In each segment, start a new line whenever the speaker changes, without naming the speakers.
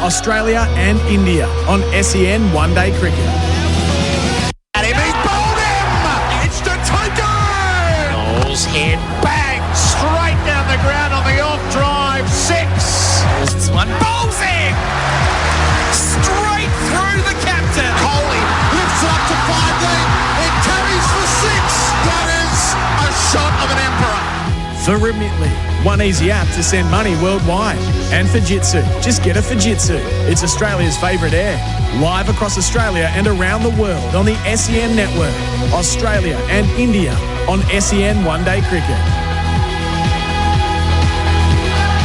Australia and India on SEN One Day Cricket.
And he's bowled him! Instant taken! Knowles hit, bang! Straight down the ground on the off drive. 6. This one bowls him! Straight through the captain. Kohli lifts it up to 5 deep. It carries for 6. That is a shot of an emperor.
For Remitly, one easy app to send money worldwide. And Fujitsu, just get a Fujitsu. It's Australia's favourite air. Live across Australia and around the world on the SEN network. Australia and India on SEN One Day Cricket.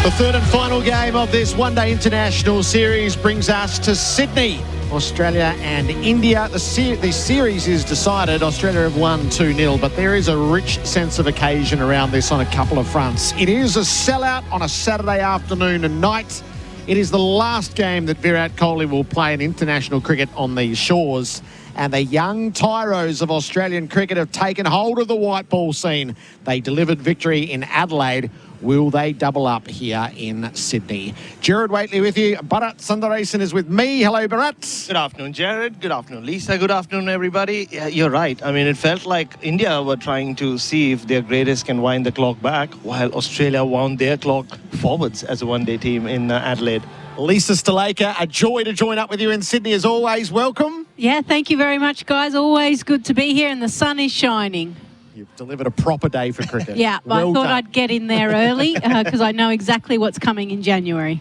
The third and final game of this one-day international series brings us to Sydney. Australia and India. The series is decided. Australia have won 2-0, but there is a rich sense of occasion around this on a couple of fronts. It is a sellout on a Saturday afternoon and night. It is the last game that Virat Kohli will play in international cricket on these shores. And the young tyros of Australian cricket have taken hold of the white ball scene. They delivered victory in Adelaide. Will they double up here in Sydney? Gerard, Whateley with you. Bharat Sunderasen is with me. Hello, Bharat.
Good afternoon, Gerard. Good afternoon, Lisa. Good afternoon, everybody. Yeah, you're right. I mean, it felt like India were trying to see if their greatest can wind the clock back, while Australia wound their clock forwards as a one-day team in Adelaide.
Lisa Sthalekar, a joy to join up with you in Sydney as always. Welcome.
Yeah, thank you very much, guys. Always good to be here, and the sun is shining.
You've delivered a proper day for cricket.
Yeah, but I thought I'd get in there early because I know exactly what's coming in January.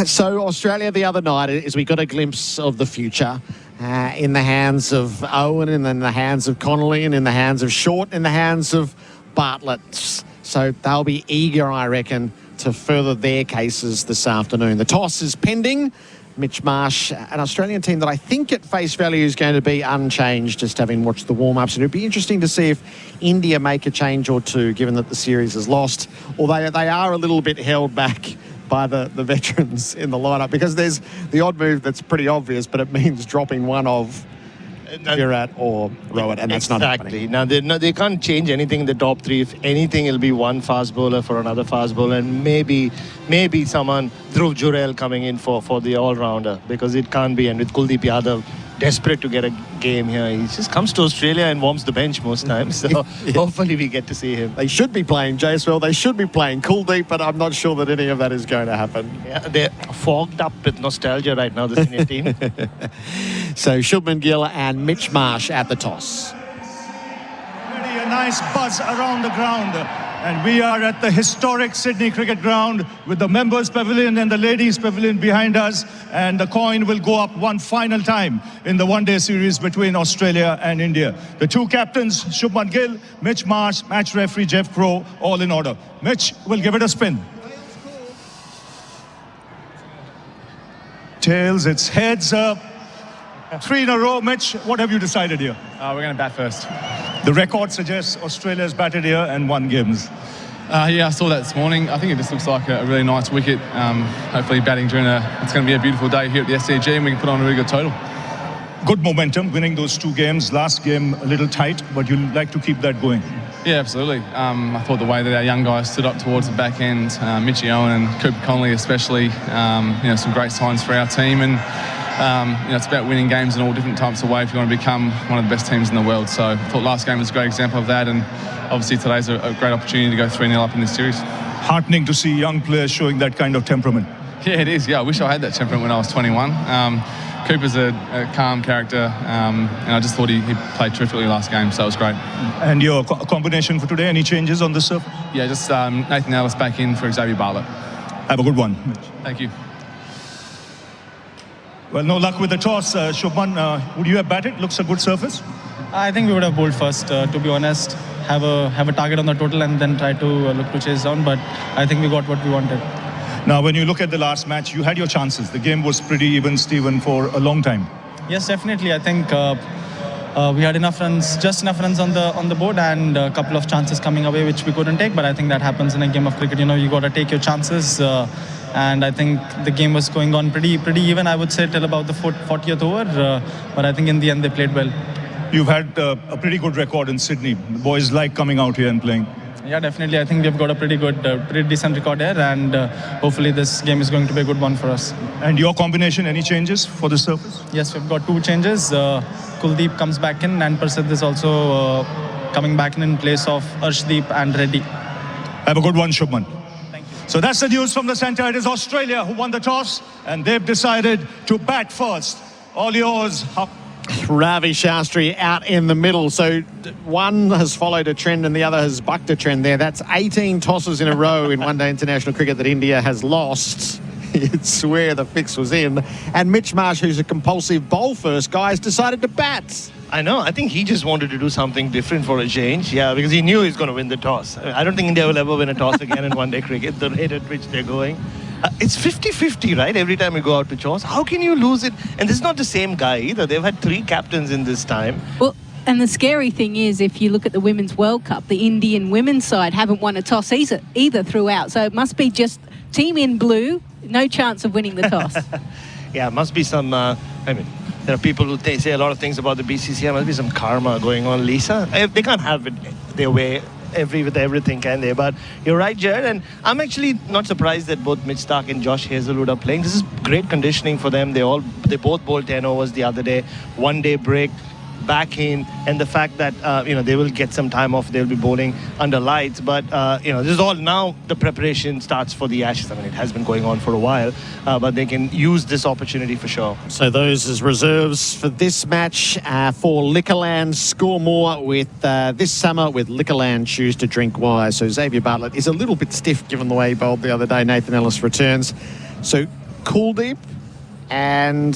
So Australia the other night, as we got a glimpse of the future in the hands of Owen and in the hands of Connolly and in the hands of Short and in the hands of Bartlett. So they'll be eager, I reckon, to further their cases this afternoon. The toss is pending. Mitch Marsh, an Australian team that I think at face value is going to be unchanged, just having watched the warm-ups. And it'd be interesting to see if India make a change or two, given that the series is lost. Although they are a little bit held back by the veterans in the lineup, because there's the odd move that's pretty obvious, but it means dropping one of Virat or Rohit, and that's not happening.
Now, they can't change anything in the top 3. If anything, it'll be one fast bowler for another fast bowler, and maybe someone, Dhruv Jurel, coming in for the all-rounder, because it can't be. And with Kuldeep Yadav desperate to get a game here, he just comes to Australia and warms the bench most times. So hopefully we get to see him.
They should be playing Jaiswal, they should be playing Kuldeep, but I'm not sure that any of that is going to happen.
Yeah, they're fogged up with nostalgia right now, the senior team.
So Shubman Gill and Mitch Marsh at the toss.
Already a nice buzz around the ground. And we are at the historic Sydney Cricket Ground with the members' pavilion and the ladies' pavilion behind us. And the coin will go up one final time in the one-day series between Australia and India. The two captains, Shubman Gill, Mitch Marsh, match referee Jeff Crow, all in order. Mitch will give it a spin. Tails, it's heads up. 3 in a row. Mitch, what have you decided here?
We're going to bat first.
The record suggests Australia's batted here and won games.
Yeah, I saw that this morning. I think it just looks like a really nice wicket. Hopefully batting during it's going to be a beautiful day here at the SCG, and we can put on a really good total.
Good momentum, winning those 2 games. Last game a little tight, but you'd like to keep that going.
Yeah, absolutely. I thought the way that our young guys stood up towards the back end, Mitchie Owen and Cooper Connolly especially, some great signs for our team. And it's about winning games in all different types of ways if you want to become one of the best teams in the world. So I thought last game was a great example of that, and obviously today's a great opportunity to go 3-0 up in this series. Heartening
to see young players showing that kind of temperament.
Yeah, it is. Yeah, I wish I had that temperament when I was 21. Cooper's a calm character, and I just thought he played terrifically last game, so it was great.
And your combination for today, any changes on the surface?
Yeah, just Nathan Ellis back in for Xavier Bartlett.
Have a good one.
Thank you.
Well, no luck with the toss. Shubman, would you have batted? Looks a good surface.
I think we would have bowled first, to be honest. Have a target on the total and then try to look to chase down. But I think we got what we wanted.
Now, when you look at the last match, you had your chances. The game was pretty even, Steven, for a long time.
Yes, definitely. I think we had enough runs, just enough runs on the board, and a couple of chances coming away which we couldn't take. But I think that happens in a game of cricket. You got to take your chances. And I think the game was going on pretty even, I would say, till about the 40th over. But I think in the end, they played well.
You've had a pretty good record in Sydney. The boys like coming out here and playing.
Yeah, definitely. I think we've got a pretty good, pretty decent record there, and hopefully this game is going to be a good one for us.
And your combination, any changes for the surface?
Yes, we've got 2 changes. Kuldeep comes back in, and Prasidh is also coming back in place of Arshdeep and Reddy.
Have a good one, Shubman. Thank you. So that's the news from the centre. It is Australia who won the toss, and they've decided to bat first. All yours.
Ravi Shastri out in the middle. So one has followed a trend and the other has bucked a trend there. That's 18 tosses in a row in one-day international cricket that India has lost. You'd swear the fix was in. And Mitch Marsh, who's a compulsive bowl first guy, has decided to bat.
I know. I think he just wanted to do something different for a change. Yeah, because he knew he was going to win the toss. I don't think India will ever win a toss again in one-day cricket, the rate at which they're going. It's 50-50, right? Every time we go out to toss. How can you lose it? And this is not the same guy either. They've had 3 captains in this time.
Well, and the scary thing is, if you look at the Women's World Cup, the Indian women's side haven't won a toss either throughout. So it must be just team in blue, no chance of winning the toss.
Yeah, must be some, I mean, there are people who say a lot of things about the BCCI. Must be some karma going on, Lisa. They can't have it their way with everything, can they? But you're right, Gerard, and I'm actually not surprised that both Mitch Starc and Josh Hazlewood are playing. This is great conditioning for them. They both bowled 10 overs the other day, 1-day break, back in, and the fact that they will get some time off. They'll be bowling under lights, but this is all now. The preparation starts for the Ashes. I mean, it has been going on for a while, but they can use this opportunity for sure.
So those as reserves for this match for Liquorland. Score more with this summer with Liquorland. Choose to drink wise. So Xavier Bartlett is a little bit stiff given the way he bowled the other day. Nathan Ellis returns. So Kuldeep and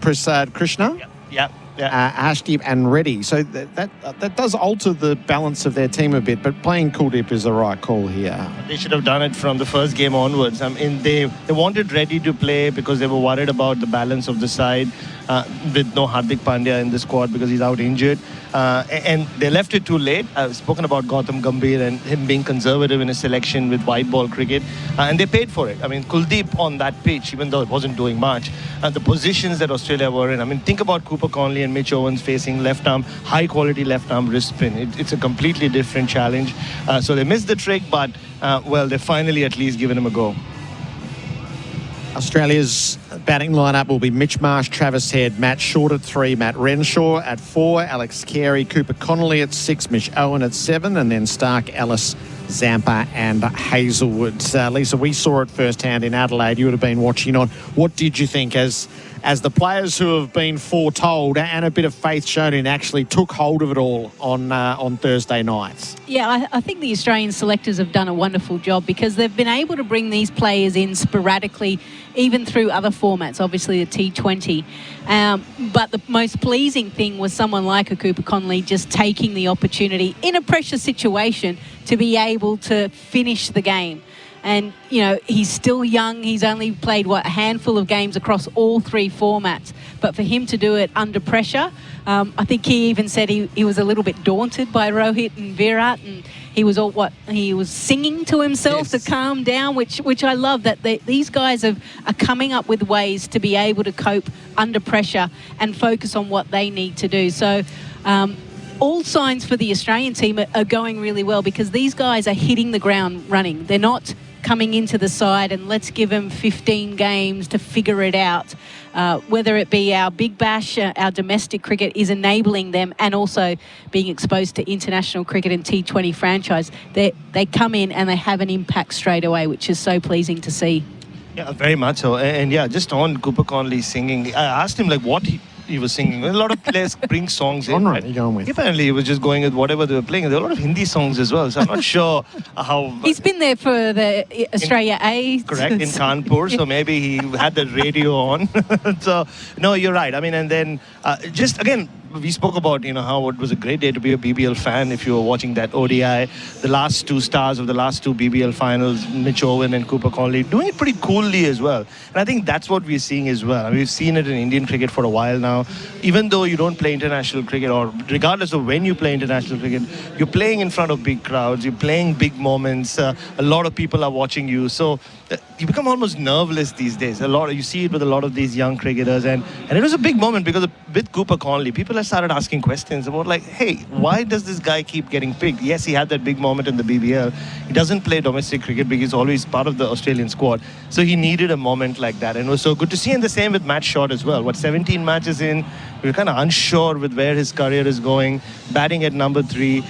Prasad Krishna.
Yeah.
Ashdeep and Reddy. So that does alter the balance of their team a bit, but playing Kuldeep is the right call here.
They should have done it from the first game onwards. I mean, they wanted Reddy to play because they were worried about the balance of the side with no Hardik Pandya in the squad because he's out injured. And they left it too late. I've spoken about Gautam Gambhir and him being conservative in his selection with white ball cricket. And they paid for it. I mean, Kuldeep on that pitch, even though it wasn't doing much, the positions that Australia were in. I mean, think about Cooper Conley and Mitch Owens facing left arm, high quality left arm wrist spin. It's a completely different challenge. So they missed the trick, but they finally at least given him a go.
Australia's batting lineup will be Mitch Marsh, Travis Head, Matt Short at 3, Matt Renshaw at 4, Alex Carey, Cooper Connolly at 6, Mitch Owen at 7, and then Starc, Ellis, Zampa and Hazlewood. Lisa, we saw it firsthand in Adelaide. You would have been watching on. What did you think as the players who have been foretold and a bit of faith shown in actually took hold of it all on Thursday nights?
Yeah, I think the Australian selectors have done a wonderful job because they've been able to bring these players in sporadically, even through other formats, obviously the T20. But the most pleasing thing was someone like a Cooper Conley just taking the opportunity in a pressure situation to be able to finish the game. And, he's still young. He's only played, a handful of games across all 3 formats. But for him to do it under pressure, I think he even said he was a little bit daunted by Rohit and Virat. And he was he was singing to himself to calm down, which I love, that these guys are coming up with ways to be able to cope under pressure and focus on what they need to do. So all signs for the Australian team are going really well because these guys are hitting the ground running. They're not coming into the side and let's give them 15 games to figure it out. Whether it be our Big Bash, our domestic cricket is enabling them, and also being exposed to international cricket and T20 franchise. They come in and they have an impact straight away, which is so pleasing to see.
Yeah, very much so. And just on Cooper Conley singing, I asked him what he was singing. A lot of players bring songs in.
What are you going with?
Apparently he was just going with whatever they were playing. There were a lot of Hindi songs as well, so I'm not sure how...
He's been there for the Australia A.
Correct, in Kanpur, so maybe he had the radio on. So, no, you're right. I mean, and then just again, we spoke about, how it was a great day to be a BBL fan if you were watching that ODI. The last 2 stars of the last 2 BBL finals, Mitch Owen and Cooper Conley, doing it pretty coolly as well. And I think that's what we're seeing as well. I mean, we've seen it in Indian cricket for a while now. Even though you don't play international cricket, or regardless of when you play international cricket, you're playing in front of big crowds, you're playing big moments, a lot of people are watching you. So you become almost nerveless these days. You see it with a lot of these young cricketers. And it was a big moment because with Cooper Conley, people people have started asking questions about like, hey, why does this guy keep getting picked? Yes, he had that big moment in the BBL. He doesn't play domestic cricket because he's always part of the Australian squad. So he needed a moment like that. And it was so good to see. And the same with Matt Short as well. 17 matches in, we were kind of unsure with where his career is going. Batting at number 3,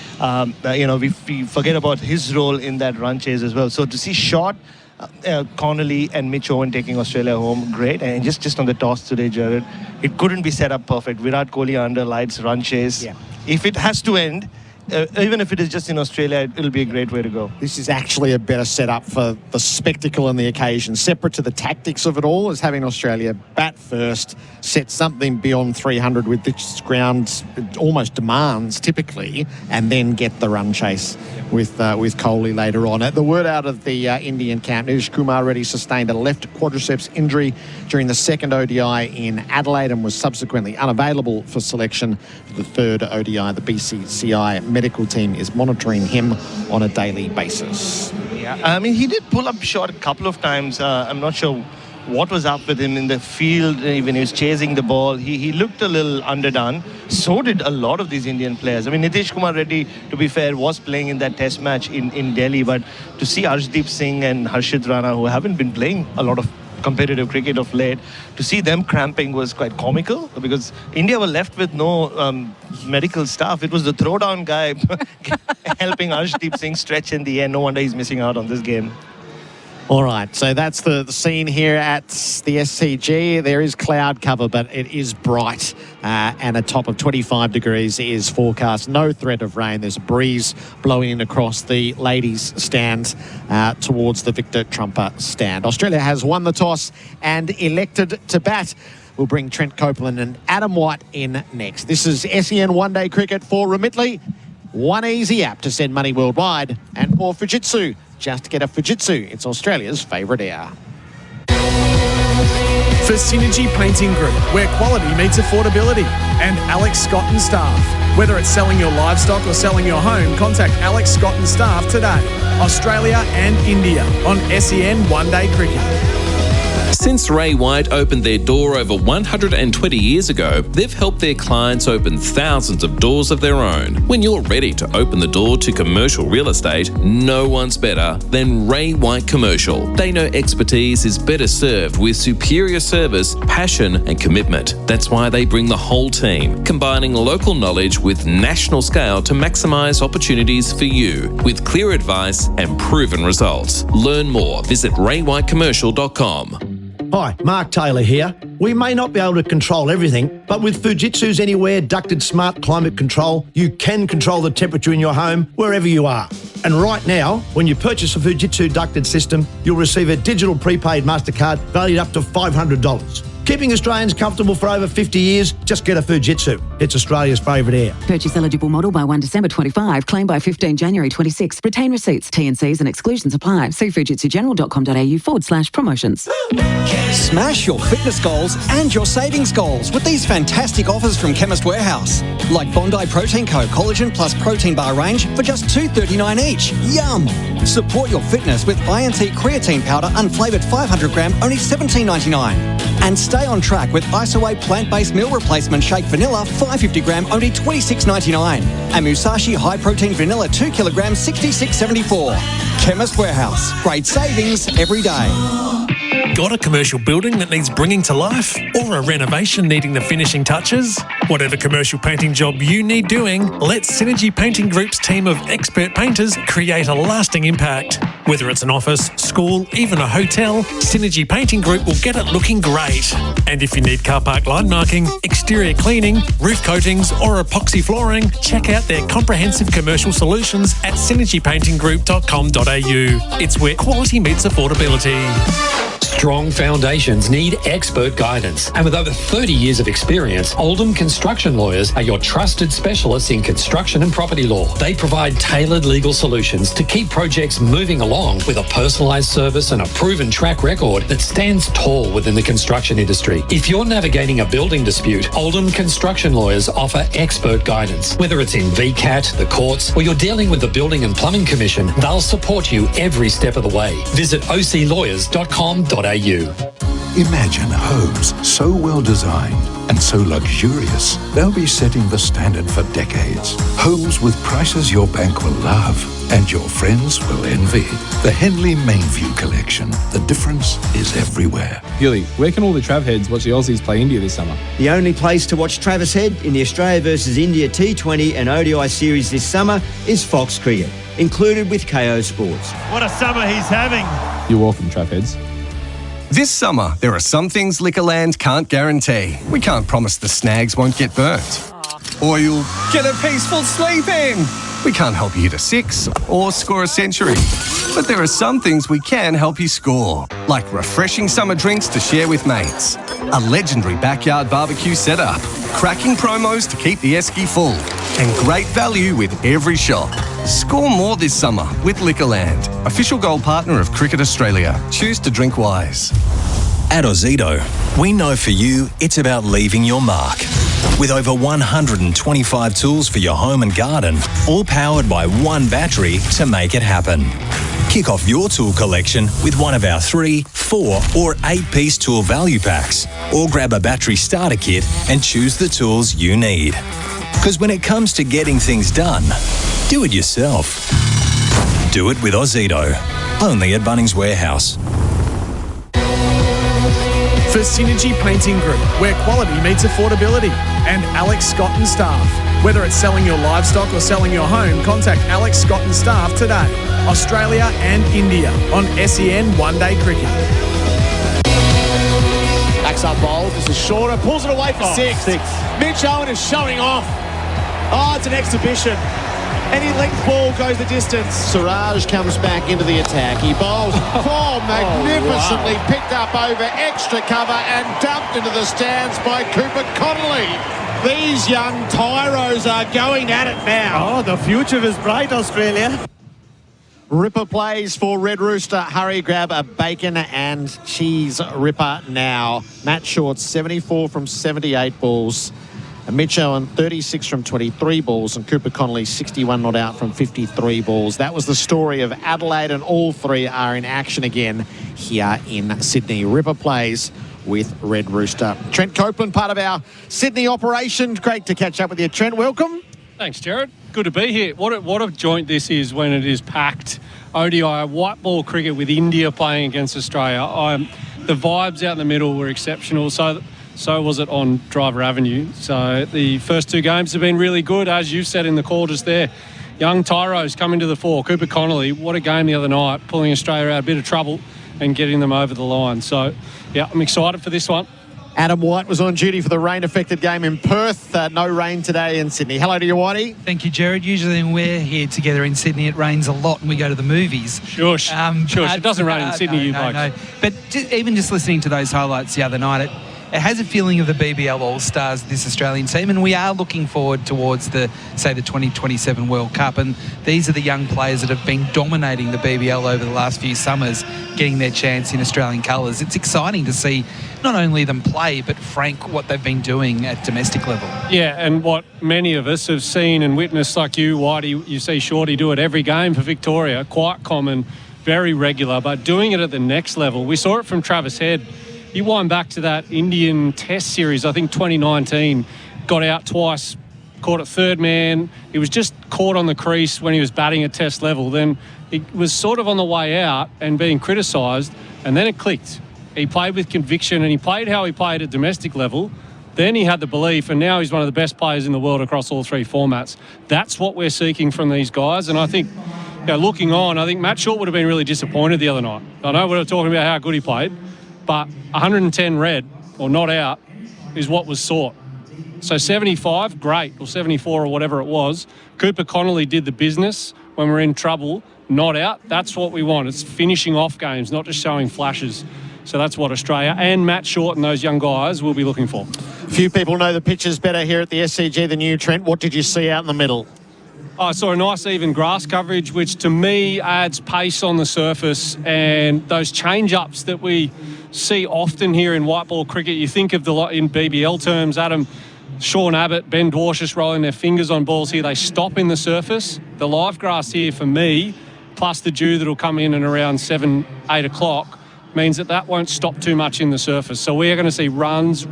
we forget about his role in that run chase as well. So to see Short, Connolly and Mitch Owen taking Australia home, great. And just on the toss today, Gerard, it couldn't be set up perfect. Virat Kohli under lights, run chase.
Yeah.
If it has to end, even if it is just in Australia, it'll be a great way to go.
This is actually a better setup for the spectacle and the occasion. Separate to the tactics of it all is having Australia bat first, set something beyond 300 with this ground almost demands typically, and then get the run chase with Kohli later on. The word out of the Indian camp, Nitish Kumar Reddy sustained a left quadriceps injury during the second ODI in Adelaide and was subsequently unavailable for selection for the third ODI. The BCCI medical team is monitoring him on a daily basis.
Yeah, I mean, he did pull up short a couple of times. I'm not sure what was up with him in the field when he was chasing the ball. He looked a little underdone. So did a lot of these Indian players. I mean, Nitish Kumar Reddy, to be fair, was playing in that test match in Delhi, but to see Arshdeep Singh and Harshit Rana, who haven't been playing a lot of competitive cricket of late, to see them cramping was quite comical because India were left with no medical staff. It was the throwdown guy helping Arshdeep Singh stretch in the end. No wonder he's missing out on this game.
All right, so that's the scene here at the SCG. There is cloud cover, but it is bright and a top of 25 degrees is forecast. No threat of rain. There's a breeze blowing in across the ladies' stand towards the Victor Trumper stand. Australia has won the toss and elected to bat. We'll bring Trent, Copeland and Adam White in next. This is SEN one-day cricket for Whateley. One easy app to send money worldwide, and for Fujitsu, just get a Fujitsu. It's Australia's favourite air.
For Synergy Painting Group, where quality meets affordability. And Alex Scott and Staff. Whether it's selling your livestock or selling your home, contact Alex Scott and Staff today. Australia and India on SEN One Day Cricket.
Since Ray White opened their door over 120 years ago, they've helped their clients open thousands of doors of their own. When you're ready to open the door to commercial real estate, no one's better than Ray White Commercial. They know expertise is better served with superior service, passion and commitment. That's why they bring the whole team, combining local knowledge with national scale to maximise opportunities for you, with clear advice and proven results. Learn more. Visit raywhitecommercial.com.
Hi, Mark Taylor here. We may not be able to control everything, but with Fujitsu's Anywhere ducted smart climate control, you can control the temperature in your home wherever you are. And right now, when you purchase a Fujitsu ducted system, you'll receive a digital prepaid MasterCard valued up to $500. Keeping Australians comfortable for over 50 years, just get a Fujitsu. It's Australia's favourite air.
Purchase eligible model by 1 December 25. Claim by 15 January 26. Retain receipts. T&Cs and exclusions apply. See fujitsugeneral.com.au/promotions.
Smash your fitness goals and your savings goals with these fantastic offers from Chemist Warehouse. Like Bondi Protein Co. Collagen Plus Protein Bar range for just $2.39 each. Yum! Support your fitness with INT Creatine Powder Unflavoured 500 gram, only $17.99. And stay on track with Isoway Plant-Based Meal Replacement Shake Vanilla 550 gram, only $26.99. And Musashi High Protein Vanilla 2 kilograms, $66.74. Chemist Warehouse. Great savings every day.
Got a commercial building that needs bringing to life? Or a renovation needing the finishing touches? Whatever commercial painting job you need doing, let Synergy Painting Group's team of expert painters create a lasting impact. Whether it's an office, school, even a hotel, Synergy Painting Group will get it looking great. And if you need car park line marking, exterior cleaning, roof coatings or epoxy flooring, check out their comprehensive commercial solutions at synergypaintinggroup.com.au. It's where quality meets affordability.
Strong foundations need expert guidance. And with over 30 years of experience, Oldham Construction Lawyers are your trusted specialists in construction and property law. They provide tailored legal solutions to keep projects moving along with a personalised service and a proven track record that stands tall within the construction industry. If you're navigating a building dispute, Oldham Construction Lawyers offer expert guidance. Whether it's in VCAT, the courts, or you're dealing with the Building and Plumbing Commission, they'll support you every step of the way. Visit oclawyers.com.au.
Imagine homes so well designed and so luxurious, they'll be setting the standard for decades. Homes with prices your bank will love and your friends will envy. The Henley Mainview Collection. The difference is everywhere.
Gilly, where can all the Trav heads watch the Aussies play India this summer?
The only place to watch Travis Head in the Australia versus India T20 and ODI series this summer is Fox Cricket, included with KO Sports.
What a summer he's having.
You're welcome, Trav heads.
This summer, there are some things Liquorland can't guarantee. We can't promise the snags won't get burnt. Or you'll get a peaceful sleep in. We can't help you hit a 6 or score a century. But there are some things we can help you score, like refreshing summer drinks to share with mates, a legendary backyard barbecue setup, cracking promos to keep the esky full, and great value with every shop. Score more this summer with Liquorland, official gold partner of Cricket Australia. Choose to drink wise.
At Ozito, we know for you it's about leaving your mark. With over 125 tools for your home and garden, all powered by one battery to make it happen. Kick off your tool collection with one of our 3, 4 or 8-piece tool value packs, or grab a battery starter kit and choose the tools you need. Because when it comes to getting things done, do it yourself. Do it with Ozito. Only at Bunnings Warehouse.
For Synergy Painting Group, where quality meets affordability. And Alex Scott and staff. Whether it's selling your livestock or selling your home, contact Alex Scott and staff today. Australia and India on SEN One Day Cricket.
Backs up bowl. This is shorter. Pulls it away for 6. Mitch Owen is showing off. Oh, it's an exhibition. Any length ball goes the distance. Siraj comes back into the attack. He bowls. Magnificently picked up over extra cover and dumped into the stands by Cooper Connolly. These young Tyros are going at it now.
Oh, the future is bright, Australia.
Ripper plays for Red Rooster. Hurry, grab a bacon and cheese ripper now. Matt Short, 74 from 78 balls. And Mitch Owen, 36 from 23 balls, and Cooper Connolly, 61 not out from 53 balls. That was the story of Adelaide, and all three are in action again here in Sydney. Ripper plays with Red Rooster. Trent Copeland, part of our Sydney operation. Great to catch up with you, Trent. Welcome.
Thanks, Gerard. Good to be here. What a joint this is when it is packed. ODI, white ball cricket with India playing against Australia. The vibes out in the middle were exceptional. So was it on Driver Avenue. So the first two games have been really good, as you said in the call just there. Young Tyros coming to the fore. Cooper Connolly, what a game the other night, pulling Australia out of a bit of trouble and getting them over the line. So, yeah, I'm excited for this one.
Adam White was on duty for the rain-affected game in Perth. No rain today in Sydney. Hello to you, Whitey.
Thank you, Gerard. Usually when we're here together in Sydney, it rains a lot and we go to the movies.
Shush. It doesn't rain in Sydney,
no. But even just listening to those highlights the other night, it has a feeling of the BBL All-Stars, this Australian team, and we are looking forward towards the 2027 World Cup. And these are the young players that have been dominating the BBL over the last few summers, getting their chance in Australian colours. It's exciting to see not only them play, but frank what they've been doing at domestic level.
Yeah, and what many of us have seen and witnessed, like you, Whitey, you see Shorty do it every game for Victoria, quite common, very regular, but doing it at the next level. We saw it from Travis Head. You wind back to that Indian Test series, I think 2019, got out twice, caught at third man. He was just caught on the crease when he was batting at Test level. Then he was sort of on the way out and being criticised, and then it clicked. He played with conviction and he played how he played at domestic level. Then he had the belief, and now he's one of the best players in the world across all three formats. That's what we're seeking from these guys, and I think, looking on, I think Matt Short would have been really disappointed the other night. I know we were talking about how good he played, but 110 red, or not out, is what was sought. So 75, great, or 74 or whatever it was. Cooper Connolly did the business when we're in trouble, not out. That's what we want. It's finishing off games, not just showing flashes. So that's what Australia and Matt Short and those young guys will be looking for.
Few people know the pitches better here at the SCG than you, Trent. What did you see out in the middle?
I saw a nice even grass coverage, which to me adds pace on the surface, and those change-ups that we see often here in white ball cricket. You think of in BBL terms, Adam, Sean Abbott, Ben Dwarshuis rolling their fingers on balls here. They stop in the surface. The live grass here for me, plus the dew that'll come in and around 7, 8 o'clock, means that won't stop too much in the surface. So we are going to see runs,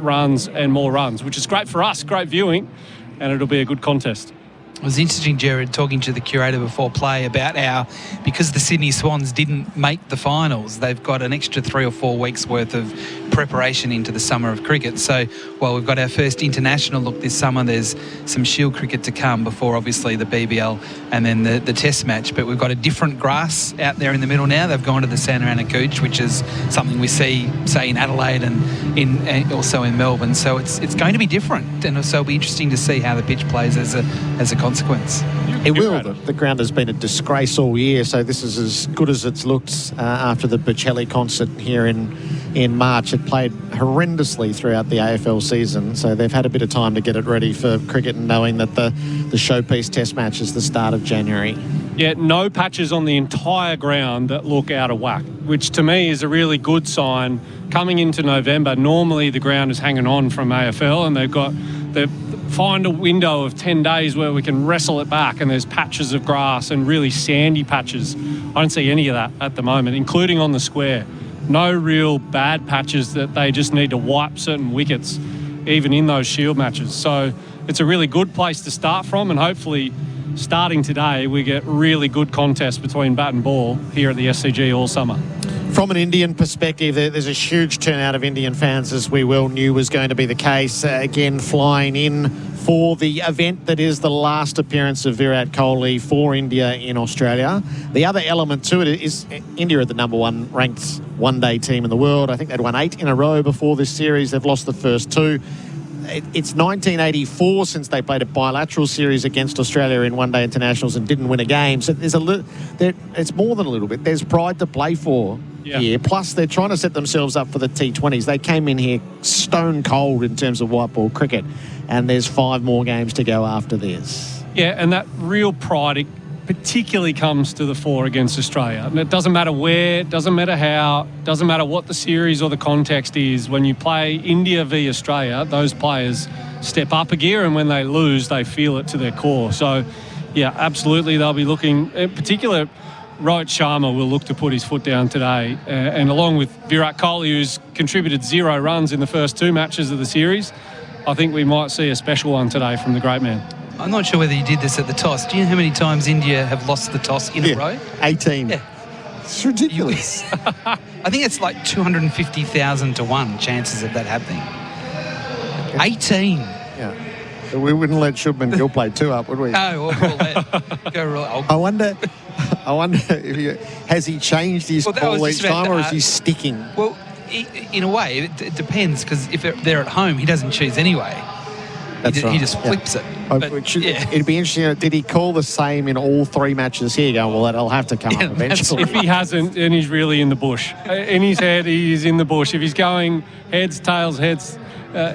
and more runs, which is great for us, great viewing, and it'll be a good contest.
It was interesting, Gerard, talking to the curator before play about how, because the Sydney Swans didn't make the finals, they've got an extra 3 or 4 weeks worth of preparation into the summer of cricket. So while we've got our first international look this summer, there's some Shield cricket to come before obviously the BBL and then the Test match. But we've got a different grass out there in the middle now. They've gone to the Santa Ana Couch, which is something we see, say, in Adelaide and also in Melbourne. So it's going to be different, and so it'll be interesting to see how the pitch plays as a consequence.
It will. The ground has been a disgrace all year, so this is as good as it's looked after the Bocelli concert here in March. It played horrendously throughout the AFL season, so they've had a bit of time to get it ready for cricket, and knowing that the showpiece Test match is the start of January.
Yeah, no patches on the entire ground that look out of whack, which to me is a really good sign. Coming into November, normally the ground is hanging on from AFL, and they've find a window of 10 days where we can wrestle it back, and there's patches of grass and really sandy patches. I don't see any of that at the moment, including on the square. No real bad patches that they just need to wipe certain wickets, even in those Shield matches. So it's a really good place to start from, and hopefully starting today we get really good contests between bat and ball here at the SCG all summer.
From an Indian perspective, there's a huge turnout of Indian fans, as we well knew was going to be the case. Again, flying in for the event that is the last appearance of Virat Kohli for India in Australia. The other element to it is India are the number 1 ranked one-day team in the world. I think they'd won 8 in a row before this series. They've lost the first 2. It's 1984 since they played a bilateral series against Australia in one-day internationals and didn't win a game. So there's it's more than a little bit. There's pride to play for here. Plus, they're trying to set themselves up for the T20s. They came in here stone cold in terms of white ball cricket, and there's 5 more games to go after this.
Yeah, and that real pride particularly comes to the fore against Australia. And it doesn't matter where, it doesn't matter how, it doesn't matter what the series or the context is. When you play India v Australia, those players step up a gear, and when they lose, they feel it to their core. So, yeah, absolutely, they'll be looking, in particular, Rohit Sharma will look to put his foot down today. And along with Virat Kohli, who's contributed 0 runs in the first 2 matches of the series, I think we might see a special one today from the great man.
I'm not sure whether you did this at the toss. Do you know how many times India have lost the toss in a row?
18.
Yeah.
It's ridiculous.
I think it's like 250,000 to 1 chances of that happening. 18.
Yeah. We wouldn't let Shubman Gill play 2 up, would we?
No, we'll let go roll.
I wonder if has he changed his ball each time, or is he sticking?
Well, in a way, it depends, because if they're at home, he doesn't choose anyway.
That's right.
He just flips it. But,
it'd be interesting. Did he call the same in all 3 matches here? Going, well, that'll have to come up eventually.
If he hasn't, then he's really in the bush. In his head, he's in the bush. If he's going heads, tails, heads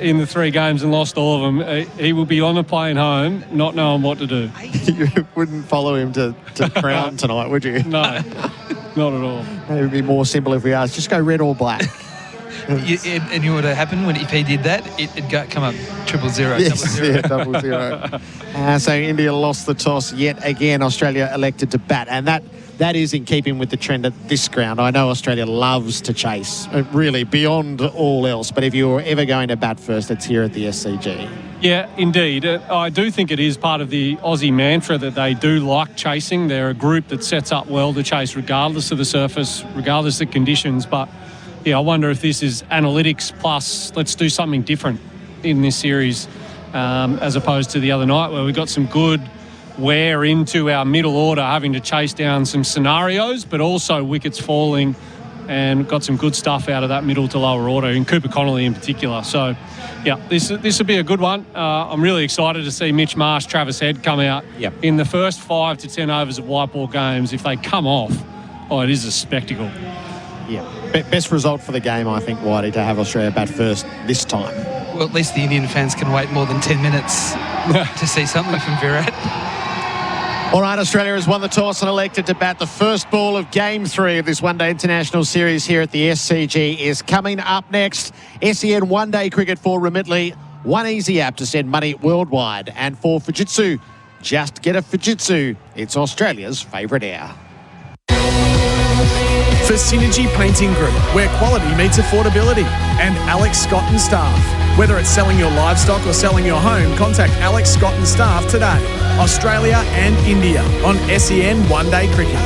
in the 3 games and lost all of them, he will be on a plane home, not knowing what to do.
You wouldn't follow him to Crown tonight, would you?
No, not at all.
It would be more simple if we asked, just go red or black.
And you know what would happen if he did that? It'd come up 000.
Yes, 000. So India lost the toss yet again. Australia elected to bat, and that is in keeping with the trend at this ground. I know Australia loves to chase, really, beyond all else. But if you're ever going to bat first, it's here at the SCG.
Yeah, indeed. I do think it is part of the Aussie mantra that they do like chasing. They're a group that sets up well to chase regardless of the surface, regardless of conditions. But yeah, I wonder if this is analytics plus let's do something different in this series as opposed to the other night where we got some good wear into our middle order, having to chase down some scenarios, but also wickets falling, and got some good stuff out of that middle to lower order, in Cooper Connolly in particular. So, yeah, this will be a good one. I'm really excited to see Mitch Marsh, Travis Head come out in the first 5 to 10 overs of white ball games. If they come off, it is a spectacle.
Yeah, best result for the game, I think, Whitey, to have Australia bat first this time.
Well, at least the Indian fans can wait more than 10 minutes to see something from Virat.
All right, Australia has won the toss and elected to bat. The first ball of Game 3 of this one-day international series here at the SCG is coming up next. SEN one-day cricket for Whateley. One easy app to send money worldwide. And for Fujitsu, just get a Fujitsu. It's Australia's favourite air.
For Synergy Painting Group, where quality meets affordability. And Alex Scott and staff. Whether it's selling your livestock or selling your home, contact Alex Scott and staff today. Australia and India on SEN One Day Cricket.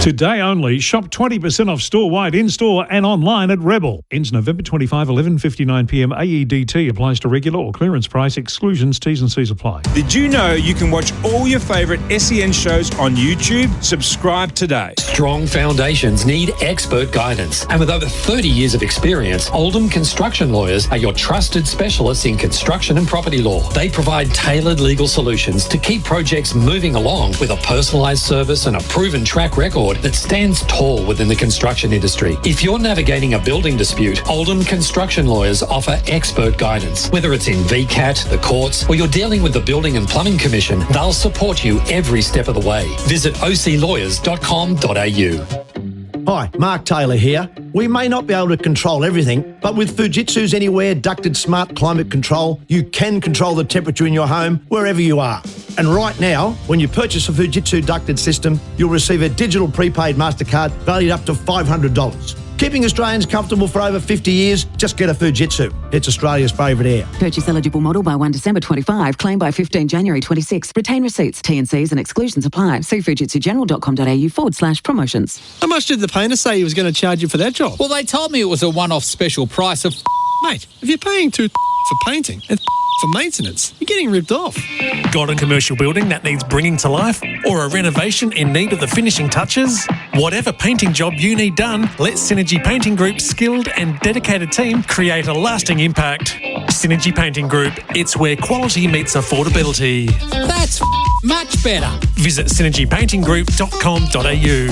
Today only, shop 20% off store-wide in-store and online at Rebel. Ends November 25, 11:59pm. AEDT applies to regular or clearance price. Exclusions, T's and C's apply.
Did you know you can watch all your favourite SEN shows on YouTube? Subscribe today.
Strong foundations need expert guidance. And with over 30 years of experience, Oldham Construction Lawyers are your trusted specialists in construction and property law. They provide tailored legal solutions to keep projects moving along with a personalised service and a proven track record that stands tall within the construction industry. If you're navigating a building dispute, Oldham Construction Lawyers offer expert guidance. Whether it's in VCAT, the courts, or you're dealing with the Building and Plumbing Commission, they'll support you every step of the way. Visit oclawyers.com.au.
Hi, Mark Taylor here. We may not be able to control everything, but with Fujitsu's Anywhere ducted smart climate control, you can control the temperature in your home wherever you are. And right now, when you purchase a Fujitsu ducted system, you'll receive a digital prepaid MasterCard valued up to $500. Keeping Australians comfortable for over 50 years, just get a Fujitsu. It's Australia's favourite air.
Purchase eligible model by 1 December 25. Claim by 15 January 26. Retain receipts. T&Cs and exclusions apply. See fujitsugeneral.com.au/promotions.
How much did the painter say he was going to charge you for that job? Well, they told me it was a one-off special price of... Mate, if you're paying for painting and for maintenance, you're getting ripped off.
Got a commercial building that needs bringing to life? Or a renovation in need of the finishing touches? Whatever painting job you need done, let Synergy Painting Group's skilled and dedicated team create a lasting impact. Synergy Painting Group, it's where quality meets affordability.
That's much better.
Visit synergypaintinggroup.com.au.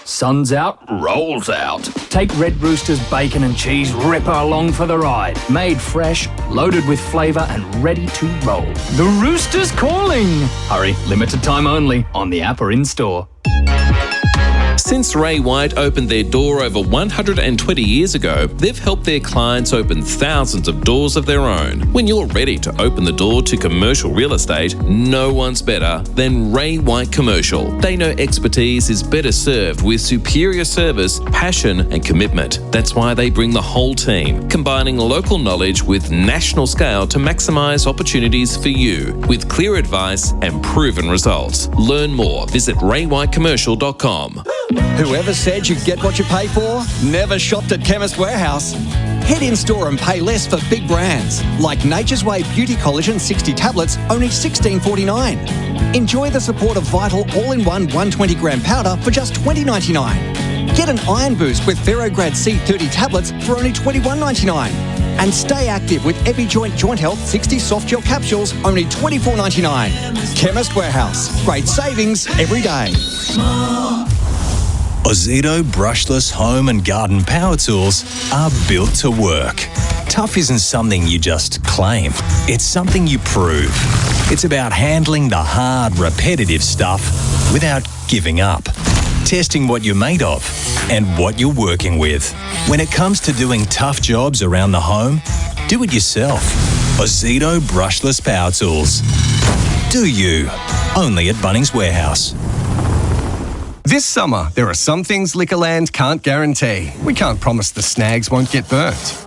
Sun's out, rolls out. Take Red Rooster's bacon and cheese ripper along for the ride. Made fresh, loaded with flavour and ready to roll. The Rooster's calling! Hurry, limited time only, on the app or in-store.
Since Ray White opened their door over 120 years ago, they've helped their clients open thousands of doors of their own. When you're ready to open the door to commercial real estate, no one's better than Ray White Commercial. They know expertise is better served with superior service, passion and commitment. That's why they bring the whole team, combining local knowledge with national scale to maximise opportunities for you, with clear advice and proven results. Learn more. Visit raywhitecommercial.com.
Whoever said you get what you pay for never shopped at Chemist Warehouse. Head in-store and pay less for big brands like Nature's Way Beauty Collagen 60 tablets, only $16.49. Enjoy the support of Vital all-in-one 120-gram powder for just $20.99. Get an Iron Boost with Ferrograd C30 tablets for only $21.99. And stay active with EpiJoint Joint Health 60 soft gel capsules, only $24.99. Chemist Warehouse. Great savings every day.
Ozito brushless home and garden power tools are built to work. Tough isn't something you just claim. It's something you prove. It's about handling the hard, repetitive stuff without giving up. Testing what you're made of and what you're working with. When it comes to doing tough jobs around the home, do it yourself. Ozito brushless power tools. Do you. Only at Bunnings Warehouse.
This summer, there are some things Liquorland can't guarantee. We can't promise the snags won't get burnt.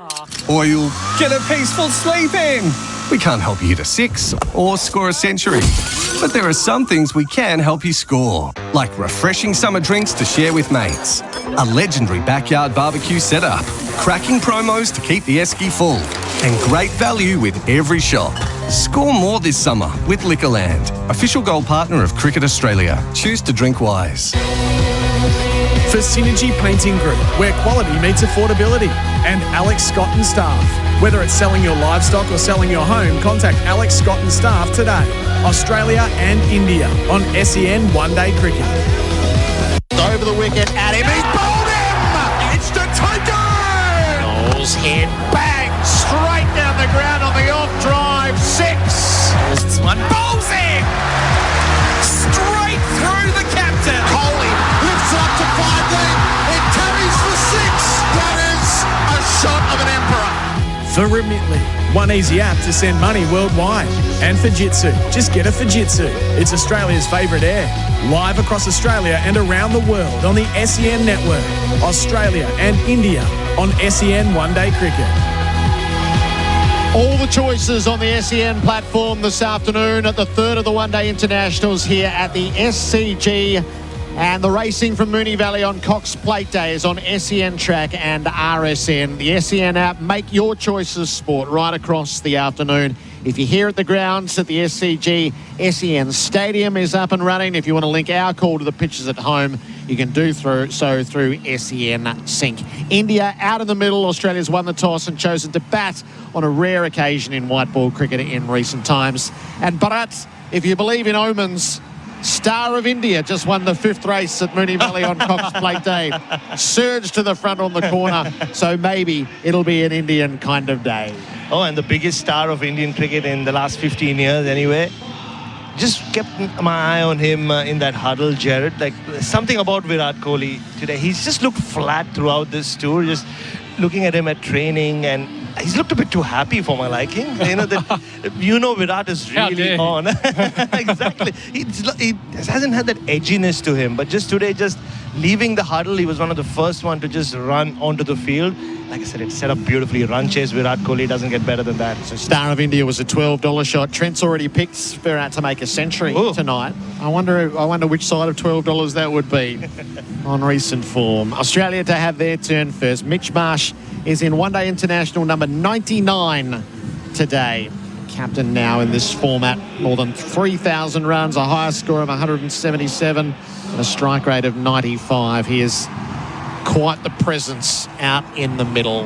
Or you'll get a peaceful sleep in. We can't help you hit a 6 or score a century. But there are some things we can help you score, like refreshing summer drinks to share with mates, a legendary backyard barbecue setup, cracking promos to keep the esky full, and great value with every shop. Score more this summer with Liquorland, official gold partner of Cricket Australia. Choose to drink wise.
For Synergy Painting Group, where quality meets affordability. And Alex Scott and staff. Whether it's selling your livestock or selling your home, contact Alex Scott and staff today. Australia and India on SEN One Day Cricket.
Over the wicket at him. He's bowled him! It's the taken! Knowles hit, bang! Straight down the ground on the off drive. 6. This one bowls him! Straight through the captain. Kohli lifts up to 5 deep. It carries for 6. That is a shot of an emperor.
For Remitly, one easy app to send money worldwide. And Fujitsu, just get a Fujitsu. It's Australia's favourite air. Live across Australia and around the world on the SEN network. Australia and India on SEN One Day Cricket.
All the choices on the SEN platform this afternoon at the third of the one-day internationals here at the SCG. And the racing from Moonee Valley on Cox Plate Day is on SEN Track and RSN. The SEN app, make your choices sport right across the afternoon. If you're here at the grounds at the SCG, SEN Stadium is up and running. If you want to link our call to the pitches at home, you can do so through SEN Sync. India out in the middle. Australia's won the toss and chosen to bat on a rare occasion in white ball cricket in recent times. And Bharat, if you believe in omens, Star of India just won the 5th race at Moonee Valley on Cox Plate Day. Surged to the front on the corner, so maybe it'll be an Indian kind of day.
Oh, and the biggest star of Indian cricket in the last 15 years anyway. Just kept my eye on him in that huddle, Gerard. Like, something about Virat Kohli today. He's just looked flat throughout this tour, just looking at him at training, and he's looked a bit too happy for my liking. Virat is really on. Exactly. He hasn't had that edginess to him. But just today, just leaving the huddle, he was one of the first one to just run onto the field. Like I said, it's set up beautifully. Run chase Virat Kohli doesn't get better than that.
So Star of India was a $12 shot. Trent's already picked Virat to make a century tonight. I wonder which side of $12 that would be on recent form. Australia to have their turn first. Mitch Marsh is in one-day international number 99 today. Captain now in this format. More than 3,000 runs, a highest score of 177 and a strike rate of 95. He is quite the presence out in the middle.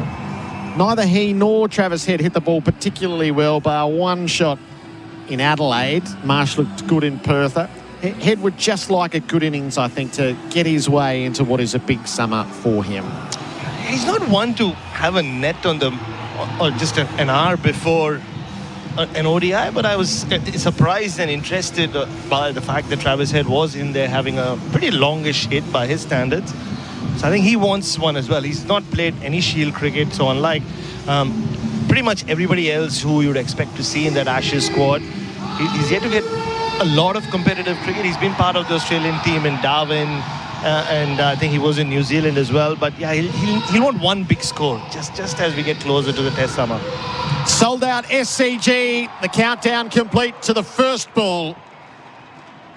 Neither he nor Travis Head hit the ball particularly well, bar one shot in Adelaide. Marsh looked good in Perth. Head would just like a good innings, I think, to get his way into what is a big summer for him.
He's not one to have a net on the, or just an hour before an ODI, but I was surprised and interested by the fact that Travis Head was in there having a pretty longish hit by his standards. So I think he wants one as well. He's not played any Shield cricket, so unlike pretty much everybody else who you would expect to see in that Ashes squad, he's yet to get a lot of competitive cricket. He's been part of the Australian team in Darwin, and I think he was in New Zealand as well. But yeah, he'll want one big score just as we get closer to the Test summer.
Sold out SCG. The countdown complete to the first ball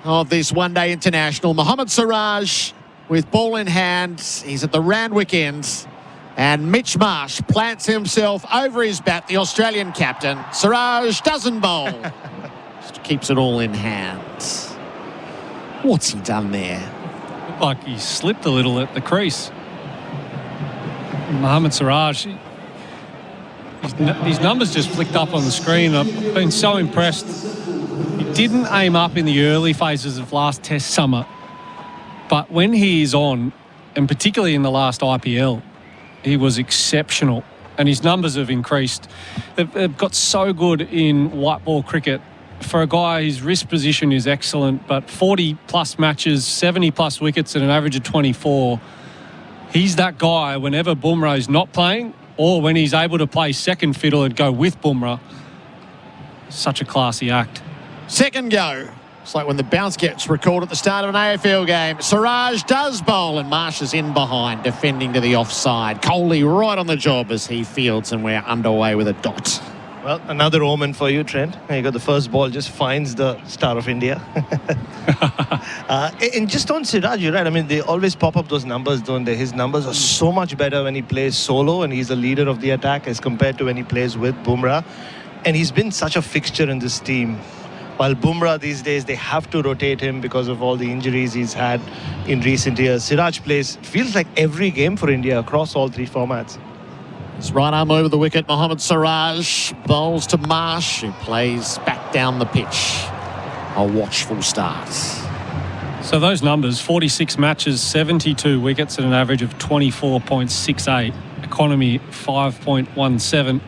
of this one-day international. Mohammad Siraj with ball in hand. He's at the Randwick end. And Mitch Marsh plants himself over his bat, the Australian captain. Siraj doesn't bowl. Just keeps it all in hand. What's he done there?
Looked like he slipped a little at the crease. Mohammad Siraj, his numbers just flicked up on the screen. I've been so impressed. He didn't aim up in the early phases of last Test summer. But when he is on, and particularly in the last IPL, he was exceptional. And his numbers have increased. They've got so good in white ball cricket. For a guy, his wrist position is excellent, but 40-plus matches, 70-plus wickets at an average of 24. He's that guy whenever Bumrah's not playing or when he's able to play second fiddle and go with Bumrah. Such a classy act.
Second go. It's like when the bounce gets recalled at the start of an AFL game. Siraj does bowl and Marsh is in behind, defending to the offside. Kohli right on the job as he fields, and we're underway with a dot.
Well, another omen for you, Trent. You got the first ball, just finds the Star of India. And just on Siraj, you're right. I mean, they always pop up those numbers, don't they? His numbers are so much better when he plays solo and he's the leader of the attack as compared to when he plays with Bumrah. And he's been such a fixture in this team. While Bumrah these days, they have to rotate him because of all the injuries he's had in recent years. Siraj plays, feels like every game for India across all three formats.
His right arm over the wicket, Mohammad Siraj bowls to Marsh, who plays back down the pitch. A watchful start.
So those numbers, 46 matches, 72 wickets at an average of 24.68. Economy 5.17.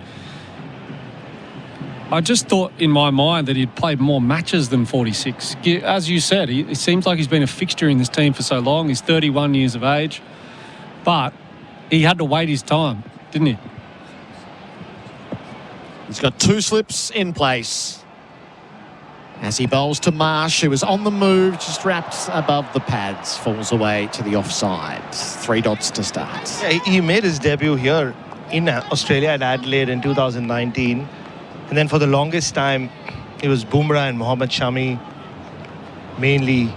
I just thought in my mind that he'd played more matches than 46. As you said, it seems like he's been a fixture in this team for so long. He's 31 years of age. But he had to wait his time, didn't he?
He's got 2 slips in place. As he bowls to Marsh, who was on the move, just wrapped above the pads, falls away to the offside. 3 dots to start.
Yeah, he made his debut here in Australia at Adelaide in 2019. And then for the longest time, it was Bumrah and Mohammad Shami mainly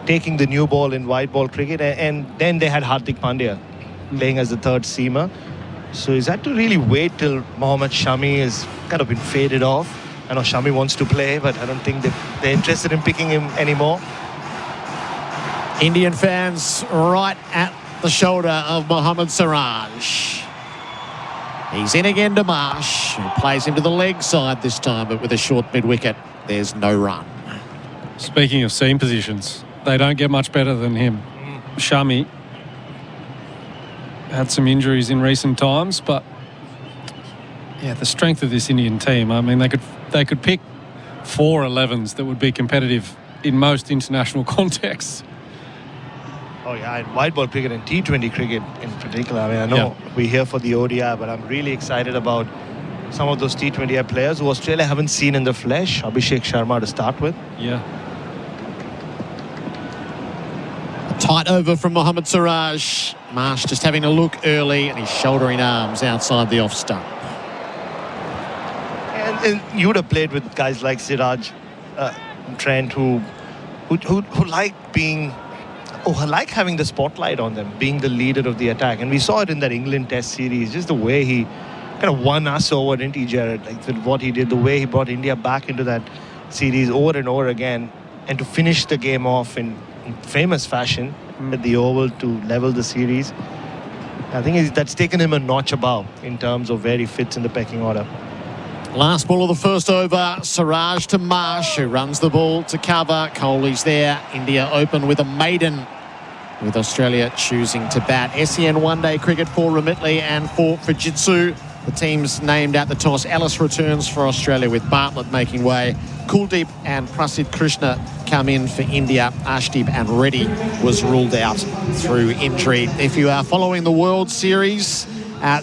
taking the new ball in white ball cricket. And then they had Hardik Pandya playing as the third seamer. So he's had to really wait till Mohammad Shami has kind of been faded off. I know Shami wants to play, but I don't think they're interested in picking him anymore.
Indian fans right at the shoulder of Mohammad Siraj. He's in again to Marsh, who plays him to the leg side this time, but with a short mid-wicket, there's no run.
Speaking of seam positions, they don't get much better than him. Shami had some injuries in recent times, but yeah, the strength of this Indian team, I mean, they could pick 4 11s that would be competitive in most international contexts.
Oh yeah, and white ball cricket and T20 cricket in particular. I mean, I know we're here for the ODI, but I'm really excited about some of those T20I players who Australia haven't seen in the flesh. Abhishek Sharma to start with.
Yeah.
A tight over from Mohammad Siraj. Marsh just having a look early, and he's shouldering arms outside the off stump.
And you would have played with guys like Siraj, Trent, who like being, like having the spotlight on them, being the leader of the attack. And we saw it in that England Test series, just the way he kind of won us over, didn't he, Gerard? Like what he did, the way he brought India back into that series over and over again, and to finish the game off in famous fashion at the Oval to level the series. I think that's taken him a notch above in terms of where he fits in the pecking order.
Last ball of the first over, Siraj to Marsh, who runs the ball to cover. Kohli's there. India open with a maiden, with Australia choosing to bat. SEN one-day cricket for Whateley and for Fujitsu. The teams named at the toss. Ellis returns for Australia with Bartlett making way. Kuldeep and Prasidh Krishna come in for India. Ashdeep and Reddy was ruled out through injury. If you are following the World Series,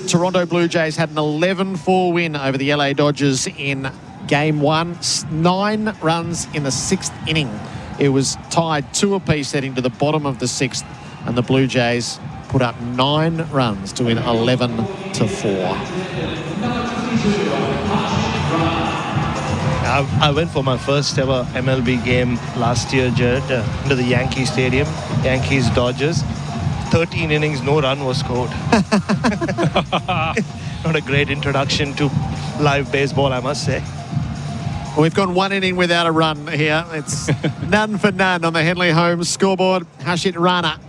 Toronto Blue Jays had an 11-4 win over the LA Dodgers in Game 1. 9 runs in the 6th inning. It was tied 2 apiece heading to the bottom of the 6th, and the Blue Jays put up 9 runs to win 11-4.
I went for my first ever MLB game last year, Gerard, into the Yankee Stadium, Yankees-Dodgers. 13 innings, no run was scored. Not a great introduction to live baseball, I must say.
We've gone 1 inning without a run here. It's none for none on the Henley Holmes scoreboard. Harshit Rana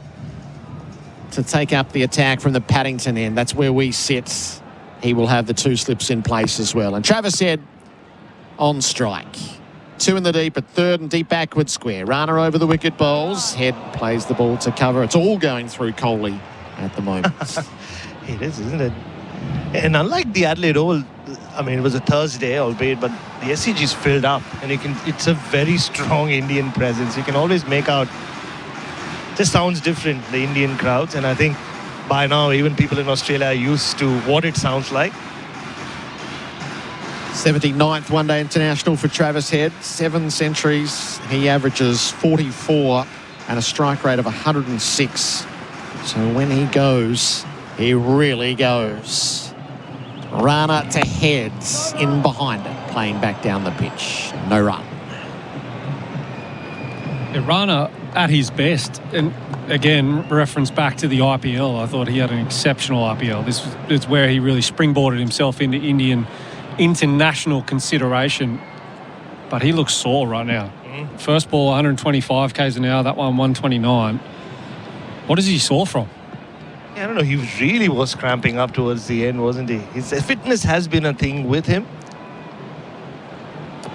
to take up the attack from the Paddington end. That's where we sit. He will have the 2 slips in place as well. And Travis Head on strike. 2 in the deep at third and deep backward square. Rana over the wicket bowls. Head plays the ball to cover. It's all going through Kohli at the moment.
It is, isn't it? And unlike the Adelaide Oval, I mean, it was a Thursday, albeit, but the SCG is filled up, and it's a very strong Indian presence. You can always make out, just sounds different, the Indian crowds, and I think by now even people in Australia are used to what it sounds like.
79th one-day international for Travis Head. 7 centuries. He averages 44 and a strike rate of 106. So when he goes, he really goes. Rana to Heads in behind it, playing back down the pitch. No run.
Yeah, Rana at his best, and again, reference back to the IPL. I thought he had an exceptional IPL. This is where he really springboarded himself into Indian international consideration, but he looks sore right now. First ball 125 k's an hour, that one 129. What is he sore from?
Yeah, I don't know, he really was cramping up towards the end, wasn't he? His fitness has been a thing with him.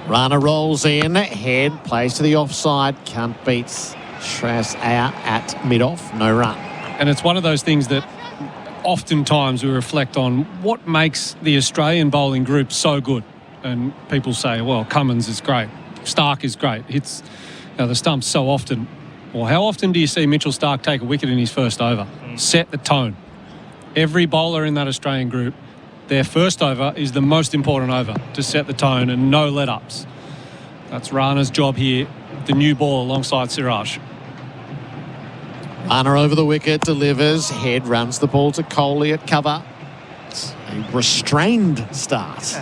Rana rolls in, Head plays to the offside, can't beat Shras out at mid-off, no run.
And it's one of those things that oftentimes we reflect on what makes the Australian bowling group so good. And people say, well, Cummins is great, Stark is great. Hits the stumps so often. Well, how often do you see Mitchell Stark take a wicket in his first over? Set the tone. Every bowler in that Australian group their first over is the most important over to set the tone and no let-ups. That's Rana's job here, the new ball alongside Siraj.
Rana over the wicket, delivers, head runs the ball to Kohli at cover. It's a restrained start.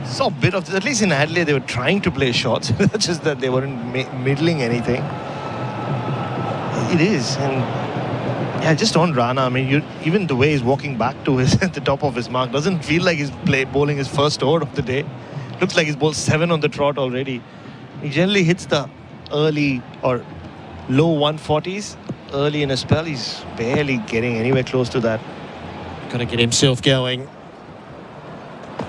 Saw a bit of this. At least in Adelaide, they were trying to play shots. Just that they weren't middling anything. It is, and yeah, just on Rana. I mean, even the way he's walking back to his at the top of his mark doesn't feel like he's bowling his first over of the day. Looks like he's bowled 7 on the trot already. He generally hits the early or low 140s early in a spell. He's barely getting anywhere close to that.
Got to get himself going.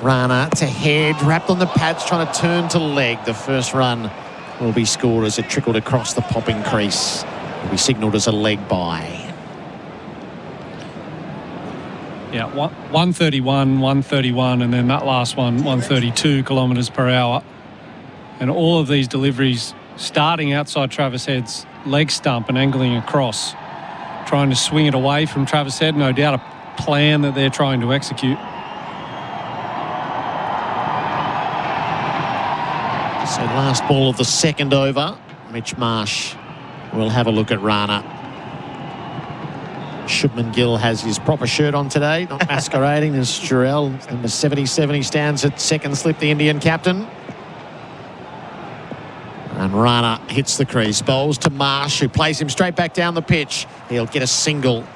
Rana to head, wrapped on the pads, trying to turn to leg. The first run will be scored as it trickled across the popping crease. Will be signalled as a leg by.
Yeah, 131, 131, and then that last one, 132 kilometres per hour. And all of these deliveries starting outside Travis Head's leg stump and angling across, trying to swing it away from Travis Head. No doubt a plan that they're trying to execute.
So last ball of the second over. Mitch Marsh will have a look at Rana. Shubman Gill has his proper shirt on today, not masquerading as Gerard. Number 77, he stands at second slip, the Indian captain. And Rana hits the crease, bowls to Marsh, who plays him straight back down the pitch. He'll get a single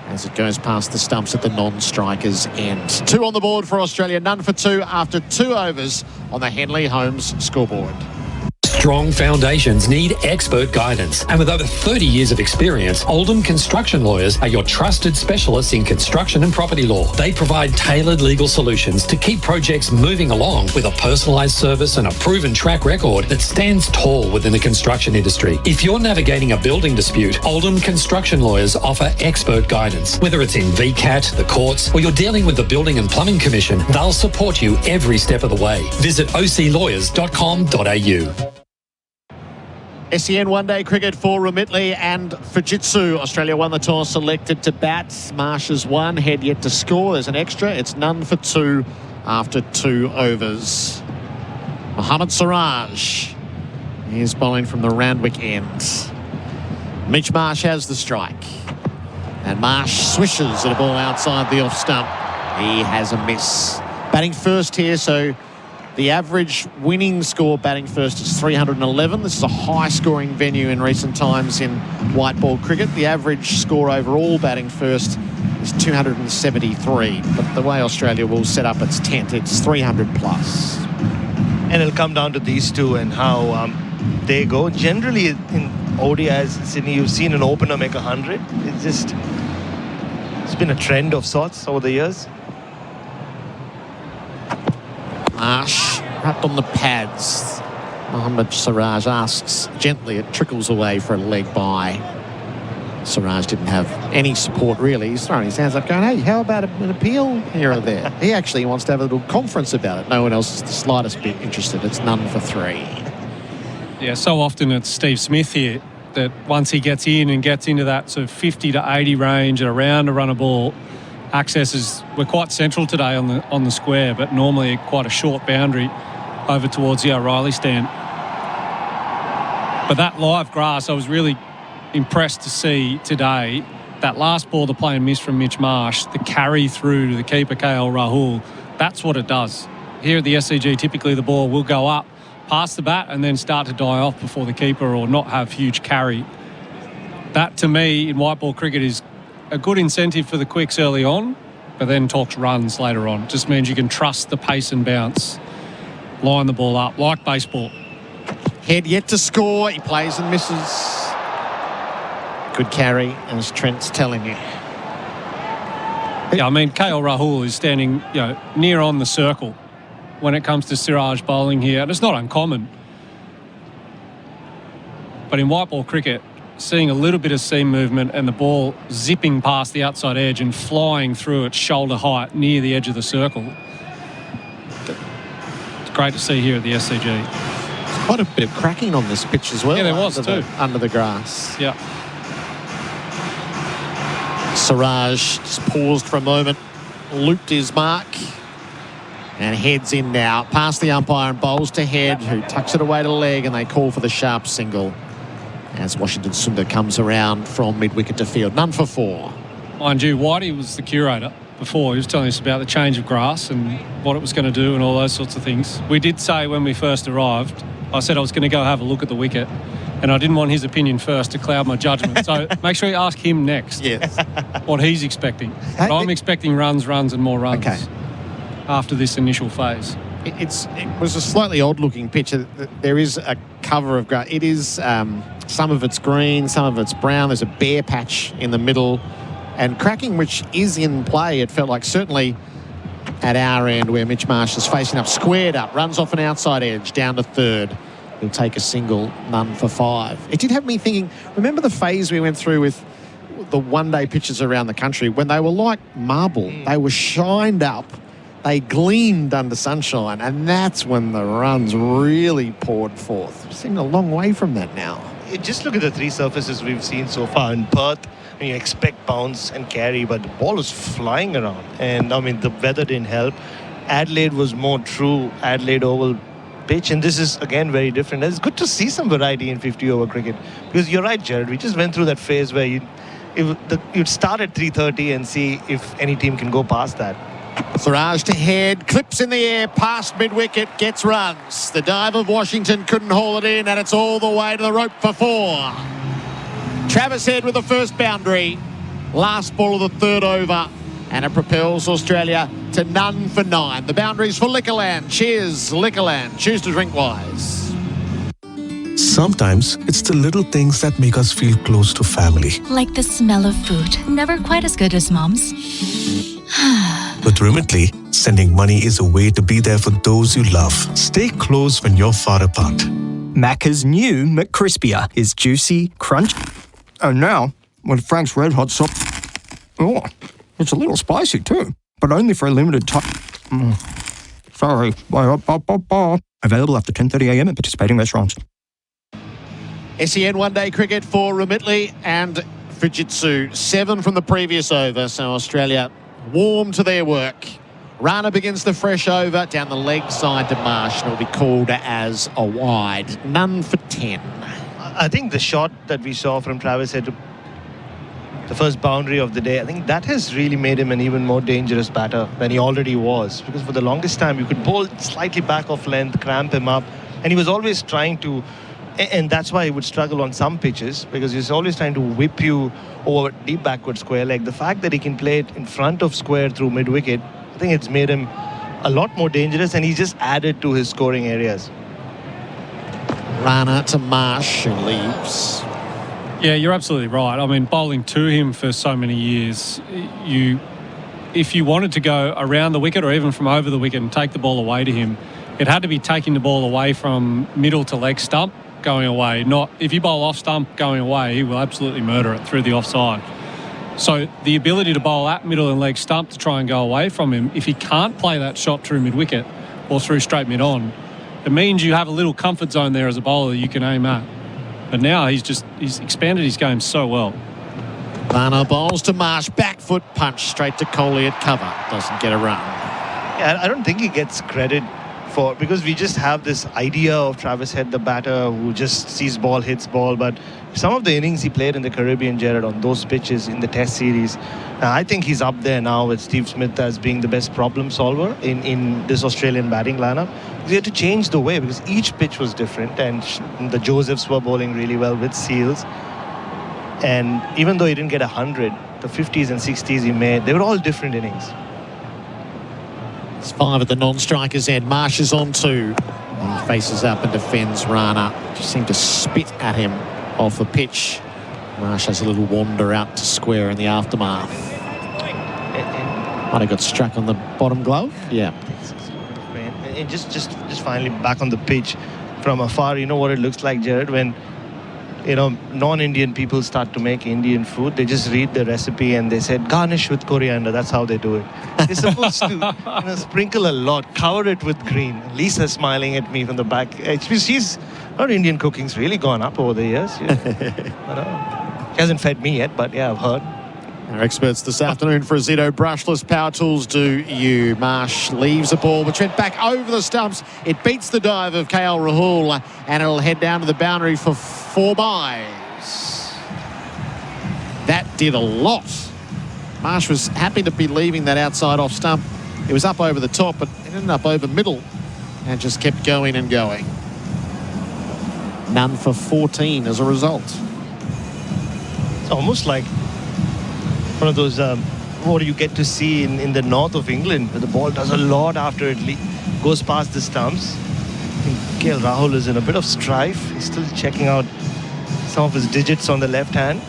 as it goes past the stumps at the non-striker's end. 2 on the board for Australia, none for 2 after 2 overs on the Henley Holmes scoreboard.
Strong foundations need expert guidance. And with over 30 years of experience, Oldham Construction Lawyers are your trusted specialists in construction and property law. They provide tailored legal solutions to keep projects moving along with a personalised service and a proven track record that stands tall within the construction industry. If you're navigating a building dispute, Oldham Construction Lawyers offer expert guidance. Whether it's in VCAT, the courts, or you're dealing with the Building and Plumbing Commission, they'll support you every step of the way. Visit oclawyers.com.au.
SEN one-day cricket for Whateley and Fujitsu. Australia won the toss, selected to bat. Marsh's 1, Head yet to score. There's an extra. It's none for 2 after 2 overs. Mohammad Siraj is bowling from the Randwick end. Mitch Marsh has the strike. And Marsh swishes at a ball outside the off stump. He has a miss. Batting first here, so the average winning score batting first is 311. This is a high-scoring venue in recent times in white ball cricket. The average score overall batting first is 273. But the way Australia will set up its tent, it's 300 plus.
And it'll come down to these two and how they go. Generally, in ODIs, Sydney, you've seen an opener make 100. It's been a trend of sorts over the years.
Marsh wrapped on the pads. Mohammad Siraj asks gently. It trickles away for a leg by. Siraj didn't have any support really. He's throwing his hands up going, hey, how about an appeal here or there? He actually wants to have a little conference about it. No one else is the slightest bit interested. It's none for 3.
Yeah, so often it's Steve Smith here that once he gets in and gets into that sort of 50 to 80 range at around a run of ball, accesses were quite central today on the square, but normally quite a short boundary over towards the O'Reilly stand. But that live grass, I was really impressed to see today. That last ball, the play and miss from Mitch Marsh, the carry through to the keeper, KL Rahul, that's what it does. Here at the SCG, typically the ball will go up past the bat and then start to die off before the keeper or not have huge carry. That, to me, in white ball cricket is a good incentive for the quicks early on, but then talks runs later on. It just means you can trust the pace and bounce. Line the ball up, like baseball.
Head yet to score. He plays and misses. Good carry, as Trent's telling you.
Yeah, I mean, KL Rahul is standing, near on the circle when it comes to Siraj bowling here, and it's not uncommon. But in white ball cricket, seeing a little bit of seam movement and the ball zipping past the outside edge and flying through at shoulder height near the edge of the circle. It's great to see here at the SCG.
There's quite a bit of cracking on this pitch as well.
Yeah, there was too.
Under the grass.
Yeah.
Siraj just paused for a moment, looped his mark, and heads in now. Past the umpire and bowls to Head, who tucks it away to leg, and they call for the sharp single as Washington Sundar comes around from mid-wicket to field. None for 4.
Mind you, Whitey was the curator before. He was telling us about the change of grass and what it was going to do and all those sorts of things. We did say when we first arrived, I said I was going to go have a look at the wicket, and I didn't want his opinion first to cloud my judgment. So make sure you ask him next what he's expecting. But I'm expecting runs, and more runs after this initial phase.
It was a slightly odd-looking pitch. There is a cover of grass. It is some of it's green, some of it's brown. There's a bare patch in the middle. And cracking, which is in play, it felt like certainly at our end where Mitch Marsh is facing up, squared up, runs off an outside edge, down to third. He'll take a single, none for 5. It did have me thinking, remember the phase we went through with the one-day pitches around the country when they were like marble? They were shined up. They gleamed under sunshine, and that's when the runs really poured forth. We seem a long way from that now.
Just look at the 3 surfaces we've seen so far. In Perth, you expect bounce and carry, but the ball was flying around. And, I mean, the weather didn't help. Adelaide was more true Adelaide Oval pitch, and this is, again, very different. It's good to see some variety in 50-over cricket. Because you're right, Gerard, we just went through that phase where you'd start at 3:30 and see if any team can go past that.
Siraj to Head, clips in the air, past mid-wicket, gets runs. The dive of Washington couldn't haul it in, and it's all the way to the rope for 4. Travis Head with the first boundary. Last ball of the 3rd over, and it propels Australia to none for 9. The boundaries for Liquorland. Cheers, Liquorland. Choose to drink wise.
Sometimes it's the little things that make us feel close to family.
Like the smell of food. Never quite as good as Mom's.
With Remitly, sending money is a way to be there for those you love. Stay close when you're far apart.
Macca's new McCrispier is juicy, crunch. And now, with Frank's Red Hot sauce. Oh, it's a little spicy too, but only for a limited time. Sorry. Available after 10:30am at participating restaurants.
SEN one-day cricket for Remitly and Fujitsu. 7 from the previous over, so Australia warm to their work. Rana begins the fresh over down the leg side to Marsh, and it will be called as a wide. None for 10.
I think the shot that we saw from Travis Head, the first boundary of the day, I think that has really made him an even more dangerous batter than he already was. Because for the longest time, you could bowl slightly back off length, cramp him up, and he was always trying to, and that's why he would struggle on some pitches, because he's always trying to whip you over deep backward square leg. The fact that he can play it in front of square through mid-wicket, I think it's made him a lot more dangerous, and he's just added to his scoring areas.
Rana to Marsh, who leaves.
Yeah, you're absolutely right. I mean, bowling to him for so many years, if you wanted to go around the wicket or even from over the wicket and take the ball away to him, it had to be taking the ball away from middle to leg stump, going away. Not if you bowl off stump going away, he will absolutely murder it through the offside. So the ability to bowl at middle and leg stump to try and go away from him, if he can't play that shot through mid-wicket or through straight mid-on, it means you have a little comfort zone there as a bowler you can aim at. But now he's expanded his game so well.
Rana bowls to Marsh, back foot punch straight to Kohli at cover. Doesn't get a run.
Yeah, I don't think he gets credit for, because we just have this idea of Travis Head, the batter who just sees ball, hits ball. But some of the innings he played in the Caribbean, Gerard, on those pitches in the Test series, I think he's up there now with Steve Smith as being the best problem solver in this Australian batting lineup. He had to change the way because each pitch was different, and the Josephs were bowling really well with Seals. And even though he didn't get 100, the 50s and 60s he made, they were all different innings.
It's 5 at the non-striker's end. Marsh is on 2. He faces up and defends Rana. Just seemed to spit at him off the pitch. Marsh has a little wander out to square in the aftermath. Might have got struck on the bottom glove. Yeah.
And just finally back on the pitch from afar, you know what it looks like, Gerard, when non-Indian people start to make Indian food. They just read the recipe and they said garnish with coriander. That's how they do it. They're supposed to sprinkle a lot, cover it with green. Lisa's smiling at me from the back. Her Indian cooking's really gone up over the years. She hasn't fed me yet, but yeah, I've heard.
Our experts this afternoon for Zito brushless power tools do you. Marsh leaves the ball, but Trent back over the stumps. It beats the dive of KL Rahul, and it'll head down to the boundary for 4 byes. That did a lot. Marsh was happy to be leaving that outside off stump. It was up over the top, but it ended up over middle and just kept going and going. None for 14 as a result.
It's almost like one of those what you get to see in the north of England, where the ball does a lot after it goes past the stumps. I think KL Rahul is in a bit of strife. He's still checking out some of his digits on the left hand.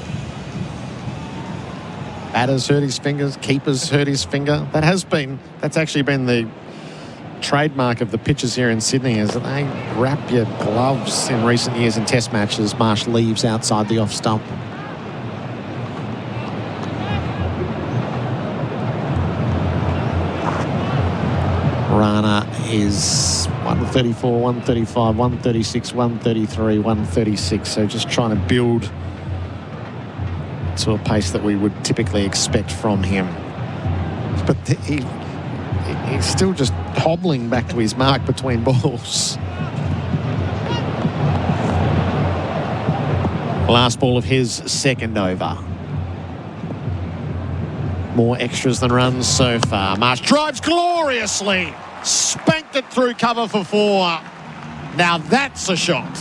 Batter's hurt his fingers, keeper's hurt his finger. That's actually been the trademark of the pitches here in Sydney, is that they wrap your gloves in recent years in test matches. Marsh leaves outside the off stump. Rana is 134, 135, 136, 133, 136. So just trying to build to a pace that we would typically expect from him. But he's still just hobbling back to his mark between balls. Last ball of his second over. More extras than runs so far. Marsh drives gloriously. Spanked it through cover for 4. Now that's a shot.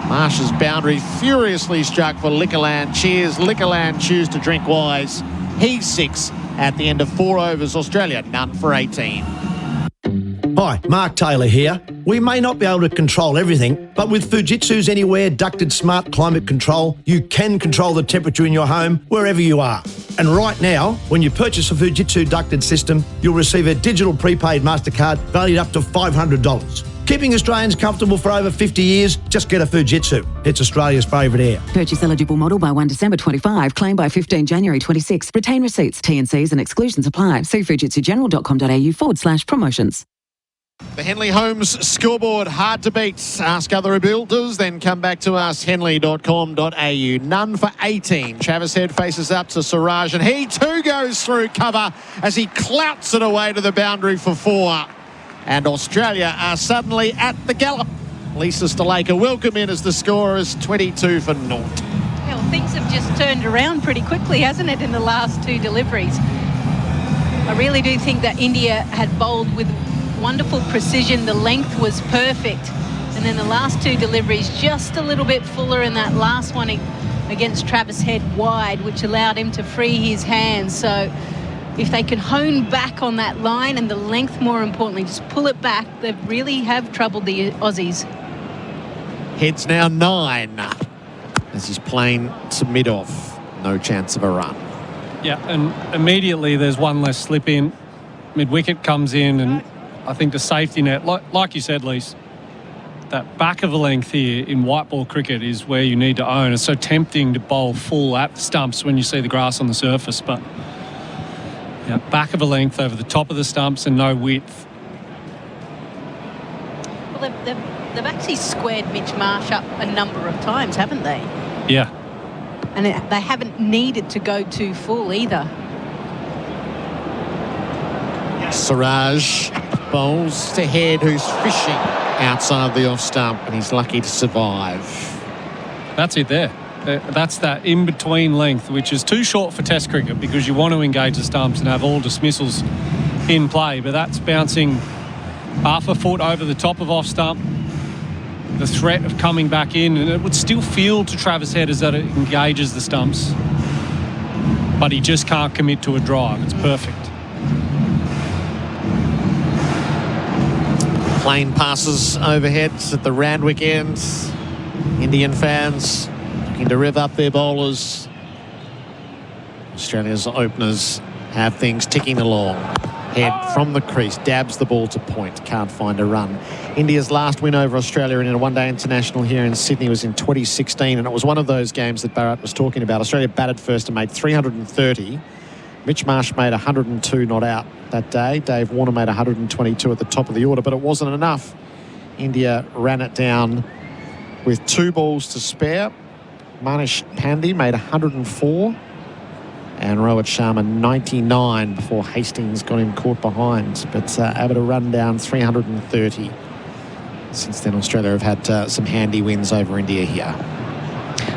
Marsh's boundary furiously struck for Liquorland. Cheers. Liquorland choose to drink wise. He's 6 at the end of 4 overs. Australia none for 18.
Hi, Mark Taylor here. We may not be able to control everything, but with Fujitsu's Anywhere ducted smart climate control, you can control the temperature in your home wherever you are. And right now, when you purchase a Fujitsu ducted system, you'll receive a digital prepaid MasterCard valued up to $500. Keeping Australians comfortable for over 50 years, just get a Fujitsu. It's Australia's favourite air.
Purchase eligible model by 1 December 25. Claim by 15 January 26. Retain receipts. T&Cs and exclusions apply. See fujitsugeneral.com.au/promotions.
The Henley Homes scoreboard, hard to beat. Ask other builders, then come back to us, henley.com.au. None for 18. Travis Head faces up to Siraj, and he too goes through cover as he clouts it away to the boundary for 4. And Australia are suddenly at the gallop. Lisa Sthalekar welcome in as the scorer is 22 for 0.
Well, things have just turned around pretty quickly, hasn't it, in the last 2 deliveries? I really do think that India had bowled with wonderful precision. The length was perfect. And then the last 2 deliveries just a little bit fuller, in that last one against Travis Head wide, which allowed him to free his hands. So if they can hone back on that line and the length, more importantly, just pull it back, they really have troubled the Aussies.
Heads now 9 as he's playing to mid-off. No chance of a run.
Yeah, and immediately there's one less slip in. Mid-wicket comes in, and I think the safety net, like you said, Lise, that back of the length here in white ball cricket is where you need to own. It's so tempting to bowl full at the stumps when you see the grass on the surface, but yeah, back of a length over the top of the stumps and no width.
Well, they've actually squared Mitch Marsh up a number of times, haven't they?
Yeah.
And they haven't needed to go too full either.
Siraj bowls to Head, who's fishing outside the off stump, and he's lucky to survive.
That's it there. That's that in-between length, which is too short for Test cricket because you want to engage the stumps and have all dismissals in play, but that's bouncing half a foot over the top of off stump. The threat of coming back in, and it would still feel to Travis Head as that it engages the stumps, but he just can't commit to a drive. It's perfect.
Plane passes overhead at the Randwick end. Indian fans looking to rev up their bowlers. Australia's openers have things ticking along. Head from the crease, dabs the ball to point, can't find a run. India's last win over Australia in a one-day international here in Sydney was in 2016, and it was one of those games that Bharat was talking about. Australia batted first and made 330. Mitch Marsh made 102 not out that day. Dave Warner made 122 at the top of the order, but it wasn't enough. India ran it down with 2 balls to spare. Manish Pandey made 104. And Rohit Sharma 99 before Hastings got him caught behind. But able to run down 330. Since then, Australia have had some handy wins over India here.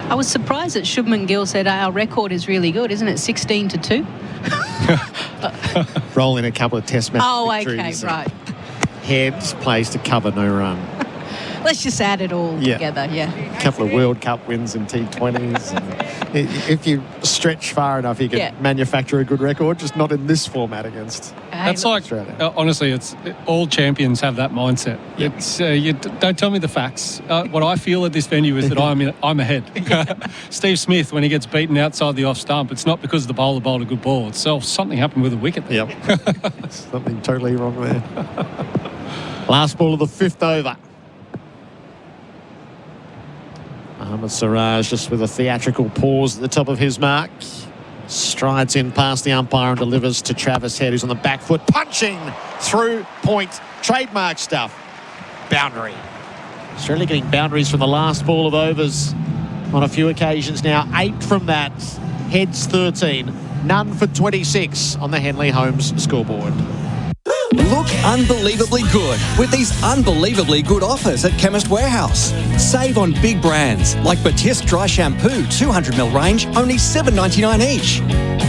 I was surprised that Shubman Gill said our record is really good, isn't it? 16-2.
Roll in a couple of test match
victories. Okay, right.
Heads plays to cover, no run.
Let's just add it all together,
A couple of World Cup wins in T20s. And if you stretch far enough, you can manufacture a good record, just not in this format against
That's like, honestly, it's all champions have that mindset. It's you don't tell me the facts. What I feel at this venue is that I'm ahead. Steve Smith, when he gets beaten outside the off stump, it's not because the bowler bowled a good ball. It's something happened with a wicket there.
Yep. Something totally wrong there. Last ball of the 5th over. Ahmed Siraj just with a theatrical pause at the top of his mark. Strides in past the umpire and delivers to Travis Head, who's on the back foot, punching through point. Trademark stuff. Boundary. Australia getting boundaries from the last ball of overs on a few occasions now. 8 from that. Heads 13. None for 26 on the Henley Holmes scoreboard.
Look unbelievably good with these unbelievably good offers at Chemist Warehouse. Save on big brands like Batiste Dry Shampoo 200ml range, only $7.99 each.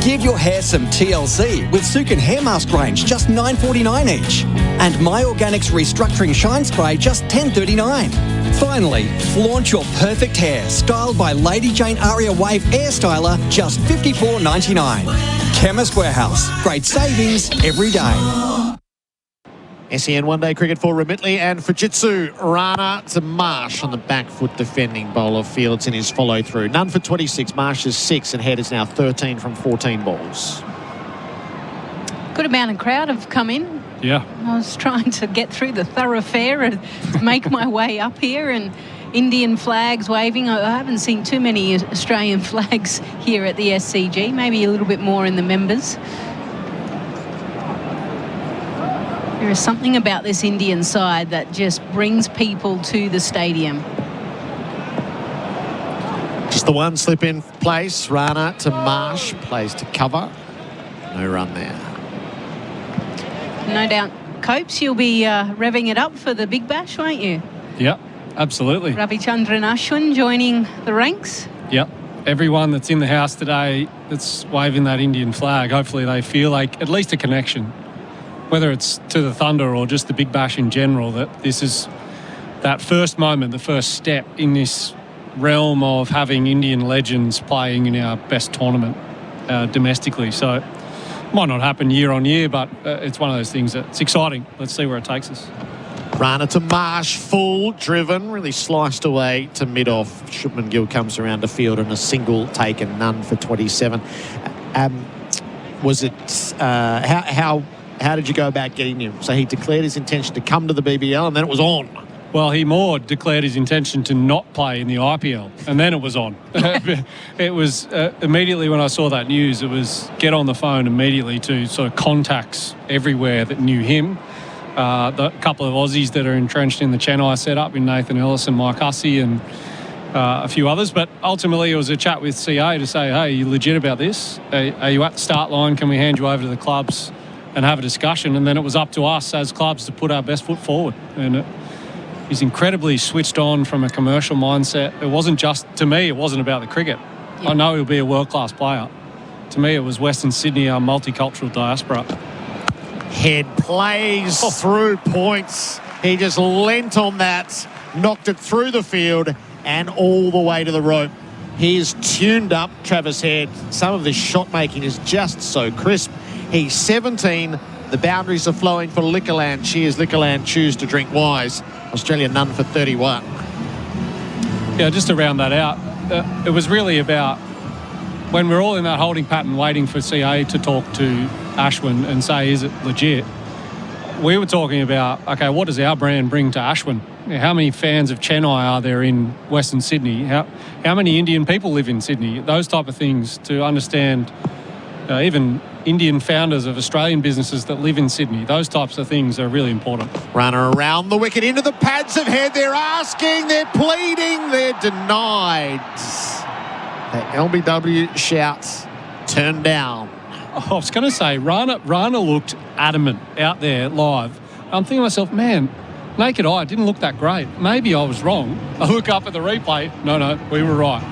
Give your hair some TLC with Sukin Hair Mask range, just $9.49 each. And My Organics Restructuring Shine Spray, just $10.39. Finally, flaunt your perfect hair, styled by Lady Jane Aria Wave Air Styler, just $54.99. Chemist Warehouse, great savings every day.
SEN one-day cricket for Remitley and Fujitsu. Rana to Marsh on the back foot defending bowler. Fields in his follow-through. None for 26. Marsh is 6 and Head is now 13 from 14 balls.
Good amount of crowd have come in.
Yeah.
I was trying to get through the thoroughfare and make my way up here, and Indian flags waving. I haven't seen too many Australian flags here at the SCG. Maybe a little bit more in the members. There is something about this Indian side that just brings people to the stadium.
Just the one slip in place. Rana to Marsh, plays to cover. No run there.
No doubt, Copes, you'll be revving it up for the Big Bash, won't you?
Yep, absolutely.
Ravichandran Ashwin joining the ranks.
Yep. Everyone that's in the house today that's waving that Indian flag, hopefully they feel like at least a connection. Whether it's to the Thunder or just the Big Bash in general, that this is that first moment, the first step in this realm of having Indian legends playing in our best tournament domestically. So it might not happen year on year, but it's one of those things that's exciting. Let's see where it takes us.
Rana to Marsh, full driven, really sliced away to mid-off. Shubman Gill comes around the field and a single taken, none for 27. Was it how did you go about getting him? So he declared his intention to come to the BBL and then it was on.
Well, he more declared his intention to not play in the IPL and then it was on. It was immediately when I saw that news, it was get on the phone immediately to sort of contacts everywhere that knew him. The couple of Aussies that are entrenched in the Chennai setup in Nathan Ellis and Mike Hussey and a few others. But ultimately it was a chat with CA to say, hey, are you legit about this? Are you at the start line? Can we hand you over to the clubs and have a discussion? And then it was up to us as clubs to put our best foot forward. And he's incredibly switched on from a commercial mindset. It wasn't just, to me, it wasn't about the cricket. Yeah. I know he'll be a world-class player. To me, it was Western Sydney, our multicultural diaspora.
Head plays through points. He just leant on that, knocked it through the field and all the way to the rope. He's tuned up, Travis Head. Some of this shot making is just so crisp. He's 17. The boundaries are flowing for Liquorland. Cheers, Liquorland. Choose to drink wise. Australia none for 31.
Yeah, just to round that out, it was really about when we're all in that holding pattern waiting for CA to talk to Ashwin and say, is it legit? We were talking about, okay, what does our brand bring to Ashwin? How many fans of Chennai are there in Western Sydney? How many Indian people live in Sydney? Those type of things to understand, even Indian founders of Australian businesses that live in Sydney. Those types of things are really important.
Runner around the wicket into the pads of Head. They're asking, they're pleading, they're denied. The LBW shouts turned down.
I was going to say, Rana looked adamant out there live. I'm thinking to myself, man, naked eye, didn't look that great. Maybe I was wrong. I look up at the replay. No, we were right.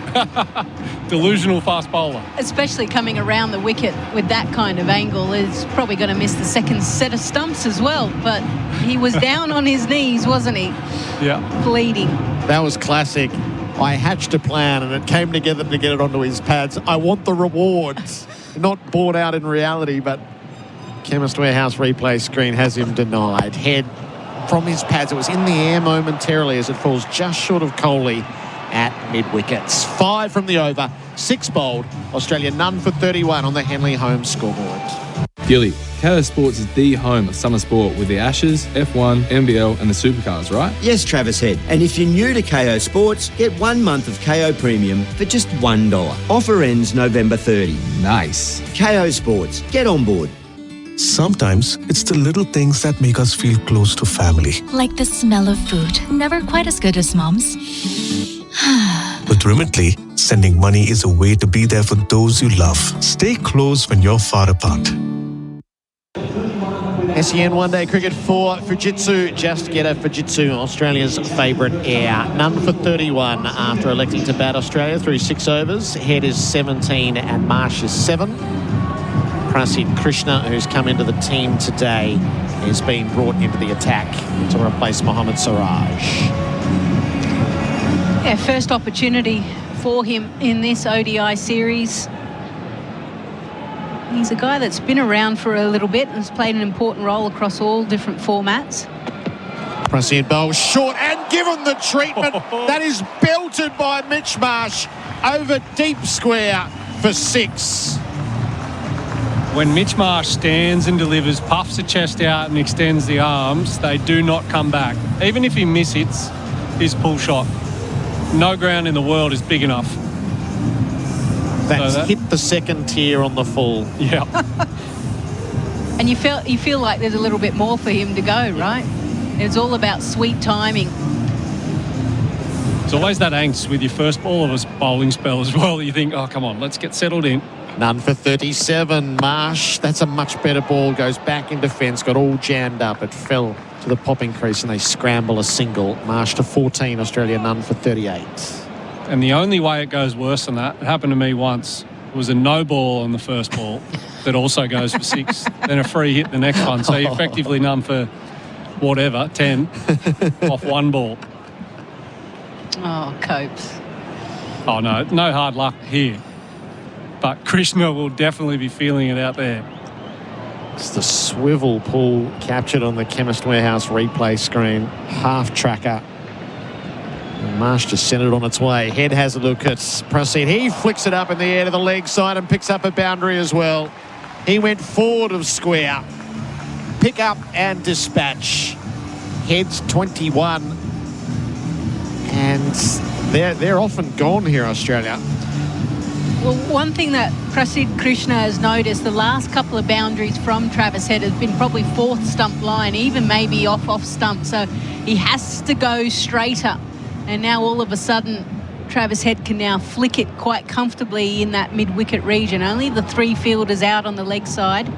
Delusional fast bowler.
Especially coming around the wicket with that kind of angle, is probably going to miss the second set of stumps as well. But he was down on his knees, wasn't he?
Yeah.
Bleeding.
That was classic. I hatched a plan and it came together to get it onto his pads. I want the rewards. Not borne out in reality, but Chemist Warehouse replay screen has him denied. Head from his pads. It was in the air momentarily as it falls just short of Kohli at mid-wickets. 5 from the over, 6 bowled. Australia none for 31 on the Henley home scoreboard.
Gilly, KO Sports is the home of summer sport with the Ashes, F1, NBL and the Supercars, right?
Yes, Travis Head. And if you're new to KO Sports, get 1 month of KO Premium for just $1. Offer ends November 30.
Nice.
KO Sports. Get on board.
Sometimes it's the little things that make us feel close to family.
Like the smell of food. Never quite as good as mom's.
With Remitly, sending money is a way to be there for those you love. Stay close when you're far apart.
SEN one-day cricket for Fujitsu. Just get a Fujitsu, Australia's favourite air. None for 31 after electing to bat Australia through 6 overs. Head is 17 and Marsh is 7. Prasid Krishna, who's come into the team today, is being brought into the attack to replace Mohammad Siraj.
Yeah, first opportunity for him in this ODI series. He's a guy that's been around for a little bit and has played an important role across all different formats.
Prasid bowls short and given the treatment. That is belted by Mitch Marsh over deep square for 6.
When Mitch Marsh stands and delivers, puffs the chest out and extends the arms, they do not come back. Even if he mishits his pull shot, no ground in the world is big enough.
That's hit the second tier on the full.
Yeah.
And you feel like there's a little bit more for him to go, right? It's all about sweet timing.
It's always that angst with your first ball of a bowling spell as well. You think, oh, come on, let's get settled in.
None for 37. Marsh, that's a much better ball. Goes back in defence, got all jammed up. It fell to the popping crease and they scramble a single. Marsh to 14, Australia none for 38.
And the only way it goes worse than that, it happened to me once, was a no ball on the first ball that also goes for 6, then a free hit the next one. So you're effectively none for whatever, 10 off 1 ball.
Oh, Copes.
Oh, no hard luck here. But Krishna will definitely be feeling it out there.
It's the swivel pull captured on the Chemist Warehouse replay screen. Half tracker. And Marsh just sent it on its way. Head has a look at Prasid. He flicks it up in the air to the leg side and picks up a boundary as well. He went forward of square. Pick up and dispatch. Head's 21. And they're often gone here, Australia.
Well, one thing that Prasid Krishna has noticed, the last couple of boundaries from Travis Head has been probably 4th stump line, even maybe off stump. So he has to go straighter. And now all of a sudden, Travis Head can now flick it quite comfortably in that mid-wicket region. Only the 3 fielders out on the leg side.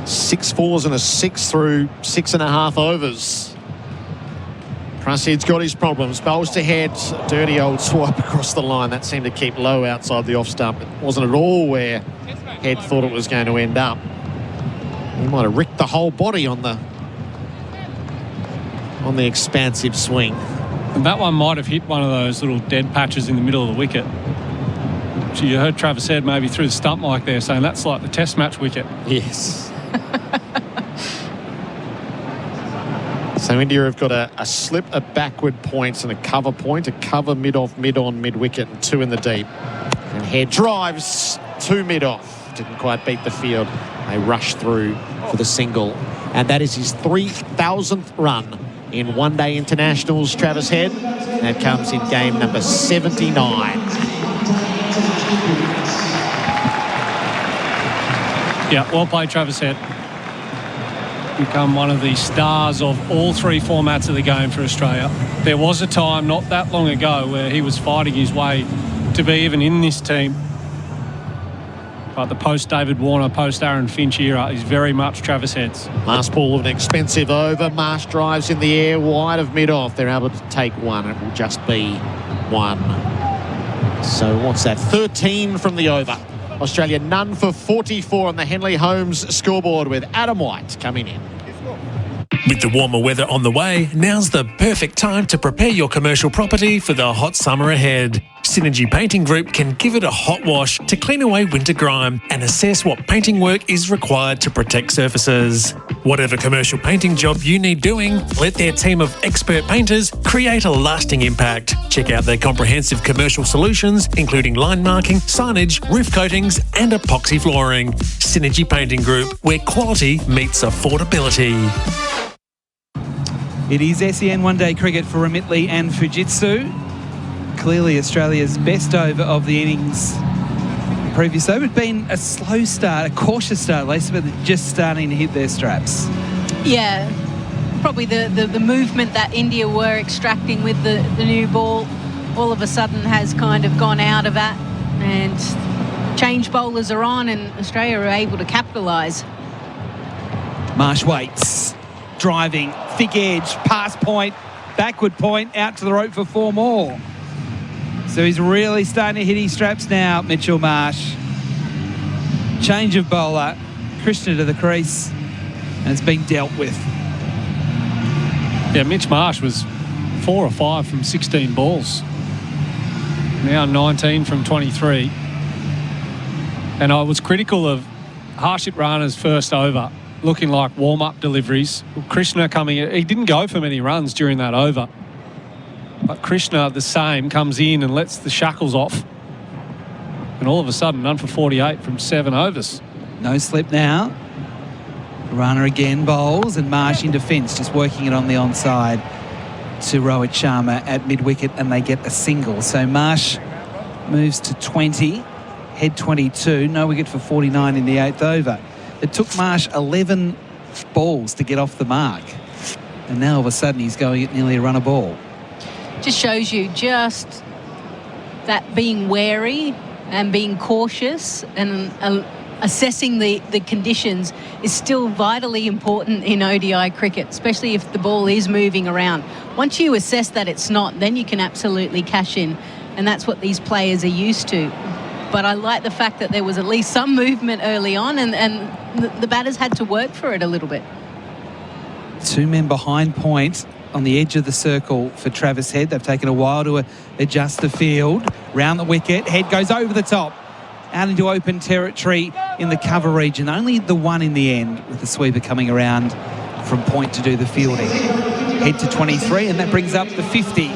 6 fours and a 6 through 6.5 overs. Prasid's got his problems. Bowls to Head. Dirty old swipe across the line. That seemed to keep low outside the off stump. It wasn't at all where Head thought it was going to end up. He might have ricked the whole body on the expansive swing.
And that one might have hit one of those little dead patches in the middle of the wicket. So you heard Travis Head maybe through the stump mic there saying that's like the test match wicket.
Yes. So India have got a slip, a backward point and a cover point, a cover mid-off, mid-on, mid-wicket and 2 in the deep. And Head drives 2 mid-off. Didn't quite beat the field. They rush through for the single. And that is his 3,000th run in one-day internationals, Travis Head. That comes in game number 79.
Yeah, well played, Travis Head. Become one of the stars of all 3 formats of the game for Australia. There was a time not that long ago where he was fighting his way to be even in this team. But the post-David Warner, post-Aaron Finch era is very much Travis Head's.
Last ball of an expensive over. Marsh drives in the air wide of mid-off. They're able to take one. It will just be one. So what's that? 13 from the over. Australia none for 44 on the Henley Holmes scoreboard with Adam White coming in.
With the warmer weather on the way, now's the perfect time to prepare your commercial property for the hot summer ahead. Synergy Painting Group can give it a hot wash to clean away winter grime and assess what painting work is required to protect surfaces. Whatever commercial painting job you need doing, let their team of expert painters create a lasting impact. Check out their comprehensive commercial solutions, including line marking, signage, roof coatings and epoxy flooring. Synergy Painting Group, where quality meets affordability.
It is SEN one-day cricket for Whateley and Fujitsu. Clearly Australia's best over of the innings. The previous over had been a slow start, a cautious start, Lisa, but they're just starting to hit their straps.
Yeah, probably the movement that India were extracting with the new ball all of a sudden has kind of gone out of that, and change bowlers are on and Australia are able to capitalise.
Marsh waits, driving, thick edge, pass point, backward point, out to the rope for 4 more. So he's really starting to hit his straps now, Mitchell Marsh. Change of bowler, Krishna to the crease, and it's been dealt with.
Yeah, Mitch Marsh was 4 or 5 from 16 balls. Now 19 from 23. And I was critical of Harshit Rana's first over, looking like warm-up deliveries. Krishna coming in, he didn't go for many runs during that over. But Krishna, the same, comes in and lets the shackles off. And all of a sudden, none for 48 from 7 overs.
No slip now. Rana again bowls and Marsh in defence, just working it on the onside to Rohit Sharma at mid-wicket, and they get a single. So Marsh moves to 20, Head 22, no wicket for 49 in the 8th over. It took Marsh 11 balls to get off the mark. And now all of a sudden he's going at nearly a run a ball.
Just shows you just that being wary and being cautious and assessing the conditions is still vitally important in ODI cricket, especially if the ball is moving around. Once you assess that it's not, then you can absolutely cash in, and that's what these players are used to. But I like the fact that there was at least some movement early on, and the batters had to work for it a little bit.
2 men behind point on the edge of the circle for Travis Head. They've taken a while to adjust the field. Round the wicket, Head goes over the top, out into open territory in the cover region. Only the one in the end, with the sweeper coming around from point to do the fielding. Head to 23, and that brings up the 50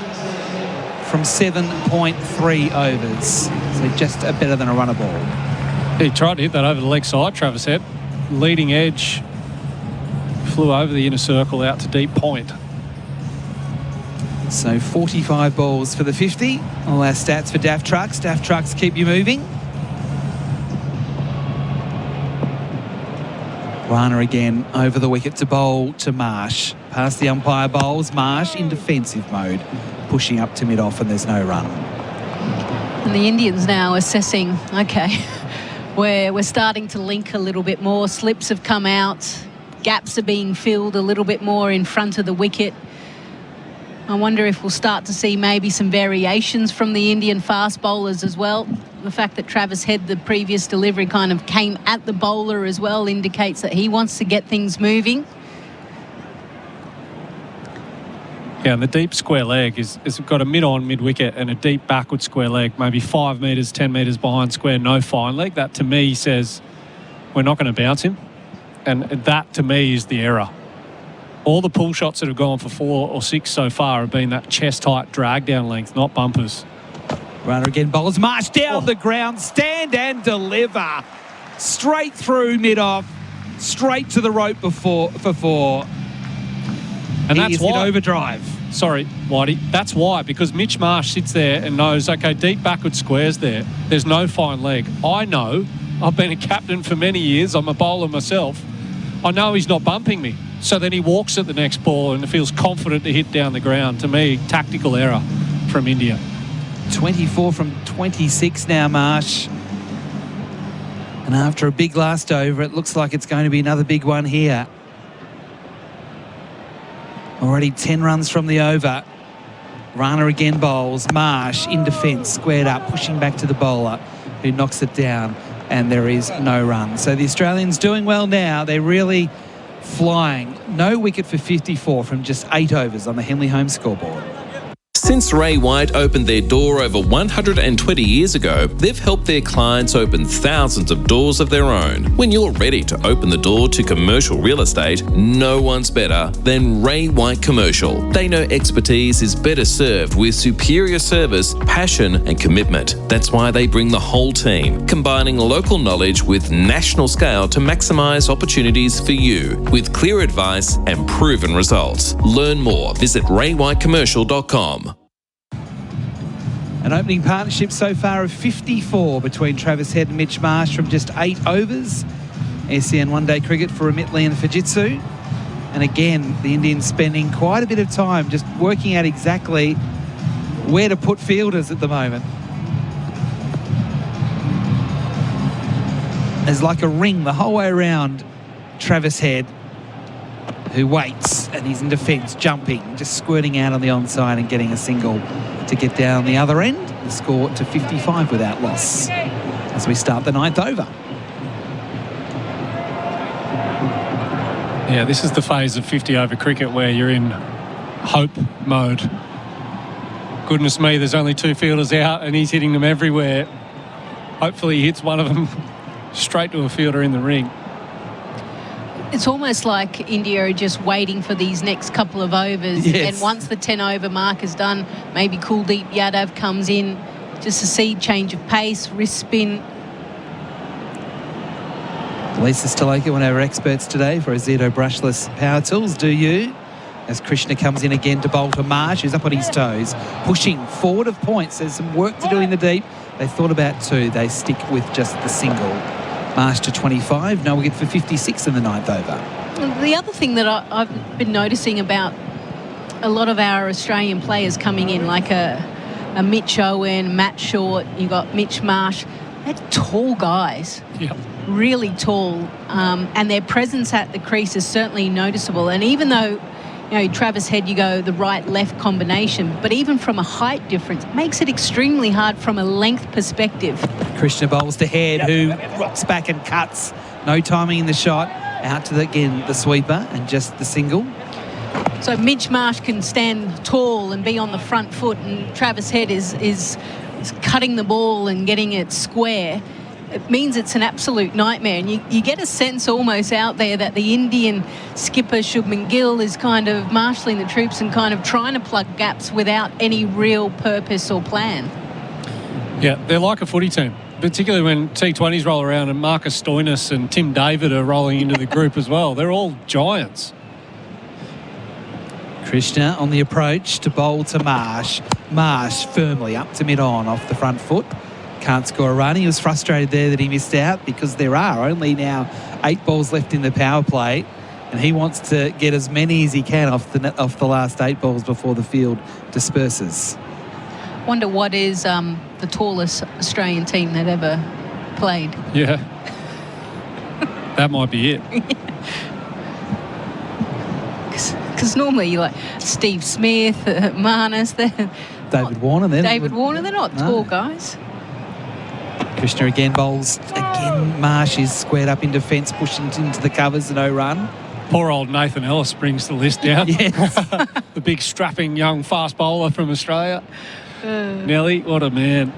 from 7.3 overs. So just a better than a runner ball.
He tried to hit that over the leg side, Travis Head. Leading edge, flew over the inner circle out to deep point.
So 45 balls for the 50. All our stats for Daft Trucks. Daft Trucks keep you moving. Rana again over the wicket to bowl to Marsh. Past the umpire bowls, Marsh in defensive mode, pushing up to mid-off, and there's no run.
And the Indians now assessing, okay, we're starting to link a little bit more. Slips have come out. Gaps are being filled a little bit more in front of the wicket. I wonder if we'll start to see maybe some variations from the Indian fast bowlers as well. The fact that Travis Head, the previous delivery, kind of came at the bowler as well, indicates that he wants to get things moving.
Yeah, and the deep square leg is got a mid-on, mid-wicket and a deep backward square leg, maybe 5 metres, 10 metres behind square, no fine leg. That, to me, says we're not going to bounce him. And that, to me, is the error. All the pull shots that have gone for 4 or 6 so far have been that chest-height drag-down length, not bumpers.
Runner again bowls. Marsh down the ground, stand and deliver. Straight through mid-off, straight to the rope for 4.
And that's why.
Overdrive.
Sorry, Whitey. That's why, because Mitch Marsh sits there and knows, okay, deep backward squares there. There's no fine leg. I know. I've been a captain for many years. I'm a bowler myself. I know he's not bumping me. So then he walks at the next ball and feels confident to hit down the ground. To me, tactical error from India.
24 from 26 now, Marsh. And after a big last over, it looks like it's going to be another big one here. Already 10 runs from the over. Rana again bowls. Marsh in defence, squared up, pushing back to the bowler, who knocks it down, and there is no run. So the Australians doing well now. They're really flying. No wicket for 54 from just 8 overs on the Henley home scoreboard.
Since Ray White opened their door over 120 years ago, they've helped their clients open thousands of doors of their own. When you're ready to open the door to commercial real estate, no one's better than Ray White Commercial. They know expertise is better served with superior service, passion and commitment. That's why they bring the whole team, combining local knowledge with national scale to maximise opportunities for you, with clear advice and proven results. Learn more. Visit raywhitecommercial.com.
An opening partnership so far of 54 between Travis Head and Mitch Marsh from just 8 overs. SEN one-day cricket for Whateley and Fujitsu. And again, the Indians spending quite a bit of time just working out exactly where to put fielders at the moment. There's like a ring the whole way around Travis Head, who waits, and he's in defence, jumping, just squirting out on the onside and getting a single to get down the other end. The score to 55 without loss as we start the 9th over.
Yeah, this is the phase of 50-over cricket where you're in hope mode. Goodness me, there's only 2 fielders out and he's hitting them everywhere. Hopefully he hits one of them straight to a fielder in the ring.
It's almost like India are just waiting for these next couple of overs.
Yes.
And once the 10-over mark is done, maybe Kuldeep Yadav comes in just to see change of pace, wrist spin.
Lisa Sthalekar, one of our experts today for Azedo brushless power tools. Do you? As Krishna comes in again to bowl to Marsh, who's up on his toes, pushing forward of points. There's some work to do in the deep. They thought about 2. They stick with just the single. Marsh to 25, no wicket for 56 in the 9th over.
The other thing that I've been noticing about a lot of our Australian players coming in, like a Mitch Owen, Matt Short, you've got Mitch Marsh, they're tall guys.
Yep.
Really tall, and their presence at the crease is certainly noticeable. And even though, you know, Travis Head, you go the right-left combination, but even from a height difference, it makes it extremely hard from a length perspective.
Krishna bowls to Head, who rocks back and cuts. No timing in the shot. Out to, again, the sweeper and just the single.
So Mitch Marsh can stand tall and be on the front foot, and Travis Head is cutting the ball and getting it square. It means it's an absolute nightmare. And you get a sense almost out there that the Indian skipper, Shubman Gill, is kind of marshalling the troops and kind of trying to plug gaps without any real purpose or plan.
Yeah, they're like a footy team, particularly when T20s roll around and Marcus Stoinis and Tim David are rolling into the group as well. They're all giants.
Krishna on the approach to bowl to Marsh. Marsh firmly up to mid-on off the front foot. Can't score a run. He was frustrated there that he missed out because there are only now 8 balls left in the power play, and he wants to get as many as he can off the last 8 balls before the field disperses.
Wonder what is the tallest Australian team that ever played.
Yeah. That might be it.
Because normally you like Steve Smith, Marnus,
David Warner.
They're not tall guys.
Krishna again bowls. Again, Marsh is squared up in defence, pushing into the covers, no run.
Poor old Nathan Ellis brings the list down.
Yes.
The big strapping young fast bowler from Australia. Nelly, what a man.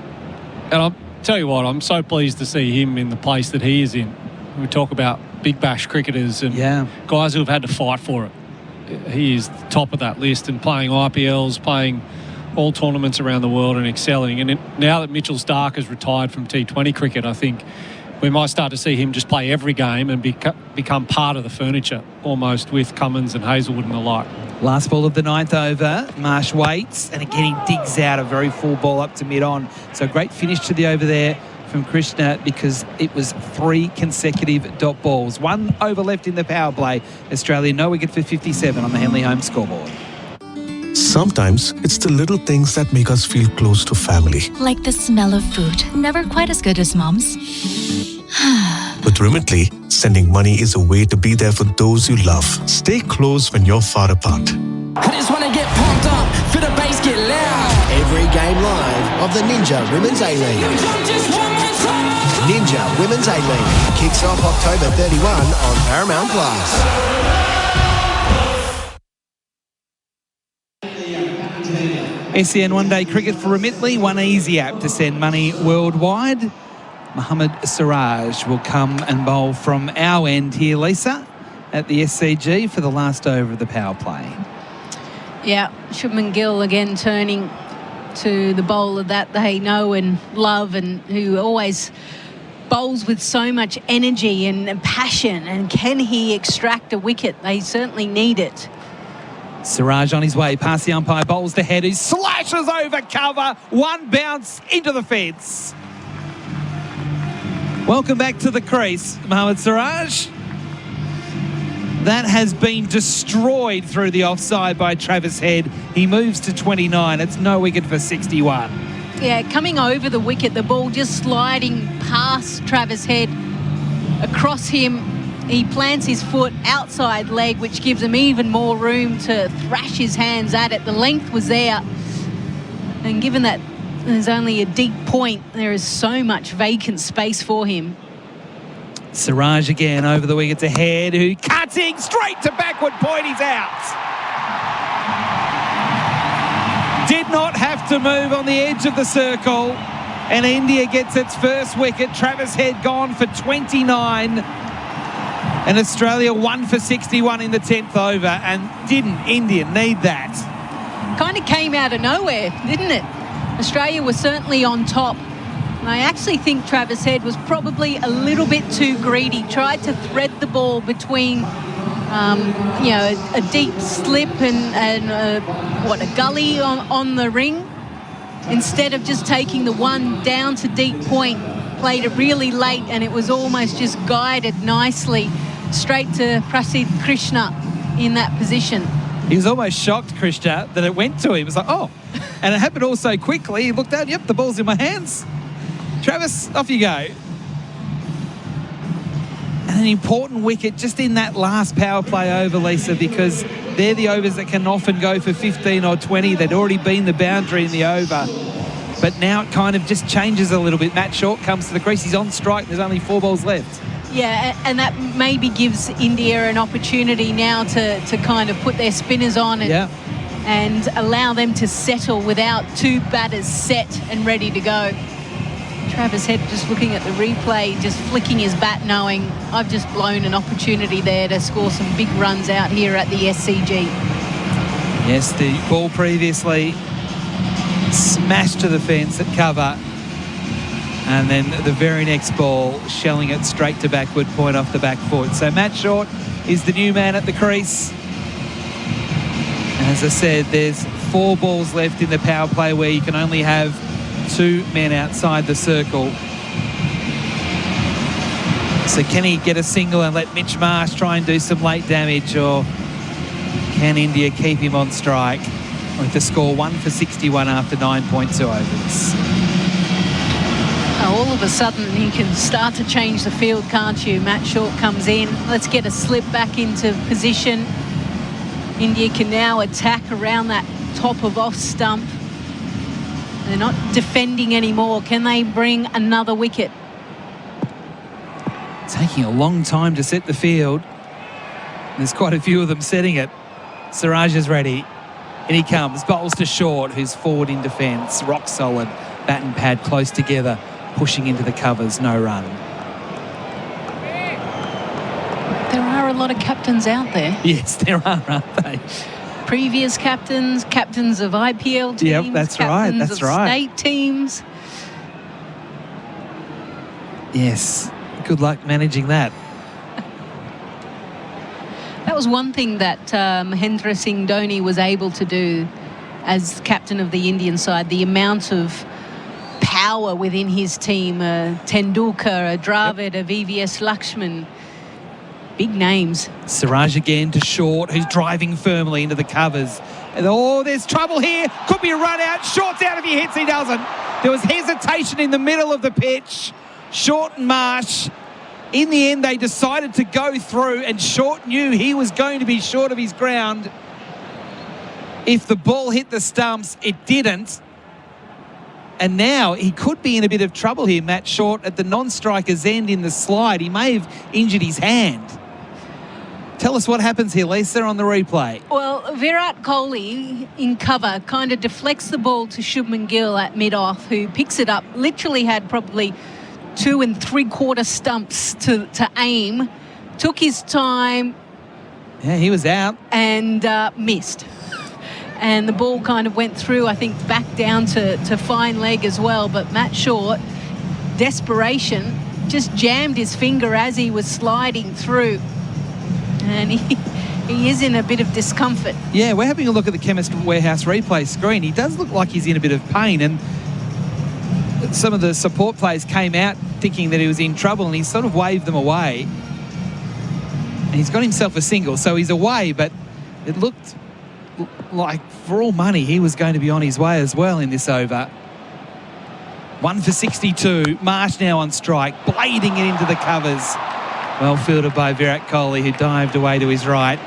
And I'll tell you what, I'm so pleased to see him in the place that he is in. We talk about big bash cricketers and guys who have had to fight for it. He is top of that list and playing IPLs, playing all tournaments around the world and excelling. And now that Mitchell Starc has retired from T20 cricket, I think we might start to see him just play every game and become part of the furniture almost with Cummins and Hazelwood and the like.
Last ball of the 9th over. Marsh waits, and again he digs out a very full ball up to mid-on. So great finish to the over there from Krishna because it was 3 consecutive dot balls. 1 over left in the power play. Australia no wicket for 57 on the Henley home scoreboard.
Sometimes it's the little things that make us feel close to family.
Like the smell of food, never quite as good as Mom's.
With Remitly, sending money is a way to be there for those you love. Stay close when you're far apart.
I just want to get pumped up, feel the bass get loud.
Every game live of the Ninja Women's A-League. Ninja Women's A-League kicks off October 31 on Paramount Plus.
SEN one-day cricket for Remitly, one easy app to send money worldwide. Mohammad Siraj will come and bowl from our end here, Lisa, at the SCG for the last over of the power play.
Yeah, Shubman Gill again turning to the bowler that they know and love and who always bowls with so much energy and passion. And can he extract a wicket? They certainly need it.
Siraj on his way past the umpire, bowls to head, who slashes over cover, one bounce into the fence. Welcome back to the crease, Mohammad Siraj. That has been destroyed through the offside by Travis Head. He moves to 29. It's no wicket for 61.
Yeah, coming over the wicket, the ball just sliding past Travis Head. Across him, he plants his foot outside leg, which gives him even more room to thrash his hands at it. The length was there. And given that there's only a deep point, there is so much vacant space for him.
Siraj again over the wicket to Head, who cutting straight to backward point. He's out. Did not have to move on the edge of the circle. And India gets its first wicket. Travis Head gone for 29. And Australia 1 for 61 in the 10th over. And didn't India need that?
Kind of came out of nowhere, didn't it? Australia was certainly on top. And I actually think Travis Head was probably a little bit too greedy. Tried to thread the ball between, a deep slip and a gully on the ring. Instead of just taking the one down to deep point, played it really late, and it was almost just guided nicely straight to Prasidh Krishna in that position.
He was almost shocked, Krishna, that it went to him. It was like, oh. And it happened all so quickly. He looked down, yep, the ball's in my hands. Travis, off you go. And an important wicket just in that last power play over, Lisa, because they're the overs that can often go for 15 or 20. They'd already been the boundary in the over. But now it kind of just changes a little bit. Matt Short comes to the crease. He's on strike. There's only 4 balls left.
Yeah, and that maybe gives India an opportunity now to kind of put their spinners on and allow them to settle without 2 batters set and ready to go. Travis Head just looking at the replay, just flicking his bat, knowing I've just blown an opportunity there to score some big runs out here at the SCG.
Yes, the ball previously smashed to the fence at cover. And then the very next ball, shelling it straight to backward point off the back foot. So Matt Short is the new man at the crease. And as I said, there's 4 balls left in the power play where you can only have 2 men outside the circle. So can he get a single and let Mitch Marsh try and do some late damage, or can India keep him on strike with the score 1 for 61 after 9.2 overs?
All of a sudden you can start to change the field, can't you? Matt Short comes in. Let's get a slip back into position. India can now attack around that top of off stump. They're not defending anymore. Can they bring another wicket?
Taking a long time to set the field. There's quite a few of them setting it. Siraj is ready. And he comes. Bowls to Short, who's forward in defence. Rock solid. Bat and pad close together. Pushing into the covers. No run.
There are a lot of captains out there.
Yes, there are, aren't they?
Previous captains, captains of IPL teams,
yep, that's right. That's right.
State teams.
Yes, good luck managing that.
That was one thing that Mahendra Singh Dhoni was able to do as captain of the Indian side. The amount of power within his team, Tendulkar, Dravid, VVS Lakshman. Big names.
Siraj again to Short, who's driving firmly into the covers. And, oh, there's trouble here. Could be a run out. Short's out if he hits. He doesn't. There was hesitation in the middle of the pitch. Short and Marsh In the end, they decided to go through, and Short knew he was going to be short of his ground. If the ball hit the stumps, it didn't. And now he could be in a bit of trouble here, Matt Short, at the non-striker's end in the slide. He may have injured his hand. Tell us what happens here, Lisa, on the replay.
Well, Virat Kohli in cover kind of deflects the ball to Shubman Gill at mid-off, who picks it up, literally had probably 2 3/4 stumps to aim, took his time.
Yeah, he was out.
And missed. And the ball kind of went through, I think, back down to fine leg as well. But Matt Short, desperation, just jammed his finger as he was sliding through. And he is in a bit of discomfort.
Yeah, we're having a look at the Chemist Warehouse replay screen. He does look like he's in a bit of pain, and some of the support players came out thinking that he was in trouble, and he sort of waved them away. And he's got himself a single, so he's away, but it looked like, for all money, he was going to be on his way as well in this over. 1 for 62. Marsh now on strike, blading it into the covers. Well fielded by Virat Kohli, who dived away to his right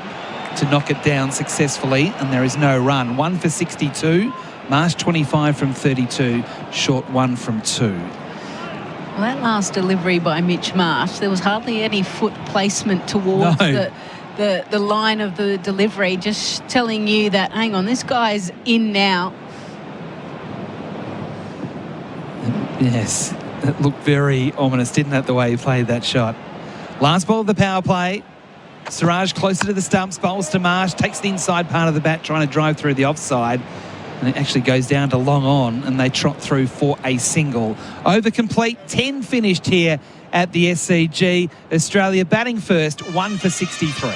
to knock it down successfully, and there is no run. 1 for 62. Marsh 25 from 32. Short 1 from 2.
Well, that last delivery by Mitch Marsh, there was hardly any foot placement towards the line of the delivery, just telling you that, hang on, this guy's in now.
Yes, it looked very ominous, didn't it, the way he played that shot. Last ball of the power play. Siraj closer to the stumps, bowls to Marsh, takes the inside part of the bat, trying to drive through the offside. And it actually goes down to long on, and they trot through for a single. Over complete, 10 finished here at the SCG. Australia batting first, 1 for 63.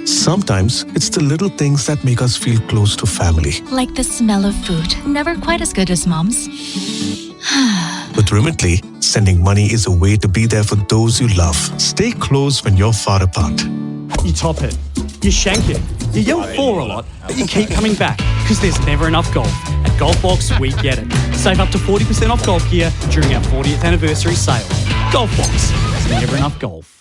Sometimes it's the little things that make us feel close to family.
Like the smell of food. Never quite as good as Mom's.
With Remitly, sending money is a way to be there for those you love. Stay close when you're far apart.
You top it, you shank it, you yell for a lot, but you keep coming back because there's never enough golf. At Golfbox, we get it. Save up to 40% off golf gear during our 40th anniversary sale. Golfbox, there's never enough golf.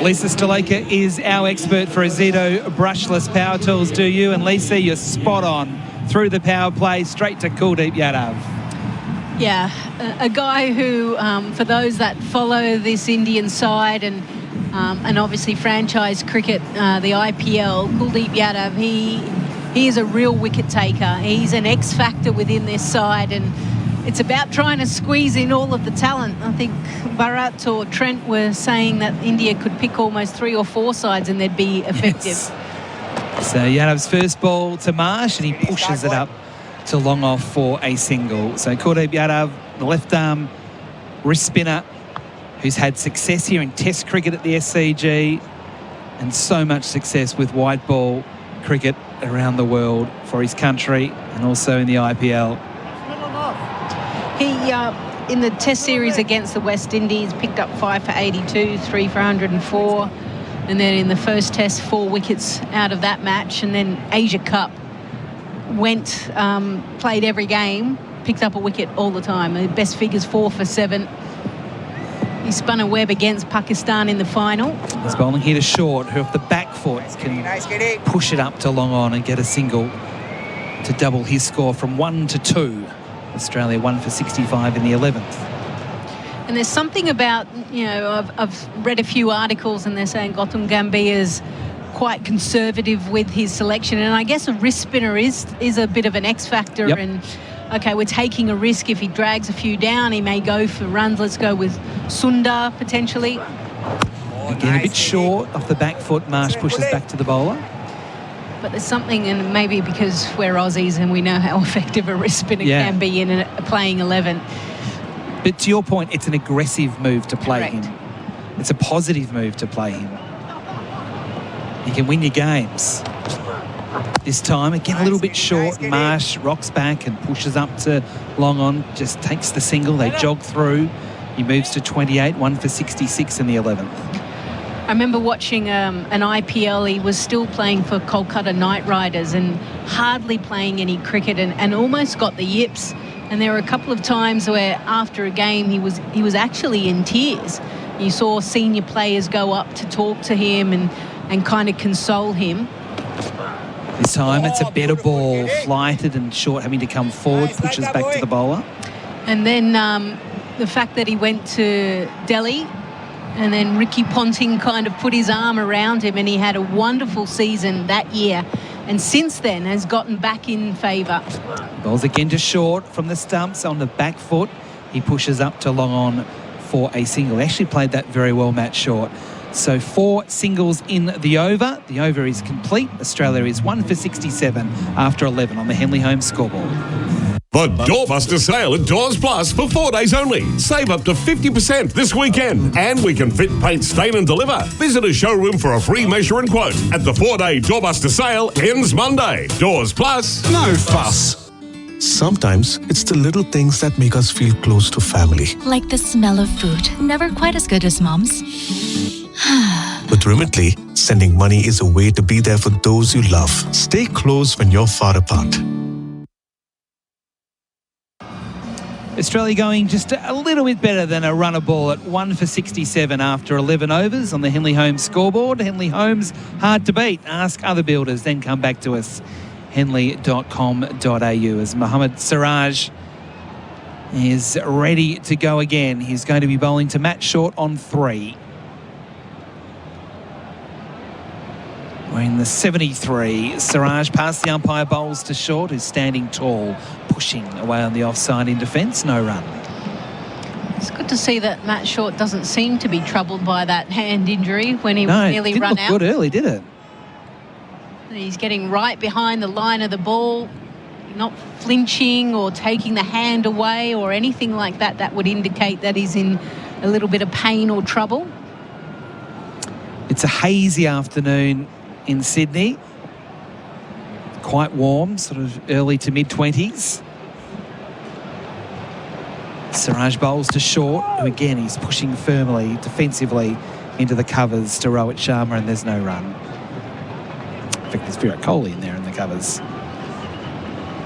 Lisa Sthalekar is our expert for Azido brushless power tools. Do you? And Lisa, you're spot on. Through the power play, straight to Kuldeep Yadav.
Yeah, a guy who, for those that follow this Indian side and obviously franchise cricket, the IPL, Kuldeep Yadav, he is a real wicket taker. He's an X factor within this side, and it's about trying to squeeze in all of the talent. I think Bharat or Trent were saying that India could pick almost 3 or 4 sides and they'd be effective.
Yes. So Yadav's first ball to Marsh, and he pushes it up to long off for a single. So Kuldeep Yadav, the left arm wrist spinner, who's had success here in Test cricket at the SCG and so much success with white ball cricket around the world for his country and also in the IPL.
He, in the Test series against the West Indies, picked up 5 for 82, 3 for 104. And then in the first Test, 4 wickets out of that match. And then Asia Cup went, played every game, picked up a wicket all the time. The best figures 4 for 7. He spun a web against Pakistan in the final.
He's bowling here to Short, who off the back foot can push it up to long on and get a single to double his score from 1 to 2. Australia 1 for 65 in the 11th.
And there's something about, you know, I've read a few articles and they're saying Gautam Gambhir's quite conservative with his selection. And I guess a wrist spinner is a bit of an X factor.
Yep.
And, okay, we're taking a risk. If he drags a few down, he may go for runs. Let's go with Sundar potentially.
Again, a bit short off the back foot. Marsh pushes back to the bowler.
But there's something, and maybe because we're Aussies and we know how effective a wrist spinner can be in a playing 11.
But to your point, it's an aggressive move to play
Correct.
him. It's a positive move to play him. You can win your games. This time, again, a little bit short. Marsh rocks back and pushes up to long on, just takes the single. They jog through. He moves to 28, 1 for 66 in the 11th.
I remember watching an IPL. He was still playing for Kolkata Knight Riders and hardly playing any cricket and almost got the yips And there were a couple of times where after a game he was actually in tears. You saw senior players go up to talk to him and kind of console him.
This time it's a better ball, flighted and short, having to come forward, pushes back to the bowler.
And then the fact that he went to Delhi and then Ricky Ponting kind of put his arm around him, and he had a wonderful season that year. And since then has gotten back in favour.
Balls again to short from the stumps on the back foot. He pushes up to long on for a single. He actually played that very well, Matt Short. So 4 singles in the over. The over is complete. Australia is 1 for 67 after 11 on the Henley Home scoreboard.
The Doorbuster sale at Doors Plus for 4 days only. Save up to 50% this weekend. And we can fit, paint, stain and deliver. Visit a showroom for a free measure and quote. At the 4-day Doorbuster sale ends Monday. Doors Plus, no fuss.
Sometimes it's the little things that make us feel close to family.
Like the smell of food. Never quite as good as Mom's.
With Remitly, sending money is a way to be there for those you love. Stay close when you're far apart.
Australia going just a little bit better than a runner ball at 1 for 67 after 11 overs on the Henley Homes scoreboard. Henley Homes, hard to beat. Ask other builders, then come back to us. Henley.com.au as Mohammad Siraj is ready to go again. He's going to be bowling to Matt Short on 3. We're in the 73. Siraj past the umpire, bowls to Short, who's standing tall, pushing away on the offside in defence. No run.
It's good to see that Matt Short doesn't seem to be troubled by that hand injury when he was nearly run out.
Didn't look good early, did it?
He's getting right behind the line of the ball, not flinching or taking the hand away or anything like that. That would indicate that he's in a little bit of pain or trouble.
It's a hazy afternoon in Sydney. Quite warm, sort of early to mid-20s. Siraj bowls to Short, who again he's pushing firmly, defensively into the covers to Rohit Sharma, and there's no run. In fact, there's Virat Kohli in there in the covers.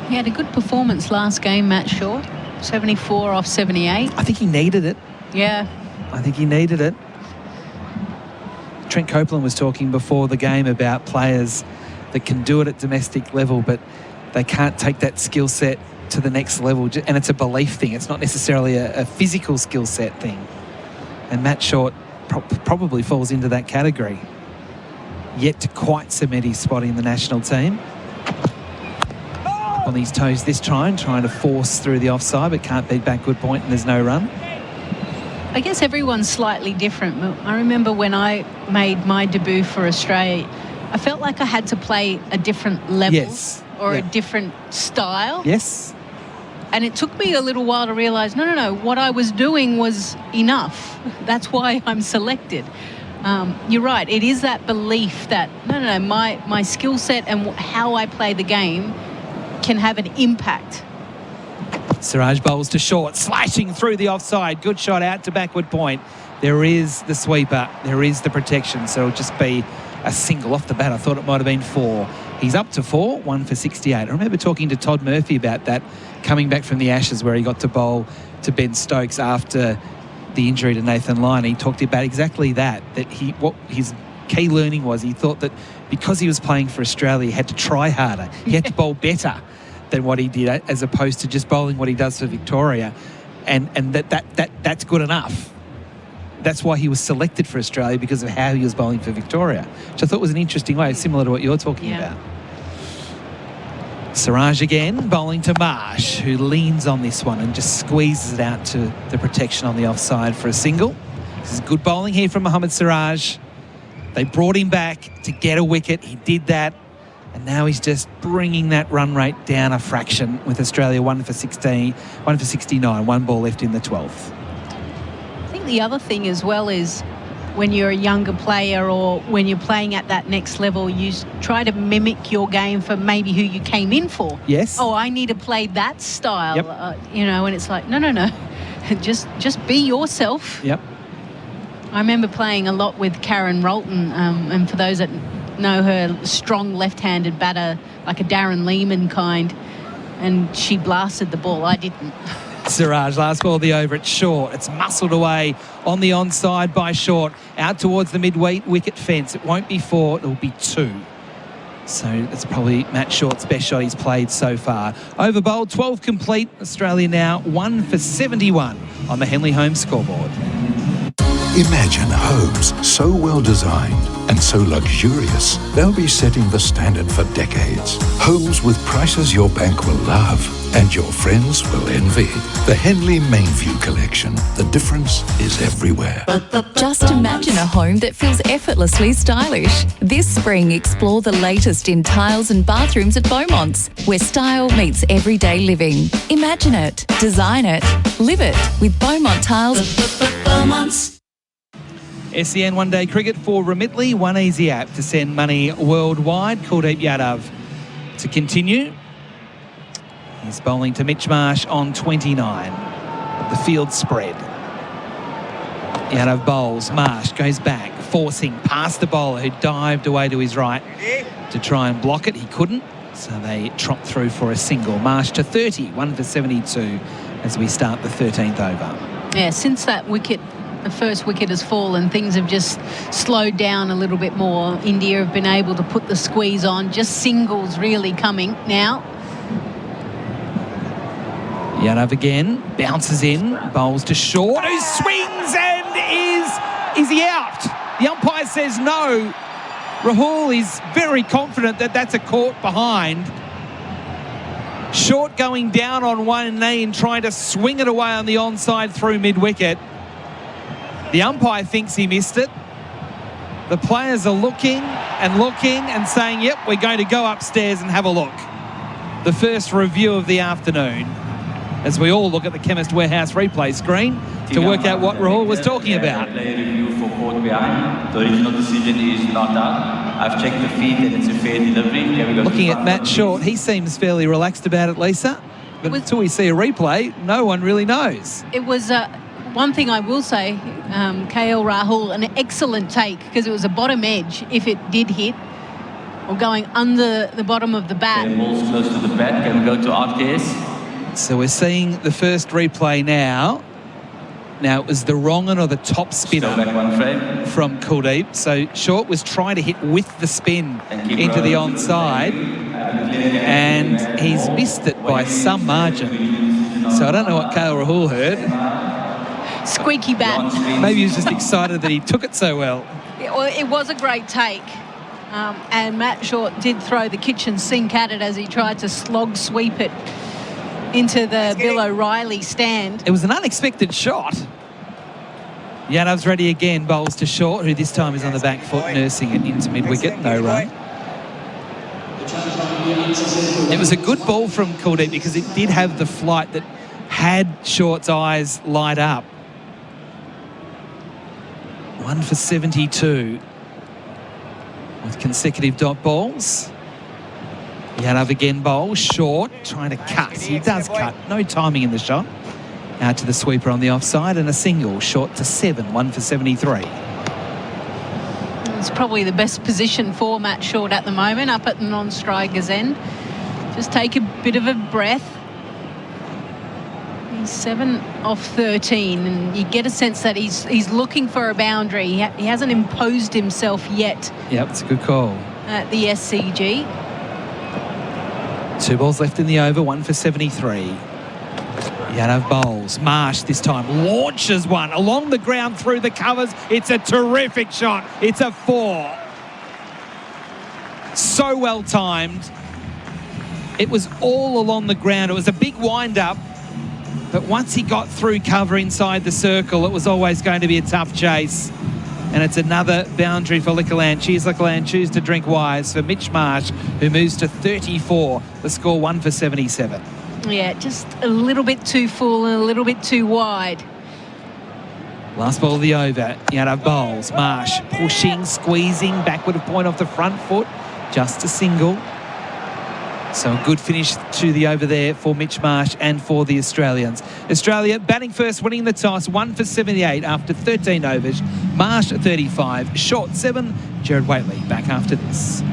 He had a good performance last game, Matt Short. 74 off 78.
I think he needed it.
Yeah.
I think he needed it. Trent Copeland was talking before the game about players that can do it at domestic level, but they can't take that skill set to the next level. And it's a belief thing. It's not necessarily a physical skill set thing. And Matt Short probably falls into that category. Yet to quite cement his spot in the national team. On his toes this time, trying to force through the offside, but can't beat back. Good point, and there's no run.
I guess everyone's slightly different. I remember when I made my debut for Australia, I felt like I had to play a different level or a different style.
Yes.
And it took me a little while to realise, no, what I was doing was enough. That's why I'm selected. You're right. It is that belief that, no, my skill set and how I play the game can have an impact.
Siraj bowls to Short, slashing through the offside. Good shot out to backward point. There is the sweeper. There is the protection. So it'll just be a single off the bat. I thought it might have been 4. He's up to 4, 1 for 68. I remember talking to Todd Murphy about that, coming back from the Ashes where he got to bowl to Ben Stokes after the injury to Nathan Lyon. He talked about exactly that what his key learning was. He thought that because he was playing for Australia, he had to try harder. He had to bowl better than what he did, as opposed to just bowling what he does for Victoria, and that's good enough. That's why he was selected for Australia, because of how he was bowling for Victoria, which I thought was an interesting way, similar to what you're talking about. Siraj again, bowling to Marsh, who leans on this one and just squeezes it out to the protection on the offside for a single. This is good bowling here from Mohammad Siraj. They brought him back to get a wicket. He did that. And now he's just bringing that run rate down a fraction with Australia 1 for 16, 1 for 69, 1 ball left in the 12th.
I think the other thing as well is when you're a younger player or when you're playing at that next level, you try to mimic your game for maybe who you came in for.
Yes.
Oh, I need to play that style,
Yep.
And it's like, no. just be yourself.
Yep.
I remember playing a lot with Karen Rolton, and for those that know her, strong left-handed batter, like a Darren Lehman kind. and she blasted the ball. I didn't.
Siraj, last ball of the over, it's short. It's muscled away on the onside by Short. Out towards the mid-weight wicket fence. It won't be 4, it'll be 2. So it's probably Matt Short's best shot he's played so far. Over bowled, 12 complete. Australia now 1 for 71 on the Henley Home scoreboard.
Imagine homes so well designed and so luxurious, they'll be setting the standard for decades. Homes with prices your bank will love and your friends will envy. The Henley Mainview Collection. The difference is everywhere.
Just imagine a home that feels effortlessly stylish. This spring, explore the latest in tiles and bathrooms at Beaumont's, where style meets everyday living. Imagine it, design it, live it with Beaumont Tiles. Beaumont's.
SEN one-day cricket for Remitly. One easy app to send money worldwide. Kuldeep Yadav to continue. He's bowling to Mitch Marsh on 29. The field spread. Yadav bowls. Marsh goes back, forcing past the bowler who dived away to his right to try and block it. He couldn't, so they trot through for a single. Marsh to 30, 1 for 72 as we start the 13th over.
Yeah, since that wicket, the first wicket has fallen, things have just slowed down a little bit more. India have been able to put the squeeze on. Just singles really coming now.
Yadav again, bounces in, bowls to Short, who swings and is he out? The umpire says no. Rahul is very confident that that's a caught behind. Short going down on one knee and trying to swing it away on the onside through mid-wicket. The umpire thinks he missed it. The players are looking and saying, yep, we're going to go upstairs and have a look. The first review of the afternoon, as we all look at the Chemist Warehouse replay screen to work out what Rahul was talking about.
The original decision is not out. I've checked the feet and it's a fair delivery.
Looking at Matt Short, he seems fairly relaxed about it, Lisa. But until we see a replay, no one really knows.
It was one thing I will say, KL Rahul, an excellent take because it was a bottom edge if it did hit or going under the bottom of the bat.
Okay, ball's close to the bat. Can we go to our case?
So we're seeing the first replay now. Now, it was the wrong one or the top spinner from Kuldeep. So Short was trying to hit with the spin into the onside, and he's missed it by some margin. So I don't know what KL Rahul heard.
Squeaky bat.
Maybe he was just excited that he took it so well.
It was a great take. And Matt Short did throw the kitchen sink at it as he tried to slog sweep it into the Bill O'Reilly stand.
It was an unexpected shot. Yadav's ready again, bowls to Short, who this time is on the back foot, nursing it into mid-wicket, no run. It was a good ball from Kuldeep because it did have the flight that had Short's eyes light up. 1 for 72 with consecutive dot balls. Yadav again bowls, Short, trying to cut. He does cut. No timing in the shot. Out to the sweeper on the offside and a single. Short to 7, 1 for 73.
It's probably the best position for Matt Short at the moment, up at the non-striker's end. Just take a bit of a breath. He's 7 off 13, and you get a sense that he's looking for a boundary. He hasn't imposed himself yet.
Yep, it's a good call.
At the SCG.
2 balls left in the over, 1 for 73. Yadav bowls. Marsh this time launches one along the ground through the covers. It's a terrific shot. It's a 4. So well timed. It was all along the ground. It was a big wind-up. But once he got through cover inside the circle, it was always going to be a tough chase. And it's another boundary for Liquorland. Cheers, Liquorland. Choose to drink wise for Mitch Marsh, who moves to 34. The score 1 for 77.
Yeah, just a little bit too full and a little bit too wide.
Last ball of the over. Yadav bowls. Marsh pushing, squeezing, backward of point off the front foot. Just a single. So a good finish to the over there for Mitch Marsh and for the Australians. Australia batting first, winning the toss, 1 for 78 after 13 overs. Marsh 35, Short 7. Gerard Whateley back after this.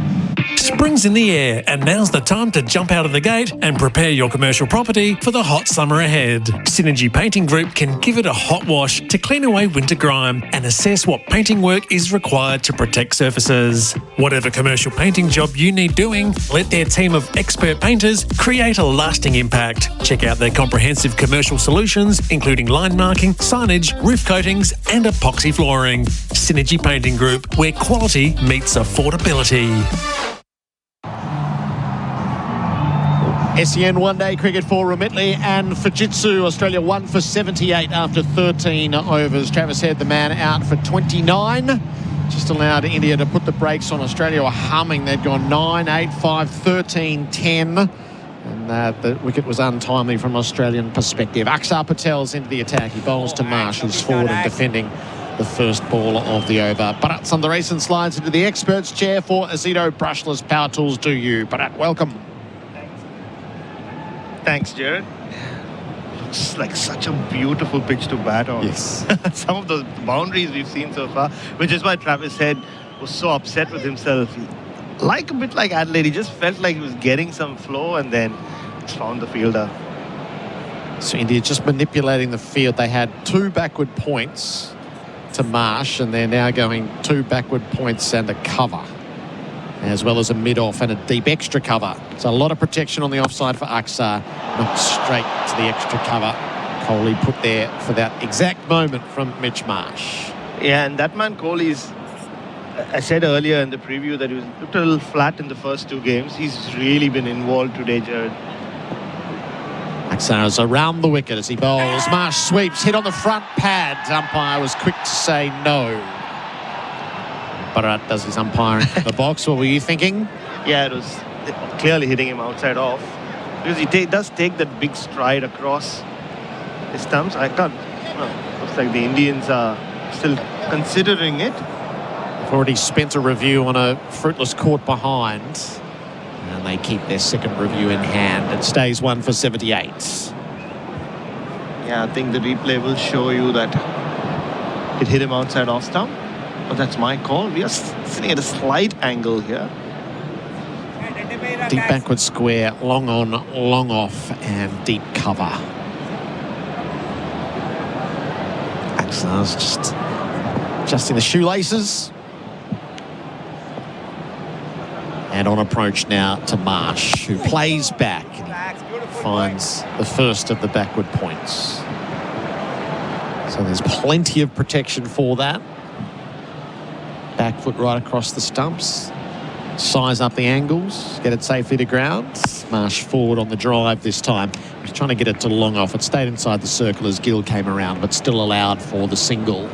Spring's in the air, and now's the time to jump out of the gate and prepare your commercial property for the hot summer ahead. Synergy Painting Group can give it a hot wash to clean away winter grime and assess what painting work is required to protect surfaces. Whatever commercial painting job you need doing, let their team of expert painters create a lasting impact. Check out their comprehensive commercial solutions, including line marking, signage, roof coatings, and epoxy flooring. Synergy Painting Group, where quality meets affordability.
SEN one-day cricket for Whateley and Fujitsu. Australia 1 for 78 after 13 overs. Travis Head, the man, out for 29. Just allowed India to put the brakes on. Australia were humming. They'd gone 9, 8, 5, 13, 10. And the wicket was untimely from an Australian perspective. Akshar Patel's into the attack. He bowls to Marsh, who's forward and defending the first ball of the over. Bharat Sunderasen slides into the experts chair for Azito Brushless Power Tools. Do you? Bharat, welcome.
Thanks, Gerard. Looks like such a beautiful pitch to bat on.
Yes.
Some of those boundaries we've seen so far, which is why Travis Head was so upset with himself. A bit like Adelaide, he just felt like he was getting some flow and then found the fielder.
So India just manipulating the field. They had 2 backward points to Marsh, and they're now going 2 backward points and a cover, as well as a mid-off and a deep extra cover. So a lot of protection on the offside for Akshar. Knocked straight to the extra cover. Kohli put there for that exact moment from Mitch Marsh.
Yeah, and that man Kohli's, I said earlier in the preview that he was looked a little flat in the first 2 games. He's really been involved today, Gerard.
Akshar is around the wicket as he bowls. Marsh sweeps, hit on the front pad. Umpire was quick to say no. Bharat does his umpiring in the box. What were you thinking?
Yeah, it was clearly hitting him outside off. Because he does take that big stride across the stumps. Looks like the Indians are still considering it.
They've already spent a review on a fruitless caught behind. And they keep their second review in hand. It stays 1 for 78.
Yeah, I think the replay will show you that it hit him outside off stump. But that's my call. We are sitting at a slight angle here.
Deep backward square, long on, long off, and deep cover. Akshar's just adjusting the shoelaces. And on approach now to Marsh, who plays back and finds the first of the backward points. So there's plenty of protection for that. Back foot right across the stumps. Size up the angles, get it safely to ground. Marsh forward on the drive this time. He's trying to get it to long off. It stayed inside the circle as Gill came around, but still allowed for the single.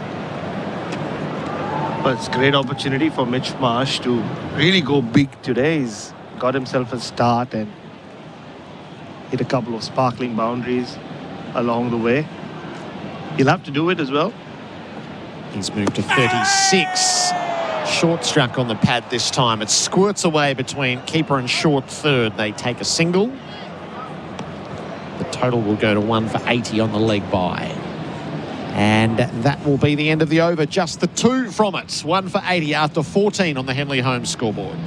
But it's a great opportunity for Mitch Marsh to really go big today. He's got himself a start and hit a couple of sparkling boundaries along the way. He'll have to do it as well.
He's moved to 36. Short struck on the pad this time. It squirts away between keeper and short third. They take a single. The total will go to 1 for 80 on the leg by. And that will be the end of the over. Just the 2 from it. 1 for 80 after 14 on the Henley Holmes scoreboard.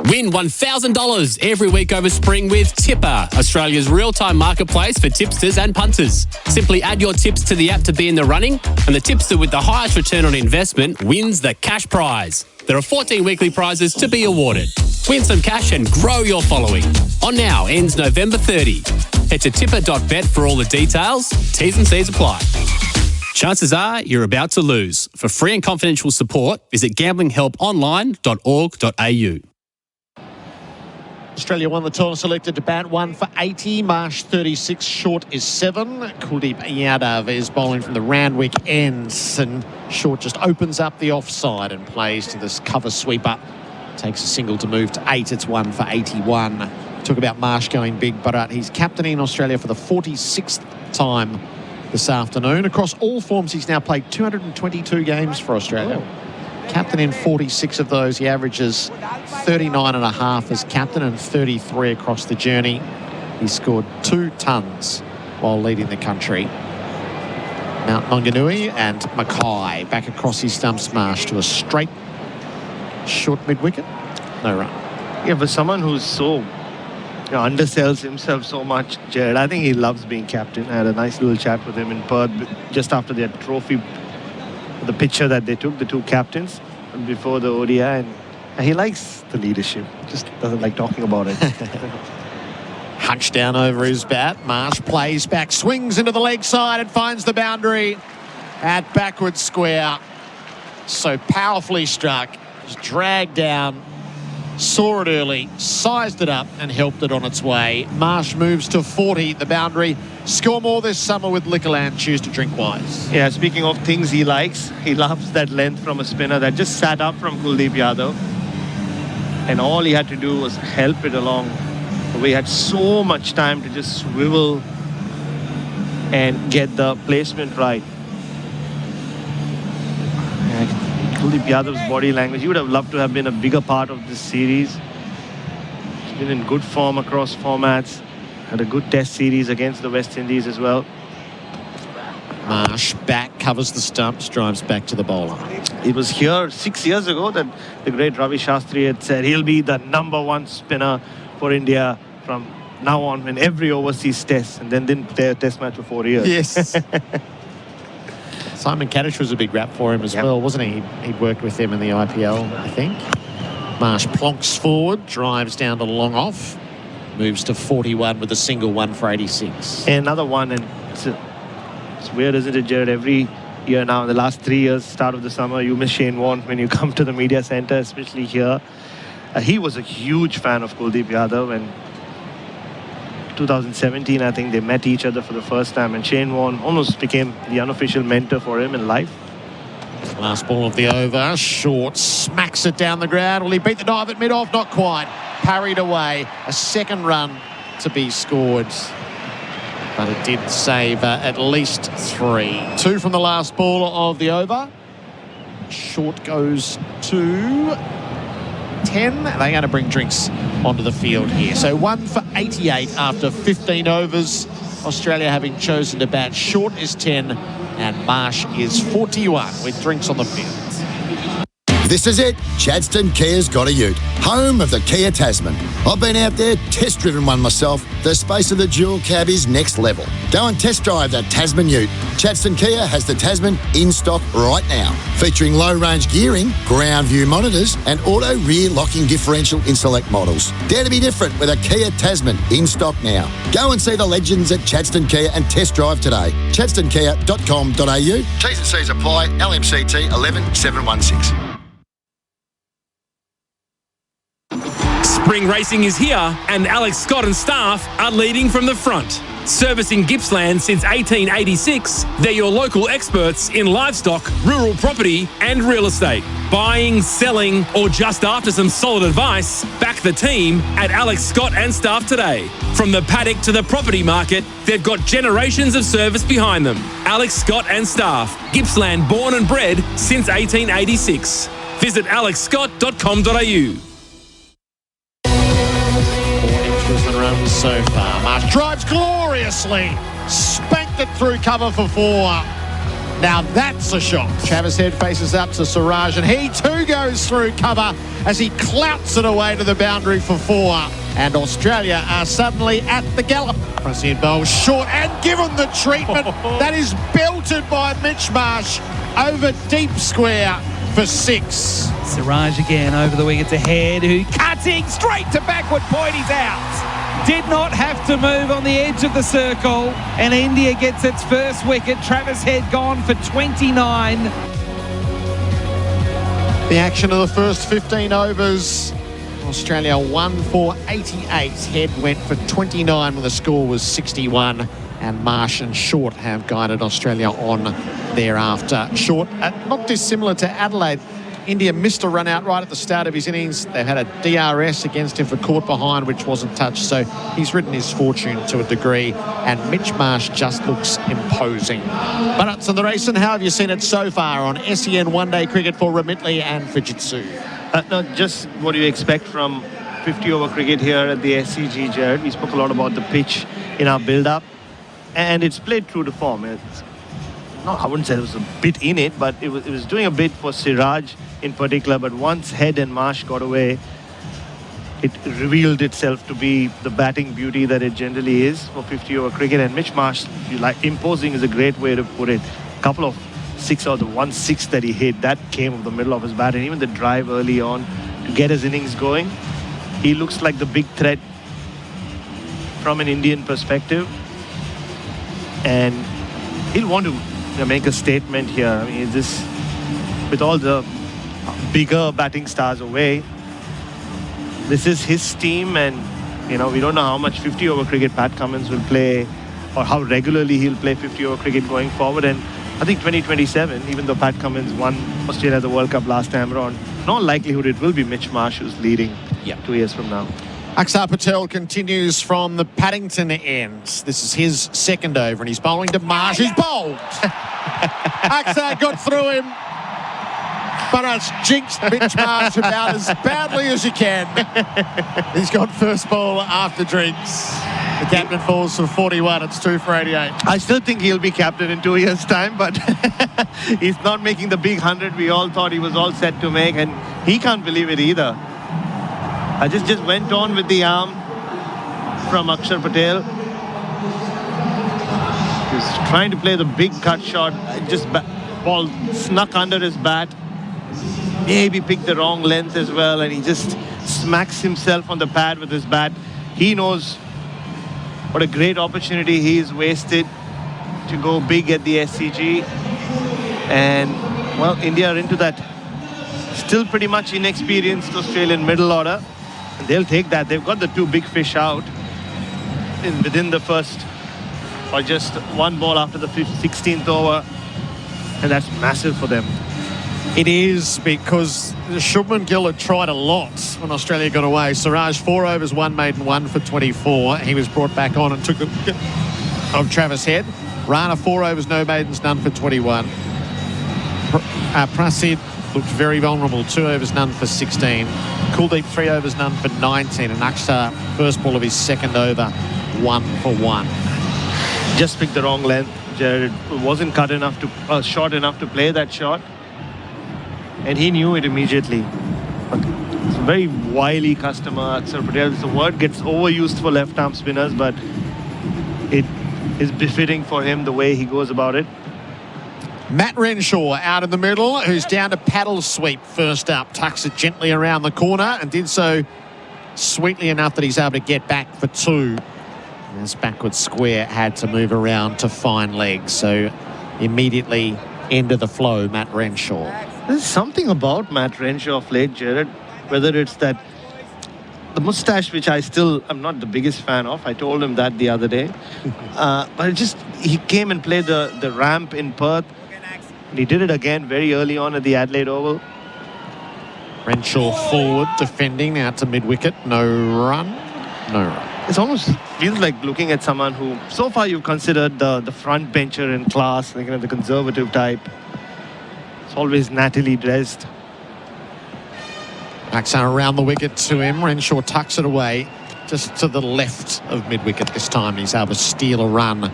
Win $1,000 every week over spring with Tipper, Australia's real-time marketplace for tipsters and punters. Simply add your tips to the app to be in the running, and the tipster with the highest return on investment wins the cash prize. There are 14 weekly prizes to be awarded. Win some cash and grow your following. On now ends November 30. Head to tipper.bet for all the details. T's and C's apply. Chances are you're about to lose. For free and confidential support, visit gamblinghelponline.org.au.
Australia won the toss, selected to bat 1 for 80. Marsh 36, short is 7. Kuldeep Yadav is bowling from the Randwick ends, and short just opens up the offside and plays to this cover sweeper. Takes a single to move to 8. It's 1 for 81. Talk about Marsh going big, but he's captaining Australia for the 46th time this afternoon. Across all forms, he's now played 222 games for Australia. Oh. Captain in 46 of those. He averages 39.5 as captain and 33 across the journey. He scored 2 tons while leading the country. Mount Maunganui and Mackay back across his stumps. Marsh to a straight Short mid-wicket. No run.
Yeah, for someone who's so undersells himself so much, Gerard, I think he loves being captain. I had a nice little chat with him in Perth just after their trophy, the picture that they took, the two captains, before the ODI, and he likes the leadership, just doesn't like talking about it.
Hunched down over his bat. Marsh plays back, swings into the leg side and finds the boundary at backward square. So powerfully struck, was dragged down, saw it early, sized it up and helped it on its way. Marsh moves to 40, the boundary. Score more this summer with Liquorland. Choose to drink wise.
Yeah, speaking of things he likes, he loves that length from a spinner that just sat up from Kuldeep Yadav. And all he had to do was help it along. We had so much time to just swivel and get the placement right. Kuldeep Yadav's body language, he would have loved to have been a bigger part of this series. He's been in good form across formats. Had a good test series against the West Indies as well.
Marsh back, covers the stumps, drives back to the bowler.
It was here 6 years ago that the great Ravi Shastri had said he'll be the #1 spinner for India from now on in every overseas test, and then didn't play a test match for 4 years.
Yes. Simon Kaddish was a big rap for him as well, wasn't he? He'd worked with him in the IPL, I think. Marsh plonks forward, drives down to long off, moves to 41 with a single, one for 86.
And another one, and it's weird, isn't it, Gerard? Every year now, in the last 3 years, start of the summer, you miss Shane Warne when you come to the media centre, especially here. He was a huge fan of Kuldeep Yadav, and 2017, I think they met each other for the first time, and Shane Warne almost became the unofficial mentor for him in life.
Last ball of the over, short, smacks it down the ground. Will he beat the dive at mid-off? Not quite. Parried away. A second run to be scored. But it did save at least 3. 2 from the last ball of the over. Short goes to 10. They're going to bring drinks onto the field here. So 1 for 88 after 15 overs. Australia having chosen to bat short is 10 and Marsh is 41 with drinks on the field.
This is it. Chadstone Kia's got a ute. Home of the Kia Tasman. I've been out there, test-driven one myself. The space of the dual cab is next level. Go and test drive that Tasman ute. Chadstone Kia has the Tasman in stock right now. Featuring low-range gearing, ground view monitors and auto rear locking differential in select models. Dare to be different with a Kia Tasman in stock now. Go and see the legends at Chadstone Kia and test drive today. chadstonekia.com.au. T's and C's apply. LMCT 11716.
Spring racing is here, and Alex Scott and staff are leading from the front. Servicing Gippsland since 1886, they're your local experts in livestock, rural property and real estate. Buying, selling, or just after some solid advice, back the team at Alex Scott and staff today. From the paddock to the property market, they've got generations of service behind them. Alex Scott and staff, Gippsland born and bred since 1886. Visit alexscott.com.au.
And runs so far. Marsh drives gloriously. Spanked it through cover for 4. Now that's a shot. Travis Head faces up to Siraj and he too goes through cover as he clouts it away to the boundary for 4. And Australia are suddenly at the gallop. Brazil bowls short and given the treatment. That is belted by Mitch Marsh over deep square for 6.
Siraj again over the wickets ahead, who cutting straight to backward point. He's out. Did not have to move on the edge of the circle, and India gets its first wicket. Travis Head gone for 29.
The action of the first 15 overs. Australia 1 for 88. Head went for 29 when the score was 61. And Marsh and Short have guided Australia on thereafter. Short, not dissimilar to Adelaide. India missed a run out right at the start of his innings. They've had a DRS against him for caught behind, which wasn't touched. So he's ridden his fortune to a degree. And Mitch Marsh just looks imposing. Bharat Sunderasen, how have you seen it so far on SEN one-day cricket for Whateley and Fujitsu?
No, just what you expect from 50-over cricket here at the SCG, Gerard. We spoke a lot about the pitch in our build-up. And it's played true to form. no, I wouldn't say it was a bit in it, but it was doing a bit for Siraj in particular. But once Head and Marsh got away, it revealed itself to be the batting beauty that it generally is for 50-over cricket. And Mitch Marsh, imposing is a great way to put it. A couple of six, or the 1-6 that he hit, that came from the middle of his bat. And even the drive early on to get his innings going, he looks like the big threat from an Indian perspective. And he'll want to make a statement here. I mean, this, with all the bigger batting stars away, this is his team, and we don't know how much 50-over cricket Pat Cummins will play, or how regularly he'll play 50-over cricket going forward. And I think 2027, even though Pat Cummins won Australia the World Cup last time around, in all likelihood it will be Mitch Marsh who's leading 2 years from now.
Akshar Patel continues from the Paddington end. This is his second over, and he's bowling to Marsh. He's bowled. Akshar got through him, but it's jinxed Mitch Marsh about as badly as you can. He's got first ball after drinks. The captain falls for 41. It's 2 for 88.
I still think he'll be captain in 2 years' time, but he's not making the big 100 we all thought he was all set to make, and he can't believe it either. I just went on with the arm from Akshar Patel. He's trying to play the big cut shot. Ball snuck under his bat. Maybe picked the wrong length as well, and he just smacks himself on the pad with his bat. He knows what a great opportunity he's wasted to go big at the SCG. And, well, India are into that still pretty much inexperienced Australian middle order. And they'll take that. They've got the 2 big fish out within the first, or just 1 ball after the 16th over. And that's massive for them.
It is, because Shubman Gill had tried a lot when Australia got away. Siraj, 4 overs, 1 maiden, 1 for 24. He was brought back on and took the of Travis Head. Rana, 4 overs, no maidens, none for 21. Prasid looked very vulnerable, 2 overs, none for 16. Kuldeep, 3 overs, none for 19. And Akshar, first ball of his second over, 1 for 1.
Just picked the wrong length. Gerard wasn't cut enough to, short enough to play that shot. And he knew it immediately. But it's a very wily customer, Akshar Patel. The word gets overused for left-arm spinners, but it is befitting for him the way he goes about it.
Matt Renshaw out in the middle, who's down to paddle sweep first up. Tucks it gently around the corner and did so sweetly enough that he's able to get back for 2. And this backward square had to move around to fine legs. So immediately end of the flow, Matt Renshaw.
There's something about Matt Renshaw of late, Gerard, whether it's that the moustache, which I'm not the biggest fan of. I told him that the other day. But he came and played the ramp in Perth. And he did it again very early on at the Adelaide Oval.
Renshaw forward, defending out to mid-wicket. No run.
It almost feels like looking at someone who, so far you've considered the front bencher in class, like, the conservative type. It's always nattily dressed.
Akshar around the wicket to him. Renshaw tucks it away just to the left of mid-wicket this time. He's able to steal a run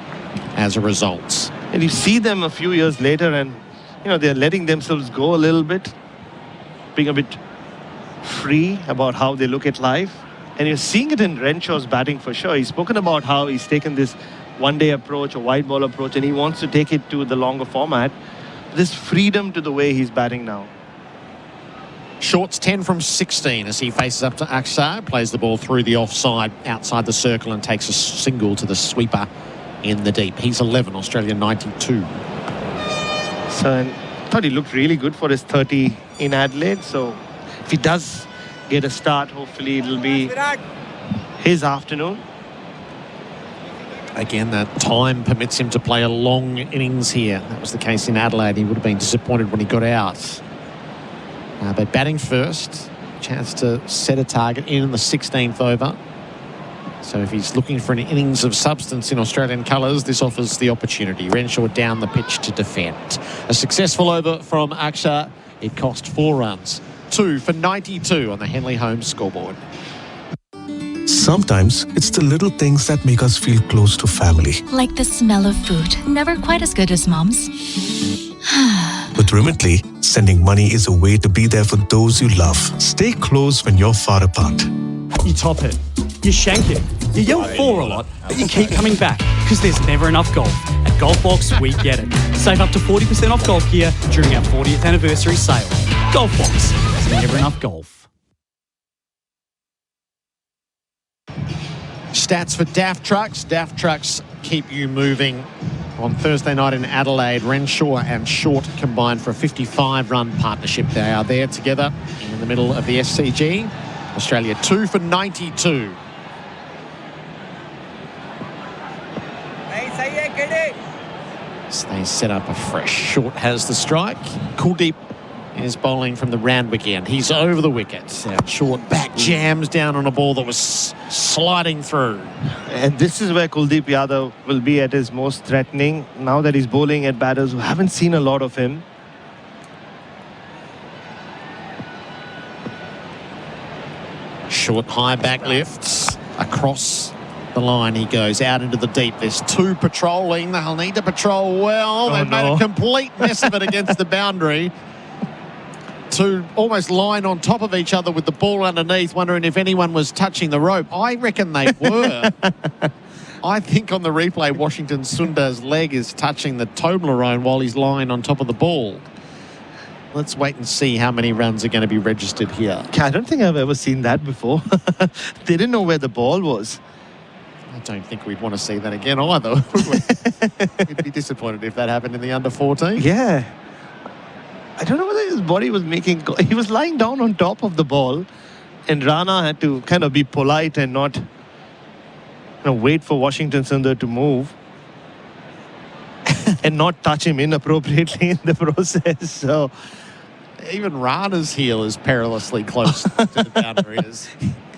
as a result.
And you see them a few years later and, they're letting themselves go a little bit, being a bit free about how they look at life. And you're seeing it in Renshaw's batting for sure. He's spoken about how he's taken this one-day approach, a white ball approach, and he wants to take it to the longer format. This freedom to the way he's batting now.
Shorts 10 from 16 as he faces up to Akshar, plays the ball through the offside outside the circle and takes a single to the sweeper in the deep. He's 11, Australia 92.
So I thought he looked really good for his 30 in Adelaide. So if he does get a start, hopefully it'll be his afternoon.
Again, that time permits him to play a long innings here. That was the case in Adelaide. He would have been disappointed when he got out. But batting first, chance to set a target in the 16th over. So if he's looking for an innings of substance in Australian colours, this offers the opportunity. Renshaw down the pitch to defend. A successful over from Akshar. It cost 4 runs. 2 for 92 on the Henley Holmes scoreboard.
Sometimes it's the little things that make us feel close to family.
Like the smell of food. Never quite as good as Mom's.
With Remitly, sending money is a way to be there for those you love. Stay close when you're far apart.
You top it. You shank it. You yell for a lot, but you keep coming back because there's never enough golf. At Golfbox, we get it. Save up to 40% off golf gear during our 40th anniversary sale. Golfbox. There's never enough golf.
Stats for DAF Trucks. DAF Trucks keep you moving. On Thursday night in Adelaide, Renshaw and Short combined for a 55-run partnership. They are there together in the middle of the SCG. Australia 2 for 92. So they set up afresh. Short has the strike. Kuldeep is bowling from the round wicket end. He's over the wicket. Short back jams down on a ball that was sliding through.
And this is where Kuldeep Yadav will be at his most threatening now that he's bowling at batters who haven't seen a lot of him.
Short high back lifts across the line. He goes out into the deep. There's two patrolling. They'll need to patrol well. They've made a complete mess of it against the boundary. Two almost lying on top of each other with the ball underneath, wondering if anyone was touching the rope. I reckon they were. I think on the replay, Washington Sundar's leg is touching the Toblerone while he's lying on top of the ball. Let's wait and see how many runs are going to be registered here.
I don't think I've ever seen that before. They didn't know where the ball was.
I don't think we'd want to see that again either. We'd be disappointed if that happened in the under-14.
Yeah. I don't know whether his body was making... He was lying down on top of the ball, and Rana had to kind of be polite and not wait for Washington Sundar to move and not touch him inappropriately in the process. So
even Rana's heel is perilously close to the boundary.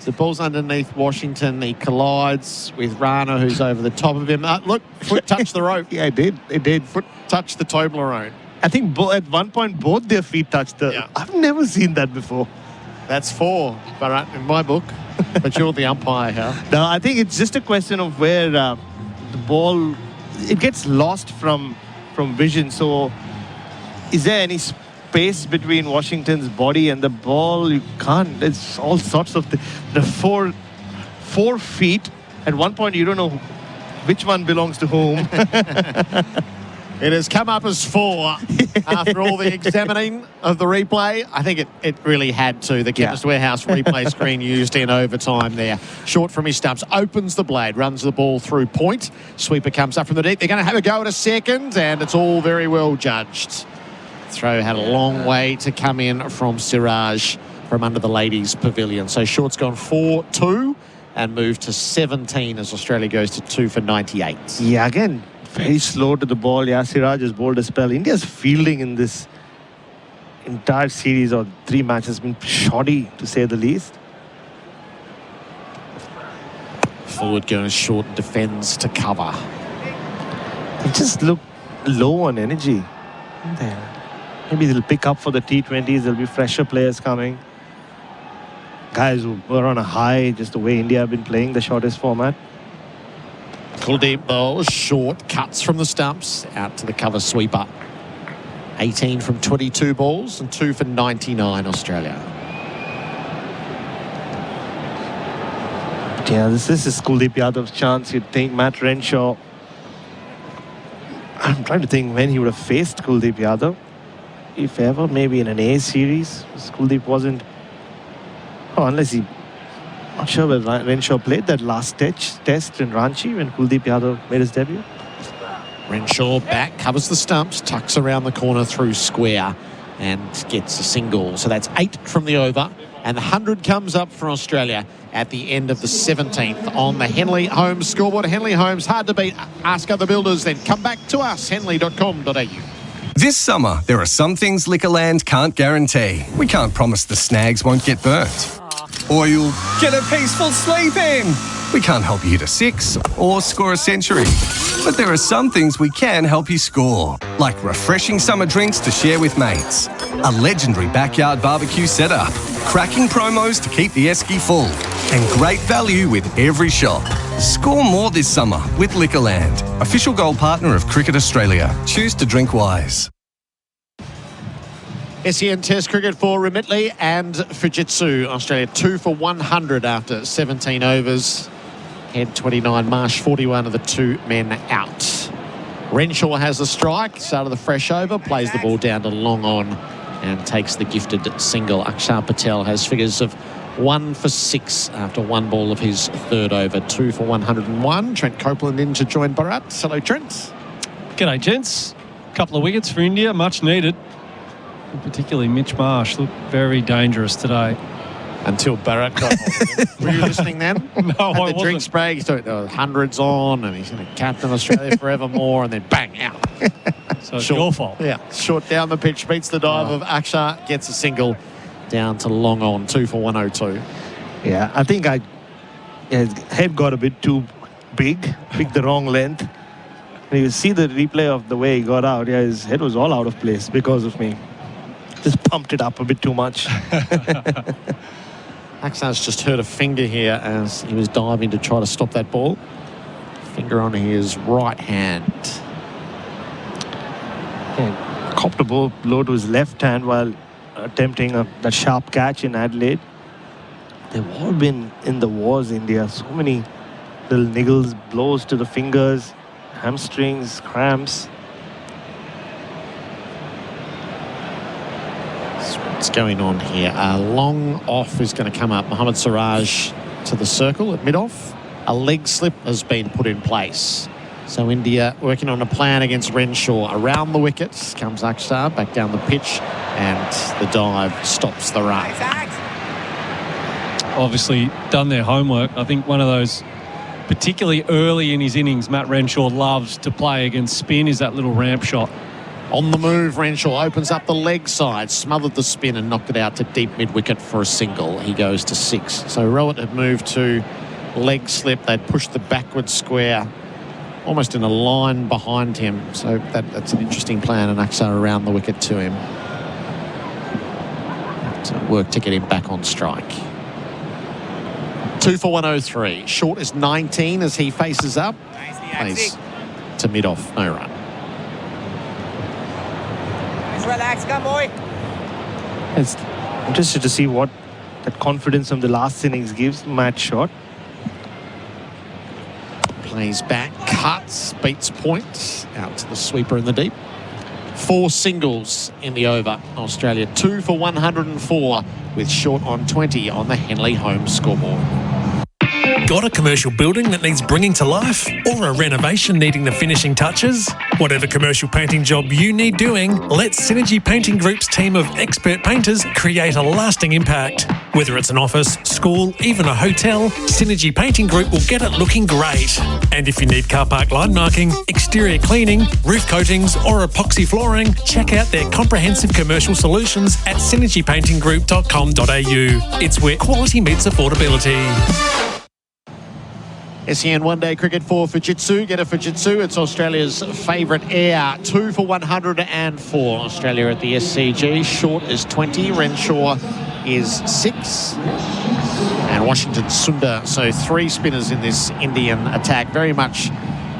The ball's underneath Washington. He collides with Rana, who's over the top of him. Look, foot touched the rope.
Yeah, it did. It did.
Foot touched the Toblerone.
I think at one point both their feet touched the... Yeah. I've never seen that before.
That's 4, Bharat, in my book. But you're the umpire here.
No, I think it's just a question of where the ball... It gets lost from vision. So is there any space between Washington's body and the ball? You can't. It's all sorts of... The 4 feet. At one point, you don't know which one belongs to whom.
It has come up as 4 after all the examining of the replay. I think it really had to. The Chemist Warehouse replay screen used in overtime there. Short from his stumps, opens the blade, runs the ball through point. Sweeper comes up from the deep. They're going to have a go at a second, and it's all very well judged. Throw had a long way to come in from Siraj from under the ladies' pavilion. So Short's gone 4-2 and moved to 17 as Australia goes to 2 for 98.
Yeah, again, very slow to the ball. Yeah, Siraj has bowled a spell. India's fielding in this entire series or 3 matches has been shoddy, to say the least.
Forward goes Short, defends to cover.
They just look low on energy. Maybe they'll pick up for the T20s. There'll be fresher players coming. Guys who were on a high, just the way India have been playing the shortest format.
Kuldeep bowls, Short cuts from the stumps, out to the cover sweeper. 18 from 22 balls and 2 for 99 Australia.
Yeah, this is Kuldeep Yadav's chance. You'd think Matt Renshaw... I'm trying to think when he would have faced Kuldeep Yadav. If ever, maybe in an A series. Kuldeep wasn't... Oh, unless he... Not sure whether Renshaw played that last test in Ranchi when Kuldeep Yadav made his debut.
Renshaw back, covers the stumps, tucks around the corner through square and gets a single. So that's 8 from the over. And the 100 comes up for Australia at the end of the 17th on the Henley Homes scoreboard. Henley Homes, hard to beat. Ask other builders, then come back to us, henley.com.au.
This summer, there are some things Liquorland can't guarantee. We can't promise the snags won't get burnt. Or you'll get a peaceful sleep in. We can't help you hit a 6 or score a century. But there are some things we can help you score, like refreshing summer drinks to share with mates, a legendary backyard barbecue setup, cracking promos to keep the esky full, and great value with every shop. Score more this summer with Liquorland, official gold partner of Cricket Australia. Choose to drink wise.
SEN Test cricket for Remittley and Fujitsu. Australia 2 for 100 after 17 overs. Head 29, Marsh 41 of the 2 men out. Renshaw has a strike, start of the fresh over, plays the ball down to long on and takes the gifted single. Akshar Patel has figures of 1 for 6 after 1 ball of his 3rd over. 2 for 101. Trent Copeland in to join Bharat. Hello, Trent.
G'day, gents. Couple of wickets for India, much needed. And particularly Mitch Marsh looked very dangerous today.
Until Bharat got hold of him. Were you listening then?
No, I
the
wasn't.
drinks break, he's talking hundreds on, and he's going to captain Australia forevermore, and then bang, out.
So it's your fault.
Yeah, short down the pitch, beats the dive of Akshar, gets a single down to long on, 2 for 102.
Yeah, I think his head got a bit too big, picked the wrong length. And you see the replay of the way he got out. Yeah, his head was all out of place because of me. Just pumped it up a bit too much.
Akshar's just hurt a finger here as he was diving to try to stop that ball. Finger on his right hand.
Yeah, copped a blow to his left hand while attempting that sharp catch in Adelaide. They've all been in the wars, India. So many little niggles, blows to the fingers, hamstrings, cramps.
What's going on here? A long off is going to come up. Mohammad Siraj to the circle at mid-off. A leg slip has been put in place. So India working on a plan against Renshaw. Around the wickets comes Akshar, back down the pitch, and the dive stops the run.
Obviously done their homework. I think one of those, particularly early in his innings, Matt Renshaw loves to play against spin, is that little ramp shot.
On the move, Renshaw opens up the leg side, smothered the spin and knocked it out to deep mid-wicket for a single. He goes to 6. So Rohit had moved to leg slip. They'd pushed the backward square almost in a line behind him. So that's an interesting plan, and Akshar around the wicket to him. To work to get him back on strike. 2 for 103. Short is 19 as he faces up. Plays to mid-off, no run.
Relax, come boy. It's interesting to see what that confidence from the last innings gives. Matt shot.
Plays back, cuts, beats points. Out to the sweeper in the deep. 4 singles in the over. Australia 2 for 104 with Short on 20 on the Henley home scoreboard.
Got a commercial building that needs bringing to life? Or a renovation needing the finishing touches? Whatever commercial painting job you need doing, let Synergy Painting Group's team of expert painters create a lasting impact. Whether it's an office, school, even a hotel, Synergy Painting Group will get it looking great. And if you need car park line marking, exterior cleaning, roof coatings or epoxy flooring, check out their comprehensive commercial solutions at synergypaintinggroup.com.au. It's where quality meets affordability.
SEN one-day cricket for Fujitsu. Get a Fujitsu. It's Australia's favourite air. 2 for 104. Australia at the SCG. Short is 20. Renshaw is 6. And Washington Sundar. So 3 spinners in this Indian attack. Very much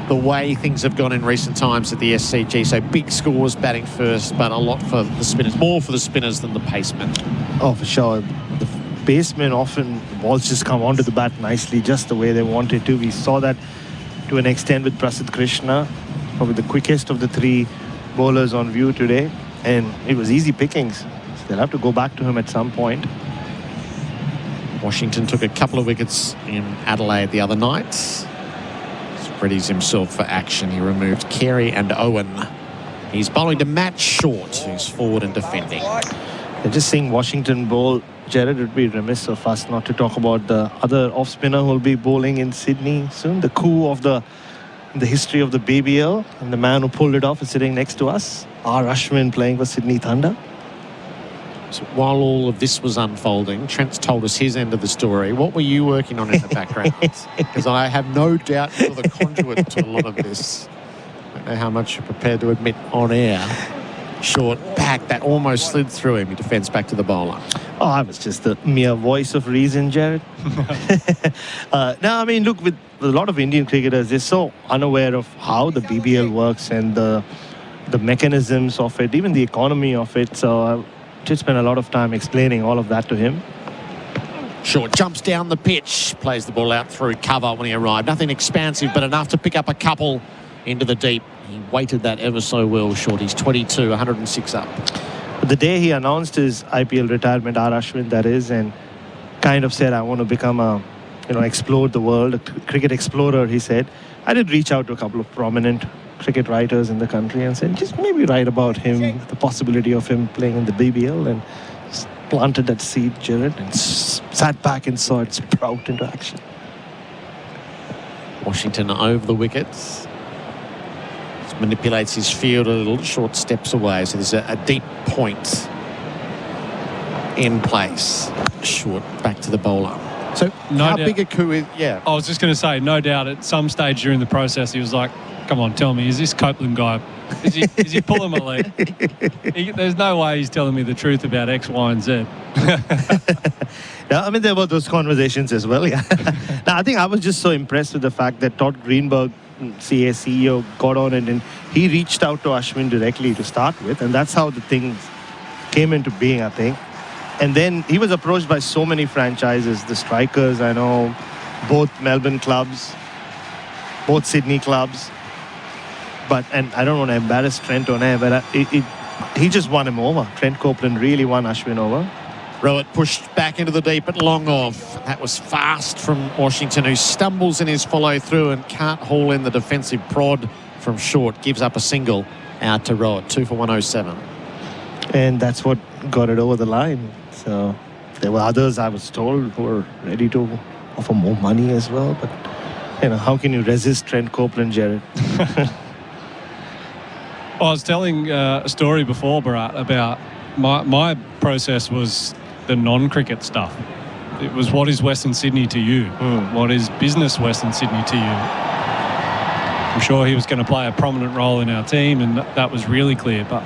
the way things have gone in recent times at the SCG. So big scores batting first, but a lot for the spinners. More for the spinners than the pacemen.
Oh, for sure. The basemen often, balls just come onto the bat nicely, just the way they wanted to. We saw that to an extent with Prasidh Krishna, probably the quickest of the 3 bowlers on view today. And it was easy pickings. So they'll have to go back to him at some point.
Washington took a couple of wickets in Adelaide the other night. Readies himself for action. He removed Carey and Owen. He's bowling to Matt Short, who's forward and defending.
They're just seeing Washington bowl. Gerard, would be remiss of us not to talk about the other off-spinner who will be bowling in Sydney soon. The coup of the history of the BBL, and the man who pulled it off is sitting next to us. R. Ashwin playing for Sydney Thunder.
So while all of this was unfolding, Trent's told us his end of the story. What were you working on in the background? Because I have no doubt you're the conduit to a lot of this. I don't know how much you're prepared to admit on air. Short back that almost slid through him. He defends back to the bowler.
Oh, I was just the mere voice of reason, Gerard. No, I mean, look, with a lot of Indian cricketers, they're so unaware of how the BBL works and the mechanisms of it, even the economy of it. So I did spend a lot of time explaining all of that to him.
Short jumps down the pitch, plays the ball out through cover when he arrived. Nothing expansive, but enough to pick up a couple into the deep. He weighted that ever so well, Short. He's 22, 106 up.
The day he announced his IPL retirement, R. Ashwin, that is, and kind of said, I want to become a, explore the world, a cricket explorer, he said. I did reach out to a couple of prominent cricket writers in the country and said, just maybe write about him, the possibility of him playing in the BBL, and just planted that seed, Gerard, and sat back and saw it sprout into action.
Washington over the wickets. Just manipulates his field a little, Short steps away, so there's a deep point in place. Short back to the bowler. So how big a coup is... Yeah.
I was just going to say, no doubt at some stage during the process, he was like, come on, tell me, is this Copeland guy, is he pulling my leg? There's no way he's telling me the truth about X, Y, and Z.
Yeah, I mean, there were those conversations as well, yeah. Now, I think I was just so impressed with the fact that Todd Greenberg, CA CEO, got on it, and he reached out to Ashwin directly to start with, and that's how the thing came into being, I think. And then he was approached by so many franchises, the Strikers, I know, both Melbourne clubs, both Sydney clubs. And I don't want to embarrass Trent on air, but he just won him over. Trent Copeland really won Ashwin over.
Rohit pushed back into the deep at long off. That was fast from Washington, who stumbles in his follow-through and can't haul in the defensive prod from Short. Gives up a single out to Rohit, 2 for 107.
And that's what got it over the line. So there were others, I was told, who were ready to offer more money as well. But, how can you resist Trent Copeland, Gerard?
I was telling a story before, Bharat, about my process was the non-cricket stuff. It was, what is Western Sydney to you? What is business Western Sydney to you? I'm sure he was going to play a prominent role in our team, and that was really clear. But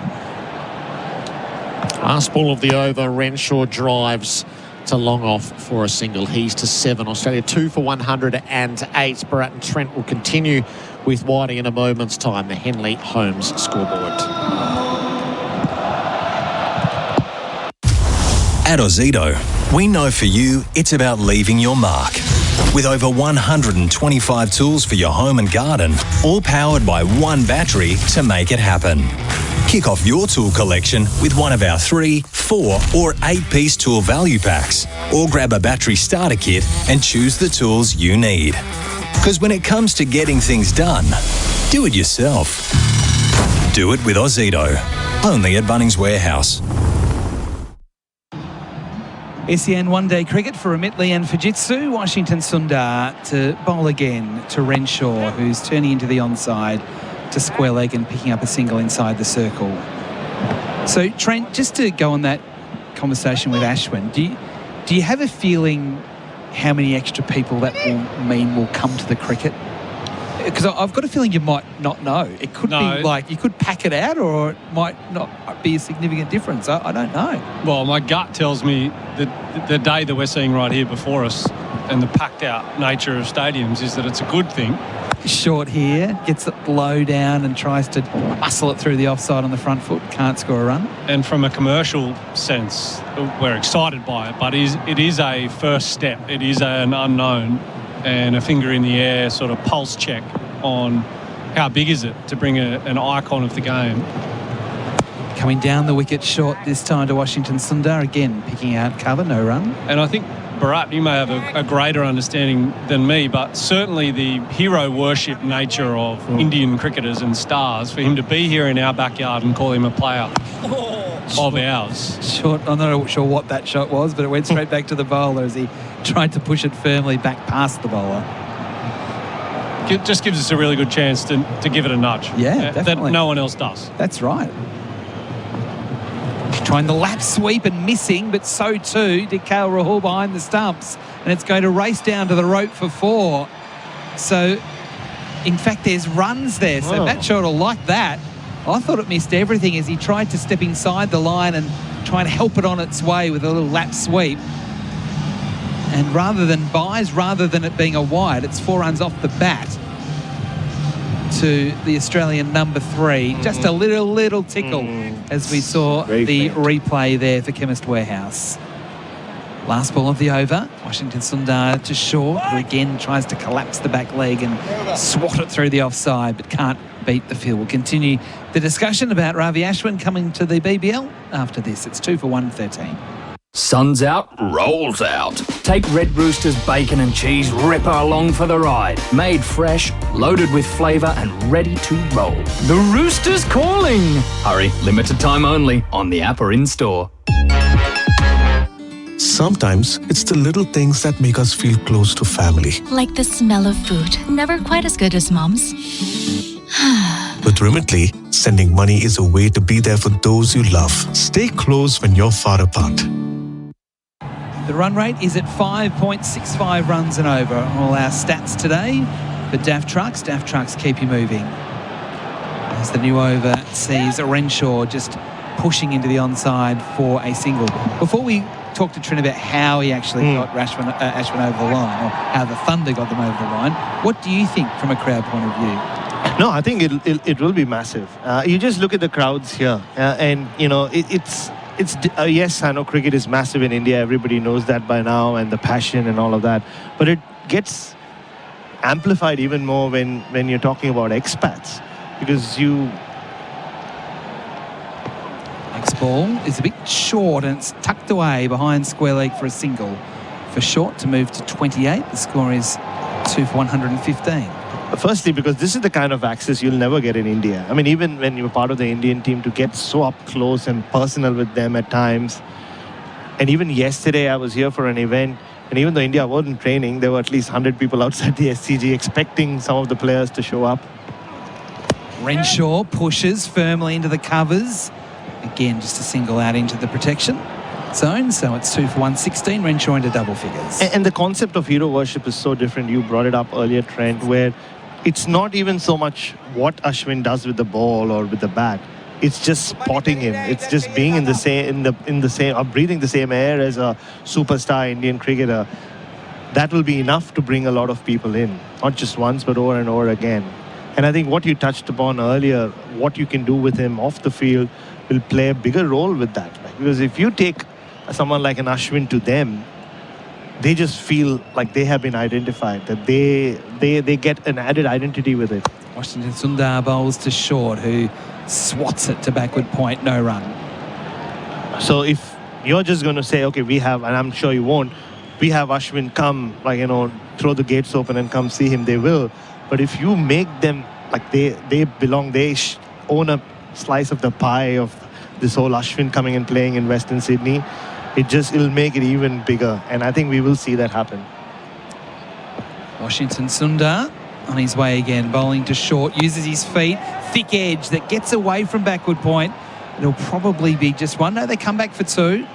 last ball of the over, Renshaw drives to long off for a single. He's to 7. Australia 2 for 108. Bharat and Trent will continue with Whitey in a moment's time. The Henley Holmes scoreboard.
At Ozito, we know for you it's about leaving your mark. With over 125 tools for your home and garden, all powered by one battery to make it happen. Kick off your tool collection with one of our 3, 4 or 8-piece tool value packs, or grab a battery starter kit and choose the tools you need. Because when it comes to getting things done, do it yourself. Do it with Ozito. Only at Bunnings Warehouse.
SEN one-day cricket for Whateley and Fujitsu. Washington Sundar to bowl again to Renshaw, who's turning into the onside to square leg and picking up a single inside the circle. So, Trent, just to go on that conversation with Ashwin, do you have a feeling how many extra people that will come to the cricket? Because I've got a feeling you might not know. It could be like you could pack it out, or it might not be a significant difference. I don't know.
Well, my gut tells me that the day that we're seeing right here before us and the packed out nature of stadiums is that it's a good thing.
Short here, gets it low down and tries to muscle it through the offside on the front foot. Can't score a run.
And from a commercial sense, we're excited by it, but it is a first step. It is an unknown and a finger in the air sort of pulse check on how big is it to bring an icon of the game.
Coming down the wicket short this time to Washington Sundar, again picking out cover, no run.
And I think, Bharat, you may have a greater understanding than me, but certainly the hero worship nature of Indian cricketers and stars, for him to be here in our backyard and call him a player of ours.
Short, I'm not sure what that shot was, but it went straight back to the bowler as he tried to push it firmly back past the bowler.
It just gives us a really good chance to give it a nudge.
Yeah, definitely.
That no one else does.
That's right. Trying the lap sweep and missing, but so too did Kale Rahul behind the stumps. And it's going to race down to the rope for 4. So, in fact, there's runs there. So Matt Short will like that. I thought it missed everything as he tried to step inside the line and try and help it on its way with a little lap sweep. And rather than it being a wide, it's 4 runs off the bat to the Australian number 3. Just a little tickle as we saw the replay there for Chemist Warehouse. Last ball of the over, Washington Sundar to short, who again tries to collapse the back leg and swat it through the offside, but can't beat the field. We'll continue the discussion about Ravi Ashwin coming to the BBL after this. It's 2 for 113.
Sun's out, rolls out. Take Red Rooster's bacon and cheese ripper along for the ride. Made fresh, loaded with flavour and ready to roll. The Rooster's calling! Hurry, limited time only on the app or in-store.
Sometimes it's the little things that make us feel close to family.
Like the smell of food. Never quite as good as Mom's.
With Remitly, sending money is a way to be there for those you love. Stay close when you're far apart.
The run rate is at 5.65 runs and over on all our stats today. For Daft Trucks keep you moving. As the new over sees Renshaw just pushing into the onside for a single. Before we talk to Trent about how he actually got Ashwin over the line, or how the Thunder got them over the line, what do you think from a crowd point of view?
No, I think it will be massive. You just look at the crowds here, and you know it's yes, I know cricket is massive in India. Everybody knows that by now, and the passion and all of that. But it gets amplified even more when you're talking about expats, because
X-ball is a bit short and it's tucked away behind square leg for a single. For short to move to 28, the score is 2 for 115.
Firstly, because this is the kind of access you'll never get in India. I mean, even when you're part of the Indian team, to get so up close and personal with them at times. And even yesterday, I was here for an event, and even though India wasn't training, there were at least 100 people outside the SCG expecting some of the players to show up.
Renshaw pushes firmly into the covers. Again, just a single out into the protection zone, so it's 2 for 116. Renshaw into double figures.
And the concept of hero worship is so different. You brought it up earlier, Trent, where it's not even so much what Ashwin does with the ball or with the bat. It's just spotting him. It's just being in the same, or breathing the same air as a superstar Indian cricketer. That will be enough to bring a lot of people in, not just once, but over and over again. And I think what you touched upon earlier, what you can do with him off the field, will play a bigger role with that. Because if you take someone like an Ashwin to them, they just feel like they have been identified, that they get an added identity with it.
Washington Sundar bowls to short, who swats it to backward point, no run.
So if you're just going to say, okay, we have, and I'm sure you won't, we have Ashwin come, throw the gates open and come see him, they will. But if you make them like they belong, they own a slice of the pie of this whole Ashwin coming and playing in Western Sydney, it'll make it even bigger, and I think we will see that happen.
Washington Sundar on his way again, bowling to short, uses his feet, thick edge that gets away from backward point. It'll probably be just one. No, they come back for 2.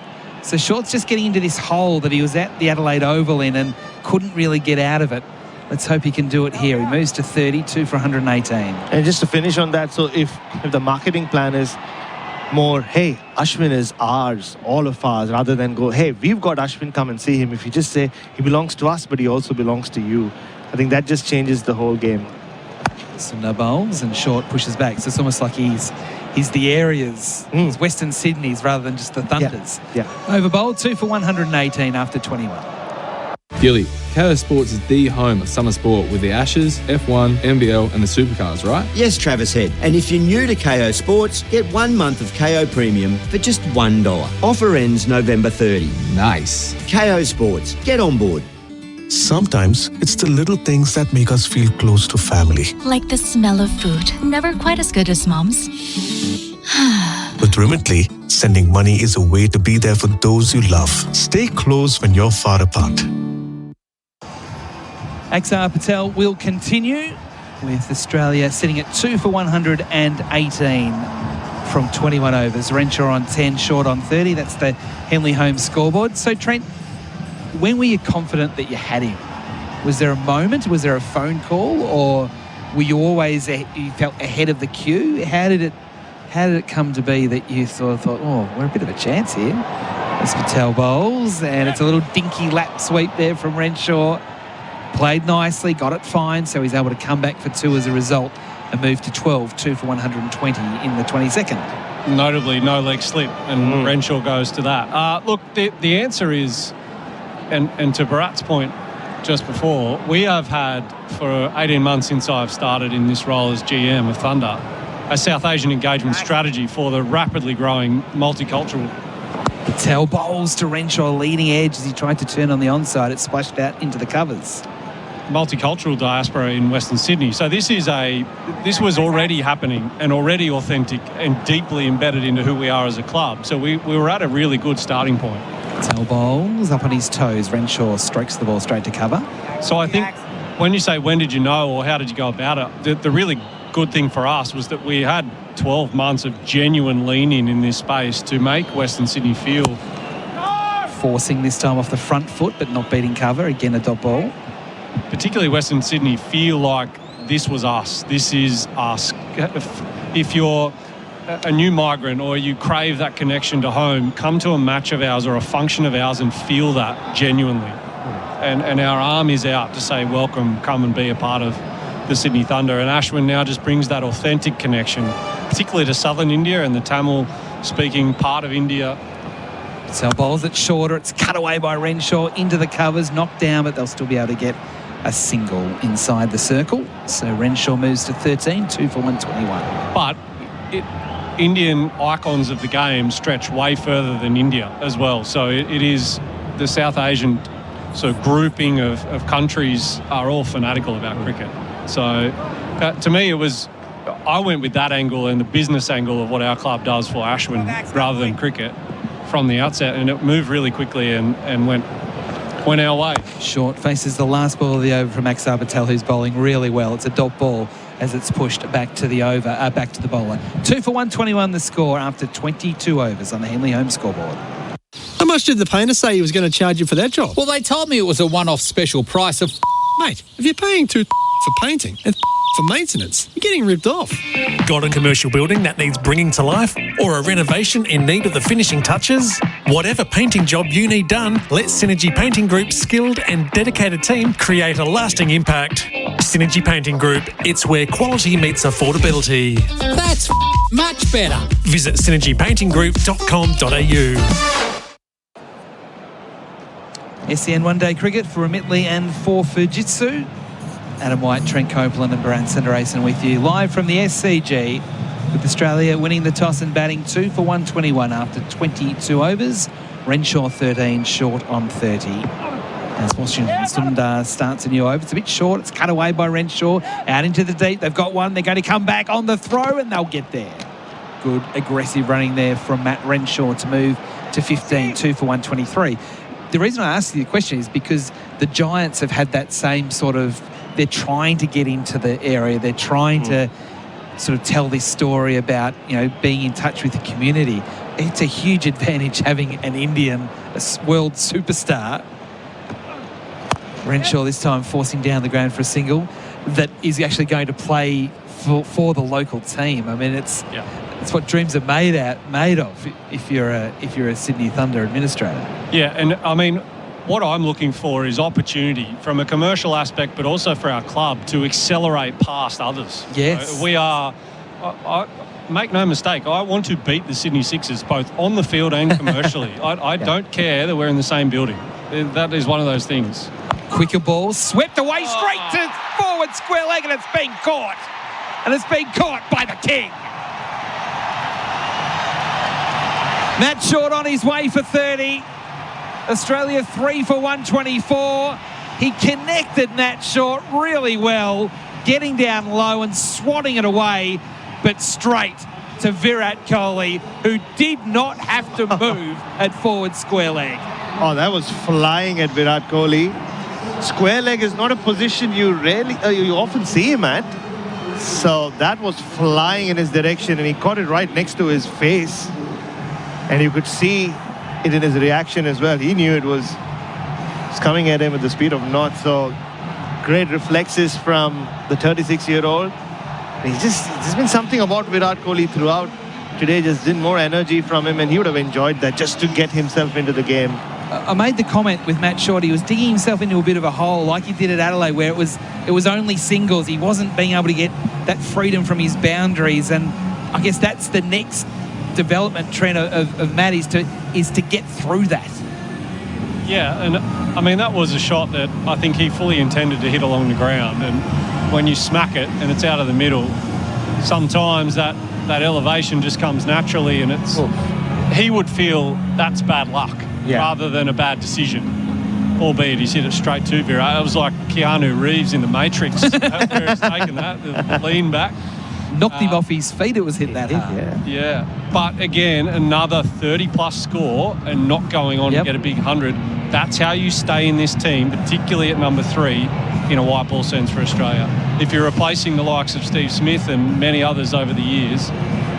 So Short's just getting into this hole that he was at the Adelaide Oval in and couldn't really get out of it. Let's hope he can do it here. He moves to 32 for 118.
And just to finish on that, so if the marketing plan is more, hey, Ashwin is ours, all of ours, rather than go, hey, we've got Ashwin, come and see him. If you just say, he belongs to us, but he also belongs to you, I think that just changes the whole game.
Sundar bowls and Short pushes back. So it's almost like he's the areas. He's Western Sydney's rather than just the Thunders.
Yeah.
Over bowled 2 for 118 after 21.
Gilly, KO Sports is the home of summer sport with the Ashes, F1, NBL and the Supercars, right?
Yes, Travis Head. And if you're new to KO Sports, get 1 month of KO Premium for just $1. Offer ends November 30.
Nice.
KO Sports. Get on board.
Sometimes it's the little things that make us feel close to family.
Like the smell of food. Never quite as good as Mom's.
With Remitly, sending money is a way to be there for those you love. Stay close when you're far apart.
Axar Patel will continue with Australia sitting at 2 for 118 from 21 overs. Renshaw on 10, Short on 30. That's the Henley Holmes scoreboard. So, Trent, when were you confident that you had him? Was there a moment? Was there a phone call? Or were you always, you felt ahead of the queue? How did it How did it come to be that you sort of thought, oh, we're a bit of a chance here? As Patel bowls, and it's a little dinky lap sweep there from Renshaw. Played nicely, got it fine, so he's able to come back for 2 as a result and move to 12, 2 for 120 in the 22nd.
Notably, no leg slip, and Renshaw goes to that. Look, the answer is, and to Bharat's point just before, we have had, for 18 months since I've started in this role as GM of Thunder, a South Asian engagement strategy for the rapidly growing multicultural.
Patel bowls to Renshaw, leading edge as he tried to turn on the onside. It splashed out into the covers.
Multicultural diaspora in Western Sydney. So this was already happening and already authentic and deeply embedded into who we are as a club. So we were at a really good starting point.
Patel bowls up on his toes. Renshaw strokes the ball straight to cover.
So I think when you say when did you know or how did you go about it, the really good thing for us was that we had 12 months of genuine lean in this space to make Western Sydney feel.
Forcing this time off the front foot but not beating cover. Again, a dot ball.
Particularly Western Sydney feel like this was us. This is us. If you're a new migrant or you crave that connection to home, come to a match of ours or a function of ours and feel that genuinely. And our arm is out to say, welcome, come and be a part of the Sydney Thunder. And Ashwin now just brings that authentic connection, particularly to southern India and the Tamil-speaking part of India.
So bowls it shorter. It's cut away by Renshaw into the covers, knocked down, but they'll still be able to get a single inside the circle. So Renshaw moves to 13, 2 for 121.
But Indian icons of the game stretch way further than India as well. So it is the South Asian sort of grouping of countries are all fanatical about cricket. So to me, I went with that angle and the business angle of what our club does for Ashwin rather than cricket from the outset, and it moved really quickly and went our way.
Short faces the last ball of the over from Axar Patel, who's bowling really well. It's a dot ball as it's pushed back to the back to the bowler. 2 for 121 the score after 22 overs on the Henley home scoreboard.
How much did the painter say he was going to charge you for that job?
Well, they told me it was a one-off special price of...
Mate, if you're paying for painting and for maintenance, you're getting ripped off.
Got a commercial building that needs bringing to life? Or a renovation in need of the finishing touches? Whatever painting job you need done, let Synergy Painting Group's skilled and dedicated team create a lasting impact. Synergy Painting Group, it's where quality meets affordability.
That's much better.
Visit synergypaintinggroup.com.au.
SEN one-day cricket for Whateley and for Fujitsu. Adam White, Trent Copeland and Bharat Sunderasen with you live from the SCG, with Australia winning the toss and batting 2 for 121 after 22 overs. Renshaw 13 short on 30. As Washington Sundar starts a new over. It's a bit short. It's cut away by Renshaw. Out into the deep. They've got one. They're going to come back on the throw and they'll get there. Good aggressive running there from Matt Renshaw to move to 15, 2 for 123. The reason I ask you the question is because the Giants have had that same sort of... They're trying to get into the area. They're trying to sort of tell this story about, being in touch with the community. It's a huge advantage having an Indian, a world superstar. Renshaw this time forcing down the ground for a single that is actually going to play for the local team. I mean, it's what dreams are made of if you're a Sydney Thunder administrator.
Yeah, and I mean, what I'm looking for is opportunity from a commercial aspect, but also for our club to accelerate past others.
Yes.
We are, make no mistake, I want to beat the Sydney Sixers both on the field and commercially. I don't care that we're in the same building. That is one of those things.
Quicker ball, swept away straight to forward square leg, and it's been caught. And it's been caught by the King. Matt Short on his way for 30. Australia 3 for 124. He connected Nat Short really well, getting down low and swatting it away, but straight to Virat Kohli, who did not have to move at forward square leg.
Oh, that was flying at Virat Kohli. Square leg is not a position you often see him at. So that was flying in his direction, and he caught it right next to his face. And you could see it in his reaction as well. He knew it was coming at him at the speed of naught. So great reflexes from the 36-year-old. There's been something about Virat Kohli throughout today just didn't more energy from him, and he would have enjoyed that just to get himself into the game.
I made the comment with Matt Short, he was digging himself into a bit of a hole like he did at Adelaide, where it was only singles. He wasn't being able to get that freedom from his boundaries, and I guess that's the next development trend of Matt is to get through that.
Yeah, and I mean, that was a shot that I think he fully intended to hit along the ground, and when you smack it and it's out of the middle, sometimes that elevation just comes naturally, and he would feel that's bad luck rather than a bad decision, albeit he's hit it straight to Virat. It was like Keanu Reeves in The Matrix where he's taken that, the lean back.
Knocked him off his feet, it was hit that hard.
Yeah, but again, another 30-plus score and not going on to get a big 100. That's how you stay in this team, particularly at number 3 in a white ball sense for Australia. If you're replacing the likes of Steve Smith and many others over the years,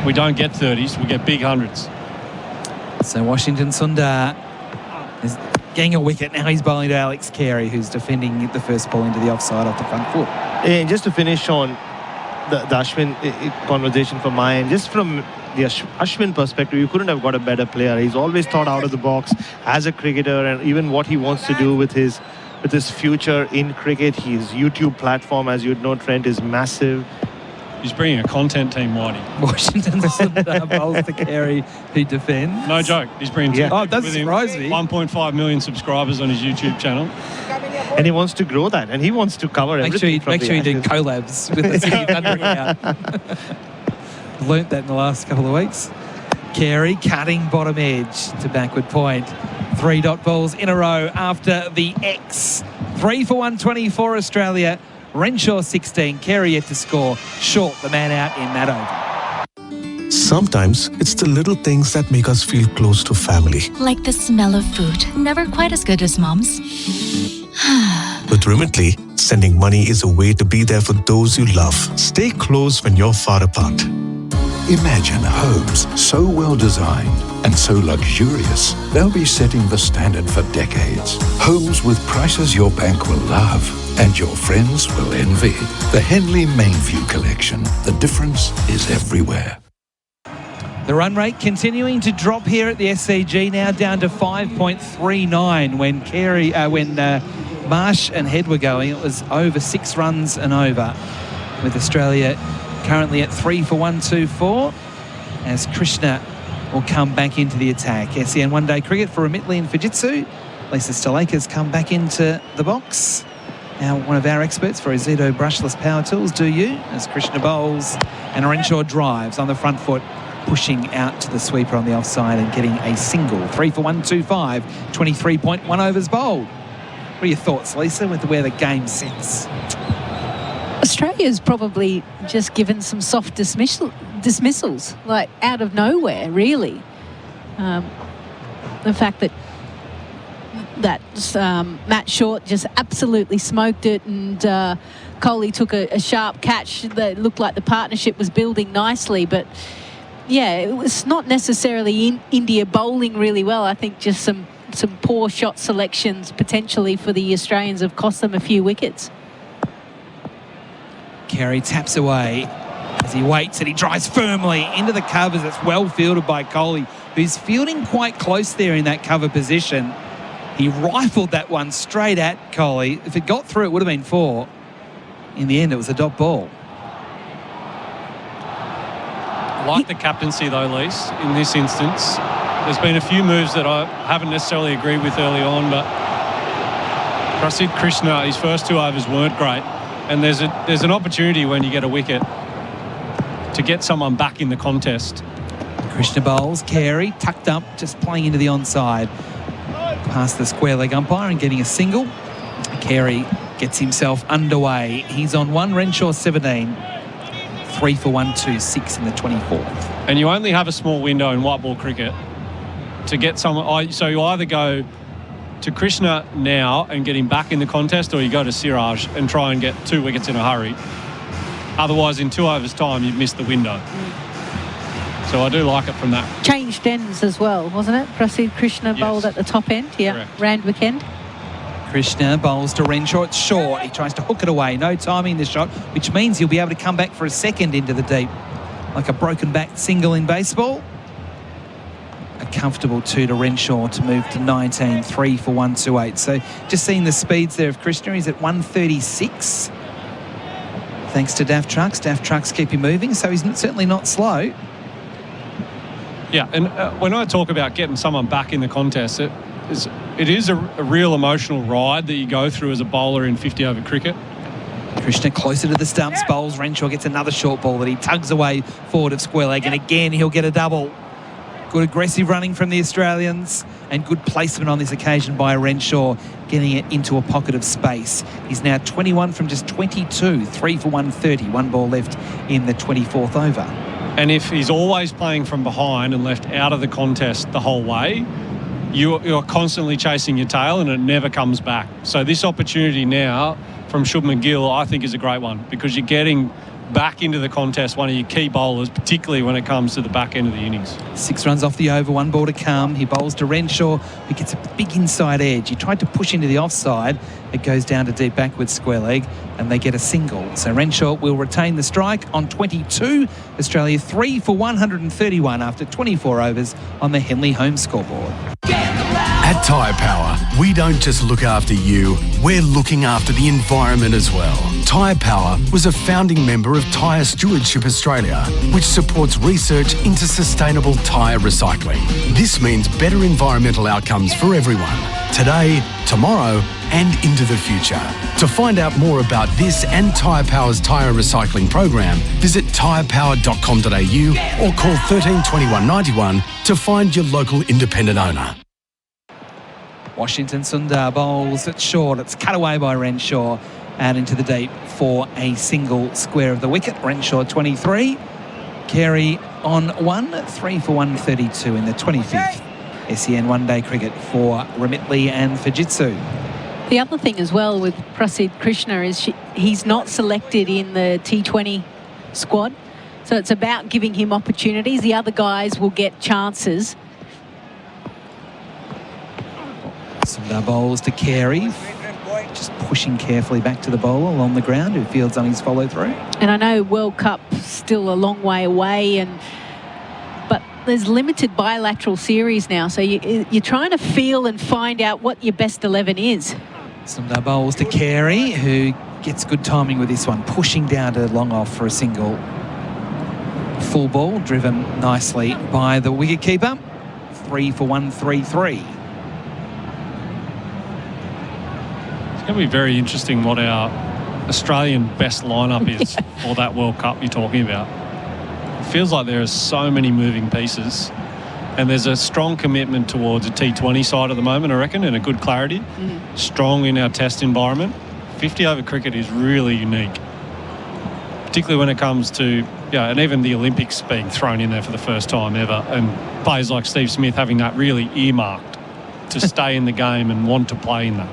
we don't get 30s, we get big 100s.
So Washington Sundar is getting a wicket. Now he's bowling to Alex Carey, who's defending the first ball into the offside off the front foot.
And just to finish on the Ashwin conversation from my end, just from the Ashwin perspective, you couldn't have got a better player. He's always thought out of the box as a cricketer, and even what he wants to do with his future in cricket. His YouTube platform, as you'd know, Trent, is massive.
He's bringing a content team, Whitey.
Washington Sundar bowls to Carey, who defends.
No joke. He's bringing two.
Oh, that surprised me.
1.5 million subscribers on his YouTube channel.
And he wants to grow that, and he wants to cover everything.
Make sure you do collabs with the City Thunder account. Learnt that in the last couple of weeks. Carey cutting bottom edge to backward point. 3 dot balls in a row after the X. 3 for 124 Australia. Renshaw 16, Carey yet to score. Short the man out in that over.
Sometimes it's the little things that make us feel close to family.
Like the smell of food. Never quite as good as Mom's.
With Remitly, sending money is a way to be there for those you love. Stay close when you're far apart.
Imagine homes so well designed and so luxurious, they'll be setting the standard for decades. Homes with prices your bank will love and your friends will envy. The Henley Mainview Collection. The difference is everywhere.
The run rate continuing to drop here at the SCG, now down to 5.39. When Marsh and Head were going, it was over 6 runs and over, with Australia currently at 3 for 124, as Krishna will come back into the attack. SEN one-day cricket for Remitly and Fujitsu. Lisa Sthalekar come back into the box. Now one of our experts for Ozito brushless power tools, do you? As Krishna bowls and Renshaw drives on the front foot, pushing out to the sweeper on the offside and getting a single. 3 for 125, 23.1 overs bowled. What are your thoughts, Lisa, with where the game sits?
Australia's probably just given some soft dismissals, like out of nowhere, really. The fact that Matt Short just absolutely smoked it, and Kohli took a sharp catch that looked like the partnership was building nicely, but yeah, it was not necessarily in India bowling really well. I think just some poor shot selections potentially for the Australians have cost them a few wickets.
Carey taps away as he waits and he drives firmly into the covers. It's well fielded by Kohli, who's fielding quite close there in that cover position. He rifled that one straight at Kohli. If it got through, it would have been 4. In the end, it was a dot ball.
I like the captaincy though, Lise, in this instance. There's been a few moves that I haven't necessarily agreed with early on, but Prasidh Krishna, his first 2 overs weren't great. And there's an opportunity when you get a wicket to get someone back in the contest.
Krishna bowls, Carey tucked up, just playing into the onside. Past the square leg umpire and getting a single. Carey gets himself underway. He's on 1, Renshaw 17. 3 for 126 in the 24th.
And you only have a small window in white ball cricket to get someone. So you either go to Krishna now and get him back in the contest, or you go to Siraj and try and get 2 wickets in a hurry. Otherwise, in 2 overs' time, you've missed the window. So I do like it from that.
Changed ends as well, wasn't it? Prasidh Krishna bowled at the top end. Yeah,
correct.
Randwick end.
Krishna bowls to Renshaw. It's short. He tries to hook it away. No timing in the shot, which means he'll be able to come back for a second into the deep. like a broken back single in baseball. A comfortable 2 to Renshaw to move to 19, 3 for 128. So just seeing the speeds there of Krishna, he's at 136. Thanks to Daft Trucks. Daft Trucks keep him moving, so he's certainly not slow.
Yeah, and when I talk about getting someone back in the contest, it is a real emotional ride that you go through as a bowler in 50 over cricket.
Krishna closer to the stumps, bowls. Renshaw gets another short ball that he tugs away forward of square leg, and again he'll get a double. Good aggressive running from the Australians and good placement on this occasion by Renshaw, getting it into a pocket of space. He's now 21 from just 22, 3 for 130, 1 ball left in the 24th over.
And if he's always playing from behind and left out of the contest the whole way, you're constantly chasing your tail and it never comes back. So this opportunity now from Shubman Gill, I think, is a great one because you're getting back into the contest, one of your key bowlers, particularly when it comes to the back end of the innings.
6 runs off the over, 1 ball to come. He bowls to Renshaw, who gets a big inside edge. He tried to push into the offside. It goes down to deep backwards square leg, and they get a single. So Renshaw will retain the strike on 22. Australia 3 for 131 after 24 overs on the Henley home scoreboard.
At Tyre Power, we don't just look after you, we're looking after the environment as well. Tyre Power was a founding member of Tyre Stewardship Australia, which supports research into sustainable tyre recycling. This means better environmental outcomes for everyone, today, tomorrow, and into the future. To find out more about this and Tyre Power's tyre recycling program, visit tyrepower.com.au or call 13 21 91 to find your local independent owner.
Washington Sundar bowls it short. It's cut away by Renshaw and into the deep for a single square of the wicket. Renshaw 23. Carey on 1, 3 for 132 in the 25th SEN one-day cricket for Whateley and Fujitsu.
The other thing as well with Prasidh Krishna is he's not selected in the T20 squad. So it's about giving him opportunities. The other guys will get chances.
Sundar bowls to Carey, just pushing carefully back to the bowler along the ground who fields on his follow-through.
And I know World Cup still a long way away, but there's limited bilateral series now, so you're trying to feel and find out what your best 11 is.
Sundar bowls to Carey, who gets good timing with this one, pushing down to long off for a single. Full ball, driven nicely by the wicketkeeper. 3 for 133.
It's going to be very interesting what our Australian best lineup is for that World Cup you're talking about. It feels like there are so many moving pieces and there's a strong commitment towards a T20 side at the moment, I reckon, and a good clarity. Strong in our test environment. 50 over cricket is really unique, particularly when it comes to, and even the Olympics being thrown in there for the first time ever, and players like Steve Smith having that really earmarked to stay in the game and want to play in that.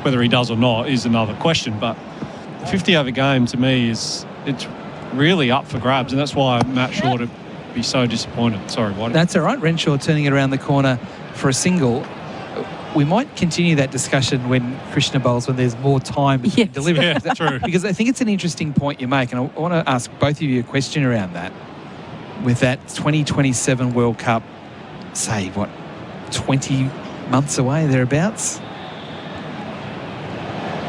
Whether he does or not is another question, but the 50 over game to me it's really up for grabs, and that's why Matt Shaw to be so disappointed. Sorry, Whitey.
That's all right. Renshaw turning it around the corner for a single. We might continue that discussion when Krishna bowls, when there's more time between delivery.
Yeah, that's true.
Because I think it's an interesting point you make, and I want to ask both of you a question around that. With that 2027 World Cup, say, 20 months away, thereabouts?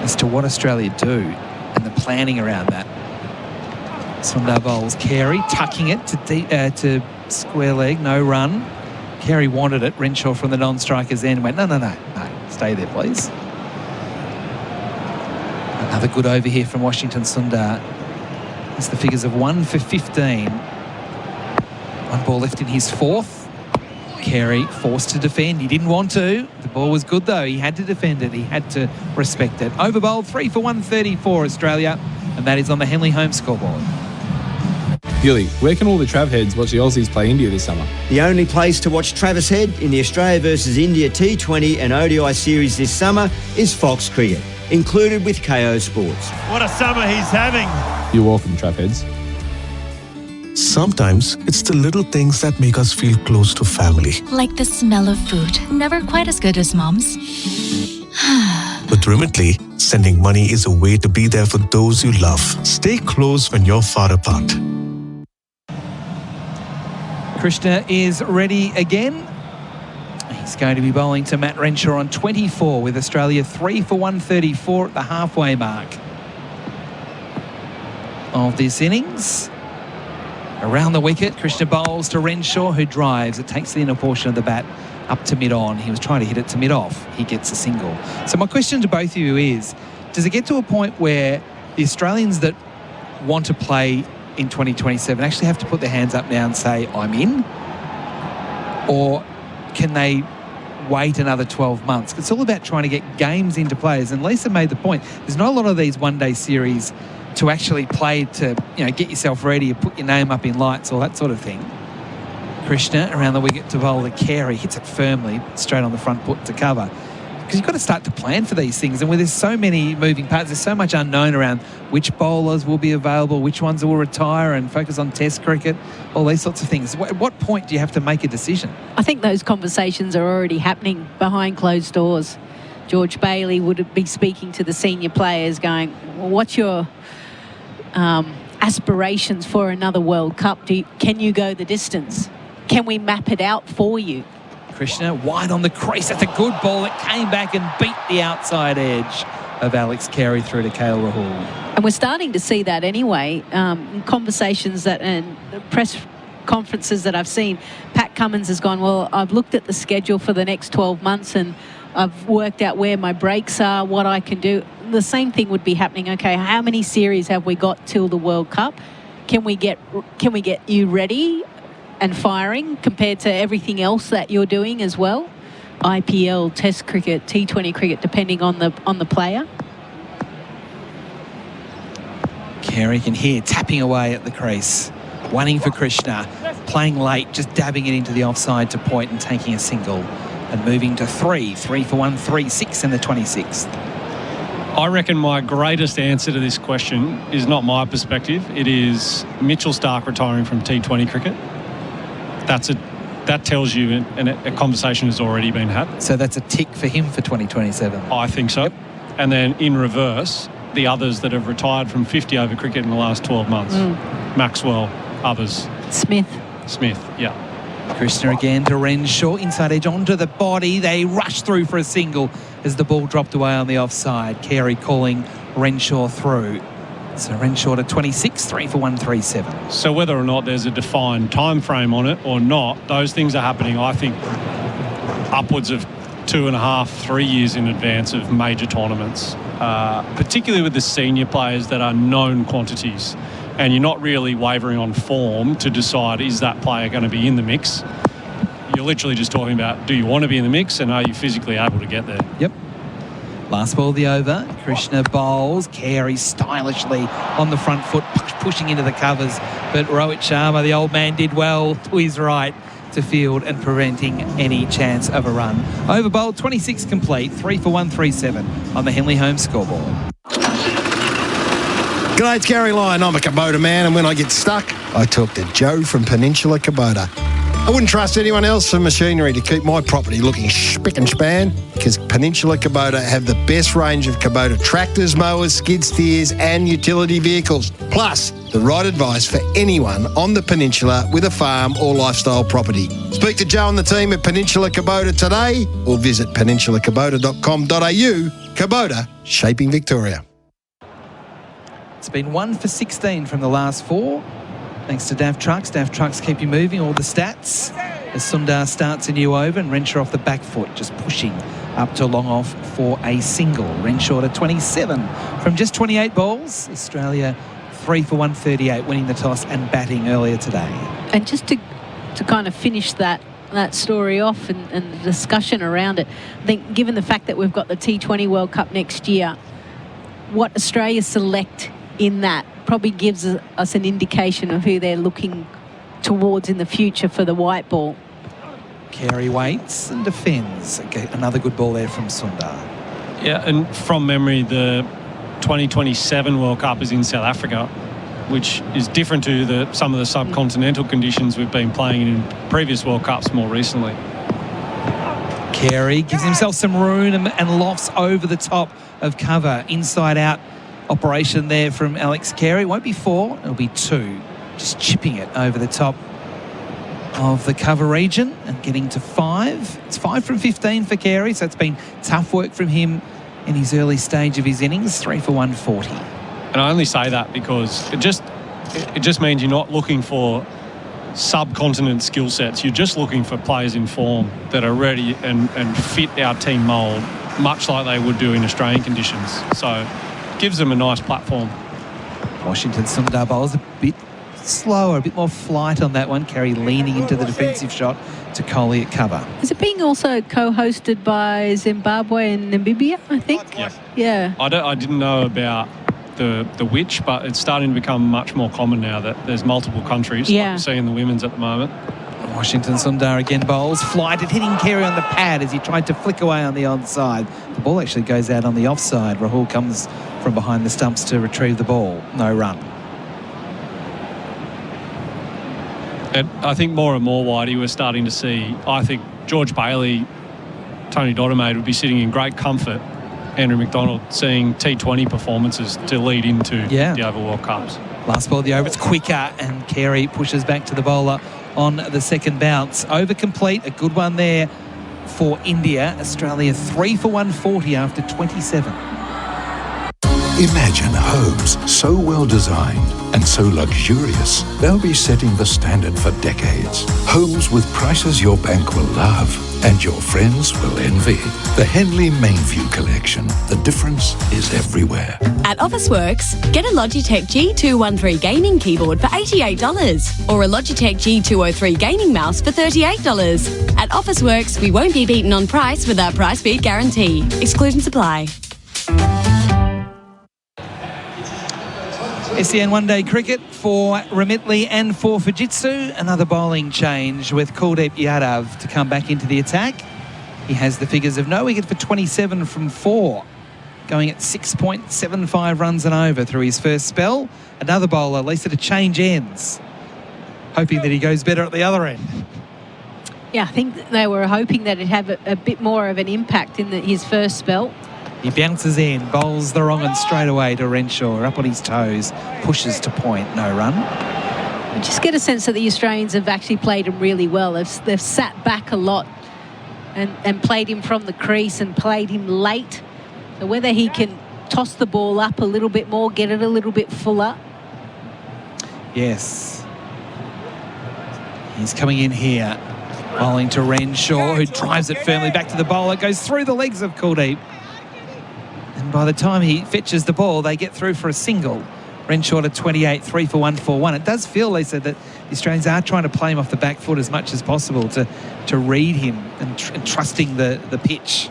As to what Australia do and the planning around that. Sundar bowls Carey, tucking it to square leg, no run. Carey wanted it. Renshaw from the non-striker's end went, no, stay there, please. Another good over here from Washington Sundar. That's the figures of 1 for 15. 1 ball left in his 4th. Carey forced to defend. He didn't want to. The ball was good, though. He had to defend it. He had to respect it. Over bowled 3 for 134 Australia, and that is on the Henley home scoreboard.
Gilly, where can all the Trav heads watch the Aussies play India this summer?
The only place to watch Travis Head in the Australia versus India T20 and ODI series this summer is Fox Cricket, included with KO Sports.
What a summer he's having.
You're welcome, Trav heads.
Sometimes it's the little things that make us feel close to family.
Like the smell of food. Never quite as good as Mom's.
With Remitly, sending money is a way to be there for those you love. Stay close when you're far apart.
Krishna is ready again. He's going to be bowling to Matt Renshaw on 24 with Australia 3 for 134 at the halfway mark of this innings. Around the wicket, Krishna bowls to Renshaw, who drives. It takes the inner portion of the bat up to mid-on. He was trying to hit it to mid-off. He gets a single. So my question to both of you is, does it get to a point where the Australians that want to play in 2027 actually have to put their hands up now and say, I'm in? Or can they wait another 12 months? It's all about trying to get games into players. And Lisa made the point, there's not a lot of these one-day series to actually play to, get yourself ready, put your name up in lights, all that sort of thing. Krishna around the wicket to bowl to Carey, hits it firmly, straight on the front foot to cover. Because you've got to start to plan for these things. And where there's so many moving parts, there's so much unknown around which bowlers will be available, which ones will retire and focus on Test cricket, all these sorts of things. At what point do you have to make a decision?
I think those conversations are already happening behind closed doors. George Bailey would be speaking to the senior players going, well, what's your aspirations for another World Cup? Can you go the distance? Can we map it out for you?
Krishna wide on the crease. That's a good ball. It came back and beat the outside edge of Alex Carey through to KL Rahul.
And we're starting to see that anyway. In conversations and press conferences that I've seen, Pat Cummins has gone, well, I've looked at the schedule for the next 12 months and I've worked out where my breaks are, what I can do. The same thing would be happening. Okay, how many series have we got till the World Cup? Can we get you ready and firing compared to everything else that you're doing as well? IPL, Test cricket, T20 cricket, depending on the player.
Carey can hear tapping away at the crease. One for Krishna, playing late, just dabbing it into the offside to point and taking a single. And moving to 3 for 136 in the 26th.
I reckon my greatest answer to this question is not my perspective. It is Mitchell Starc retiring from T20 cricket. That tells you a conversation has already been had.
So that's a tick for him for 2027.
I think so. Yep. And then in reverse, the others that have retired from 50 over cricket in the last 12 months. Maxwell, others.
Smith,
yeah.
Krishna again to Renshaw, inside edge onto the body. They rush through for a single as the ball dropped away on the offside. Carey calling Renshaw through. So Renshaw to 26, 3 for 137.
So whether or not there's a defined time frame on it or not, those things are happening, I think, upwards of 2.5, 3 years in advance of major tournaments, particularly with the senior players that are known quantities. And you're not really wavering on form to decide, is that player going to be in the mix? You're literally just talking about, do you want to be in the mix and are you physically able to get there?
Yep. Last ball of the over. Krishna bowls. Carey stylishly on the front foot, pushing into the covers. But Rohit Sharma, the old man, did well to his right to field and preventing any chance of a run. Over bowled, 26 complete, 3 for 137 on the Henley home scoreboard.
G'day, it's Gary Lyon. I'm a Kubota man, and when I get stuck, I talk to Joe from Peninsula Kubota. I wouldn't trust anyone else for machinery to keep my property looking spick and span, because Peninsula Kubota have the best range of Kubota tractors, mowers, skid steers and utility vehicles. Plus, the right advice for anyone on the peninsula with a farm or lifestyle property. Speak to Joe and the team at Peninsula Kubota today or visit peninsulaKubota.com.au. Kubota, shaping Victoria.
It's been 1 for 16 from the last 4. Thanks to Dav Trucks. Dav Trucks keep you moving, all the stats. As Sundar starts a new over and Renshaw off the back foot, just pushing up to long off for a single. Renshaw to 27 from just 28 balls. Australia 3 for 138, winning the toss and batting earlier today.
And just to kind of finish that story off and the discussion around it, I think given the fact that we've got the T20 World Cup next year, what Australia select in that probably gives us an indication of who they're looking towards in the future for the white ball.
Carey waits and defends. Okay, another good ball there from Sundar.
Yeah, and from memory, the 2027 World Cup is in South Africa, which is different to some of the subcontinental conditions we've been playing in previous World Cups more recently.
Carey gives himself some room and lofts over the top of cover. Inside out operation there from Alex Carey. It won't be 4, it'll be 2. Just chipping it over the top of the cover region and getting to 5. It's 5 from 15 for Carey, so it's been tough work from him in his early stage of his innings. 3 for 140.
And I only say that because it just means you're not looking for subcontinent skill sets. You're just looking for players in form that are ready and fit our team mould, much like they would do in Australian conditions. So it gives them a nice platform.
Washington Sundar bowls a bit slower, a bit more flight on that one. Carey leaning into the defensive shot to Kohli at cover.
Is it being also co-hosted by Zimbabwe and Namibia, I think?
Yes.
Yeah.
I didn't know about the which, but it's starting to become much more common now that there's multiple countries, like we see in the women's at the moment.
Washington Sundar again bowls, flighted, hitting Carey on the pad as he tried to flick away on the onside. The ball actually goes out on the offside. Rahul comes from behind the stumps to retrieve the ball. No run.
And I think more and more, Whitey, we're starting to see, I think George Bailey, Tony Dodemaide would be sitting in great comfort, Andrew McDonald seeing T20 performances to lead into the Oval World Cups.
Last ball of the over, it's quicker, and Carey pushes back to the bowler on the second bounce. Over complete, a good one there for India. Australia 3 for 140 after 27.
Imagine homes so well designed and so luxurious, they'll be setting the standard for decades. Homes with prices your bank will love and your friends will envy. The Henley Mainview Collection. The difference is everywhere.
At Officeworks, get a Logitech G213 gaming keyboard for $88 or a Logitech G203 gaming mouse for $38. At Officeworks, we won't be beaten on price with our price beat guarantee. Exclusions apply.
SEN one-day cricket for Whateley and for Fujitsu. Another bowling change with Kuldeep Yadav to come back into the attack. He has the figures of no wicket for 27 from 4, going at 6.75 runs and over through his first spell. Another bowler, Lisa, to change ends, hoping that he goes better at the other end.
Yeah, I think they were hoping that it'd have a bit more of an impact in his first spell.
He bounces in, bowls the wrong one straight away to Renshaw, up on his toes, pushes to point, no run.
I just get a sense that the Australians have actually played him really well. They've sat back a lot and played him from the crease and played him late. So whether he can toss the ball up a little bit more, get it a little bit fuller.
Yes. He's coming in here, bowling to Renshaw, who drives it firmly back to the bowler, goes through the legs of Kuldeep. And by the time he fetches the ball, they get through for a single. Renshaw to 28, 3 for 141. It does feel, Lisa, that the Australians are trying to play him off the back foot as much as possible to read him and trusting the pitch.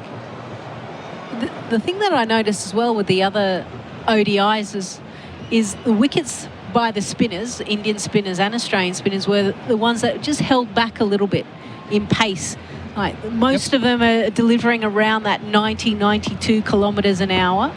The thing that I noticed as well with the other ODIs is the wickets by the spinners, Indian spinners and Australian spinners, were the ones that just held back a little bit in pace. Like most of them are delivering around that 90, 92 kilometres an hour.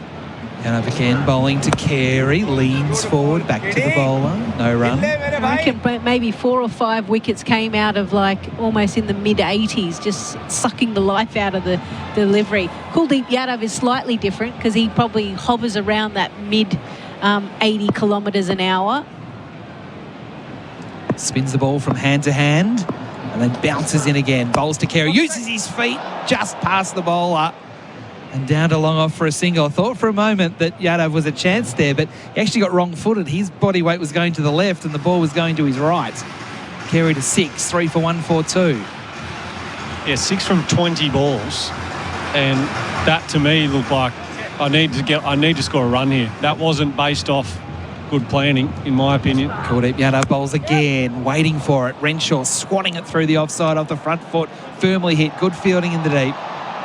And up again, bowling to Carey, leans forward, back to the bowler, no run.
I reckon maybe 4 or 5 wickets came out of like almost in the mid-80s, just sucking the life out of the delivery. Kuldeep Yadav is slightly different because he probably hovers around that mid 80 kilometres an hour.
Spins the ball from hand to hand and then bounces in again. Bowls to Carey, uses his feet just past the bowler and down to long off for a single. I thought for a moment that Yadav was a chance there, but he actually got wrong-footed. His body weight was going to the left and the ball was going to his right. Carey to 6, 3 for 142.
Yeah, 6 from 20 balls. And that to me looked like I need to score a run here. That wasn't based off good planning, in my opinion.
Kuldeep Yadav bowls again, waiting for it. Renshaw swatting it through the offside off the front foot, firmly hit. Good fielding in the deep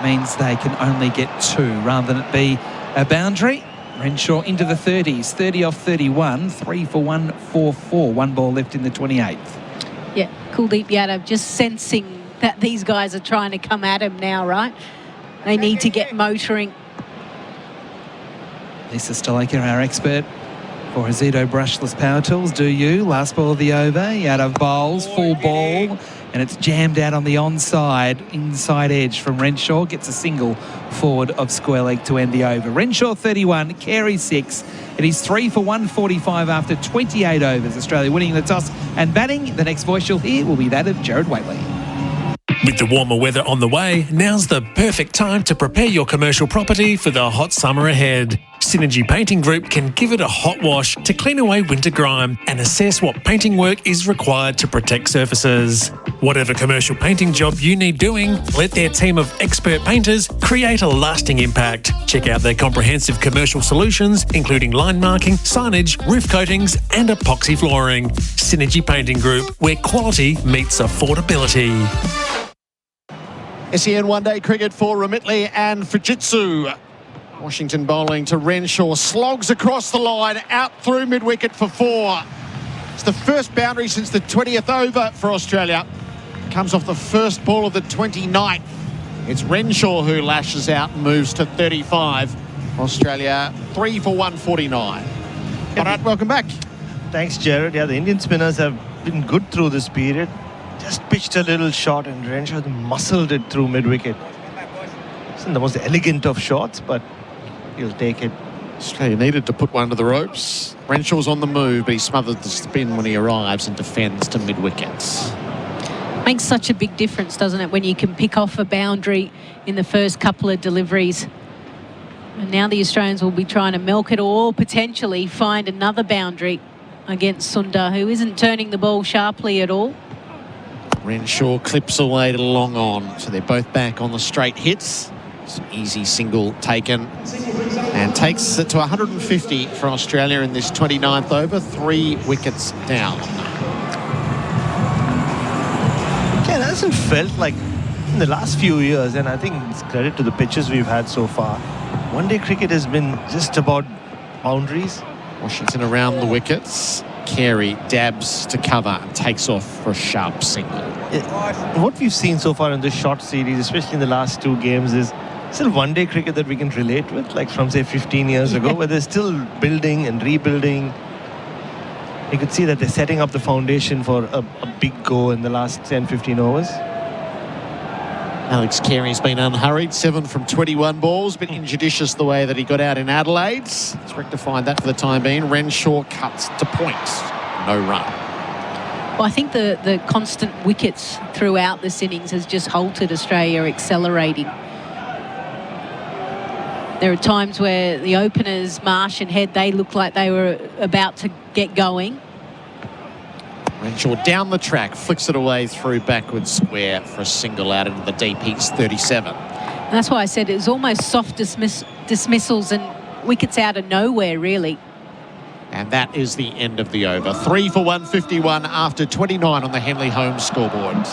means they can only get 2 rather than it be a boundary. Renshaw into the 30s, 30 off 31, 3 for 144. 1 ball left in the 28th.
Yeah, Kuldeep Yadav just sensing that these guys are trying to come at him now, right? They need to get motoring.
Lisa Sthalekar, our expert for Hesito brushless power tools. Do you? Last ball of the over. Yadav bowls, full ball. and it's jammed out on the onside, inside edge from Renshaw. Gets a single forward of square leg to end the over. Renshaw 31, Carey 6. It is 3 for 145 after 28 overs. Australia winning the toss and batting. The next voice you'll hear will be that of Gerard Whateley.
With the warmer weather on the way, now's the perfect time to prepare your commercial property for the hot summer ahead. Synergy Painting Group can give it a hot wash to clean away winter grime and assess what painting work is required to protect surfaces. Whatever commercial painting job you need doing, let their team of expert painters create a lasting impact. Check out their comprehensive commercial solutions, including line marking, signage, roof coatings and epoxy flooring. Synergy Painting Group, where quality meets affordability.
SEN one-day cricket for Whateley and Fujitsu. Washington bowling to Renshaw, slogs across the line, out through mid-wicket for 4. It's the first boundary since the 20th over for Australia. Comes off the first ball of the 29th. It's Renshaw who lashes out and moves to 35. Australia 3 for 149. Bharat, welcome back.
Thanks, Gerard. Yeah, the Indian spinners have been good through this period. Just pitched a little shot and Renshaw muscled it through mid-wicket. Isn't the most elegant of shots, but he'll take it.
Australia needed to put one to the ropes. Renshaw's on the move, but he smothered the spin when he arrives and defends to mid-wickets.
Makes such a big difference, doesn't it, when you can pick off a boundary in the first couple of deliveries. And now the Australians will be trying to milk it or potentially find another boundary against Sundar, who isn't turning the ball sharply at all.
Renshaw clips away to long on, so they're both back on the straight hits. It's an easy single taken and takes it to 150 for Australia in this 29th over, 3 wickets down.
Yeah, it hasn't felt like in the last few years, and I think it's credit to the pitches we've had so far. One-day cricket has been just about boundaries.
Washington around the wickets. Carey dabs to cover and takes off for a sharp single.
What we've seen so far in this short series, especially in the last 2 games, is still one-day cricket that we can relate with, like from, say, 15 years ago, where they're still building and rebuilding. You could see that they're setting up the foundation for a big go in the last 10-15 overs.
Alex Carey's been unhurried, 7 from 21 balls, a bit injudicious the way that he got out in Adelaide. It's rectified that for the time being. Renshaw cuts to points, no run.
Well, I think the constant wickets throughout this innings has just halted Australia accelerating. There are times where the openers, Marsh and Head, they looked like they were about to get going.
Renshaw down the track, flicks it away through backward square for a single out into the deep. He's 37.
And that's why I said it was almost soft dismissals and wickets out of nowhere, really.
And that is the end of the over. 3 for 151 after 29 on the Henley home scoreboard.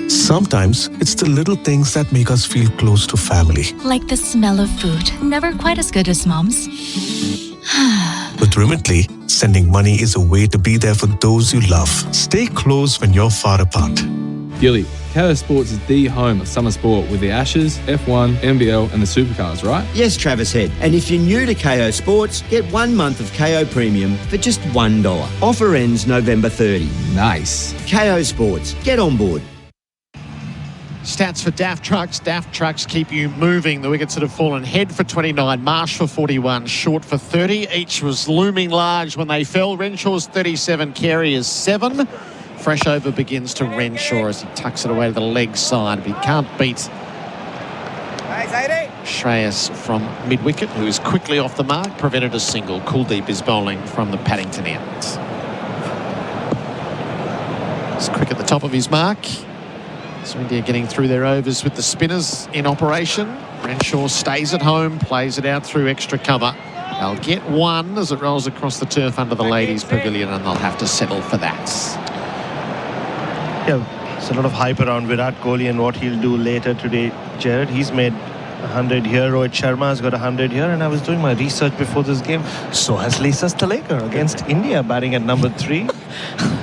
Sometimes it's the little things that make us feel close to family.
Like the smell of food, never quite as good as Mom's.
With Remitly, sending money is a way to be there for those you love. Stay close when you're far apart.
Gilly, KO Sports is the home of summer sport with the Ashes, F1, NBL and the Supercars, right?
Yes, Travis Head. And if you're new to KO Sports, get 1 month of KO Premium for just $1. Offer ends November 30.
Nice.
KO Sports. Get on board.
Stats for Daft Trucks. Daft Trucks keep you moving. The wickets that have fallen: Head for 29, Marsh for 41, Short for 30. Each was looming large when they fell. Renshaw's 37, Carey is 7. Fresh over begins to Renshaw as he tucks it away to the leg side. But he can't beat Shreyas from mid-wicket, who is quickly off the mark, prevented a single. Kuldeep is bowling from the Paddington end. He's quick at the top of his mark. So India getting through their overs with the spinners in operation. Renshaw stays at home, plays it out through extra cover. They'll get 1 as it rolls across the turf under the ladies' pavilion, and they'll have to settle for that.
Yeah, there's a lot of hype around Virat Kohli and what he'll do later today, Gerard. He's made 100 here. Rohit Sharma has got 100 here, and I was doing my research before this game. So has Lisa Sthalekar against India, batting at number 3.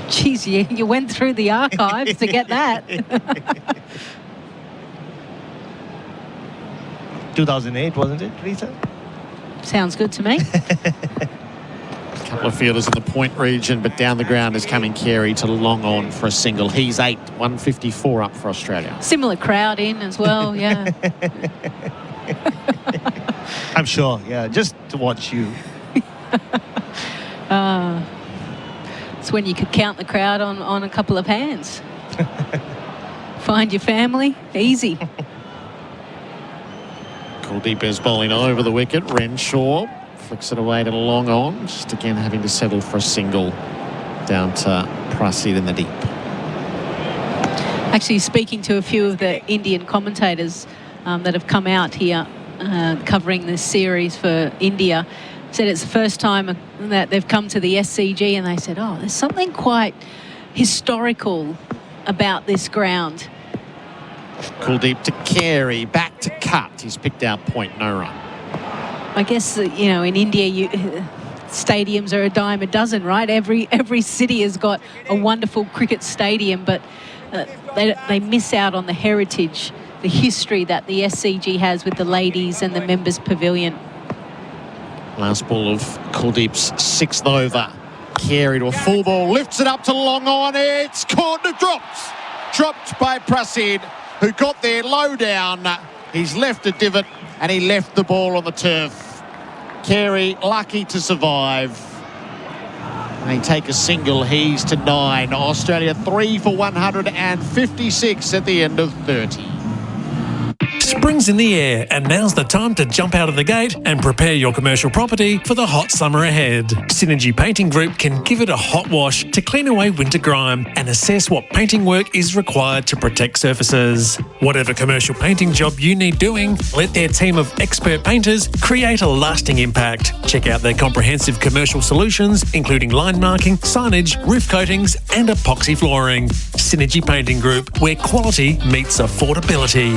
Geez, you went through the archives to get that.
2008, wasn't it, Lisa?
Sounds good to me.
A couple of fielders in the point region, but down the ground is coming Carey to long on for a single. He's 8, 154 up for Australia.
Similar crowd in as well, yeah.
I'm sure, yeah, just to watch you.
It's when you could count the crowd on a couple of hands. Find your family, easy.
Kuldeep is bowling over the wicket. Renshaw flicks it away to long on. Just again having to settle for a single down to Prasid in the deep.
Actually, speaking to a few of the Indian commentators that have come out here covering this series for India, said it's the first time that they've come to the SCG, and they said, oh, there's something quite historical about this ground.
Kuldeep to Carey, back to cut. He's picked out point, no run.
I guess, you know, in India, stadiums are a dime a dozen, right? Every city has got a wonderful cricket stadium, but they miss out on the heritage, the history that the SCG has with the ladies and the members' pavilion.
Last ball of Kuldeep's 6th over. Carey to a full ball, lifts it up to long on. It's caught and dropped by Prasid, who got there low down. He's left a divot and he left the ball on the turf. Carey lucky to survive. They take a single. He's to 9. Australia 3 for 156 at the end of 30.
Spring's in the air, and now's the time to jump out of the gate and prepare your commercial property for the hot summer ahead. Synergy Painting Group can give it a hot wash to clean away winter grime and assess what painting work is required to protect surfaces. Whatever commercial painting job you need doing, let their team of expert painters create a lasting impact. Check out their comprehensive commercial solutions, including line marking, signage, roof coatings, and epoxy flooring. Synergy Painting Group, where quality meets affordability.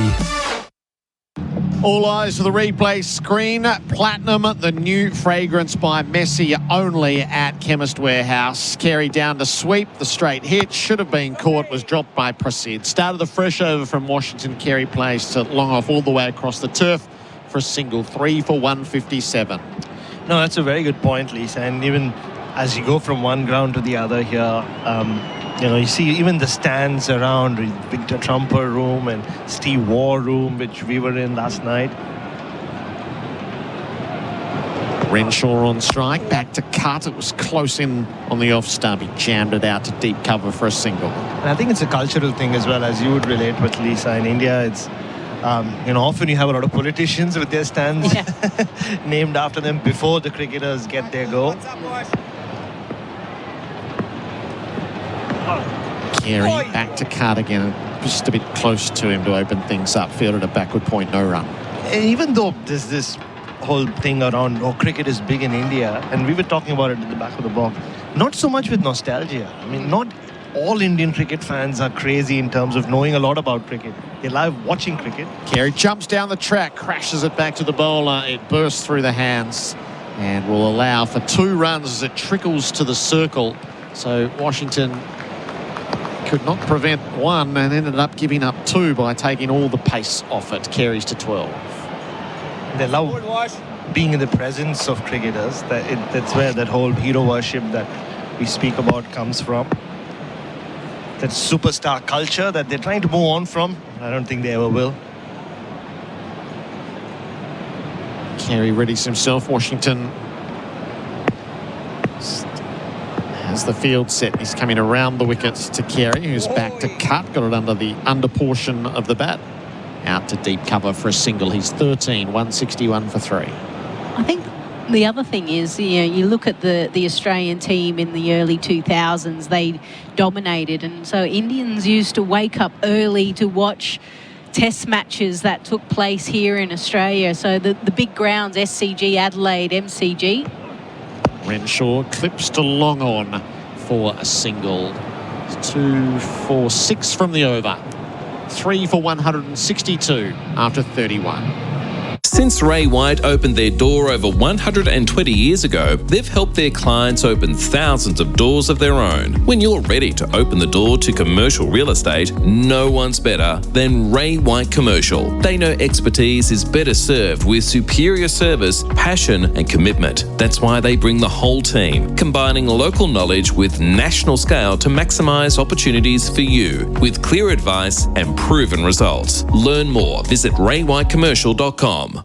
All eyes for the replay screen. Platinum, the new fragrance by Messi, only at Chemist Warehouse. Carey down to sweep. The straight hit should have been caught, was dropped by Prasid. Started the fresh over from Washington. Carey plays to long off all the way across the turf for a single. 3 for 157.
No, that's a very good point, Lisa. And even as you go from one ground to the other here, you know, you see even the stands around Victor Trumper room and Steve Waugh room, which we were in last night.
Renshaw on strike, back to cut. It was close in on the off stub. He jammed it out to deep cover for a single.
And I think it's a cultural thing as well, as you would relate with Lisa. In India, it's, you know, often you have a lot of politicians with their stands named after them before the cricketers get their go.
Carey back to cut again, just a bit close to him to open things up. Fielded a backward point, no run.
And even though there's this whole thing around, oh, cricket is big in India, and we were talking about it at the back of the box, not so much with nostalgia. I mean, not all Indian cricket fans are crazy in terms of knowing a lot about cricket. They love watching cricket.
Carey jumps down the track, crashes it back to the bowler. It bursts through the hands and will allow for 2 runs as it trickles to the circle. So Washington could not prevent 1 and ended up giving up 2 by taking all the pace off it. Carries to 12.
They love being in the presence of cricketers. That's where that whole hero worship that we speak about comes from. That superstar culture that they're trying to move on from. I don't think they ever will.
Carey readies himself. Washington has the field set. He's coming around the wickets to Carey, who's back to cut. Got it under the under portion of the bat. Out to deep cover for a single. He's 13, 161 for 3.
I think the other thing is, you know, you look at the Australian team in the early 2000s, they dominated. And so Indians used to wake up early to watch test matches that took place here in Australia. So the big grounds, SCG, Adelaide, MCG.
Renshaw clips to long on for a single. 2 for 6 from the over. 3 for 162 after 31.
Since Ray White opened their door over 120 years ago, they've helped their clients open thousands of doors of their own. When you're ready to open the door to commercial real estate, no one's better than Ray White Commercial. They know expertise is better served with superior service, passion and commitment. That's why they bring the whole team, combining local knowledge with national scale to maximise opportunities for you with clear advice and proven results. Learn more. Visit raywhitecommercial.com.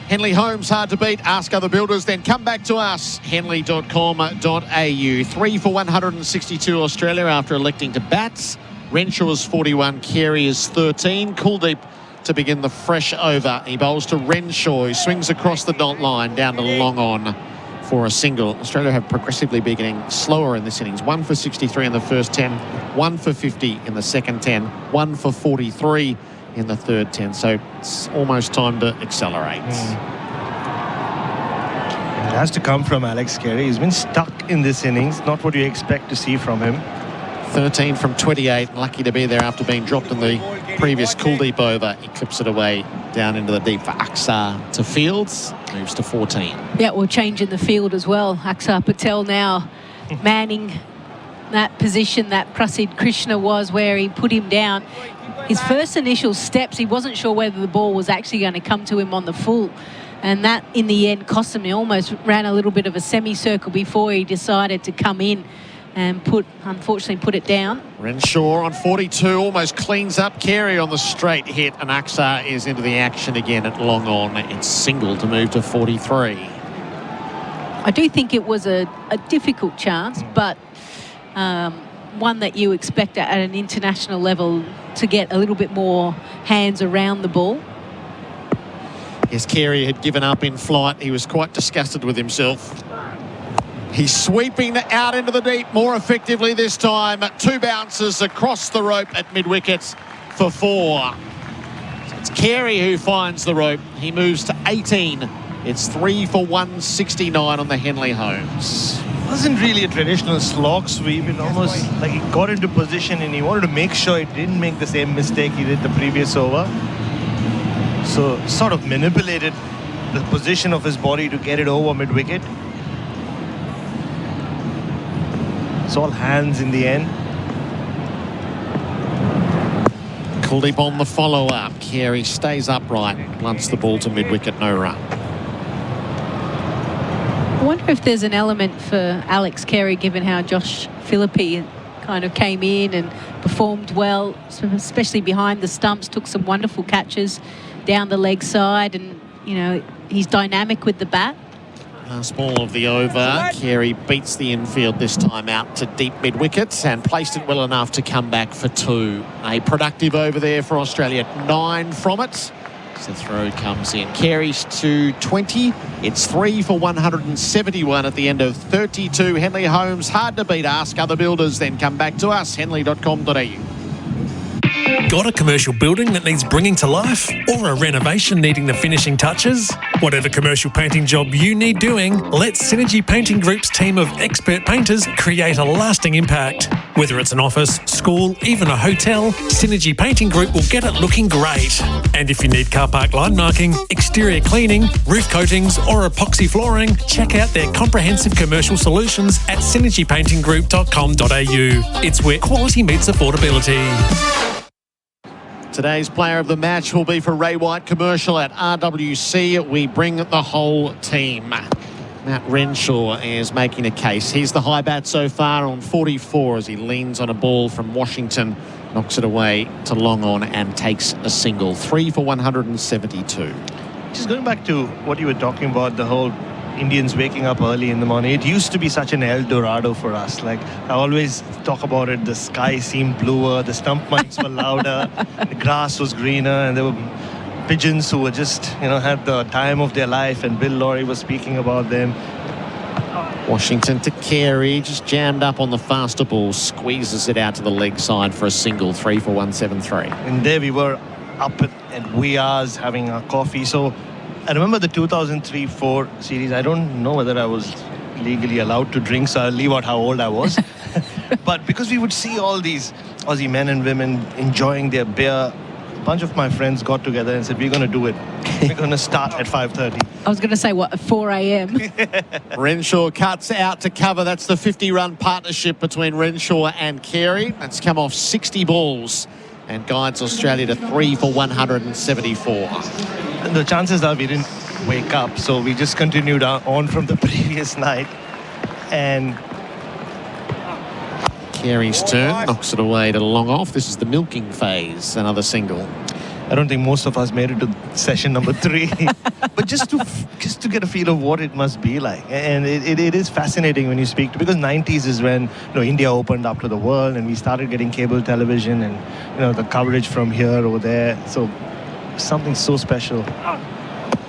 Henley Homes, hard to beat. Ask other builders, then come back to us. Henley.com.au. 3 for 162 Australia after electing to bat. Renshaw's 41, Carey is 13. Kuldeep to begin the fresh over. He bowls to Renshaw, who swings across the dot line down to long on for a single. Australia have progressively been getting slower in this innings. 1 for 63 in the first 10, 1 for 50 in the second 10, 1 for 43 in the third 10. So it's almost time to accelerate.
It has to come from Alex Carey. He's been stuck in this innings. Not what you expect to see from him.
13 from 28. Lucky to be there after being dropped in the previous Kuldeep over. He clips it away down into the deep for Aksar to Fields. Moves to 14.
Yeah, we'll change in the field as well. Aksar Patel now manning that position that Prasid Krishna was, where he put him down. His first initial steps, he wasn't sure whether the ball was actually going to come to him on the full. And that, in the end, cost him. He almost ran a little bit of a semicircle before he decided to come in and unfortunately put it down.
Renshaw on 42 almost cleans up Carey on the straight hit, and Aksar is into the action again at long on. It's single to move to 43.
I do think it was a difficult chance, but one that you expect at an international level to get a little bit more hands around the ball.
Yes, Carey had given up in flight. He was quite disgusted with himself. He's sweeping out into the deep more effectively this time. 2 bounces across the rope at mid-wickets for 4. So it's Carey who finds the rope. He moves to 18. It's 3 for 169 on the Henley Homes.
It wasn't really a traditional slog sweep. It almost like he got into position and he wanted to make sure he didn't make the same mistake he did the previous over. So sort of manipulated the position of his body to get it over mid-wicket. It's all hands in the end.
Kuldeep on the follow-up. Carey stays upright, blunts the ball to mid-wicket, no run.
I wonder if there's an element for Alex Carey, given how Josh Philippe kind of came in and performed well, especially behind the stumps, took some wonderful catches down the leg side, and, you know, he's dynamic with the bat.
Last ball of the over. Carey beats the infield this time out to deep mid-wicket and placed it well enough to come back for 2. A productive over there for Australia. 9 from it. The throw comes in. Carey's to 20. It's 3 for 171 at the end of 32. Henley Homes, hard to beat. Ask other builders, then come back to us. Henley.com.au.
Got a commercial building that needs bringing to life? Or a renovation needing the finishing touches? Whatever commercial painting job you need doing, let Synergy Painting Group's team of expert painters create a lasting impact. Whether it's an office, school, even a hotel, Synergy Painting Group will get it looking great. And if you need car park line marking, exterior cleaning, roof coatings or epoxy flooring, check out their comprehensive commercial solutions at synergypaintinggroup.com.au. It's where quality meets affordability.
Today's player of the match will be for Ray White Commercial at RWC. We bring the whole team. Matt Renshaw is making a case. He's the high bat so far on 44 as he leans on a ball from Washington, knocks it away to long on and takes a single. 3 for 172.
Just going back to what you were talking about, the whole Indians waking up early in the morning. It used to be such an El Dorado for us. Like, I always talk about it. The sky seemed bluer, the stump mics were louder, the grass was greener, and there were pigeons who were just, you know, had the time of their life, and Bill Lawry was speaking about them.
Washington to Carey, just jammed up on the faster ball, squeezes it out to the leg side for a single. 3 for 173.
And there we were up at Weas having our coffee. So I remember the 2003-04 series. I don't know whether I was legally allowed to drink, so I'll leave out how old I was. But because we would see all these Aussie men and women enjoying their beer bunch of my friends got together and said, we're going to do it. We're going to start at 5:30.
I was going to say, what, at 4 a.m.?
Renshaw cuts out to cover. That's the 50-run partnership between Renshaw and Carey. That's come off 60 balls and guides Australia to 3 for 174.
The chances are we didn't wake up, so we just continued on from the previous night. And
Carey's turn, knocks it away to long off. This is the milking phase, another single.
I don't think most of us made it to session number 3, but just to get a feel of what it must be like. And it is fascinating when you speak to, because 90s is when India opened up to the world and we started getting cable television and the coverage from here over there. So something so special.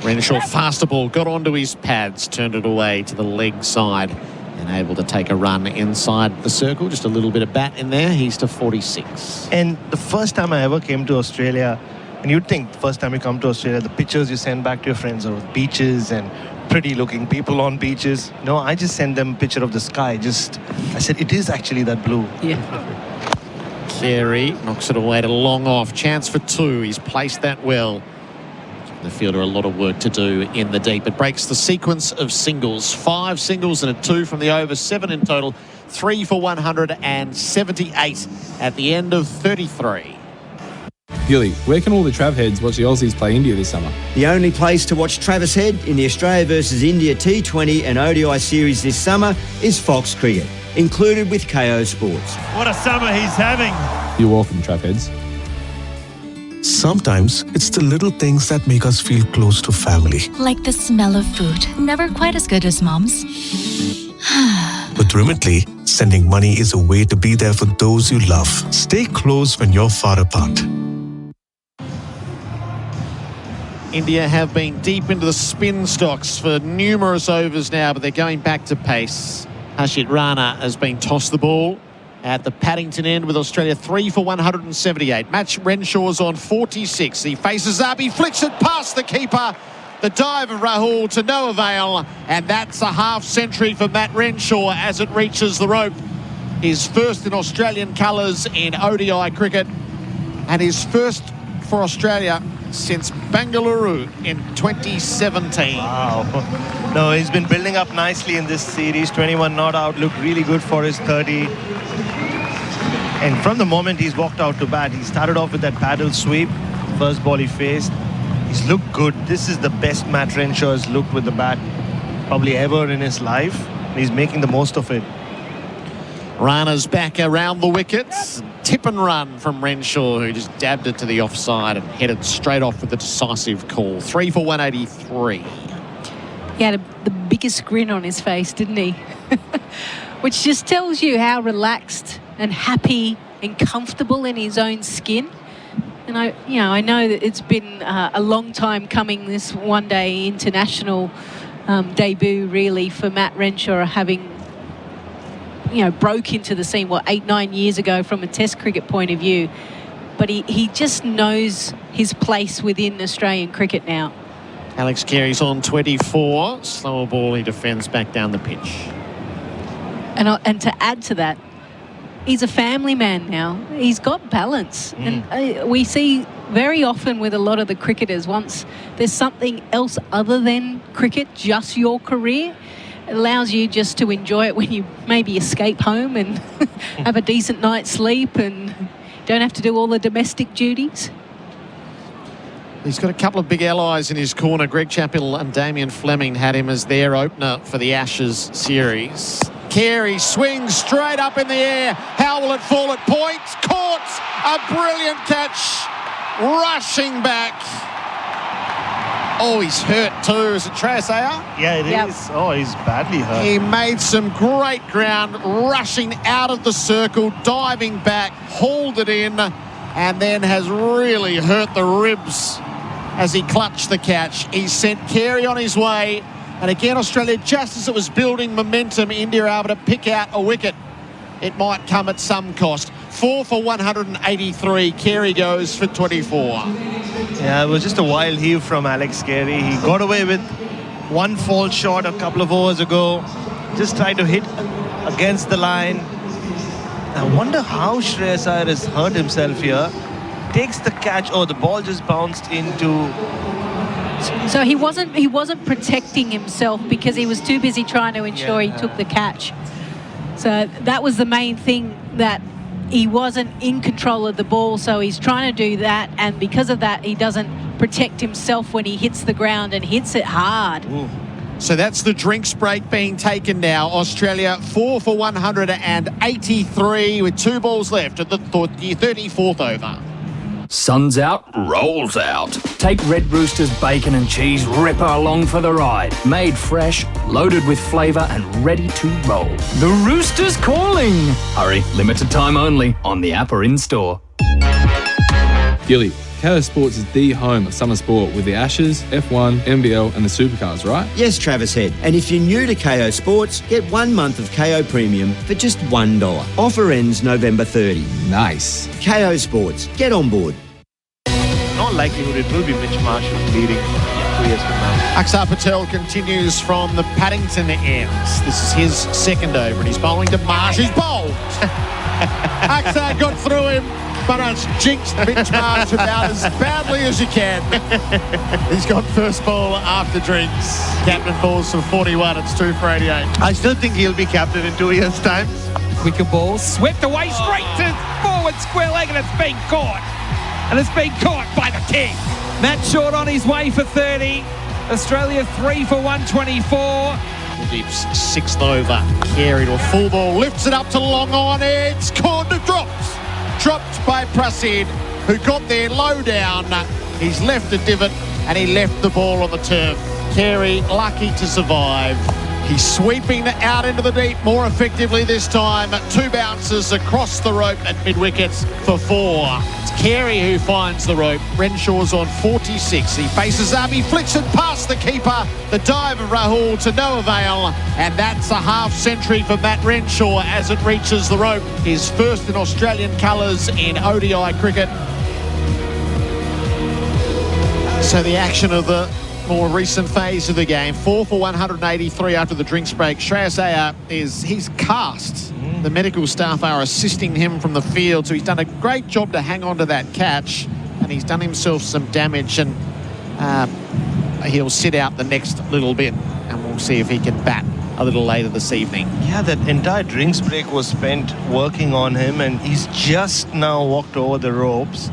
Renshaw, faster ball, got onto his pads, turned it away to the leg side and able to take a run inside the circle. Just a little bit of bat in there. He's to 46.
And the first time I ever came to Australia, and you'd think the first time you come to Australia, the pictures you send back to your friends are of beaches and pretty looking people on beaches. No, I just sent them a picture of the sky. I said, it is actually that blue.
Yeah.
Carey knocks it away to long off. Chance for 2. He's placed that well. The fielder a lot of work to do in the deep. It breaks the sequence of singles. 5 singles and a 2 from the over. 7 in total. 3 for 178 at the end of 33.
Gilly, where can all the Trav heads watch the Aussies play India this summer?
The only place to watch Travis Head in the Australia versus India T20 and ODI series this summer is Fox Cricket, included with KO Sports.
What a summer he's having.
You're welcome, Trav heads.
Sometimes it's the little things that make us feel close to family.
Like the smell of food. Never quite as good as mom's.
With Remitly, sending money is a way to be there for those you love. Stay close when you're far apart.
India have been deep into the spin stocks for numerous overs now, but they're going back to pace. Harshit Rana has been tossed the ball at the Paddington end with Australia 3 for 178. Match Renshaw's on 46. He faces up, he flicks it past the keeper. The dive of Rahul to no avail, and that's a half century for Matt Renshaw as it reaches the rope. His first in Australian colours in ODI cricket, and his first for Australia since Bengaluru in 2017.
Wow. No, he's been building up nicely in this series. 21 not out, looked really good for his 30. And from the moment he's walked out to bat, he started off with that paddle sweep. First ball he faced. He's looked good. This is the best Matt Renshaw has looked with the bat probably ever in his life. He's making the most of it.
Rana's back around the wickets. Tip and run from Renshaw, who just dabbed it to the offside and headed straight off with the decisive call. 3 for 183.
He had the biggest grin on his face, didn't he? Which just tells you how relaxed and happy and comfortable in his own skin. And I know that it's been a long time coming, this one-day international debut, really, for Matt Renshaw, having broke into the scene, 8-9 years ago from a test cricket point of view. But he just knows his place within Australian cricket now.
Alex Carey's on 24. Slower ball, he defends back down the pitch.
And to add to that, he's a family man now. He's got balance. And we see very often with a lot of the cricketers, once there's something else other than cricket, just your career, it allows you just to enjoy it when you maybe escape home and have a decent night's sleep and don't have to do all the domestic duties.
He's got a couple of big allies in his corner. Greg Chappell and Damien Fleming had him as their opener for the Ashes series. Carey swings straight up in the air. How will it fall at point? Caught! A brilliant catch. Rushing back. Oh, he's hurt too. Is it Shreyas Iyer?
Yeah, it is. Oh, he's badly hurt.
He made some great ground, rushing out of the circle, diving back, hauled it in, and then has really hurt the ribs as he clutched the catch. He sent Carey on his way. And again, Australia, just as it was building momentum, India are able to pick out a wicket. It might come at some cost. 4 for 183. Carey goes for 24.
Yeah, it was just a wild heave from Alex Carey. He got away with one false shot a couple of overs ago. Just tried to hit against the line. I wonder how Shreyas Iyer has hurt himself here. takes the catch. Oh, the ball just bounced into...
So he wasn't protecting himself because he was too busy trying to ensure he took the catch. So that was the main thing, that he wasn't in control of the ball, so he's trying to do that, and because of that he doesn't protect himself when he hits the ground, and hits it hard.
Ooh. So that's the drinks break being taken now. Australia 4 for 183 with 2 balls left at the 34th over.
Sun's out, rolls out. Take Red Rooster's bacon and cheese ripper along for the ride. Made fresh, loaded with flavour and ready to roll. The Rooster's calling. Hurry, limited time only on the app or in-store.
Gilly, Kayo Sports is the home of summer sport with the Ashes, F1, NBL and the Supercars, right?
Yes, Travis Head. And if you're new to KO Sports, get 1 month of KO Premium for just $1. Offer ends November 30.
Nice.
KO Sports. Get on board.
In all likelihood, it will be Mitch Marshall leading 2 years from now.
Akshar Patel continues from the Paddington ends. This is his second over, and he's bowling to Marsh. He's bowled. Akshar got through him, but it's jinxed Mitch Marsh about as badly as you can. He's got first ball after drinks. Captain balls for 41. It's 2 for 88.
I still think he'll be captain in 2 years' time.
Quicker ball, swept away straight to forward square leg, and it's been caught. And it's been caught by the king. Matt Short on his way for 30. Australia 3 for 124.
Deep's 6th over. Carey to a full ball, lifts it up to long on. It's caught and drops. Dropped by Prasid, who got there low down. He's left a divot and he left the ball on the turf. Carey lucky to survive. He's sweeping out into the deep more effectively this time. 2 bounces across the rope at mid-wickets for 4. It's Carey who finds the rope. Renshaw's on 46. He faces up, he flicks it past the keeper. The dive of Rahul to no avail. And that's a half century for Matt Renshaw as it reaches the rope. His first in Australian colours in ODI cricket. So the action of the more recent phase of the game. 4 for 183 after the drinks break. Shreyas Iyer he's cast. The medical staff are assisting him from the field, so he's done a great job to hang on to that catch, and he's done himself some damage, and he'll sit out the next little bit, and we'll see if he can bat a little later this evening.
Yeah, that entire drinks break was spent working on him, and he's just now walked over the ropes.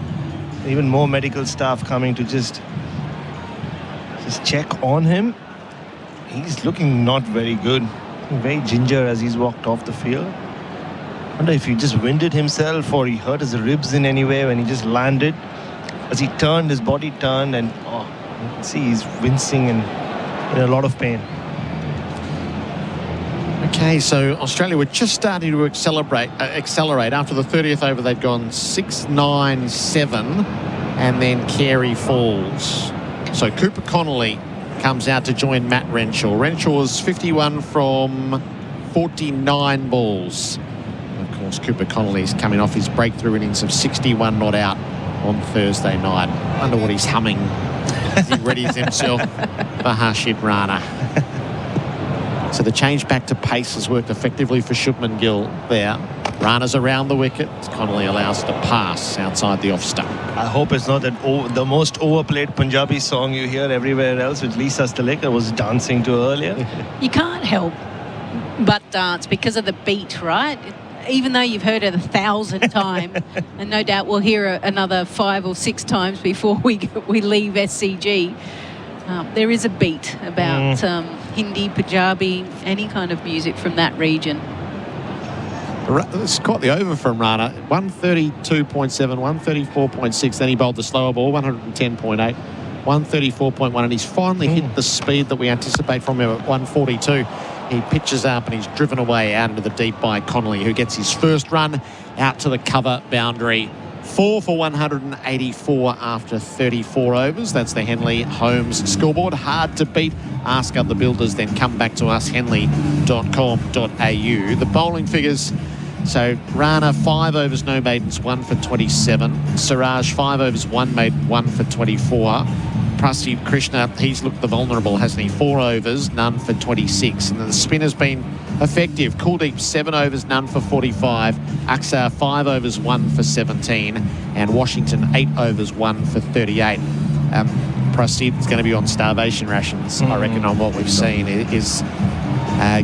Even more medical staff coming to just check on him. He's looking not very good. Very ginger as he's walked off the field. I wonder if he just winded himself or he hurt his ribs in any way when he just landed. As he turned, his body turned, and you can see he's wincing and in a lot of pain.
Okay, so Australia were just starting to accelerate after the 30th over. They'd gone 6-9-7, and then Carey falls. So Cooper Connolly comes out to join Matt Renshaw. Renshaw's 51 from 49 balls. And of course, Cooper Connolly's coming off his breakthrough innings of 61 not out on Thursday night. I wonder what he's humming as he readies himself for Harshit Rana. So the change back to pace has worked effectively for Shubman Gill there. Rana's around the wicket. Connolly allows it to pass outside the off stump.
I hope it's not that the most overplayed Punjabi song you hear everywhere else, which Lisa Sthalekar was dancing to earlier.
You can't help but dance because of the beat, right? Even though you've heard it 1,000 times, and no doubt we'll hear it another 5 or 6 times before we leave SCG. There is a beat about Hindi, Punjabi, any kind of music from that region.
It's caught the over from Rana. 132.7, 134.6. Then he bowled the slower ball, 110.8, 134.1, and he's finally hit the speed that we anticipate from him at 142. He pitches up and he's driven away out into the deep by Connolly, who gets his first run out to the cover boundary. 4 for 184 after 34 overs. That's the Henley Holmes scoreboard. Hard to beat. Ask other builders, then come back to us, henley.com.au. The bowling figures. So Rana, 5 overs, no maidens, 1 for 27. Siraj, 5 overs, 1 maiden, 1 for 24. Prasidh Krishna, he's looked the vulnerable, hasn't he? 4 overs, none for 26. And then the spin has been effective. Kuldeep, 7 overs, none for 45. Aksar, 5 overs, 1 for 17. And Washington, 8 overs, 1 for 38. Prasidh's going to be on starvation rations, I reckon, on what we've seen.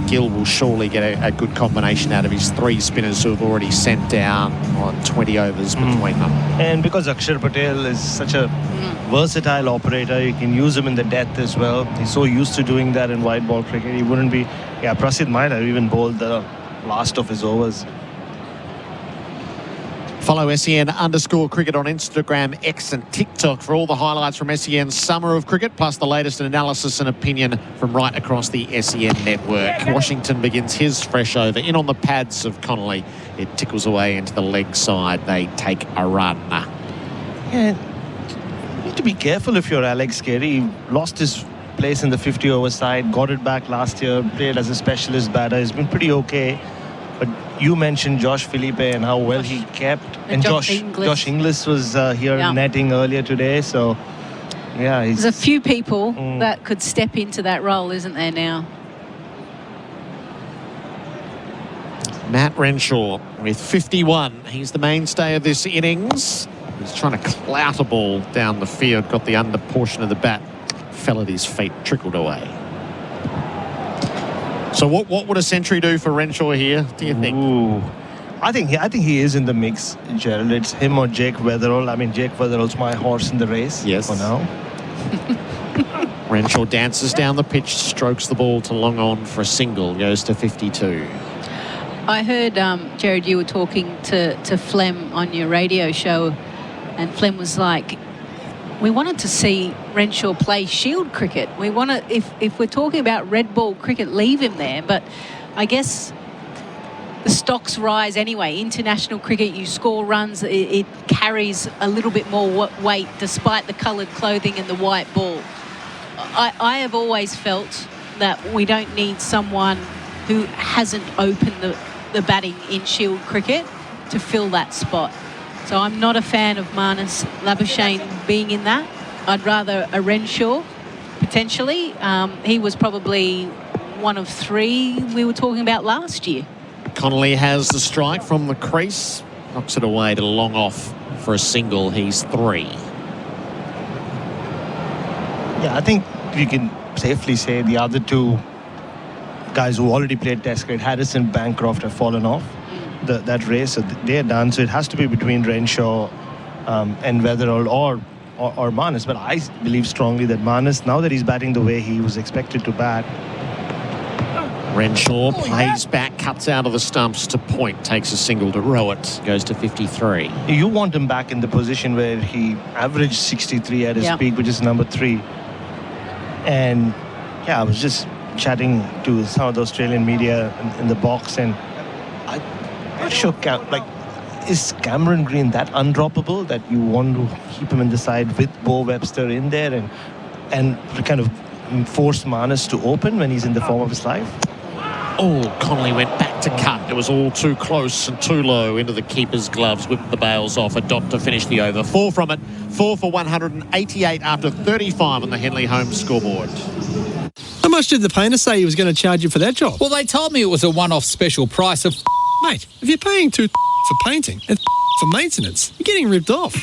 Gill will surely get a good combination out of his 3 spinners who have already sent down on 20 overs between them.
And because Akshar Patel is such a versatile operator, you can use him in the death as well. He's so used to doing that in white ball cricket. He wouldn't be... Yeah, Prasidh might have even bowled the last of his overs.
Follow SEN_cricket on Instagram, X and TikTok for all the highlights from SEN's Summer of Cricket, plus the latest analysis and opinion from right across the SEN network. Washington begins his fresh over in on the pads of Connolly. It tickles away into the leg side. They take a run.
Yeah, you need to be careful if you're Alex Carey. He lost his place in the 50-over side, got it back last year, played as a specialist batter. He's been pretty okay. But you mentioned Josh Philippe and how well he kept. And Josh Inglis was here netting earlier today. So, yeah.
There's a few people that could step into that role, isn't there now?
Matt Renshaw with 51. He's the mainstay of this innings. He's trying to clout a ball down the field. Got the under portion of the bat. Fell at his feet, trickled away. So what would a century do for Renshaw here, do you think?
Ooh. I think he is in the mix, Gerald. It's him or Jake Weatherall. I mean, Jake Weatherall's my horse in the race for now.
Renshaw dances down the pitch, strokes the ball to long on for a single, goes to 52.
I heard, Gerard, you were talking to Flem on your radio show, and Flem was like, we wanted to see Renshaw play shield cricket. We want to, if we're talking about red ball cricket, leave him there. But I guess the stocks rise anyway. International cricket, you score runs, it carries a little bit more weight despite the coloured clothing and the white ball. I have always felt that we don't need someone who hasn't opened the batting in shield cricket to fill that spot. So I'm not a fan of Marnus Labuschagne being in that. I'd rather a Renshaw, potentially. He was probably one of 3 we were talking about last year.
Connolly has the strike from the crease. Knocks it away to long off for a single. He's 3.
Yeah, I think you can safely say the other 2 guys who already played Test cricket, Harrison, Bancroft, have fallen off that race. So they're done. So it has to be between Renshaw and Weatherall or Marnus. But I believe strongly that Marnus, now that he's batting the way he was expected to bat.
Renshaw plays back, cuts out of the stumps to point, takes a single to row it, goes to 53.
You want him back in the position where he averaged 63 at his peak, which is number 3. And yeah, I was just chatting to some of the Australian media in the box, and I'm not sure, is Cameron Green that undroppable that you want to keep him in the side with Bo Webster in there and kind of force Marnus to open when he's in the form of his life?
Oh, Connolly went back to cut. It was all too close and too low into the keeper's gloves. Whipped the bails off. A dot to finish the over. 4 from it. 4 for 188 after 35 on the Henley home scoreboard.
How much did the painter say he was going to charge you for that job?
Well, they told me it was a one-off special price of...
Mate, if you're paying for painting and for maintenance, you're getting ripped off.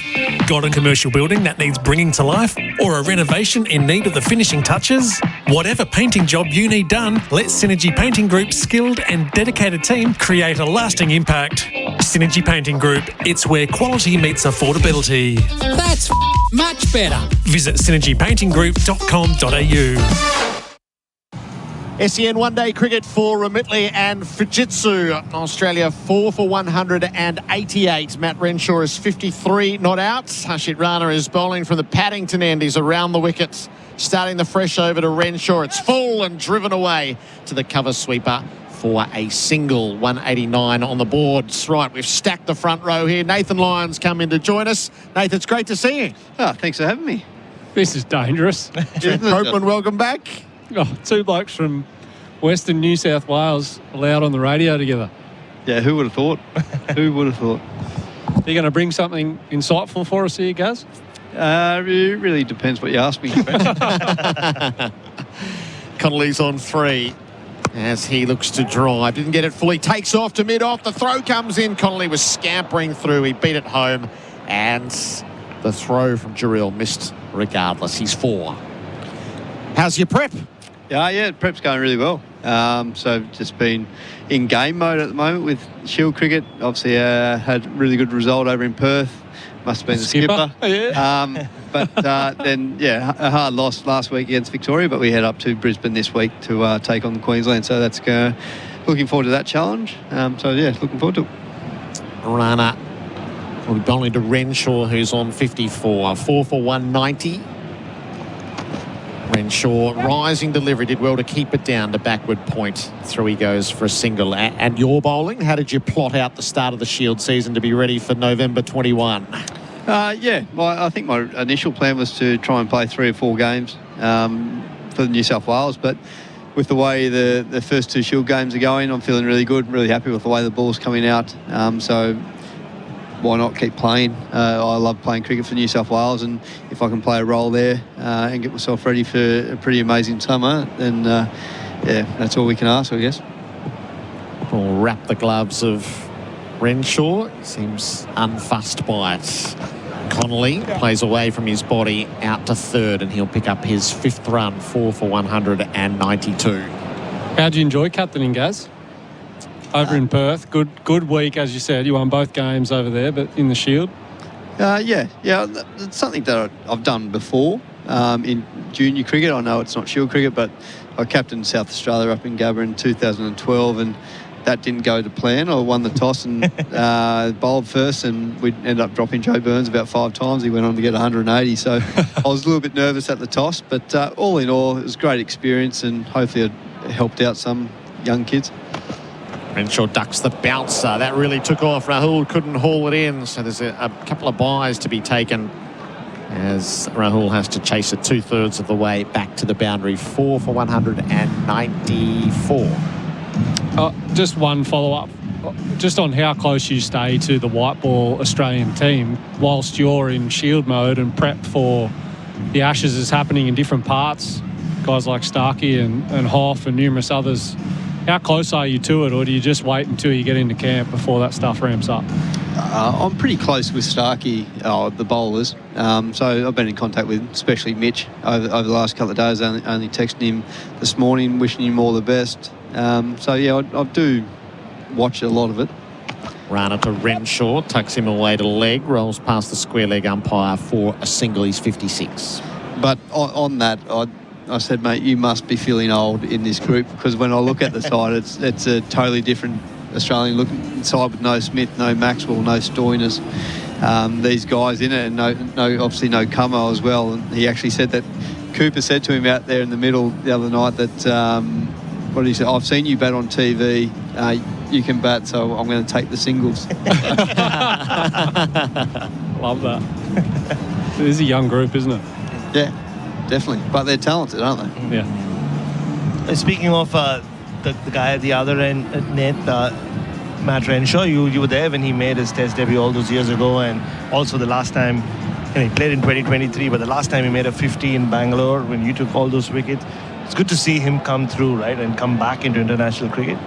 Got a commercial building that needs bringing to life? Or a renovation in need of the finishing touches? Whatever painting job you need done, let Synergy Painting Group's skilled and dedicated team create a lasting impact. Synergy Painting Group, it's where quality meets affordability.
That's much better.
Visit synergypaintinggroup.com.au.
SEN one-day cricket for Remitley and Fujitsu. Australia 4 for 188. Matt Renshaw is 53, not out. Harshit Rana is bowling from the Paddington end. He's around the wickets, starting the fresh over to Renshaw. It's full and driven away to the cover sweeper for a single. 189 on the boards. Right, we've stacked the front row here. Nathan Lyon's come in to join us. Nathan, it's great to see you.
Oh, thanks for having me.
This is dangerous.
Trent, Copeland, welcome back.
Oh, 2 blokes from Western New South Wales allowed on the radio together.
Yeah, who would have thought? Who would have thought?
You're going to bring something insightful for us here, Gaz?
It really depends what you ask me.
Connolly's on 3 as he looks to drive. Didn't get it fully. Takes off to mid-off. The throw comes in. Connolly was scampering through. He beat it home. And the throw from Gerard missed regardless. He's 4. How's your prep?
Yeah, prep's going really well. So just been in game mode at the moment with Shield cricket. Obviously had a really good result over in Perth. Must have been the skipper.
Yeah.
Then, a hard loss last week against Victoria, but we head up to Brisbane this week to take on Queensland. So that's looking forward to that challenge. Looking forward to it.
Rana will be bowling to Renshaw, who's on 54. 4 for 190. Renshaw, rising delivery, did well to keep it down to backward point. Through he goes for a single. And your bowling, how did you plot out the start of the Shield season to be ready for November 21?
I think my initial plan was to try and play 3 or 4 games for New South Wales, but with the way the first 2 Shield games are going, I'm feeling really good, really happy with the way the ball's coming out. So why not keep playing? I love playing cricket for New South Wales, and if I can play a role there and get myself ready for a pretty amazing summer, then that's all we can ask, I guess.
We'll wrap the gloves of Renshaw. Seems unfussed by it. Connolly plays away from his body out to 3rd, and he'll pick up his 5th run, 4 for 192.
How'd you enjoy captaining, Gaz? Over in Perth, good week, as you said. You won both games over there, but in the Shield. It's something that I've done before in junior cricket. I know it's not Shield cricket, but I captained South Australia up in Gabba in 2012, and that didn't go to plan. I won the toss and bowled first, and we ended up dropping Joe Burns about 5 times. He went on to get 180, so I was a little bit nervous at the toss, but all in all, it was a great experience, and hopefully it helped out some young kids.
Renshaw ducks the bouncer. That really took off. Rahul couldn't haul it in, so there's a couple of byes to be taken as Rahul has to chase it 2/3 of the way back to the boundary. 4 for 194.
Just one follow-up. Just on how close you stay to the white ball Australian team whilst you're in Shield mode and prep for the Ashes is happening in different parts. Guys like Starkey and Hoff and numerous others. How close are you to it, or do you just wait until you get into camp before that stuff ramps up?
I'm pretty close with Starkey, the bowlers. So I've been in contact with, especially Mitch, over the last couple of days. Only texting him this morning, wishing him all the best. I do watch a lot of it.
Rana to Renshaw, tucks him away to leg, rolls past the square leg umpire for a single. He's 56.
But on that, I said, mate, you must be feeling old in this group, because when I look at the side, it's a totally different Australian looking side with no Smith, no Maxwell, no Stoiners. These guys in it, and obviously no Camo as well. And he actually said that Cooper said to him out there in the middle the other night that, what did he say? I've seen you bat on TV. You can bat, so I'm going to take the singles.
Love that. It is a young group, isn't it?
Yeah. Definitely, but they're talented, aren't they?
Yeah.
Speaking of the guy at the other end, Nate, Matt Renshaw, you were there when he made his Test debut all those years ago, and also the last time, he played in 2023, but the last time he made a 50 in Bangalore when you took all those wickets. It's good to see him come through, right, and come back into international cricket.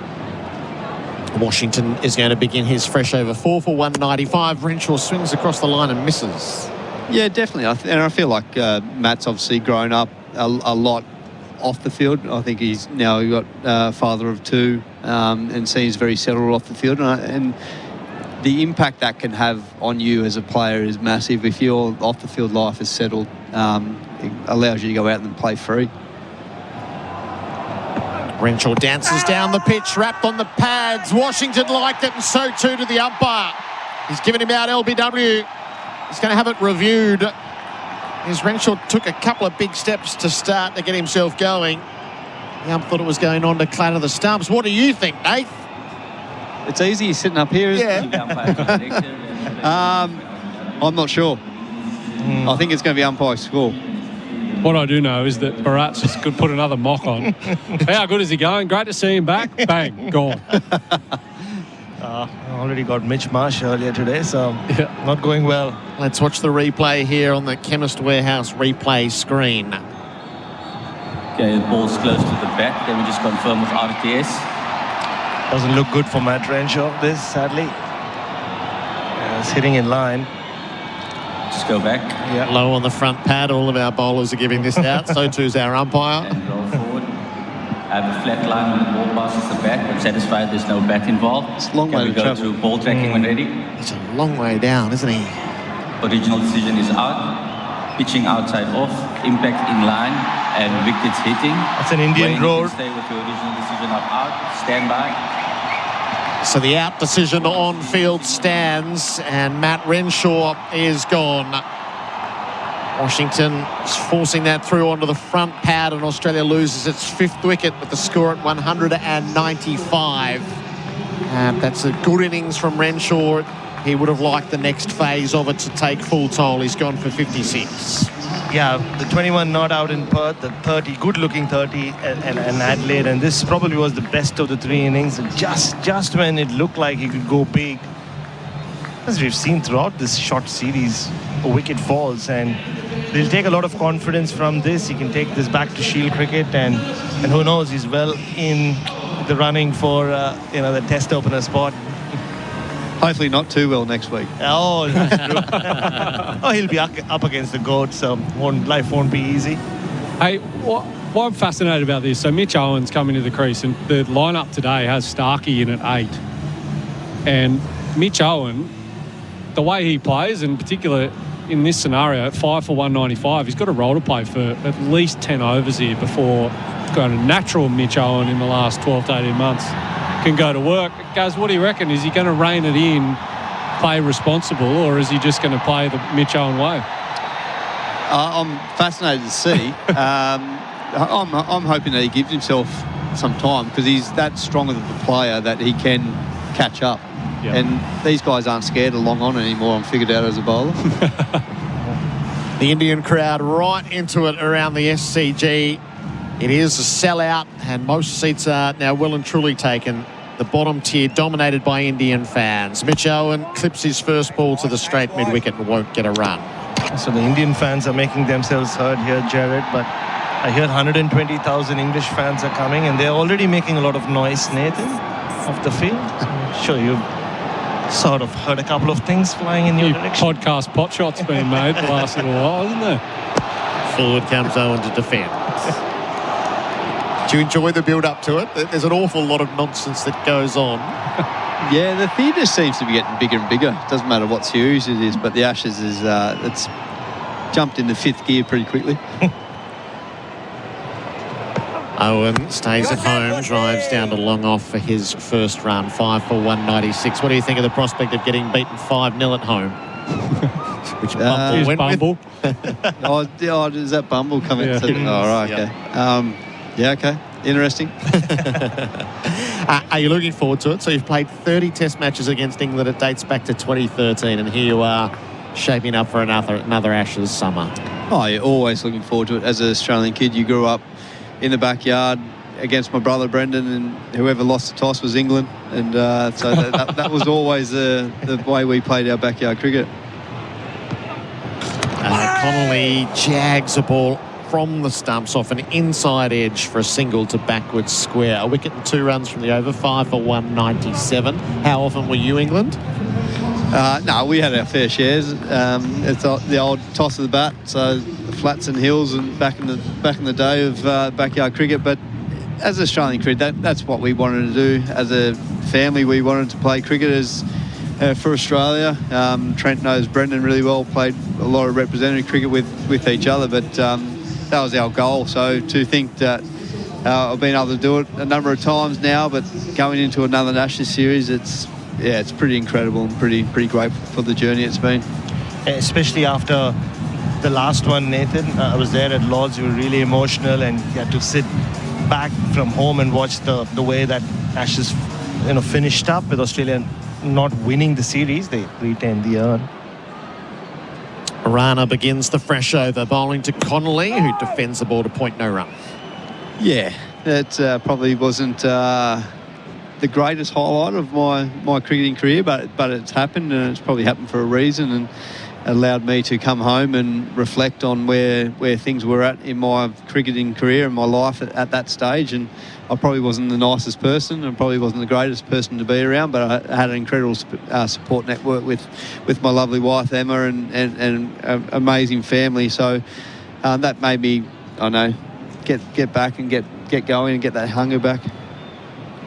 Washington is going to begin his fresh over. 4 for 195. Renshaw swings across the line and misses.
Yeah, definitely. And I feel like Matt's obviously grown up a lot off the field. I think he's now got father of 2 and seems very settled off the field. And the impact that can have on you as a player is massive. If your off the field life is settled, it allows you to go out and play free.
Renshaw dances down the pitch, wrapped on the pads. Washington liked it, and so too did the umpire. He's given him out LBW. He's going to have it reviewed. As Renshaw took a couple of big steps to start to get himself going. The ump thought it was going on to clatter the stumps. What do you think, Nate?
It's easy sitting up here, isn't it? I'm not sure. I think it's going to be umpire score.
What I do know is that Bharat's just could put another mock on. How good is he going? Great to see him back. Bang, gone.
Already got Mitch Marsh earlier today, so not going well.
Let's watch the replay here on the Chemist Warehouse replay screen.
Okay, the ball's close to the bat. Then we just confirm with RTS.
Doesn't look good for Matt Renshaw, this, sadly. It's hitting in line.
Just go back.
Yeah. Low on the front pad. All of our bowlers are giving this out. So too's our umpire.
And roll forward. I have a flat line when the ball passes the bat. I'm satisfied there's no bat involved.
It's a long way to
go
travel.
to ball tracking when ready.
It's a long way down, isn't he?
Original decision is out. Pitching outside off. Impact in line. And wickets hitting.
That's an Indian road.
Stay with your original decision of out. Stand by.
So the out decision on field stands, and Matt Renshaw is gone. Washington is forcing that through onto the front pad, and Australia loses its 5th wicket with the score at 195. That's a good innings from Renshaw. He would have liked the next phase of it to take full toll. He's gone for 56.
Yeah, the 21 not out in Perth, the 30, good-looking 30, and Adelaide, and this probably was the best of the 3 innings. Just when it looked like he could go big, as we've seen throughout this short series, a wicket falls, and they'll take a lot of confidence from this. He can take this back to Shield cricket, and who knows, he's well in the running for the Test opener spot.
Hopefully not too well next week.
Oh, that's true. Oh, he'll be up against the GOAT, so life won't be easy.
Hey, what I'm fascinated about this, so Mitch Owen's coming to the crease, and the lineup today has Starkey in at 8. And Mitch Owen, the way he plays, in particular in this scenario, at 5 for 195, he's got a role to play for at least 10 overs here before going to natural Mitch Owen in the last 12 to 18 months can go to work. Guys, what do you reckon? Is he going to rein it in, play responsible, or is he just going to play the Mitch Owen way?
I'm fascinated to see. I'm hoping that he gives himself some time, because he's that strong of a player that he can catch up. Yep. And these guys aren't scared to long on anymore, I'm figured out as a bowler.
The Indian crowd right into it around the SCG. It is a sellout, and most seats are now well and truly taken. The bottom tier dominated by Indian fans. Mitch Owen clips his first ball to the straight mid-wicket and won't get a run.
So the Indian fans are making themselves heard here, Gerard, but I hear 120,000 English fans are coming, and they're already making a lot of noise, Nathan, off the field. I'm sure you've sort of heard a couple of things flying in your direction.
Podcast pot shots being made the last little while, isn't there?
Forward comes Owen to defend. Do you enjoy the build-up to it? There's an awful lot of nonsense that goes on.
Yeah, the theatre seems to be getting bigger and bigger. It doesn't matter what series it is, but the Ashes is it's jumped into 5th gear pretty quickly.
Owen stays at home, drives down to long off for his first run, 5 for 196. What do you think of the prospect of getting beaten 5-0 at home? Which Bumble went
Bumble.
Oh, does that Bumble come in? Oh, right, okay. Yeah, okay. Interesting.
Are you looking forward to it? So you've played 30 test matches against England. It dates back to 2013, and here you are shaping up for another Ashes summer.
Oh, you're always looking forward to it. As an Australian kid, you grew up in the backyard against my brother Brendan, and whoever lost the toss was England. And so that was always the way we played our backyard cricket.
Connolly jags a ball from the stumps off an inside edge for a single to backwards square. A wicket and 2 runs from the over, 5 for 197. How often were you England?
No, we had our fair shares. It's the old toss of the bat, so flats and hills, and back in the day of backyard cricket. But as Australian cricket, that's what we wanted to do. As a family, we wanted to play cricket for Australia. Trent knows Brendan really well, played a lot of representative cricket with each other, but that was our goal. So to think that I've been able to do it a number of times now, but going into another Ashes series, it's pretty incredible and pretty grateful for the journey it's been.
Especially after the last one, Nathan. I was there at Lord's. You were really emotional, and you had to sit back from home and watch the way that Ashes finished up with Australia not winning the series. They retained the urn.
Rana begins the fresh over, bowling to Connolly, who defends the ball to point no run.
Yeah, that probably wasn't the the greatest highlight of my cricketing career, but it's happened, and it's probably happened for a reason, and allowed me to come home and reflect on where things were at in my cricketing career and my life at that stage. And I probably wasn't the nicest person, and probably wasn't the greatest person to be around, but I had an incredible support network with my lovely wife Emma and an amazing family. So that made me, I know, get back and get going and get that hunger back.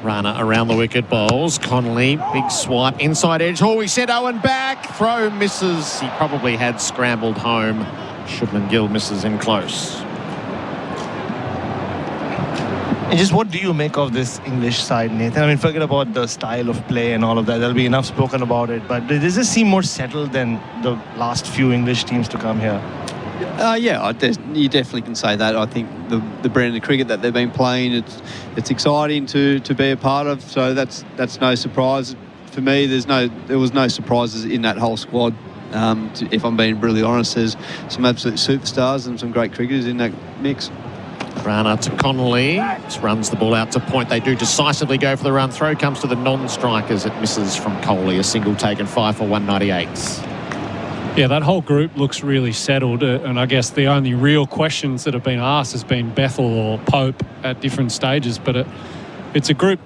Rana around the wicket, bowls. Connolly, big swipe, inside edge. Oh, he sent Owen back. Throw misses. He probably had scrambled home. Shubman Gill misses in close.
And just what do you make of this English side, Nathan? I mean, forget about the style of play and all of that. There'll be enough spoken about it. But does this seem more settled than the last few English teams to come here?
Yeah, you definitely can say that. I think the brand of cricket that they've been playing, it's exciting to be a part of. So that's no surprise for me. There was no surprises in that whole squad. If I'm being brutally honest, there's some absolute superstars and some great cricketers in that mix.
Rana to Connolly. Just runs the ball out to point. They do decisively go for the run. Throw comes to the non-strikers. It misses from Kohli. A single taken, 5 for 198.
Yeah, that whole group looks really settled, and I guess the only real questions that have been asked has been Bethel or Pope at different stages, but it's a group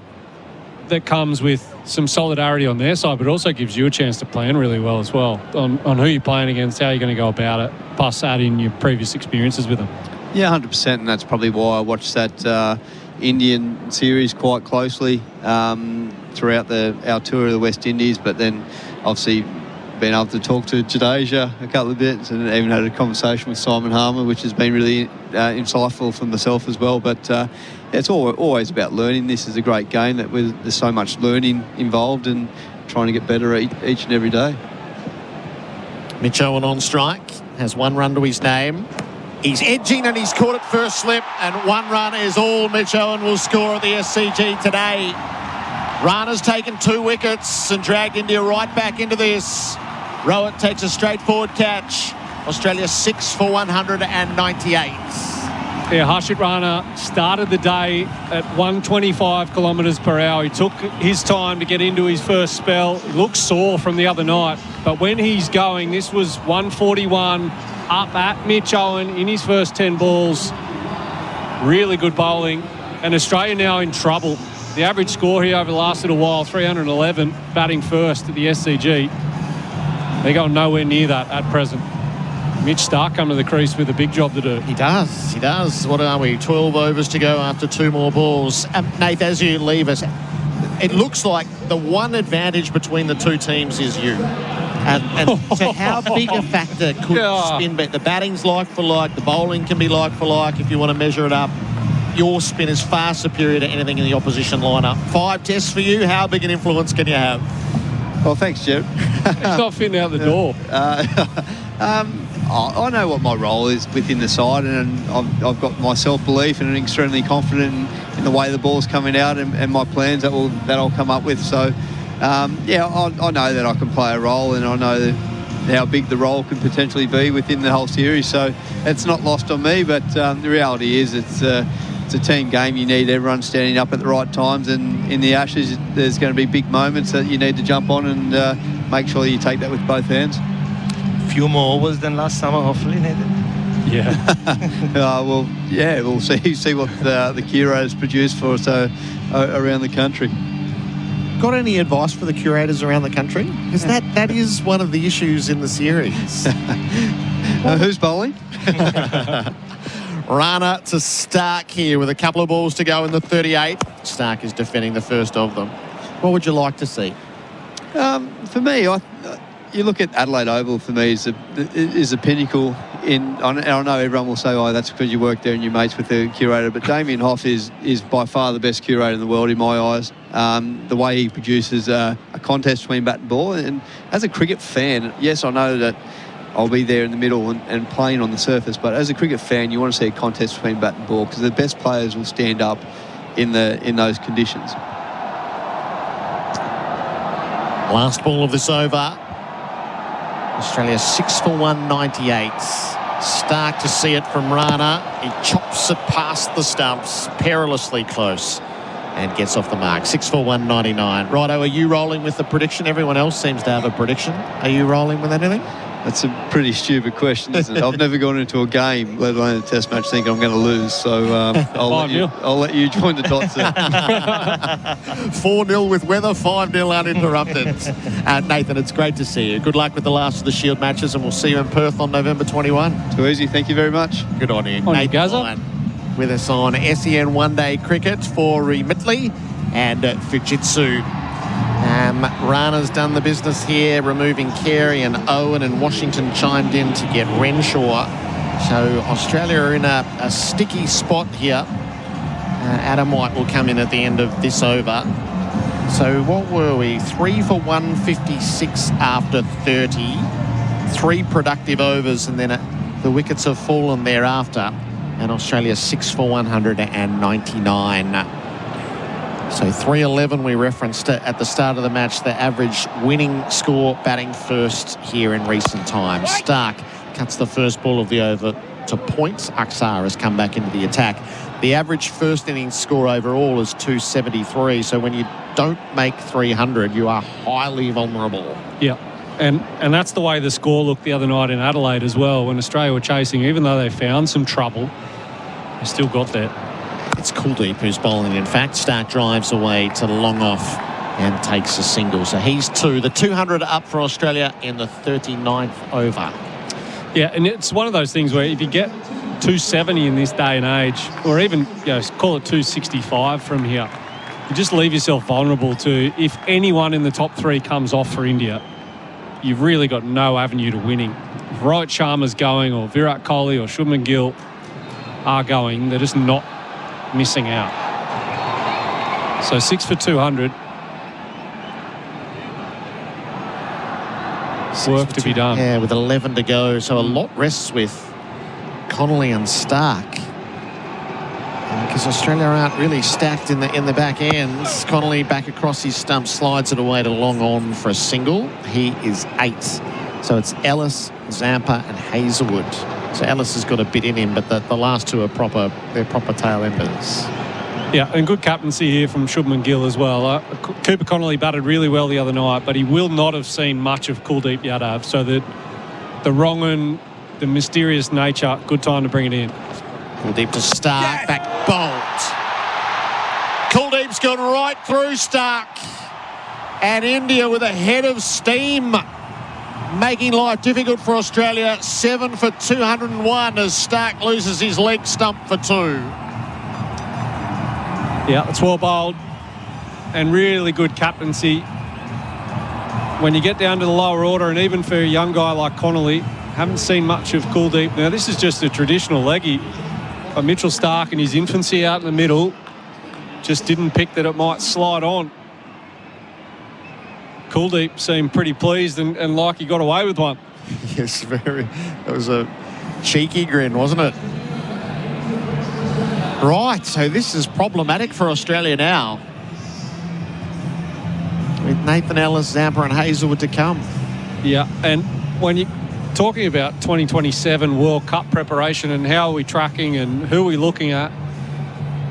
that comes with some solidarity on their side, but also gives you a chance to plan really well as well on who you're playing against, how you're going to go about it, plus add in your previous experiences with them.
Yeah, 100%, and that's probably why I watched that Indian series quite closely throughout our tour of the West Indies, but then obviously been able to talk to Jadeja a couple of bits, and even had a conversation with Simon Harmer, which has been really insightful for myself as well. But it's always about learning. This is a great game that there's so much learning involved and trying to get better each and every day.
Mitch Owen on strike, has 1 run to his name. He's edging and he's caught it first slip, and 1 run is all Mitch Owen will score at the SCG today. Rana's taken 2 wickets and dragged India right back into this. Rohit takes a straightforward catch. Australia 6 for 198.
Yeah, Harshit Rana started the day at 125 kilometres per hour. He took his time to get into his first spell. He looked sore from the other night, but when he's going, this was 141 up at Mitch Owen in his first 10 balls. Really good bowling, and Australia now in trouble. The average score here over the last little while, 311, batting first at the SCG. They're going nowhere near that at present. Mitch Starc come to the crease with a big job to do.
He does. What are we? 12 overs to go after 2 more balls. Nate, as you leave us, it looks like the one advantage between the 2 teams is you. And so how big a factor could spin bet? The batting's like for like, the bowling can be like for like if you want to measure it up. Your spin is far superior to anything in the opposition lineup. 5 tests for you. How big an influence can you have?
Well, thanks, Gerard.
It's not fitting out the door.
I know what my role is within the side, and I've got my self-belief and I'm extremely confident in the way the ball's coming out and my plans that I'll come up with. So, I know that I can play a role, and I know how big the role can potentially be within the whole series. So it's not lost on me, but the reality is it's a team game. You need everyone standing up at the right times, and in the Ashes there's going to be big moments that you need to jump on and make sure you take that with both hands.
Few more overs than last summer, hopefully, Nathan.
Yeah.
We'll see what the curators produce for us around the country.
Got any advice for the curators around the country? Because that is one of the issues in the series.
Who's bowling?
Rana to Starc here with a couple of balls to go in the 38. Starc is defending the first of them. What would you like to see?
For me, you look at Adelaide Oval. For me, is a pinnacle. I know everyone will say, "Oh, that's because you work there and you're mates with the curator." But Damien Hoff is by far the best curator in the world in my eyes. The way he produces a contest between bat and ball, and as a cricket fan, yes, I know that I'll be there in the middle and playing on the surface. But as a cricket fan, you want to see a contest between bat and ball because the best players will stand up in those conditions.
Last ball of this over. Australia 6 for 198. Starc to see it from Rana. He chops it past the stumps, perilously close. and gets off the mark. 6 for 199. Righto, are you rolling with the prediction? Everyone else seems to have a prediction. Are you rolling with anything?
That's a pretty stupid question, isn't it? I've never gone into a game, let alone a test match, thinking I'm going to lose. So I'll let you join the dots there.
4-0 with weather, 5-0 uninterrupted. Nathan, it's great to see you. Good luck with the last of the Shield matches, and we'll see you in Perth on November 21.
Too easy. Thank you very much.
Good on you.
On you,
Nathan
Gaza.
Lyon with us on SEN One-Day Cricket for Whateley and Fujitsu. Rana's done the business here, removing Carey, and Owen and Washington chimed in to get Renshaw. So Australia are in a sticky spot here. Adam White will come in at the end of this over. So what were we? 3 for 156 after 30. 3 productive overs, and then the wickets have fallen thereafter. And Australia 6 for 199. So 311 we referenced at the start of the match, the average winning score batting first here in recent times. Stark cuts the first ball of the over to points. Aksar has come back into the attack. The average first innings score overall is 273. So when you don't make 300, you are highly vulnerable.
Yeah. And that's the way the score looked the other night in Adelaide as well, when Australia were chasing. Even though they found some trouble, they still got there.
It's Kuldeep who's bowling, in fact. Stark drives away to long off and takes a single. So he's 2. The 200 up for Australia in the 39th over.
Yeah, and it's one of those things where if you get 270 in this day and age, or even call it 265 from here, you just leave yourself vulnerable to, if anyone in the top 3 comes off for India, you've really got no avenue to winning. If Rohit Sharma's going, or Virat Kohli or Shubman Gill are going, they're just not missing out. So 6 for 200. Work to be done.
Yeah, with 11 to go. So a lot rests with Connolly and Stark. Because Australia aren't really stacked in the back ends. Connolly back across his stump, slides it away to long on for a single. He is 8. So it's Ellis, Zampa and Hazelwood. So Ellis has got a bit in him, but the last 2 are proper tail enders.
Yeah, and good captaincy here from Shubman Gill as well. Cooper Connolly batted really well the other night, but he will not have seen much of Kuldeep Yadav. So the wrong and the mysterious nature, good time to bring it in.
Kuldeep to Stark, back bolt. Kuldeep's gone right through Stark. And India with a head of steam, making life difficult for Australia. 7 for 201 as Stark loses his leg stump for 2.
Yeah, it's well bowled and really good captaincy. When you get down to the lower order, and even for a young guy like Connolly, haven't seen much of Kuldeep. Now, this is just a traditional leggy. But Mitchell Stark in his infancy out in the middle just didn't pick that it might slide on. Kuldeep seemed pretty pleased and like he got away with one.
Yes, very. It was a cheeky grin, wasn't it? Right, so this is problematic for Australia now. With Nathan Ellis, Zampa and Hazelwood to come.
Yeah, and when you're talking about 2027 World Cup preparation and how are we tracking and who are we looking at,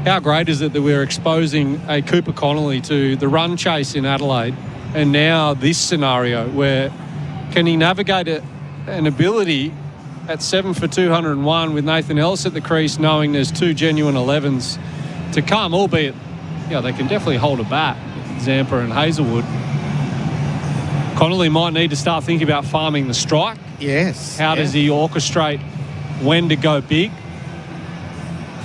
how great is it that we're exposing a Cooper Connolly to the run chase in Adelaide, and now this scenario where can he navigate an ability at 7 for 201 with Nathan Ellis at the crease, knowing there's 2 genuine 11s to come, albeit they can definitely hold a bat, Zampa and Hazelwood. Connolly might need to start thinking about farming the strike.
Yes.
How does he orchestrate when to go big?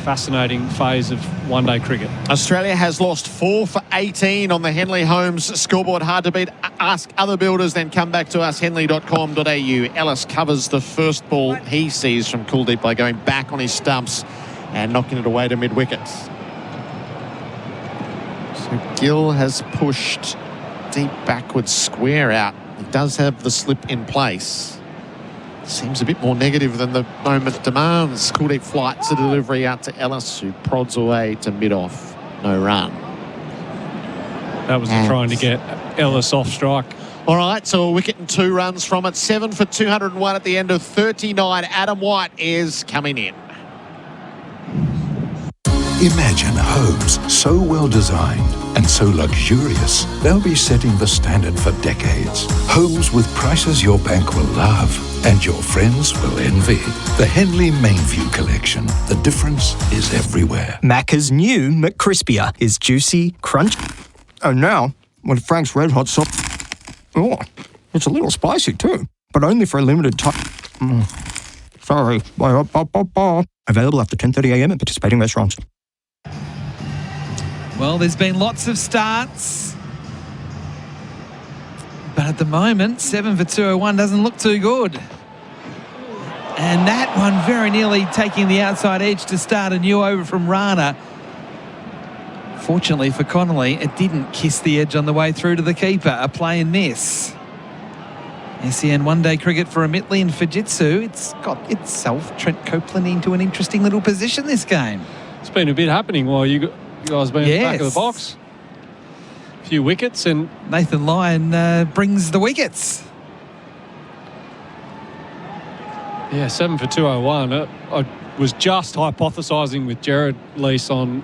Fascinating phase of one-day cricket.
Australia has lost 4 for 18 on the Henley Homes scoreboard. Hard to beat. Ask other builders, then come back to us, henley.com.au. Ellis covers the first ball he sees from Kuldeep by going back on his stumps and knocking it away to mid-wicket. So Gill has pushed deep backwards square out. He does have the slip in place. Seems a bit more negative than the moment demands. Kuldeep flights the delivery out to Ellis, who prods away to mid-off. No run.
That was trying to get Ellis off strike.
All right, so a wicket and 2 runs from it. 7 for 201 at the end of 39. Adam White is coming in.
Imagine homes so well designed and so luxurious, they'll be setting the standard for decades. Homes with prices your bank will love and your friends will envy. The Henley Mainview Collection. The difference is everywhere.
Macca's new McCrispier is juicy, crunchy. And now, with Frank's Red Hot sauce. Oh, it's a little spicy too, but only for a limited time. Sorry. Available after 10:30 a.m. at participating restaurants.
Well, there's been lots of starts. But at the moment, 7 for 201 doesn't look too good. And that one very nearly taking the outside edge to start a new over from Rana. Fortunately for Connolly, it didn't kiss the edge on the way through to the keeper. A play and miss. SEN one-day cricket for Whateley and Fujitsu. It's got itself, Trent Copeland, into an interesting little position this game.
It's been a bit happening while you guys been in the back of the box. A few wickets and
Nathan Lyon brings the wickets.
Yeah, 7 for 201. I was just hypothesising with Gerard Lease on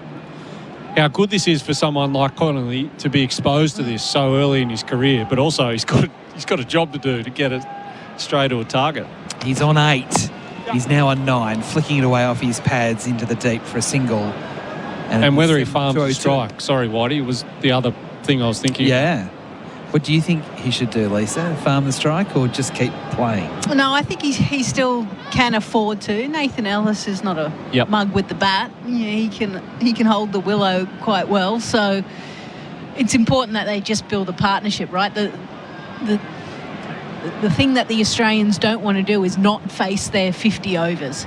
how good this is for someone like Connolly to be exposed to this so early in his career, but also he's got a job to do to get it straight to a target.
He's on 8. He's now on 9, flicking it away off his pads into the deep for a single.
And whether he farms a strike. Sorry, Whitey, was the other thing I was thinking.
Yeah. What do you think he should do, Lisa? Farm the strike or just keep playing?
No, I think he still can afford to. Nathan Ellis is not a mug with the bat. Yeah, he can hold the willow quite well. So it's important that they just build a partnership, right? The thing that the Australians don't want to do is not face their 50 overs.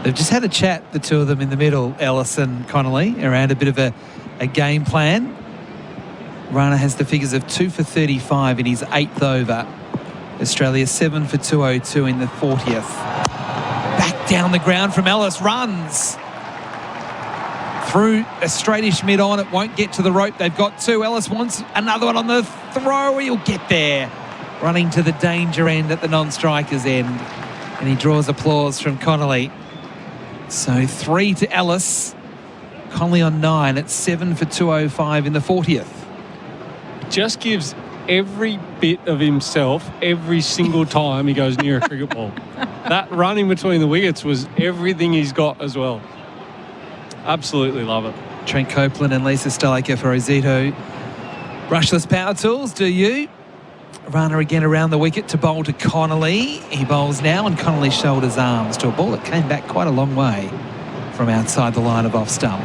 They've just had a chat, the two of them in the middle, Ellis and Connolly, around a bit of a game plan. Rana has the figures of 2 for 35 in his 8th over. Australia 7 for 202 in the 40th. Back down the ground from Ellis, runs. Through a straightish mid-on, it won't get to the rope. They've got 2. Ellis wants another one on the throw. He'll get there. Running to the danger end at the non-striker's end. And he draws applause from Connolly. So 3 to Ellis. Connolly on 9 at 7 for 205 in the 40th.
Just gives every bit of himself every single time he goes near a cricket ball. That running between the wickets was everything he's got as well. Absolutely love it.
Trent Copeland and Lisa Sthalekar for Ozito. Brushless power tools, do you? Rana again around the wicket to bowl to Connolly. He bowls now and Connolly shoulders arms to a ball that came back quite a long way from outside the line of off stump.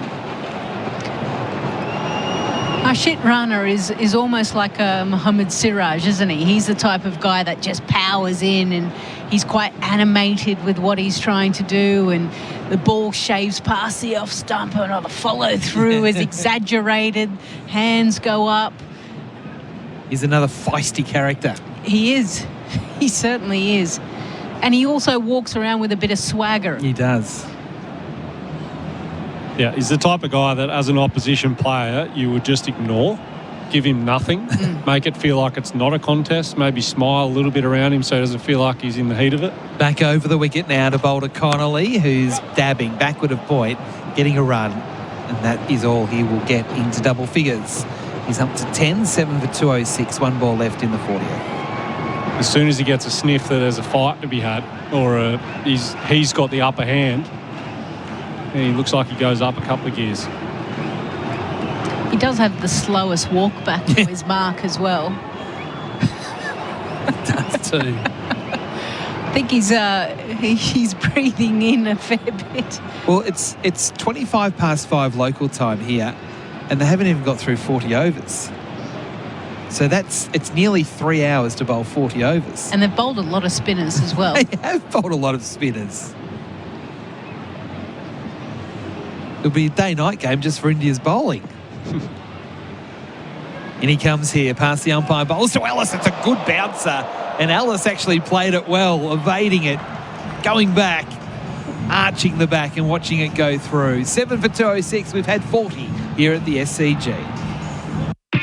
Harshit Rana is almost like a Mohammad Siraj, isn't he? He's the type of guy that just powers in and he's quite animated with what he's trying to do, and the ball shaves past the off stump and the follow through is exaggerated, hands go up.
He's another feisty character.
He is. He certainly is. And he also walks around with a bit of swagger.
He does.
Yeah, he's the type of guy that as an opposition player, you would just ignore, give him nothing, make it feel like it's not a contest, maybe smile a little bit around him so he doesn't feel like he's in the heat of it.
Back over the wicket now to bowl to Connolly, who's dabbing backward of point, getting a run. And that is all he will get into double figures. He's up to 10, 7 for 206, 1 ball left in the 40th.
As soon as he gets a sniff that there's a fight to be had, or he's got the upper hand, and he looks like he goes up a couple of gears.
He does have the slowest walk back to his mark as well.
Does too.
I think he's breathing in a fair bit.
Well, it's 25 past 5 local time here, and they haven't even got through 40 overs. So it's nearly 3 hours to bowl 40 overs.
And they've bowled a lot of spinners as well.
They have bowled a lot of spinners. It'll be a day-night game just for India's bowling. And he comes here past the umpire, bowls to Ellis. It's a good bouncer. And Ellis actually played it well, evading it, going back, arching the back and watching it go through. 7 for 206. We've had 40 here at the SCG.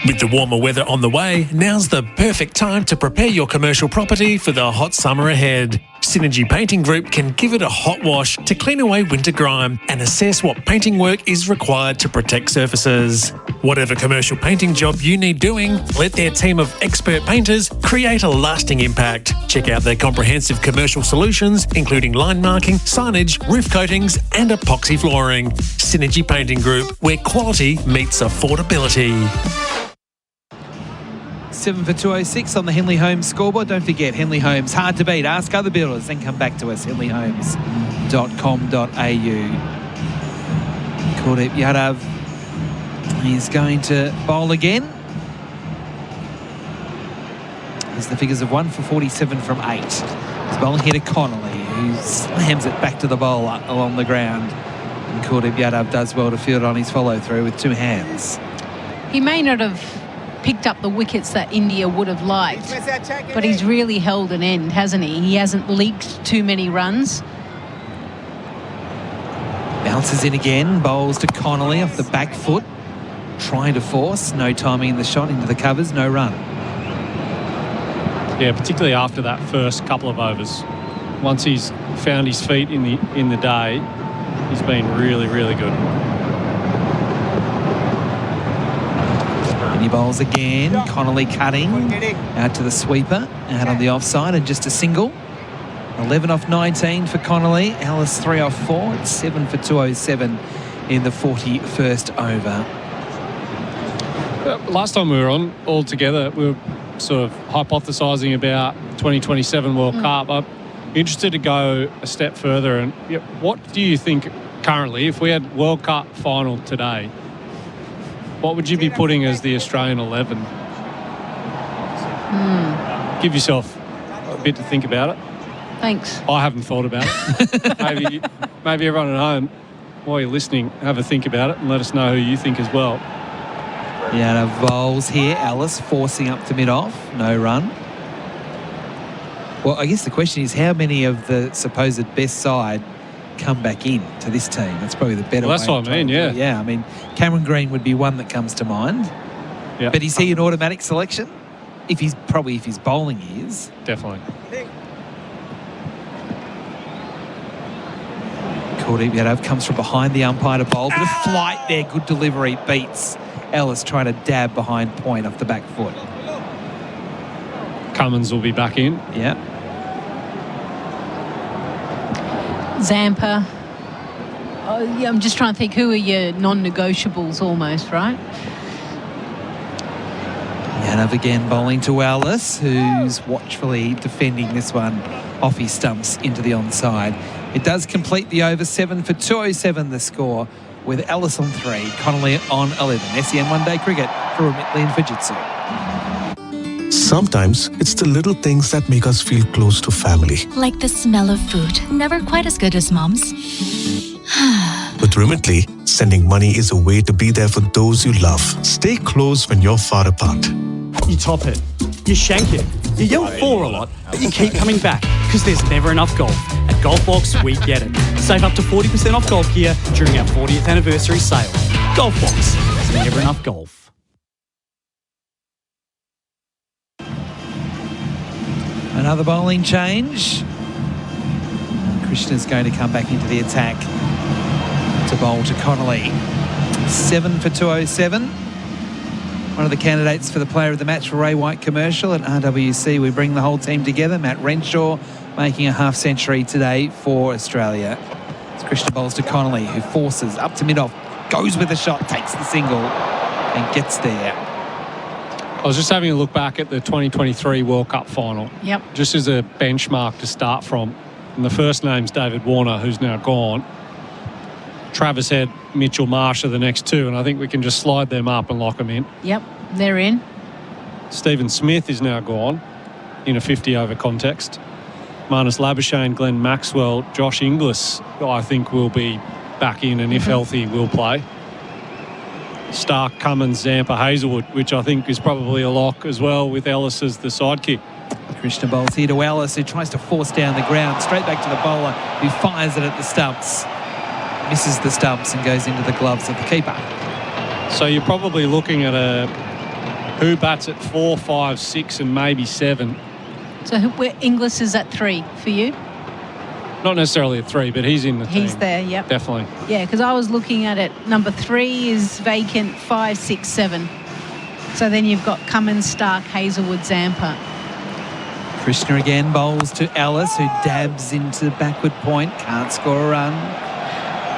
With the warmer weather on the way, now's the perfect time to prepare your commercial property for the hot summer ahead. Synergy Painting Group can give it a hot wash to clean away winter grime and assess what painting work is required to protect surfaces. Whatever commercial painting job you need doing, let their team of expert painters create a lasting impact. Check out their comprehensive commercial solutions, including line marking, signage, roof coatings, and epoxy flooring. Synergy Painting Group, where quality meets affordability.
7 for 206 on the Henley Homes scoreboard. Don't forget, Henley Homes, hard to beat. Ask other builders, then come back to us, henleyhomes.com.au. Kuldeep Yadav, he's going to bowl again. There's the figures of 1 for 47 from 8. He's bowling here to Connolly, who slams it back to the bowler along the ground. And Kuldeep Yadav does well to field on his follow-through with 2 hands.
He may not have picked up the wickets that India would have liked, but he's really held an end, hasn't he? He hasn't leaked too many runs.
Bounces in again, bowls to Connolly off the back foot, trying to force, no timing in the shot, into the covers, no run.
Yeah, particularly after that first couple of overs. Once he's found his feet in the day, he's been really, really good.
And he bowls again. Connolly cutting out to the sweeper, out on the offside, and just a single. 11 off 19 for Connolly. Ellis 3 off 4. It's 7 for 207 in the 41st over.
Last time we were on all together, we were sort of hypothesising about 2027 World Cup. I'm interested to go a step further. And what do you think currently, if we had World Cup final today, what would you be putting as the Australian 11? Give yourself a bit to think about it.
Thanks.
I haven't thought about it. maybe everyone at home, while you're listening, have a think about it and let us know who you think as well.
Yeah, bowls here. Ellis forcing up to mid-off. No run. Well, I guess the question is, how many of the supposed best side come back in to this team? That's probably the better way.
That's what I mean, yeah.
Yeah, I mean, Cameron Green would be one that comes to mind.
Yeah.
But is he an automatic selection? If he's bowling, he is.
Definitely.
Kuldeep Yadav comes from behind the umpire to bowl. Bit of flight there, good delivery, beats Ellis trying to dab behind point off the back foot.
Cummins will be back in.
Yeah.
Zampa. Oh, yeah, I'm just trying to think, who are your non-negotiables almost, right?
Yadav again bowling to Ellis, who's watchfully defending this one off his stumps into the onside. It does complete the over. 7 for 207 the score, with Ellis on 3, Connolly on 11. SEN One Day Cricket for Whateley and Fujitsu.
Sometimes it's the little things that make us feel close to family.
Like the smell of food. Never quite as good as mom's.
With Remitly, sending money is a way to be there for those you love. Stay close when you're far apart.
You top it. You shank it. You yell for a lot, but you keep coming back because there's never enough golf. At Golfbox, we get it. Save up to 40% off golf gear during our 40th anniversary sale. Golfbox. There's never enough golf.
Another bowling change. Krishna's going to come back into the attack to bowl to Connolly. 7 for 207. One of the candidates for the player of the match for Ray White commercial at RWC. We bring the whole team together. Matt Renshaw making a half century today for Australia. It's Krishna bowls to Connolly, who forces up to mid-off, goes with a shot, takes the single and gets there.
I was just having a look back at the 2023 World Cup final.
Yep.
Just as a benchmark to start from. And the first name's David Warner, who's now gone. Travis Head, Mitchell Marsh are the next two, and I think we can just slide them up and lock them in.
Yep, they're in.
Stephen Smith is now gone in a 50-over context. Marnus Labuschagne, Glenn Maxwell, Josh Inglis, I think will be back in, and if healthy, will play. Stark, Cummins, Zampa, Hazelwood, which I think is probably a lock as well, with Ellis as the sidekick.
Krishna bowls here to Ellis, who tries to force down the ground, straight back to the bowler, who fires it at the stumps. Misses the stumps and goes into the gloves of the keeper.
So you're probably looking at who bats at 4, 5, 6 and maybe 7.
So Inglis is at 3 for you?
Not necessarily a 3, but he's in the team.
He's there, yep.
Definitely.
Yeah, because I was looking at it. Number 3 is vacant, 5, 6, 7. So then you've got Cummins, Stark, Hazelwood, Zampa.
Krishna again bowls to Ellis, who dabs into backward point, can't score a run.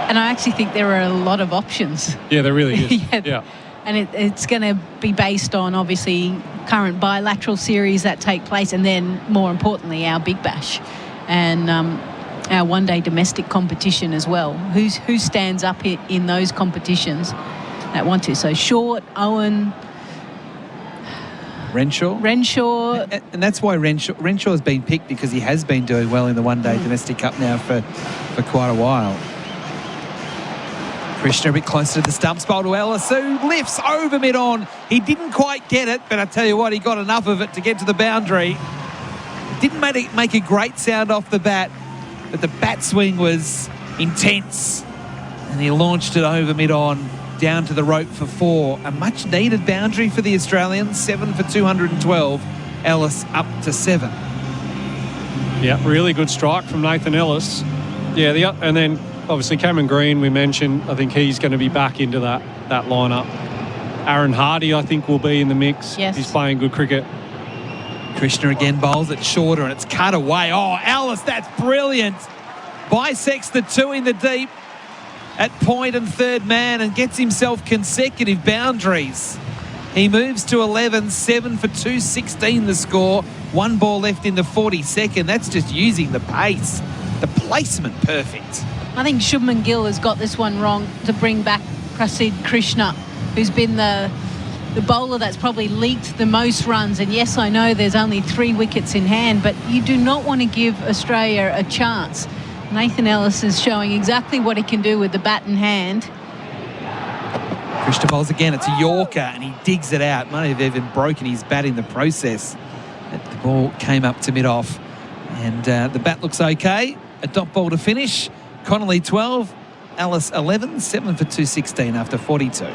And I actually think there are a lot of options.
Yeah, there really is.
Yeah. And it's going to be based on, obviously, current bilateral series that take place, and then, more importantly, our Big Bash and our one-day domestic competition as well. Who stands up in those competitions that want to? So Short, Owen...
Renshaw. And that's why Renshaw has been picked, because he has been doing well in the one-day domestic cup now for quite a while. Krishna a bit closer to the stumps, bowl to Ellis, who lifts over mid-on. He didn't quite get it, but I tell you what, he got enough of it to get to the boundary. Didn't make a great sound off the bat, but the bat swing was intense. And he launched it over mid-on, down to the rope for 4. A much-needed boundary for the Australians, 7 for 212. Ellis up to 7.
Yeah, really good strike from Nathan Ellis. Yeah, and then obviously Cameron Green, we mentioned. I think he's going to be back into that lineup. Aaron Hardy, I think, will be in the mix.
Yes.
He's playing good cricket.
Krishna again bowls it shorter, and it's cut away. Oh, Ellis, that's brilliant. Bisects the 2 in the deep at point and third man and gets himself consecutive boundaries. He moves to 11, 7 for 216 the score. 1 ball left in the 42nd. That's just using the pace. The placement perfect.
I think Shubman Gill has got this one wrong to bring back Prasid Krishna, who's been the bowler that's probably leaked the most runs. And yes, I know there's only 3 wickets in hand, but you do not want to give Australia a chance. Nathan Ellis is showing exactly what he can do with the bat in hand.
Krishna bowls again. It's a Yorker, and he digs it out. Might have even broken his bat in the process. The ball came up to mid-off, and the bat looks okay. A dot ball to finish. Connolly 12, Ellis 11, 7 for 216 after 42.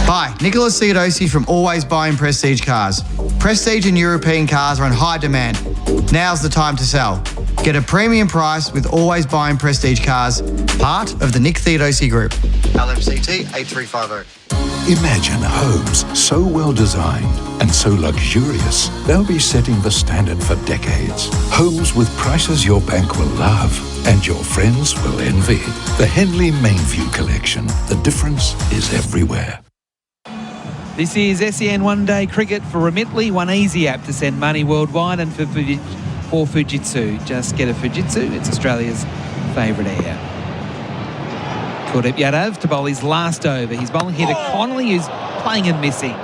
Hi, Nicholas Theodosi from Always Buying Prestige Cars. Prestige and European cars are in high demand. Now's the time to sell. Get a premium price with Always Buying Prestige Cars, part of the Nick Theodosi Group. LMCT 8350.
Imagine homes so well designed and so luxurious, they'll be setting the standard for decades. Homes with prices your bank will love and your friends will envy. The Henley Mainview Collection. The difference is everywhere.
This is SEN one-day cricket for Remitly, one easy app to send money worldwide, and for Fujitsu. Just get a Fujitsu. It's Australia's favourite air. Kuldeep Yadav to bowl his last over. He's bowling here to Connolly, who's playing and missing.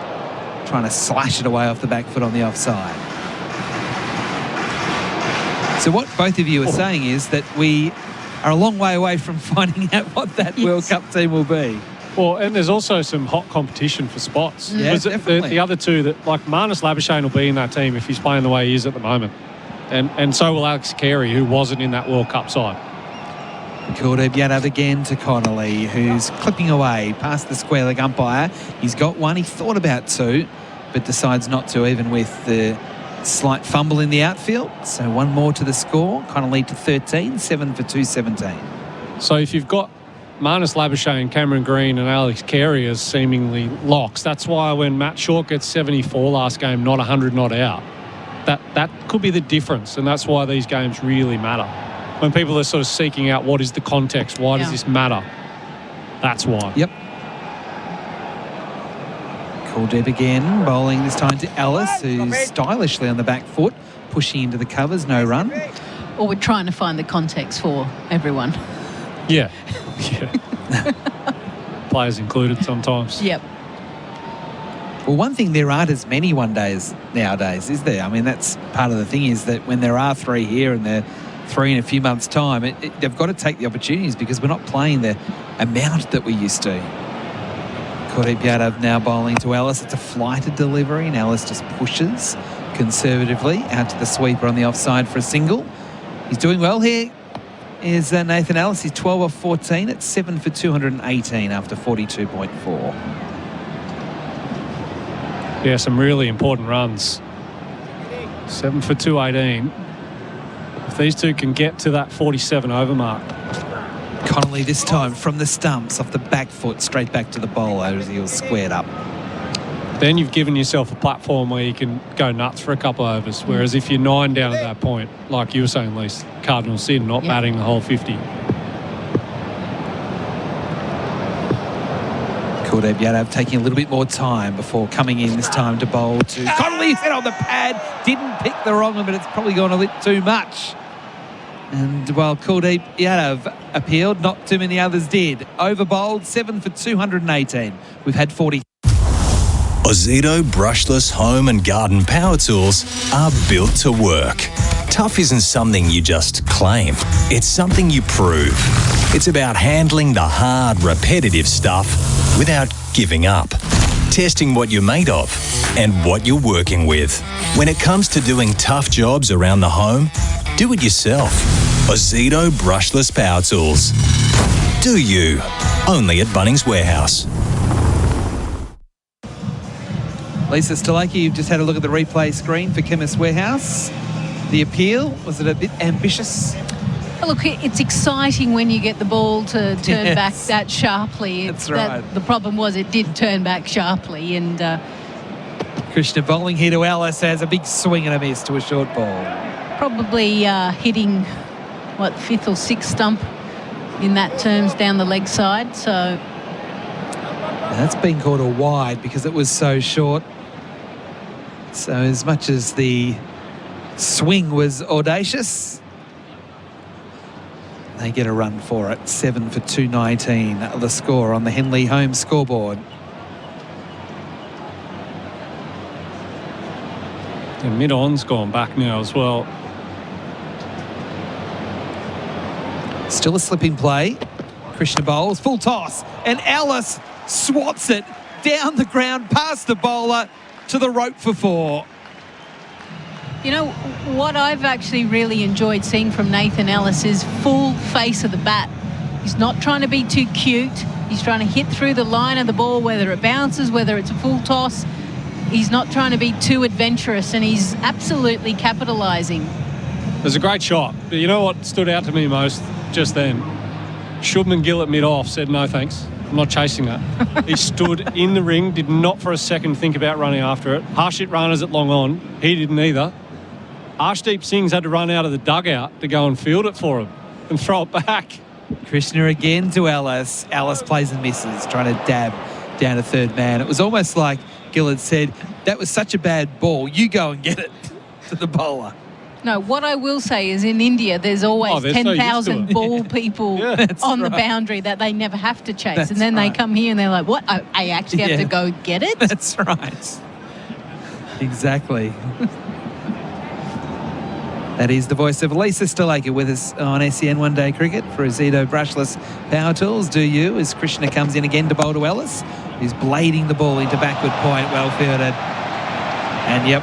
Trying to slash it away off the back foot on the offside. So what both of you are saying is that we are a long way away from finding out what that World Cup team will be.
Well, and there's also some hot competition for spots.
Yeah, definitely.
The other two, that like Marnus Labuschagne will be in that team if he's playing the way he is at the moment. And so will Alex Carey, who wasn't in that World Cup side.
Kuldeep Yadav again to Connolly, who's clipping away past the square leg umpire. He's got 1. He thought about 2, but decides not to, even with the slight fumble in the outfield. So 1 more to the score. Connolly to 13, 7 for 217.
So if you've got Marnus Labuschagne, Cameron Green and Alex Carey as seemingly locks, that's why when Matt Short gets 74 last game, not 100 not out, that could be the difference, and that's why these games really matter. When people are sort of seeking out what is the context, why does this matter? That's why.
Yep. Kuldeep again, bowling this time to Ellis, who's stylishly on the back foot, pushing into the covers, no run.
Or we're trying to find the context for everyone.
Yeah. Players included sometimes.
Yep.
Well, one thing, there aren't as many one-days nowadays, is there? I mean, that's part of the thing, is that when there are 3 here and they're 3 in a few months' time, they've got to take the opportunities, because we're not playing the amount that we used to. Kuldeep Yadav now bowling to Ellis. It's a flighted delivery, and Ellis just pushes conservatively out to the sweeper on the offside for a single. He's doing well here. Is Nathan Ellis. He's 12 off 14 at 7 for 218 after 42.4.
Yeah, some really important runs. 7 for 218. If these two can get to that 47 over mark.
Connolly this time from the stumps, off the back foot, straight back to the bowler as he was squared up.
Then you've given yourself a platform where you can go nuts for a couple of overs. Whereas if you're 9 down at that point, like you were saying, Lise, Cardinal sin, not batting the whole 50.
Kuldeep Yadav taking a little bit more time before coming in this time to bowl to Connolly. Set on the pad, didn't pick the wrong one, but it's probably gone a bit too much. And while Kuldeep Yadav appealed, not too many others did. Over bowled, 7 for 218. We've had 40.
Ozito brushless home and garden power tools are built to work. Tough isn't something you just claim. It's something you prove. It's about handling the hard, repetitive stuff without giving up. Testing what you're made of and what you're working with. When it comes to doing tough jobs around the home, do it yourself. Ozito brushless power tools. Do you. Only at Bunnings Warehouse.
Lisa Sthalekar, you've just had a look at the replay screen for Chemist Warehouse. The appeal, was it a bit ambitious?
Well, look, it's exciting when you get the ball to turn back that sharply.
That's right.
The problem was it did turn back sharply, and
Krishna bowling here to Ellis has a big swing and a miss to a short ball.
probably hitting, what, 5th or 6th stump in that terms down the leg side. So
that's been called a wide because it was so short. So as much as the swing was audacious, they get a run for it. 7 for 219, the score on the Henley home scoreboard.
The mid-on's gone back now as well.
Still a slipping play. Krishna bowls, full toss, and Ellis swats it down the ground past the bowler to the rope for 4.
You know, what I've actually really enjoyed seeing from Nathan Ellis is full face of the bat. He's not trying to be too cute. He's trying to hit through the line of the ball, whether it bounces, whether it's a full toss. He's not trying to be too adventurous, and he's absolutely capitalising.
It was a great shot. But you know what stood out to me most just then? Shubman Gill at mid-off said, no thanks, I'm not chasing that. He stood in the ring, did not for a second think about running after it. Harshit Rana's at long on. He didn't either. Arshdeep Singh's had to run out of the dugout to go and field it for him and throw it back.
Krishna again to Ellis. Ellis plays and misses, trying to dab down to third man. It was almost like Gill had said, that was such a bad ball, you go and get it, to the bowler.
No, what I will say is in India, there's always 10,000 ball people on the boundary that they never have to chase. And then they come here and they're like, what? I actually have to go get it?
That's right. Exactly. That is the voice of Lisa Sthalekar with us on SEN One Day Cricket for Ozito brushless power tools. Do you? As Krishna comes in again to bowl to Ellis, who's blading the ball into backward point, well fielded. And yep,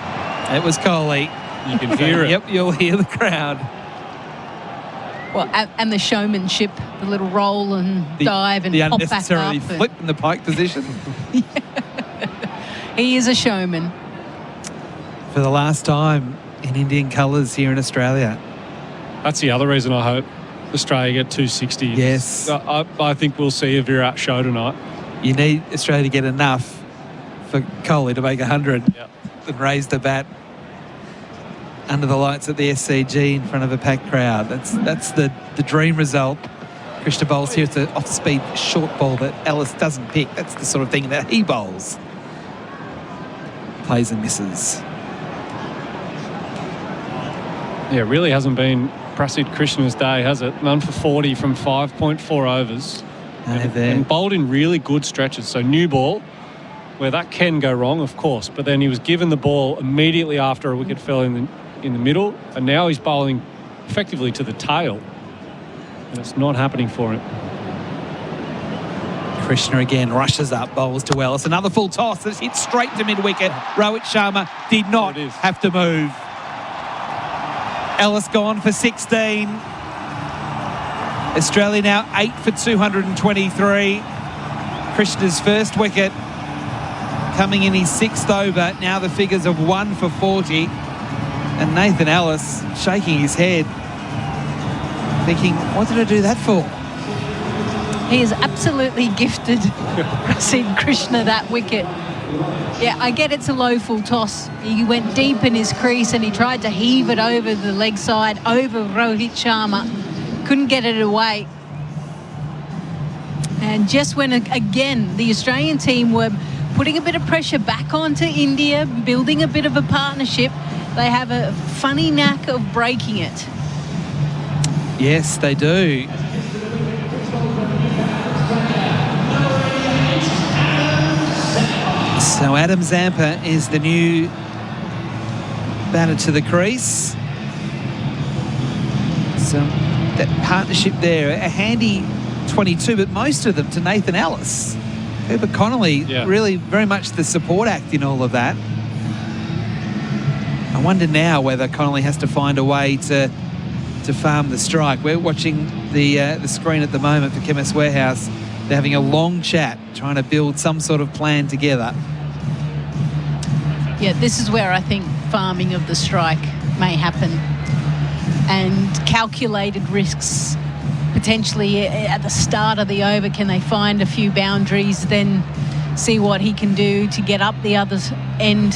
it was Kohli.
You can hear it.
Yep, you'll hear the crowd.
Well, and the showmanship, the little roll and dive and pop back up.
The unnecessarily flip in the pike position.
He is a showman.
For the last time in Indian colours here in Australia.
That's the other reason I hope Australia get 260.
Yes.
I think we'll see a Virat show tonight.
You need Australia to get enough for Kohli to make 100 and raise the bat under the lights at the SCG in front of a packed crowd. That's the dream result. Krishna bowls here. It's an off-speed short ball that Ellis doesn't pick. That's the sort of thing that he bowls. Plays and misses.
Yeah, it really hasn't been Prasid Krishna's day, has it? None for 40 from 5.4 overs. And bowled in really good stretches. So new ball, where that can go wrong, of course. But then he was given the ball immediately after a wicket fell in the middle. And now he's bowling effectively to the tail. And it's not happening for him.
Krishna again rushes up, bowls to Ellis. Another full toss that's hit straight to mid-wicket. Rohit Sharma did not have to move. Ellis gone for 16. Australia now 8 for 223. Krishna's first wicket coming in his 6th over. Now the figures of 1 for 40. And Nathan Ellis shaking his head. thinking, what did I do that for?
He is absolutely gifted Prasid Krishna that wicket. Yeah, I get it's a low full toss. He went deep in his crease and he tried to heave it over the leg side, over Rohit Sharma. Couldn't get it away. And just when, again, the Australian team were putting a bit of pressure back onto India, building a bit of a partnership, they have a funny knack of breaking it.
Yes, they do. So Adam Zampa is the new batter to the crease. So that partnership there, a handy 22, but most of them to Nathan Ellis. Cooper Connolly, really very much the support act in all of that. I wonder now whether Connolly has to find a way to farm the strike. We're watching the screen at the moment for Chemist Warehouse. They're having a long chat, trying to build some sort of plan together.
Yeah, this is where I think farming of the strike may happen. And calculated risks potentially at the start of the over. Can they find a few boundaries, then see what he can do to get up the other end?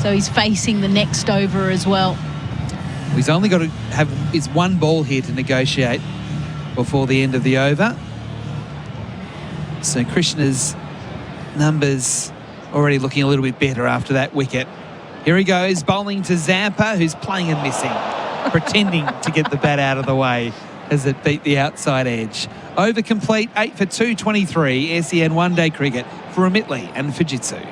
So he's facing the next over as well.
He's only got to have his one ball here to negotiate before the end of the over. So Krishna's numbers already looking a little bit better after that wicket. Here he goes, bowling to Zampa, who's playing and missing, pretending to get the bat out of the way as it beat the outside edge. Over complete, 8 for 223, SEN one-day cricket for Whateley and Fujitsu.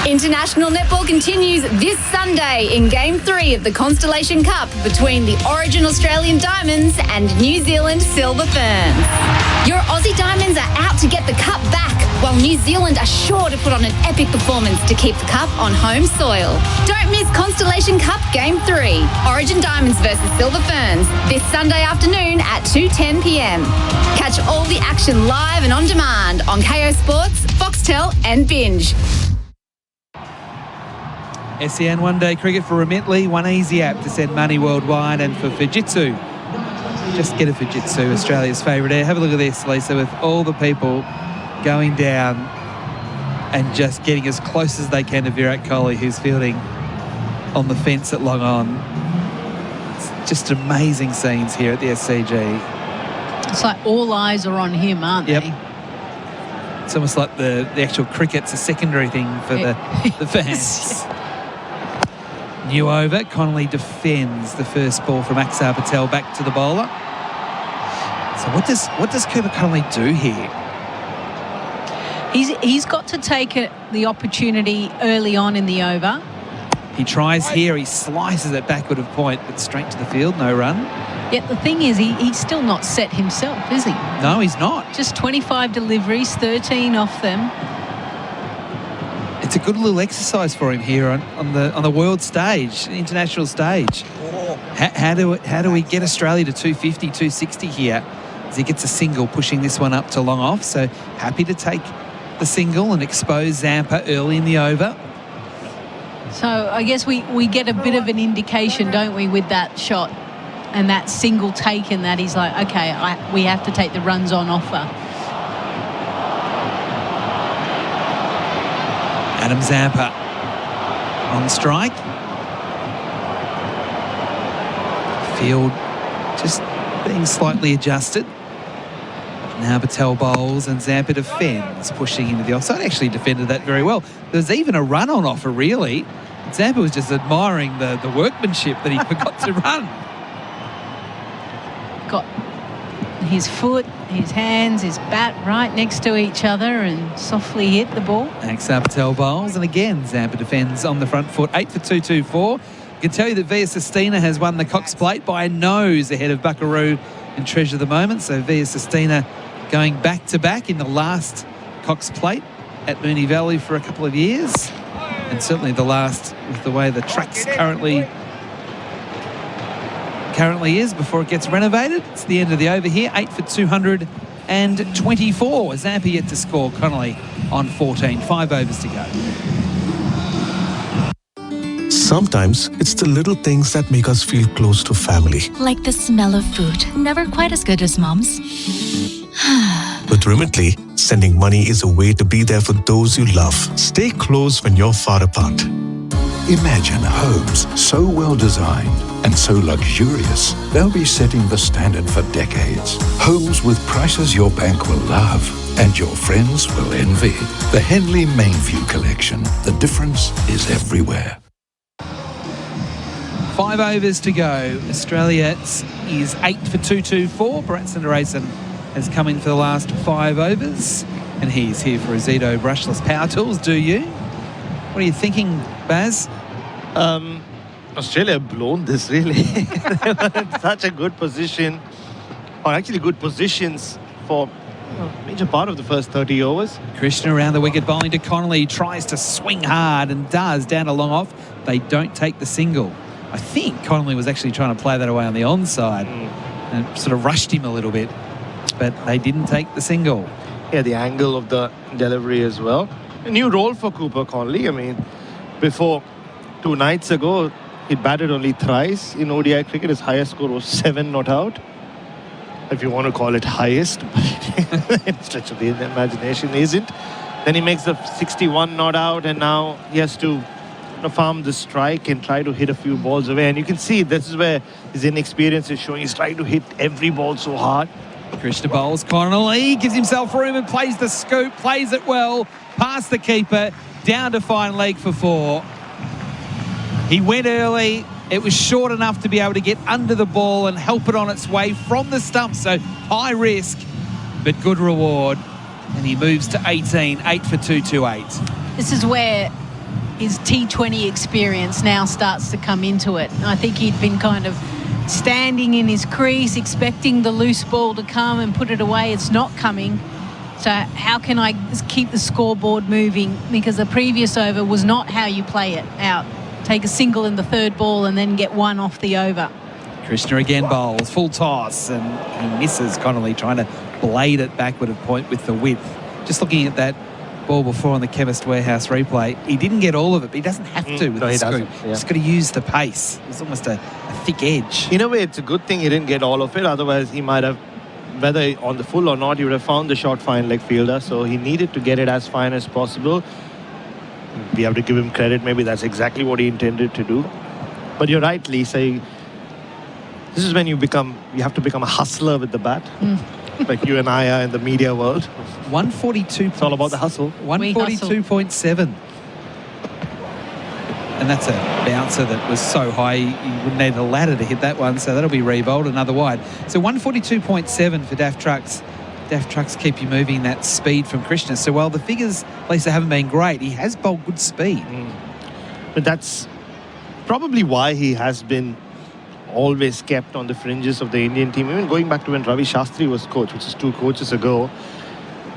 International netball continues this Sunday in Game 3 of the Constellation Cup between the Origin Australian Diamonds and New Zealand Silver Ferns. Your Aussie Diamonds are out to get the cup back, while New Zealand are sure to put on an epic performance to keep the cup on home soil. Don't miss Constellation Cup Game 3, Origin Diamonds versus Silver Ferns, this Sunday afternoon at 2:10 p.m. Catch all the action live and on demand on Kayo Sports, Foxtel and Binge.
SEN one-day cricket for Whateley, one easy app to send money worldwide, and for Fujitsu. Just get a Fujitsu, Australia's favourite air. Have a look at this, Lisa, with all the people going down and just getting as close as they can to Virat Kohli, who's fielding on the fence at Long On. It's just amazing scenes here at the SCG.
It's like all eyes are on him, aren't they?
It's almost like the actual cricket's a secondary thing for the fans. New over, Connolly defends the first ball from Axar Patel back to the bowler. So what does Cooper Connolly do here?
He's got to take the opportunity early on in the over.
He tries here, he slices it backward of point, but straight to the field, no run.
Yet the thing is, he's still not set himself, is he?
No, he's not.
Just 25 deliveries, 13 off them.
It's a good little exercise for him here on the world stage, the international stage. How do we get Australia to 250, 260 here? As he gets a single, pushing this one up to long off. So happy to take the single and expose Zampa early in the over.
So I guess we get a bit of an indication, don't we, with that shot and that single taken, that he's like, okay, we have to take the runs on offer.
Adam Zampa on strike. Field just being slightly adjusted. Now Patel bowls and Zampa defends, pushing into the offside. Actually defended that very well. There was even a run on offer, really. Zampa was just admiring the workmanship that he forgot to run.
Got his foot, his hands, his bat right next to each other and softly hit the ball.
Axar Patel bowls, and again Zampa defends on the front foot. 8 for 224. I can tell you that Via Sistina has won the Cox Plate by a nose ahead of Buckaroo and Treasure the Moment. So Via Sistina going back-to-back in the last Cox Plate at Moonee Valley for a couple of years. And certainly the last with the way the track's currently is before it gets renovated. It's the end of the over here. 8 for 224. Zampa yet to score. Connolly on 14. 5 overs to go.
Sometimes it's the little things that make us feel close to family.
Like the smell of food. Never quite as good as mom's.
With Remitly, sending money is a way to be there for those you love. Stay close when you're far apart.
Imagine homes so well designed and so luxurious, they'll be setting the standard for decades. Homes with prices your bank will love and your friends will envy. The Henley Mainview Collection. The difference is everywhere.
5 overs to go. Australia is 8 for 224. Bharat Sunderasen has come in for the last 5 overs. And he's here for Azito brushless power tools. Do you? What are you thinking, Baz?
Australia have blown this, really. They were in such a good position, or actually good positions for a major part of the first 30 overs.
Krishna around the wicket, bowling to Connolly, tries to swing hard and does, down to long off. They don't take the single. I think Connolly was actually trying to play that away on the onside and sort of rushed him a little bit, but they didn't take the single.
Yeah, the angle of the delivery as well. A new role for Cooper Connolly. I mean, before 2 nights ago, he batted only thrice in ODI cricket. His highest score was 7 not out, if you want to call it highest, but in stretch of the imagination isn't. Then he makes the 61 not out, and now he has to farm the strike and try to hit a few balls away. And you can see this is where his inexperience is showing. He's trying to hit every ball so hard.
Krishna bowls, Connolly gives himself room and plays the scoop, plays it well, past the keeper, down to fine leg for 4. He went early. It was short enough to be able to get under the ball and help it on its way from the stump. So high risk, but good reward. And he moves to 18, 8 for 228.
This is where his T20 experience now starts to come into it. I think he'd been kind of standing in his crease, expecting the loose ball to come and put it away. It's not coming. So how can I keep the scoreboard moving? Because the previous over was not how you play it out. Take a single in the 3rd ball and then get 1 off the over.
Krishna again bowls, full toss, and he misses. Connolly trying to blade it backward at point with the width. Just looking at that ball before on the Chemist Warehouse replay, he didn't get all of it, but he doesn't have to with the scoop.
Yeah.
Just got to use the pace. It's almost a thick edge.
In a way, it's a good thing he didn't get all of it. Otherwise, he might have, whether on the full or not, he would have found the short fine leg fielder. So he needed to get it as fine as possible. We have to give him credit. Maybe that's exactly what he intended to do. But you're right, Lisa. This is when you have to become a hustler with the bat. Like you and I are in the media world.
142.
It's all about the hustle.
142.7. And that's a bouncer that was so high, you wouldn't need a ladder to hit that one, so that'll be re-bowled, another wide. So 142.7 for Daft Trucks. Daft Trucks keep you moving that speed from Krishna. So while the figures, Lisa, haven't been great, he has bowled good speed.
But that's probably why he has been always kept on the fringes of the Indian team. Even going back to when Ravi Shastri was coach, which is 2 coaches ago,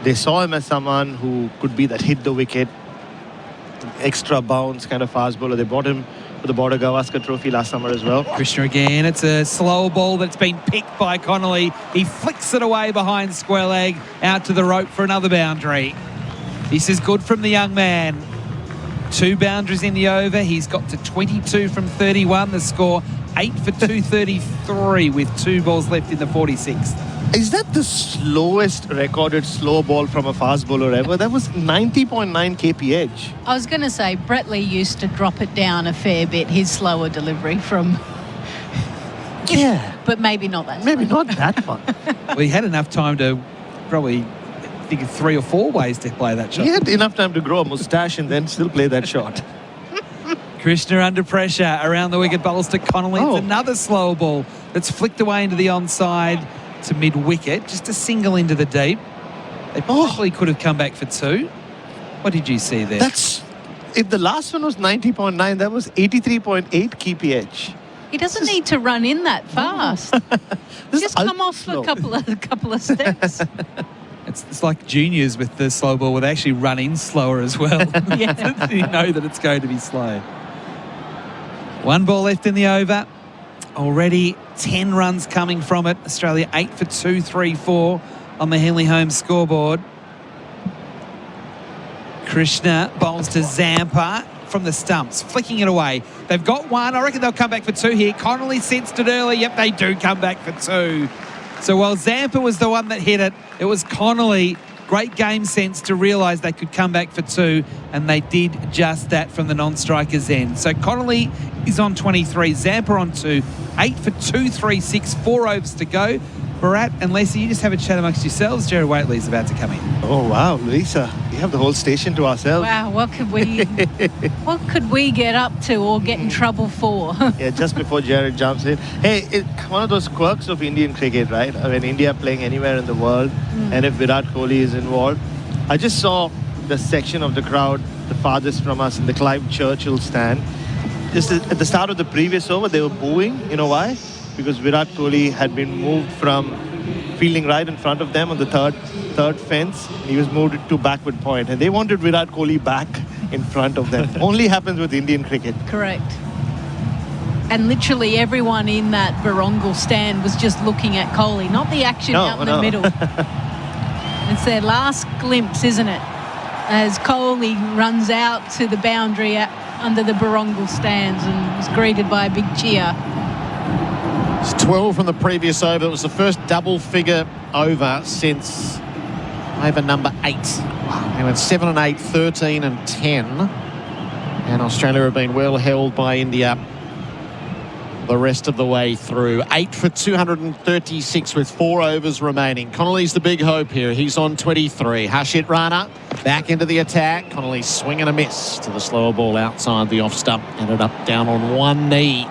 they saw him as someone who could be that hit the wicket, extra bounce kind of fast bowler. They brought him for the Border Gavaskar Trophy last summer as well.
Krishna again. It's a slow ball that's been picked by Connolly. He flicks it away behind square leg, out to the rope for another boundary. This is good from the young man. 2 boundaries in the over. He's got to 22 from 31. The score 8 for 233 with 2 balls left in the 46th.
Is that the slowest recorded slow ball from a fast bowler ever? That was 90.9 kph.
I was going to say, Brett Lee used to drop it down a fair bit, his slower delivery from...
Yeah.
But maybe not that.
Maybe not that one.
Well, he had enough time to probably think of 3 or 4 ways to play that shot.
He had enough time to grow a moustache and then still play that shot.
Krishna under pressure around the wicket, bowls to Connolly. It's another slow ball that's flicked away into the onside to mid-wicket, just a single into the deep. They possibly could have come back for 2. What did you see there?
If the last one was 90.9, that was 83.8 kph.
He doesn't need to run in that fast. Just come off a couple of steps.
It's like juniors with the slow ball, where they actually run in slower as well.
Yeah.
You know that it's going to be slow. 1 ball left in the over. Already 10 runs coming from it. Australia 8 for 234 on the Henley Holmes scoreboard. Krishna bowls to Zampa. from the stumps, flicking it away. They've got one. I reckon they'll come back for two here. Connolly sensed it early. Yep, they do come back for two. So while Zampa was the one that hit it, it was Connolly. Great game sense to realise they could come back for two, and they did just that from the non-striker's end. So Connolly is on 23, Zampa on 2, 8 for 2, 3, 6, 4 overs to go. Bharat and Lisa, you just have a chat amongst yourselves. Gerard Whateley's about to come in.
Oh, wow, Lisa, we have the whole station to ourselves.
Wow, what could we get up to or get in trouble for?
Yeah, just before Gerard jumps in. Hey, it's one of those quirks of Indian cricket, right? When India playing anywhere in the world, and if Virat Kohli is involved. I just saw the section of the crowd, the farthest from us, in the Clive Churchill stand. Just at the start of the previous over, they were booing. You know why? Because Virat Kohli had been moved from fielding right in front of them on the third fence. He was moved to backward point, and they wanted Virat Kohli back in front of them. Only happens with Indian cricket.
Correct. And literally everyone in that Barongal stand was just looking at Kohli, not the action out in the middle. It's their last glimpse, isn't it? As Kohli runs out to the boundary under the Barongal stands and was greeted by a big cheer.
It's 12 from the previous over. It was the first double-figure over since over number 8. Wow. They went 7 and 8, 13 and 10. And Australia have been well held by India the rest of the way through. 8 for 236 with 4 overs remaining. Connolly's the big hope here. He's on 23. Harshit Rana back into the attack. Connolly swing and a miss to the slower ball outside the off stump. Ended up down on one knee.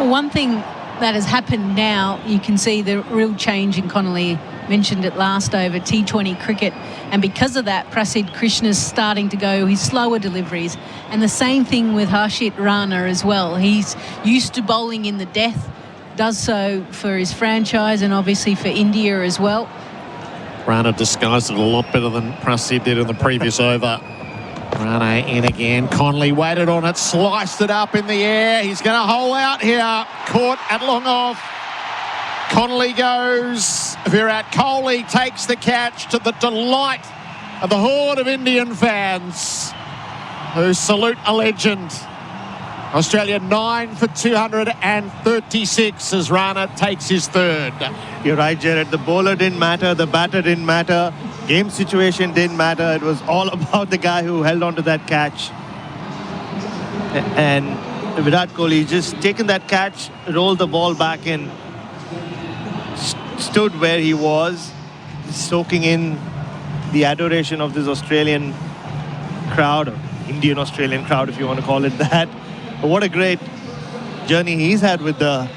One thing that has happened now, you can see the real change in Connolly. Mentioned it last over, T20 cricket, and because of that, Prasidh Krishna's starting to go his slower deliveries, and the same thing with Harshit Rana as well. He's used to bowling in the death, does so for his franchise and obviously for India as well.
Rana disguised it a lot better than Prasidh did in the previous over. Rana in again. Connolly waited on it, sliced it up in the air. He's going to hole out here. Caught at long off. Connolly goes. Virat Kohli takes the catch to the delight of the horde of Indian fans who salute a legend. Australia 9 for 236 as Rana takes his third.
You're right, Gerard. The bowler didn't matter. The batter didn't matter. Game situation didn't matter. It was all about the guy who held on to that catch. And Virat Kohli just taken that catch, rolled the ball back in, stood where he was, soaking in the adoration of this Australian crowd, or Indian Australian crowd if you want to call it that. But what a great journey he's had with the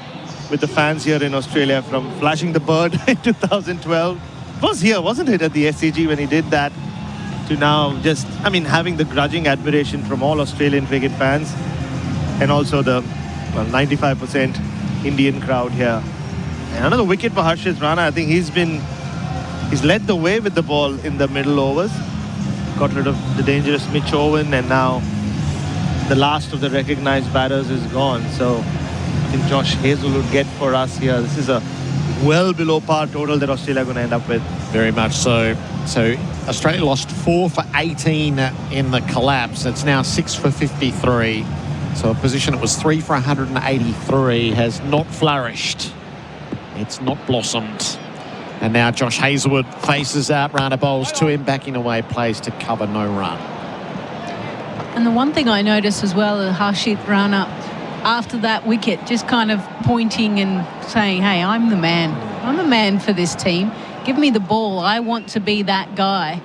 fans here in Australia, from flashing the bird in 2012. It was here, wasn't it, at the SCG when he did that, to now just, I mean, having the grudging admiration from all Australian cricket fans, and also the 95% Indian crowd here. And another wicket for Harshit Rana. I think he's led the way with the ball in the middle overs. Got rid of the dangerous Mitch Owen, and now the last of the recognised batters is gone. So I think Josh Hazel would get for us here. This is a well below par total that Australia are going to end up with.
Very much so. So Australia lost 4 for 18 in the collapse. It's now 6 for 53. So a position that was 3 for 183 has not flourished. It's not blossomed. And now Josh Hazlewood faces out. Rana bowls to him, backing away, plays to cover, no run.
And the one thing I noticed as well, Harshit Rana, after that wicket, just kind of pointing and saying, hey, I'm the man. I'm the man for this team. Give me the ball. I want to be that guy.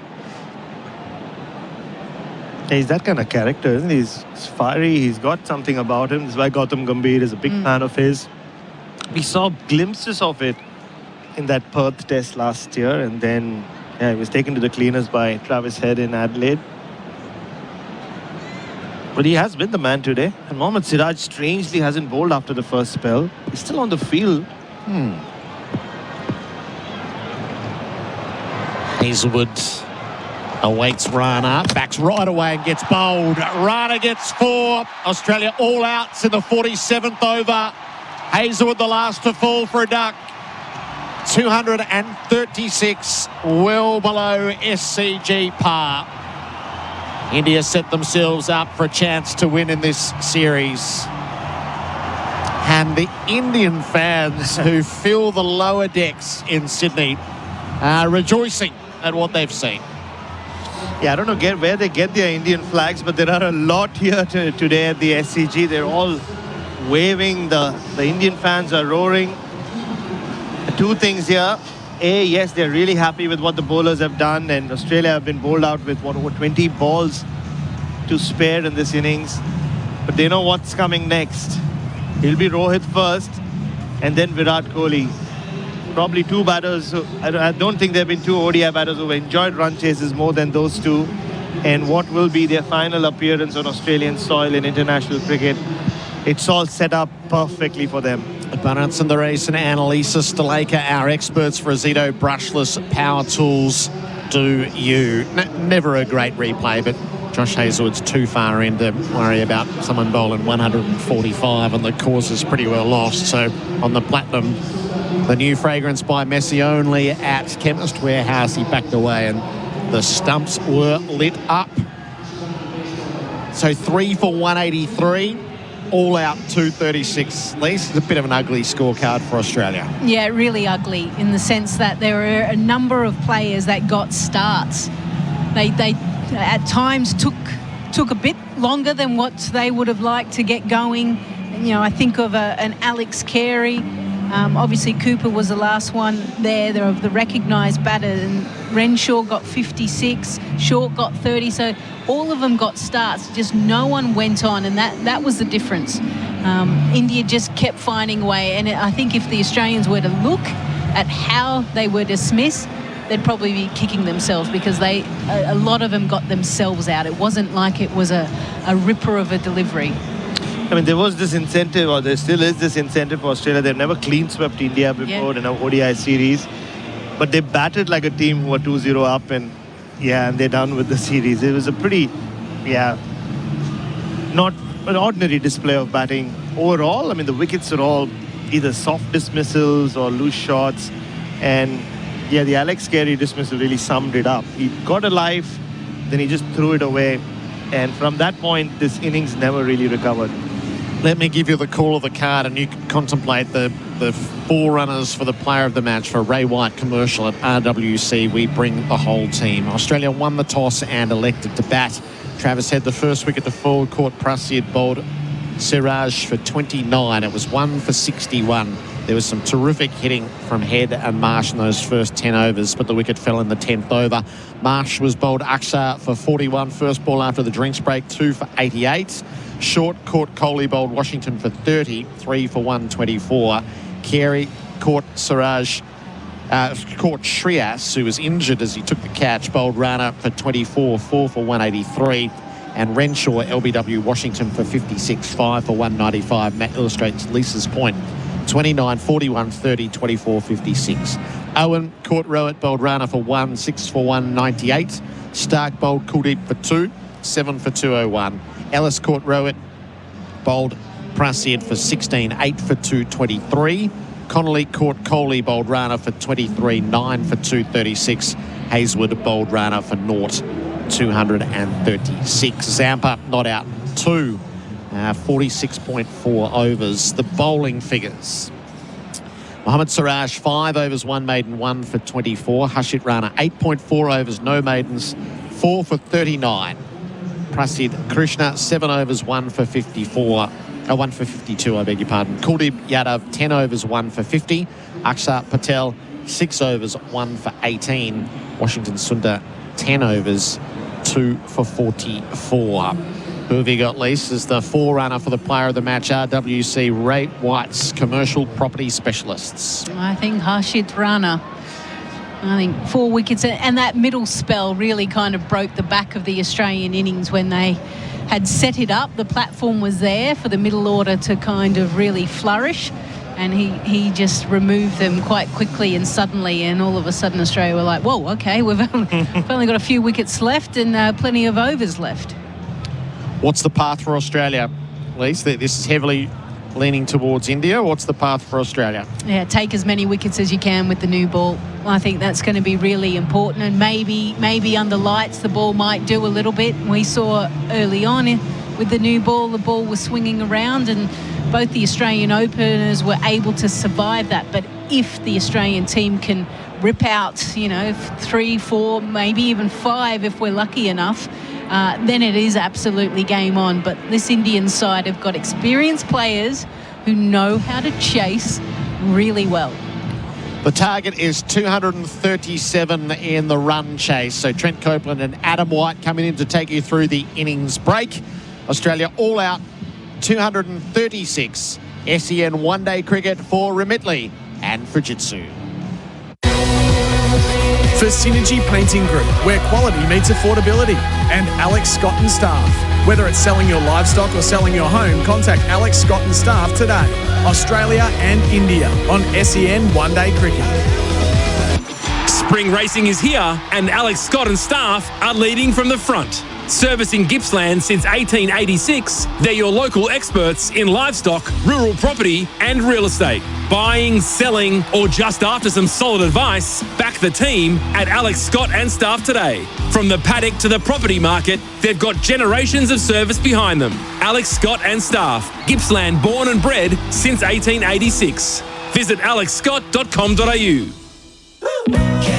Yeah, he's that kind of character, isn't he? He's fiery. He's got something about him. That's why Gautam Gambhir is a big fan of his. We saw glimpses of it in that Perth test last year, and then he was taken to the cleaners by Travis Head in Adelaide. But he has been the man today. And Mohammad Siraj strangely hasn't bowled after the first spell. He's still on the field.
Hazlewood awaits Rana, backs right away and gets bowled. Rana gets 4. Australia all outs in the 47th over. Hazlewood the last to fall for a duck. 236, well below SCG par. India set themselves up for a chance to win in this series. And the Indian fans who fill the lower decks in Sydney are rejoicing at what they've seen.
Yeah, I don't know where they get their Indian flags, but there are a lot here today at the SCG. They're all waving. The Indian fans are roaring. Two things here. A, yes, they're really happy with what the bowlers have done, and Australia have been bowled out with over 20 balls to spare in this innings. But they know what's coming next. It'll be Rohit first, and then Virat Kohli. Probably two batters. I don't think there have been two ODI batters who have enjoyed run chases more than those two. And what will be their final appearance on Australian soil in international cricket. It's all set up perfectly for them.
Bharat, Sunderasen and Lisa Sthalekar, our experts for Azito brushless power tools. Do you? Never a great replay, but Josh Hazlewood's too far in to worry about someone bowling 145, and the course is pretty well lost. So on the Platinum, the new fragrance by Messi only at Chemist Warehouse, he backed away and the stumps were lit up. So 3 for 183, all out 236. Lisa, it's a bit of an ugly scorecard for Australia.
Yeah, really ugly in the sense that there were a number of players that got starts. They at times took a bit longer than what they would have liked to get going. You know, I think of an Alex Carey. Obviously, Cooper was the last one there. They're of the recognised batter. And Renshaw got 56, Short got 30. So all of them got starts. Just no one went on, and that was the difference. India just kept finding a way. And I think if the Australians were to look at how they were dismissed, they'd probably be kicking themselves, because a lot of them got themselves out. It wasn't like it was a ripper of a delivery.
I mean, there was this incentive, or there still is this incentive for Australia. They've never clean swept India before in an ODI series. But they batted like a team who were 2-0 up, and they're done with the series. It was a pretty, not an ordinary display of batting overall. I mean, the wickets are all either soft dismissals or loose shots. And the Alex Carey dismissal really summed it up. He got a life, then he just threw it away. And from that point, this innings never really recovered.
Let me give you the call of the card, and you can contemplate the forerunners for the player of the match for Ray White commercial at RWC. We bring the whole team. Australia won the toss and elected to bat. Travis Head the first wicket to fall, caught Prasid, bowled Siraj for 29. It was 1 for 61. There was some terrific hitting from Head and Marsh in those first 10 overs, but the wicket fell in the 10th over. Marsh was bowled Akshar for 41. First ball after the drinks break, 2 for 88. Short caught Kohli, bowled Washington for 30, 3 for 124. Carey caught Siraj, caught Shreyas, who was injured as he took the catch, bowled Rana for 24, 4 for 183. And Renshaw, LBW Washington for 56, 5 for 195. That illustrates Lisa's point. 29, 41, 30, 24, 56. Owen caught Rohit, bowled Rana for 1, 6 for 198. Stark bowled Kuldeep for 2, 7 for 201. Ellis caught Rohit, bowled Prasid for 16, 8 for 223. Connolly caught Kohli, bowled Rana for 23, 9 for 236. Hazlewood bowled Rana for 0, 236. Zampa not out 2. 46.4 overs. The bowling figures. Mohammad Siraj, 5 overs, 1 maiden, 1 for 24. Hashit Rana, 8.4 overs, no maidens, 4 for 39. Prasid Krishna, 7 overs, 1 for 54. 1 for 52, I beg your pardon. Kuldeep Yadav, 10 overs, 1 for 50. Akshar Patel, 6 overs, 1 for 18. Washington Sundar, 10 overs, 2 for 44. Who have you got, Lise, as the forerunner for the player of the match? RWC Ray White's commercial property specialists.
I think Harshit Rana. I think 4 wickets, and that middle spell really kind of broke the back of the Australian innings when they had set it up. The platform was there for the middle order to kind of really flourish, and he just removed them quite quickly and suddenly, and all of a sudden Australia were like, whoa, okay, we've only got a few wickets left and plenty of overs left.
What's the path for Australia, Lise? This is heavily leaning towards India. What's the path for Australia?
Yeah, take as many wickets as you can with the new ball. I think that's going to be really important, and maybe under lights the ball might do a little bit. We saw early on with the new ball, the ball was swinging around, and both the Australian openers were able to survive that. But if the Australian team can rip out, 3, 4, maybe even 5 if we're lucky enough, then it is absolutely game on. But this Indian side have got experienced players who know how to chase really well.
The target is 237 in the run chase. So Trent, Copeland and Adam White coming in to take you through the innings break. Australia all out 236. SEN one-day cricket for Whateley and Fujitsu.
For Synergy Painting Group, where quality meets affordability, and Alex Scott and staff. Whether it's selling your livestock or selling your home, contact Alex Scott and staff today. Australia and India on SEN One Day Cricket.
Spring racing is here, and Alex Scott and staff are leading from the front. Servicing Gippsland since 1886, they're your local experts in livestock, rural property and real estate. Buying, selling or just after some solid advice, back the team at Alex Scott and staff today. From the paddock to the property market, they've got generations of service behind them. Alex Scott and staff, Gippsland born and bred since 1886. Visit alexscott.com.au.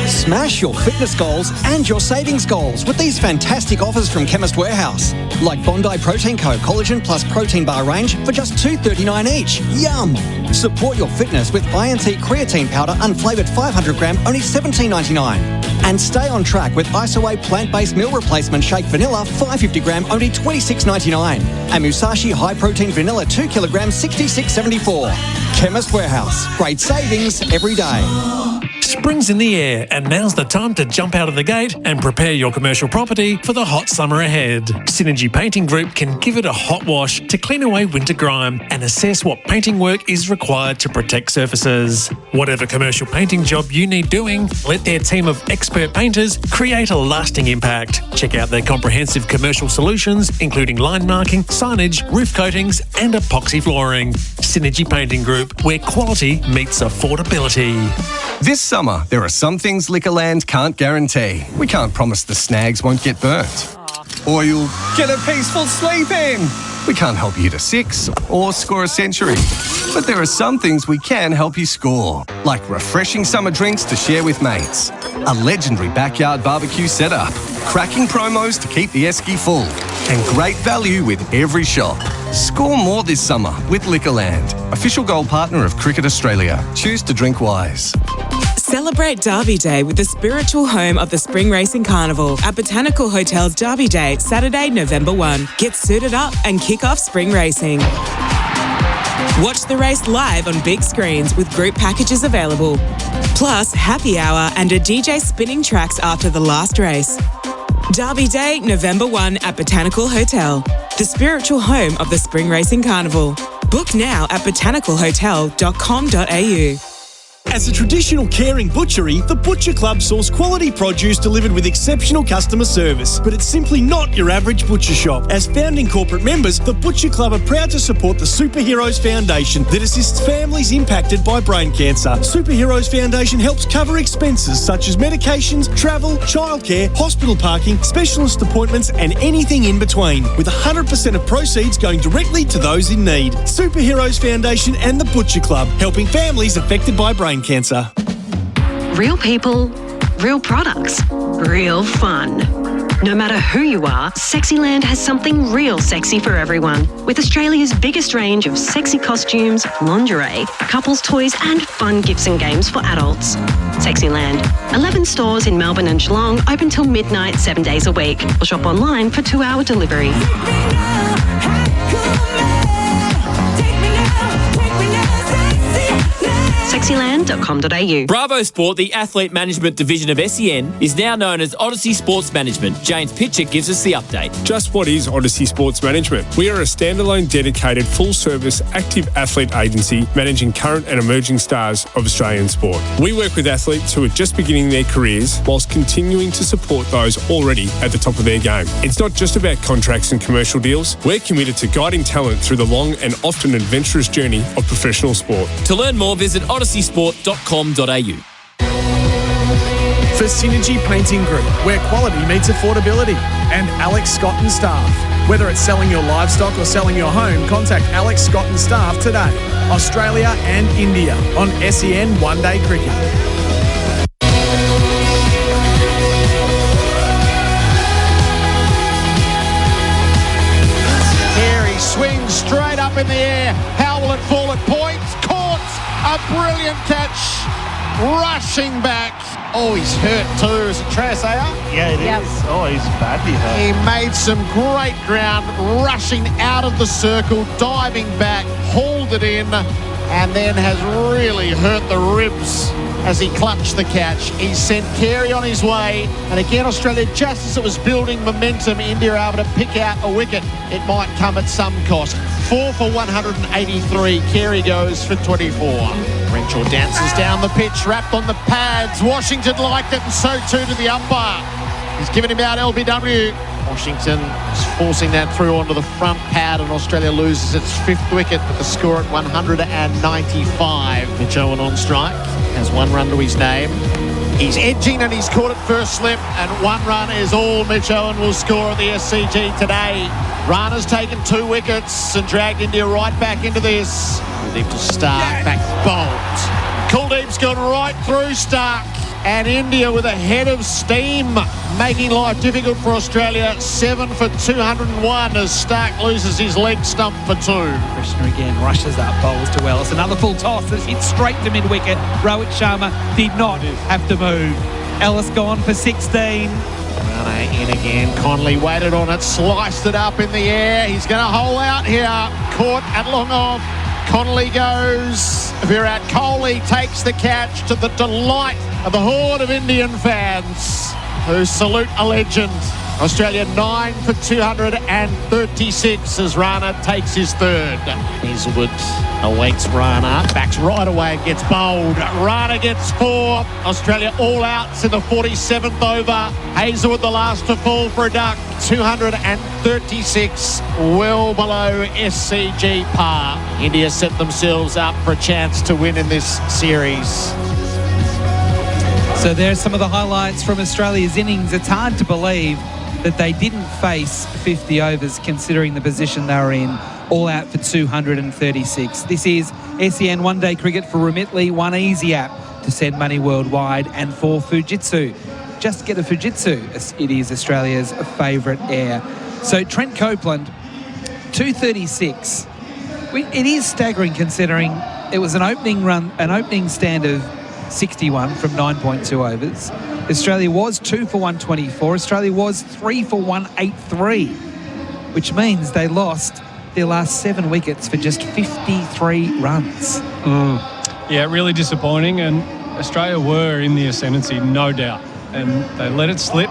Smash your fitness goals and your savings goals with these fantastic offers from Chemist Warehouse. Like Bondi Protein Co. Collagen Plus Protein Bar range for just $2.39 each. Yum! Support your fitness with INT Creatine Powder Unflavoured 500 gram, only $17.99. And stay on track with Isoway Plant-Based Meal Replacement Shake Vanilla 550 gram, only $26.99. And Musashi High Protein Vanilla 2 kilograms, $66.74. Chemist Warehouse. Great savings every day.
Spring's in the air, and now's the time to jump out of the gate and prepare your commercial property for the hot summer ahead. Synergy Painting Group can give it a hot wash to clean away winter grime and assess what painting work is required to protect surfaces. Whatever commercial painting job you need doing, let their team of expert painters create a lasting impact. Check out their comprehensive commercial solutions, including line marking, signage, roof coatings and epoxy flooring. Synergy Painting Group, where quality meets affordability.
This summer, there are some things Liquorland can't guarantee. We can't promise the snags won't get burnt. Or you'll get a peaceful sleep in. We can't help you hit a 6 or score a century. But there are some things we can help you score, like refreshing summer drinks to share with mates, a legendary backyard barbecue setup, cracking promos to keep the esky full, and great value with every shop. Score more this summer with Liquorland, official gold partner of Cricket Australia. Choose to drink wise.
Celebrate Derby Day with the spiritual home of the Spring Racing Carnival at Botanical Hotel's Derby Day, Saturday, November 1. Get suited up and kick off spring racing. Watch the race live on big screens with group packages available. Plus, happy hour and a DJ spinning tracks after the last race. Derby Day, November 1 at Botanical Hotel, the spiritual home of the Spring Racing Carnival. Book now at botanicalhotel.com.au.
As a traditional caring butchery, the Butcher Club source quality produce delivered with exceptional customer service. But it's simply not your average butcher shop. As founding corporate members, the Butcher Club are proud to support the Superheroes Foundation that assists families impacted by brain cancer. Superheroes Foundation helps cover expenses such as medications, travel, childcare, hospital parking, specialist appointments and anything in between, with 100% of proceeds going directly to those in need. Superheroes Foundation and the Butcher Club, helping families affected by brain cancer.
Real people, real products, real fun. No matter who you are, Sexyland has something real sexy for everyone. With Australia's biggest range of sexy costumes, lingerie, couples toys and fun gifts and games for adults. Sexyland. 11 stores in Melbourne and Geelong, open till midnight 7 days a week. Or shop online for 2-hour delivery. sexyland.com.au.
Bravo Sport, the athlete management division of SEN, is now known as Odyssey Sports Management. James Pitcher gives us the update.
Just what is Odyssey Sports Management? We are a standalone, dedicated, full-service, active athlete agency managing current and emerging stars of Australian sport. We work with athletes who are just beginning their careers whilst continuing to support those already at the top of their game. It's not just about contracts and commercial deals. We're committed to guiding talent through the long and often adventurous journey of professional sport.
To learn more, visit odysseysport.com.au.
For Synergy Painting Group, where quality meets affordability, and Alex Scott and staff. Whether it's selling your livestock or selling your home, contact Alex Scott and staff today. Australia and India on SEN One Day Cricket.
Here he swings straight up in the air. How will it fall at points? Caught! A brilliant catch. Rushing back. Oh, he's hurt too. Is it Trasaya?
Yeah, it is. Oh, he's badly hurt.
He made some great ground, rushing out of the circle, diving back, hauled it in, and then has really hurt the ribs as he clutched the catch. He sent Carey on his way, and again Australia, just as it was building momentum, India able to pick out a wicket. It might come at some cost. 4 for 183. Carey goes for 24. Renshaw dances down the pitch, wrapped on the pads. Washington liked it, and so too did the umpire. He's given him out LBW. Washington is forcing that through onto the front pad, and Australia loses its 5th wicket with the score at 195. Mitch Owen on strike, has 1 run to his name. He's edging and he's caught it first slip, and 1 run is all Mitch Owen will score at the SCG today. Rana's taken 2 wickets and dragged India right back into this. Kuldeep to Stark, back bowled. Kuldeep's gone right through Stark, and India with a head of steam, making life difficult for Australia. 7 for 201 as Stark loses his leg stump for 2.
Krishna again rushes up, bowls to Ellis. Another full toss that's hit straight to mid-wicket. Rohit Sharma did not have to move. Ellis gone for 16.
Rana in again. Connolly waited on it, sliced it up in the air. He's going to hole out here. Caught at long off. Connolly goes. Virat Kohli takes the catch, to the delight of the horde of Indian fans who salute a legend. Australia 9 for 236 as Rana takes his 3rd. Hazelwood awaits Rana, backs right away and gets bowled. Rana gets 4. Australia all outs in the 47th over. Hazelwood the last to fall for a duck. 236, well below SCG par. India set themselves up for a chance to win in this series.
So there's some of the highlights from Australia's innings. It's hard to believe that they didn't face 50 overs considering the position they were in, all out for 236. This is SEN One Day Cricket for Remitly, One Easy app to send money worldwide, and for Fujitsu. Just get a Fujitsu. It is Australia's favourite air. So Trent Copeland, 236. It is staggering considering it was an opening stand of 61 from 9.2 overs. Australia was 2 for 124. Australia was 3 for 183, which means they lost their last 7 wickets for just 53 runs.
Yeah, really disappointing, and Australia were in the ascendancy, no doubt, and they let it slip.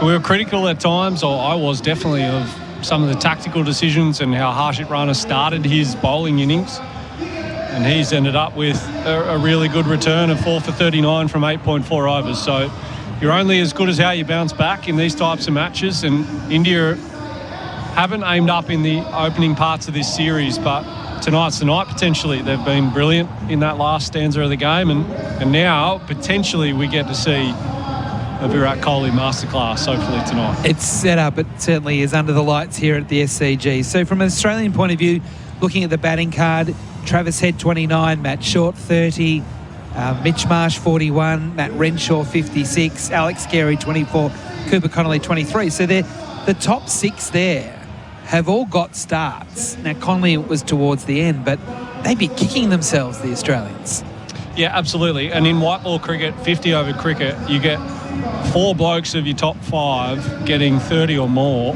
We were critical at times, or I was definitely, of some of the tactical decisions and how Harshit Rana started his bowling innings. And he's ended up with a really good return of 4 for 39 from 8.4 overs. So you're only as good as how you bounce back in these types of matches. And India haven't aimed up in the opening parts of this series, but tonight's the night potentially. They've been brilliant in that last stanza of the game. And now potentially we get to see a Virat Kohli masterclass, hopefully tonight.
It's set up. It certainly is under the lights here at the SCG. So from an Australian point of view, looking at the batting card, Travis Head 29, Matt Short 30, Mitch Marsh 41, Matt Renshaw 56, Alex Carey 24, Cooper Connolly 23. So the top 6 there have all got starts. Now Connolly was towards the end, but they'd be kicking themselves, the Australians.
Yeah, absolutely. And in white ball cricket, 50 over cricket, you get 4 blokes of your top 5 getting 30 or more.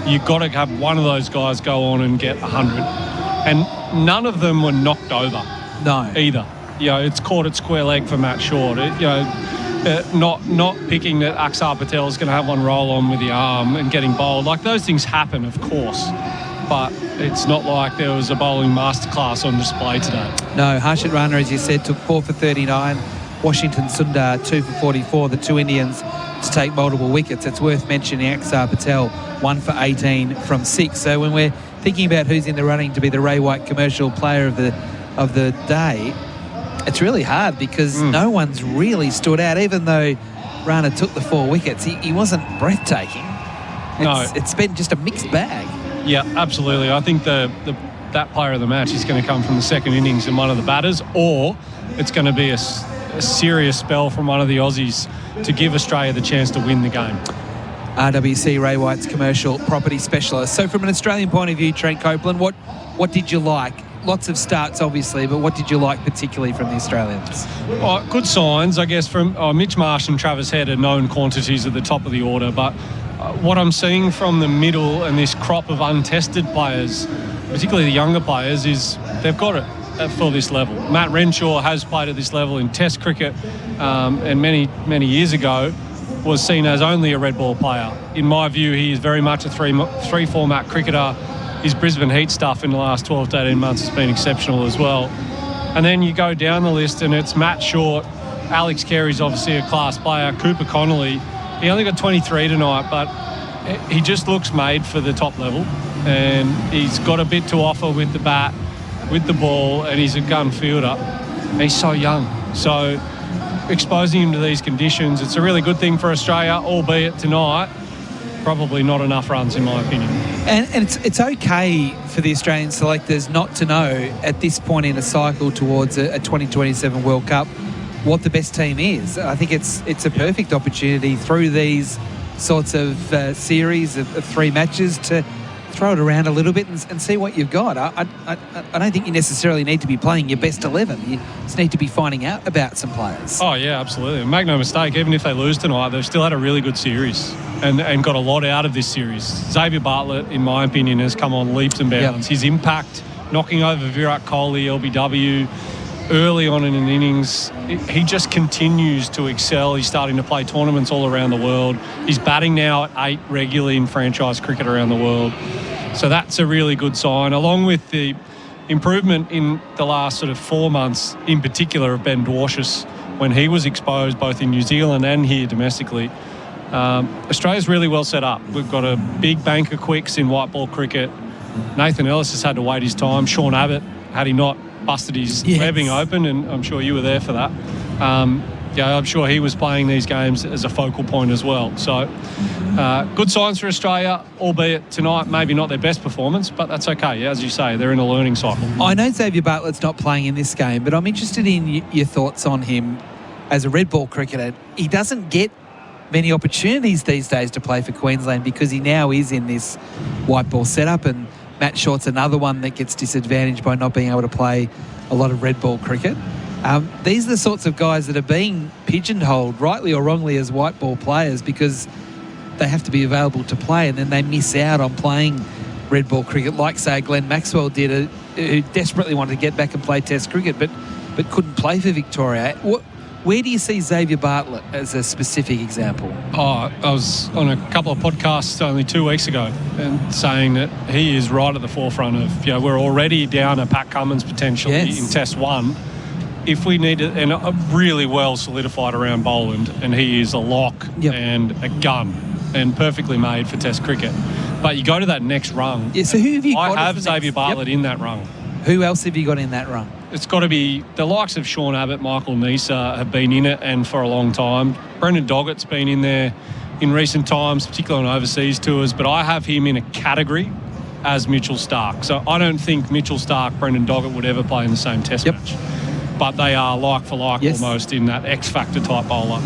You've got to have one of those guys go on and get 100. And none of them were knocked over.
No.
Either. it's caught at square leg for Matt Short. Not picking that Axar Patel is going to have one roll on with the arm and getting bowled. Like, those things happen, of course, but it's not like there was a bowling masterclass on display today.
No, Harshit Rana, as you said, took 4 for 39. Washington Sundar 2 for 44. The two Indians to take multiple wickets. It's worth mentioning Axar Patel 1 for 18 from 6. So when we're thinking about who's in the running to be the Ray White Commercial Player of the day, it's really hard because no one's really stood out. Even though Rana took the 4 wickets, he wasn't breathtaking. It's been just a mixed bag.
Yeah, absolutely. I think that player of the match is going to come from the second innings in one of the batters, or it's going to be a serious spell from one of the Aussies to give Australia the chance to win the game.
RWC Ray White's commercial property specialist. So from an Australian point of view, Trent Copeland, what did you like? Lots of starts, obviously, but what did you like particularly from the Australians?
Well, good signs, I guess, from Mitch Marsh and Travis Head are known quantities at the top of the order, but what I'm seeing from the middle and this crop of untested players, particularly the younger players, is they've got it for this level. Matt Renshaw has played at this level in Test cricket, and many years ago was seen as only a red ball player. In my view, he is very much a three format cricketer. His Brisbane Heat stuff in the last 12 to 18 months has been exceptional as well. And then you go down the list and it's Matt Short, Alex Carey's obviously a class player, Cooper Connolly. He only got 23 tonight, but he just looks made for the top level, and he's got a bit to offer with the bat, with the ball, and he's a gun fielder. And he's so young. So exposing him to these conditions, it's a really good thing for Australia, albeit tonight, probably not enough runs in my opinion.
And it's okay for the Australian selectors not to know at this point in a cycle towards a 2027 World Cup what the best team is. I think it's a perfect opportunity through these sorts of series of 3 matches to throw it around a little bit and see what you've got. I don't think you necessarily need to be playing your best 11. You just need to be finding out about some players.
Oh, yeah, absolutely. And make no mistake, even if they lose tonight, they've still had a really good series and got a lot out of this series. Xavier Bartlett, in my opinion, has come on leaps and bounds. Yep. His impact, knocking over Virat Kohli, LBW, early on in an innings, he just continues to excel. He's starting to play tournaments all around the world. He's batting now at 8 regularly in franchise cricket around the world. So that's a really good sign, along with the improvement in the last sort of 4 months, in particular of Ben Dwarshuis, when he was exposed both in New Zealand and here domestically. Australia's really well set up. We've got a big bank of quicks in white ball cricket. Nathan Ellis has had to wait his time. Sean Abbott, had he not busted his webbing open, and I'm sure you were there for that. I'm sure he was playing these games as a focal point as well. So good signs for Australia, albeit tonight maybe not their best performance, but that's okay. As you say, they're in a learning cycle.
I know Xavier Bartlett's not playing in this game, but I'm interested in your thoughts on him as a red ball cricketer. He doesn't get many opportunities these days to play for Queensland because he now is in this white ball setup, and Matt Short's another one that gets disadvantaged by not being able to play a lot of red ball cricket. These are the sorts of guys that are being pigeonholed, rightly or wrongly, as white ball players because they have to be available to play, and then they miss out on playing red ball cricket, like, say, Glenn Maxwell did, who desperately wanted to get back and play Test cricket but couldn't play for Victoria. Where do you see Xavier Bartlett as a specific example?
I was on a couple of podcasts only 2 weeks ago and saying that he is right at the forefront of, we're already down a Pat Cummins potentially in Test 1. If we need it, and a really well solidified around Boland, and he is a lock and a gun and perfectly made for Test cricket. But you go to that next rung.
Yeah, so who have you got?
I have Xavier Bartlett in that rung.
Who else have you got in that rung?
It's got to be the likes of Sean Abbott, Michael Neser have been in it and for a long time. Brendan Doggett's been in there in recent times, particularly on overseas tours, but I have him in a category as Mitchell Starc. So I don't think Mitchell Starc, Brendan Doggett would ever play in the same Test match. But they are like for like almost in that X-Factor type bowler.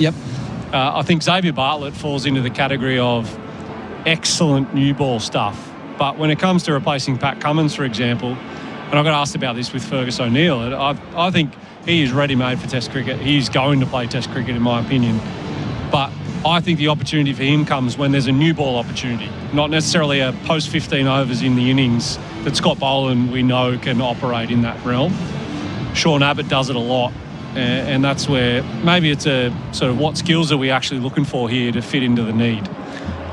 I think Xavier Bartlett falls into the category of excellent new ball stuff. But when it comes to replacing Pat Cummins, for example, and I got asked about this with Fergus O'Neill, I think he is ready-made for Test cricket. He's going to play Test cricket, in my opinion. But I think the opportunity for him comes when there's a new ball opportunity, not necessarily a post-15 overs in the innings that Scott Boland, we know, can operate in that realm. Sean Abbott does it a lot. And that's where maybe it's a sort of what skills are we actually looking for here to fit into the need.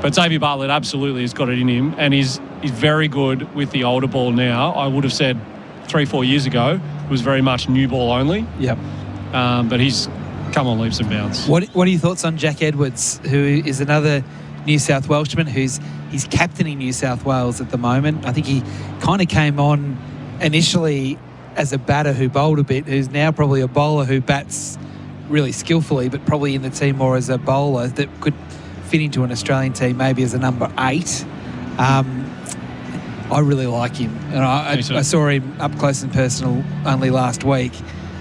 But Xavier Bartlett absolutely has got it in him, and he's very good with the older ball now. I would have said 3-4 years ago it was very much new ball only.
Yep.
But he's come on leaps and bounds.
What are your thoughts on Jack Edwards, who is another New South Welshman he's captaining New South Wales at the moment? I think he kind of came on initially as a batter who bowled a bit, who's now probably a bowler who bats really skillfully, but probably in the team more as a bowler that could fit into an Australian team maybe as a number 8. I really like him, and I saw him up close and personal only last week.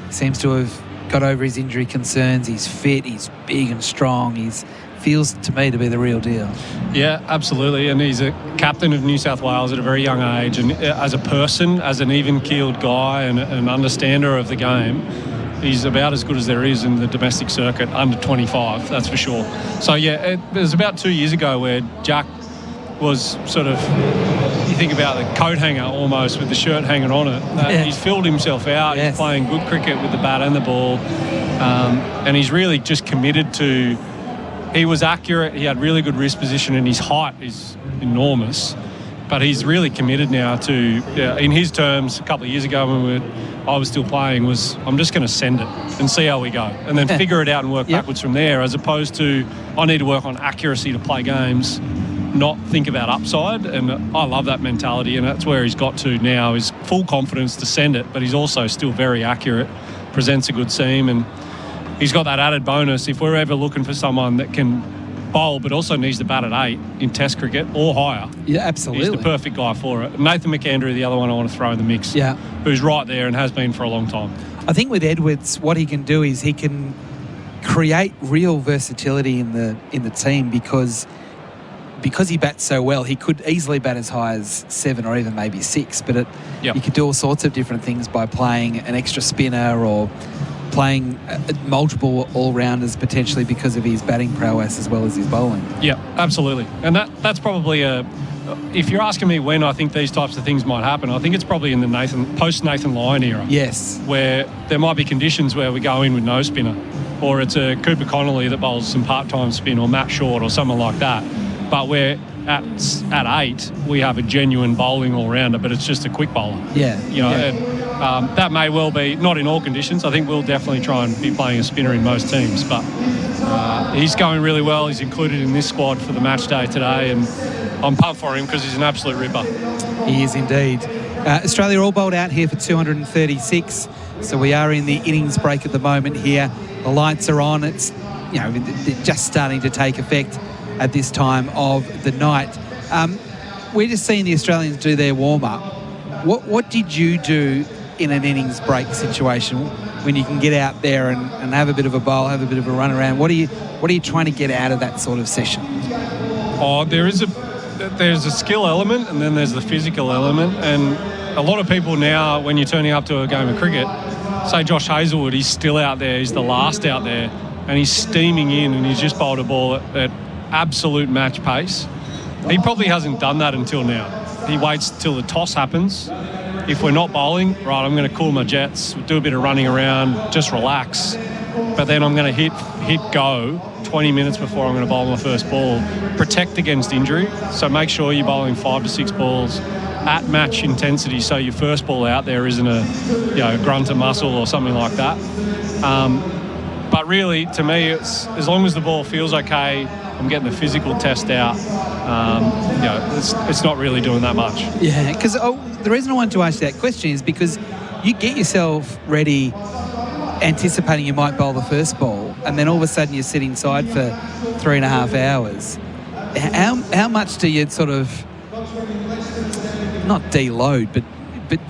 Seems to have got over his injury concerns. He's fit, he's big and strong. He's feels to me to be the real deal.
Yeah, absolutely. And he's a captain of New South Wales at a very young age. And as a person, as an even-keeled guy and an understander of the game, he's about as good as there is in the domestic circuit under 25, that's for sure. So, yeah, it was about 2 years ago where Jack was sort of, you think about the coat hanger almost with the shirt hanging on it. He's filled himself out. Yes. He's playing good cricket with the bat and the ball. And he's really just committed to... He was accurate. He had really good wrist position, and his height is enormous. But he's really committed now to, in his terms, a couple of years ago when I was still playing, was I'm just going to send it and see how we go, and then figure it out and work backwards from there, as opposed to I need to work on accuracy to play games, not think about upside. And I love that mentality, and that's where he's got to now, is full confidence to send it, but he's also still very accurate, presents a good seam, and he's got that added bonus. If we're ever looking for someone that can bowl but also needs to bat at 8 in Test cricket or higher,
absolutely,
he's the perfect guy for it. Nathan McAndrew, the other one I want to throw in the mix, who's right there and has been for a long time.
I think with Edwards, what he can do is he can create real versatility in the team, because he bats so well. He could easily bat as high as 7 or even maybe 6, but he could do all sorts of different things by playing an extra spinner or playing multiple all-rounders potentially because of his batting prowess as well as his bowling.
Yeah, absolutely. And that's probably if you're asking me when I think these types of things might happen, I think it's probably in the post-Nathan Lyon era.
Yes.
Where there might be conditions where we go in with no spinner, or it's a Cooper Connolly that bowls some part-time spin, or Matt Short or someone like that. But we're at 8, we have a genuine bowling all-rounder, but it's just a quick bowler.
Yeah.
And that may well be, not in all conditions. I think we'll definitely try and be playing a spinner in most teams, but he's going really well. He's included in this squad for the match day today, and I'm pumped for him because he's an absolute ripper.
He is indeed. Australia all bowled out here for 236, so we are in the innings break at the moment here. The lights are on. It's, they're just starting to take effect at this time of the night. We're just seeing the Australians do their warm-up. What did you do in an innings break situation when you can get out there and have a bit of a bowl, have a bit of a run around? What are you trying to get out of that sort of session?
There's a skill element, and then there's the physical element. And a lot of people now, when you're turning up to a game of cricket, say Josh Hazlewood, he's still out there, he's the last out there, and he's steaming in, and he's just bowled a ball at absolute match pace. He probably hasn't done that until now. He waits till the toss happens. If we're not bowling, right, I'm going to cool my jets, do a bit of running around, just relax. But then I'm going to hit go 20 minutes before I'm going to bowl my first ball. Protect against injury. So make sure you're bowling 5 to 6 balls at match intensity, so your first ball out there isn't a grunt of muscle or something like that. But really, to me, it's as long as the ball feels okay, I'm getting the physical test out. It's not really doing that much.
Yeah, because the reason I wanted to ask you that question is because you get yourself ready anticipating you might bowl the first ball, and then all of a sudden you're sitting inside for 3.5 hours. How much do you sort of, not deload, but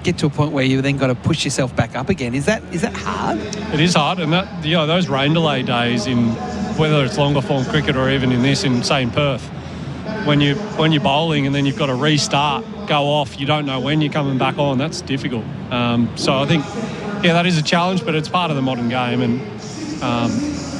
get to a point where you then got to push yourself back up again? Is that hard?
It is hard, and that those rain delay days, in whether it's longer form cricket or even in say in Perth, when you're bowling and then you've got to restart, go off, you don't know when you're coming back on. That's difficult. So I think that is a challenge, but it's part of the modern game. And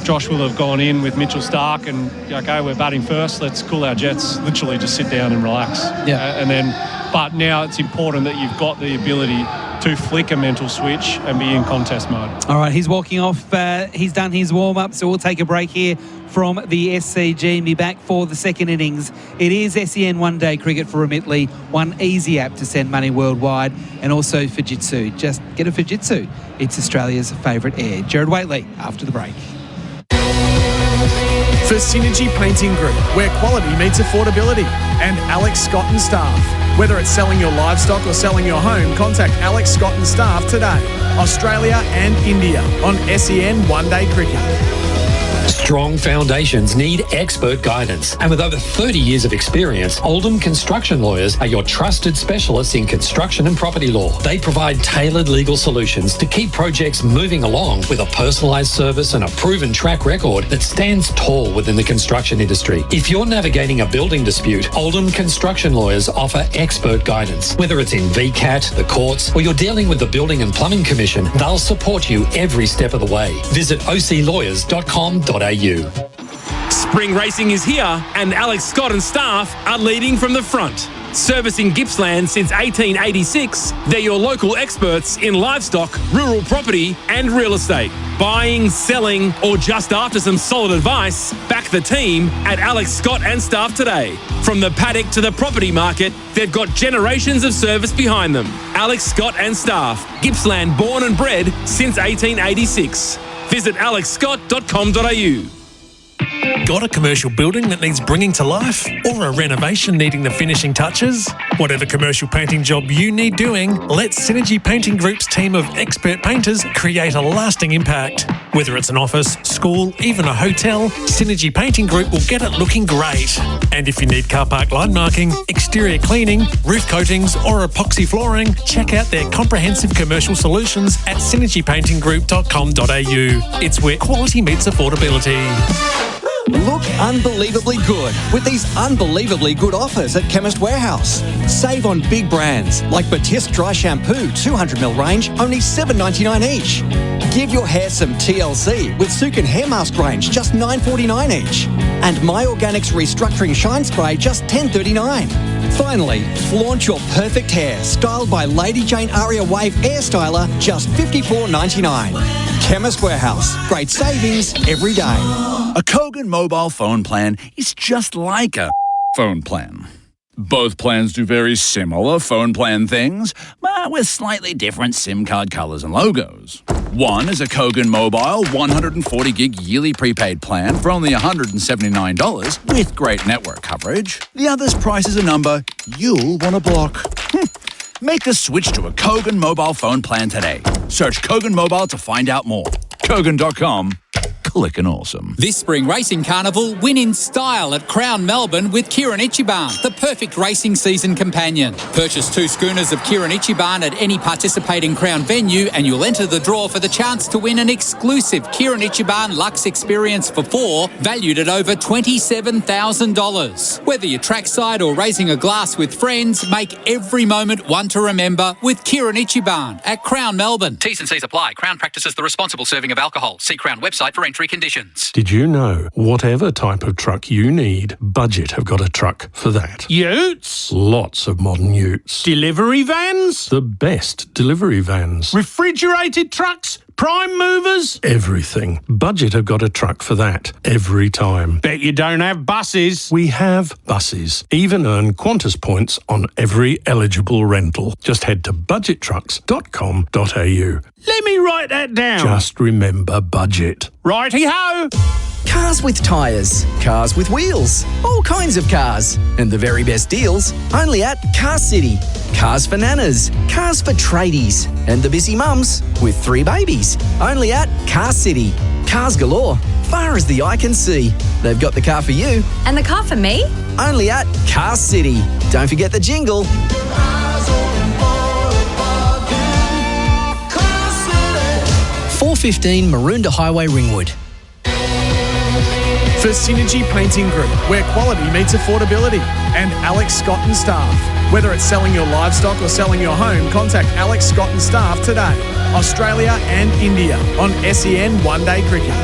Josh will have gone in with Mitchell Starc and okay, we're batting first, let's cool our jets, literally just sit down and relax.
Yeah.
But now it's important that you've got the ability to flick a mental switch and be in contest mode.
All right, he's walking off. He's done his warm-up, so we'll take a break here from the SCG and be back for the second innings. It is SEN one-day cricket for Whateley, one easy app to send money worldwide, and also Fujitsu. Just get a Fujitsu. It's Australia's favourite air. Gerard Whateley after the break.
For Synergy Painting Group, where quality meets affordability, and Alex Scott and staff. Whether it's selling your livestock or selling your home, contact Alex Scott and staff today. Australia and India on SEN One Day Cricket.
Strong foundations need expert guidance. And with over 30 years of experience, Oldham Construction Lawyers are your trusted specialists in construction and property law. They provide tailored legal solutions to keep projects moving along with a personalised service and a proven track record that stands tall within the construction industry. If you're navigating a building dispute, Oldham Construction Lawyers offer expert guidance. Whether it's in VCAT, the courts, or you're dealing with the Building and Plumbing Commission, they'll support you every step of the way. Visit oclawyers.com.au.
Spring racing is here, and Alex Scott and staff are leading from the front. Servicing Gippsland since 1886, they're your local experts in livestock, rural property and real estate. Buying, selling, or just after some solid advice, back the team at Alex Scott and staff today. From the paddock to the property market, they've got generations of service behind them. Alex Scott and staff, Gippsland born and bred since 1886. Visit alexscott.com.au.
Got a commercial building that needs bringing to life? Or a renovation needing the finishing touches? Whatever commercial painting job you need doing, let Synergy Painting Group's team of expert painters create a lasting impact. Whether it's an office, school, even a hotel, Synergy Painting Group will get it looking great. And if you need car park line marking, exterior cleaning, roof coatings or epoxy flooring, check out their comprehensive commercial solutions at synergypaintinggroup.com.au. It's where quality meets affordability.
Look unbelievably good with these unbelievably good offers at Chemist Warehouse. Save on big brands like Batiste Dry Shampoo 200ml range, only $7.99 each. Give your hair some TLC with Sukin Hair Mask range, just $9.49 each. And My Organics Restructuring Shine Spray, just $10.39. Finally, flaunt your perfect hair, styled by Lady Jane Aria Wave Air Styler, just $54.99. Chemist Warehouse, great savings every day.
A Kogan mobile phone plan is just like a phone plan. Both plans do very similar phone plan things, but with slightly different SIM card colours and logos. One is a Kogan mobile 140 gig yearly prepaid plan for only $179 with great network coverage. The other's price is a number you'll want to block. Make the switch to a Kogan mobile phone plan today. Search Kogan Mobile to find out more. Kogan.com. Clickin' awesome.
This spring racing carnival, win in style at Crown Melbourne with Kirin Ichiban, the perfect racing season companion. Purchase 2 schooners of Kirin Ichiban at any participating Crown venue and you'll enter the draw for the chance to win an exclusive Kirin Ichiban Lux experience for 4, valued at over $27,000. Whether you're trackside or raising a glass with friends, make every moment one to remember with Kirin Ichiban at Crown Melbourne.
T's and C's apply. Crown practices the responsible serving of alcohol. See Crown website for entry conditions.
Did you know whatever type of truck you need, Budget have got a truck for that?
Utes?
Lots of modern utes.
Delivery vans?
The best delivery vans.
Refrigerated trucks? Prime movers?
Everything. Budget have got a truck for that every time.
Bet you don't have buses.
We have buses. Even earn Qantas points on every eligible rental. Just head to budgetrucks.com.au.
Let me write that down.
Just remember Budget.
Righty-ho.
Cars with tyres, cars with wheels, all kinds of cars. And the very best deals only at Car City. Cars for nanas, cars for tradies, and the busy mums with 3 babies. Only at Car City. Cars galore, far as the eye can see. They've got the car for you.
And the car for me?
Only at Car City. Don't forget the jingle.
415 Maroondah Highway, Ringwood.
For Synergy Painting Group, where quality meets affordability, and Alex Scott and staff. Whether it's selling your livestock or selling your home, contact Alex Scott and staff today. Australia and India on SEN One Day Cricket.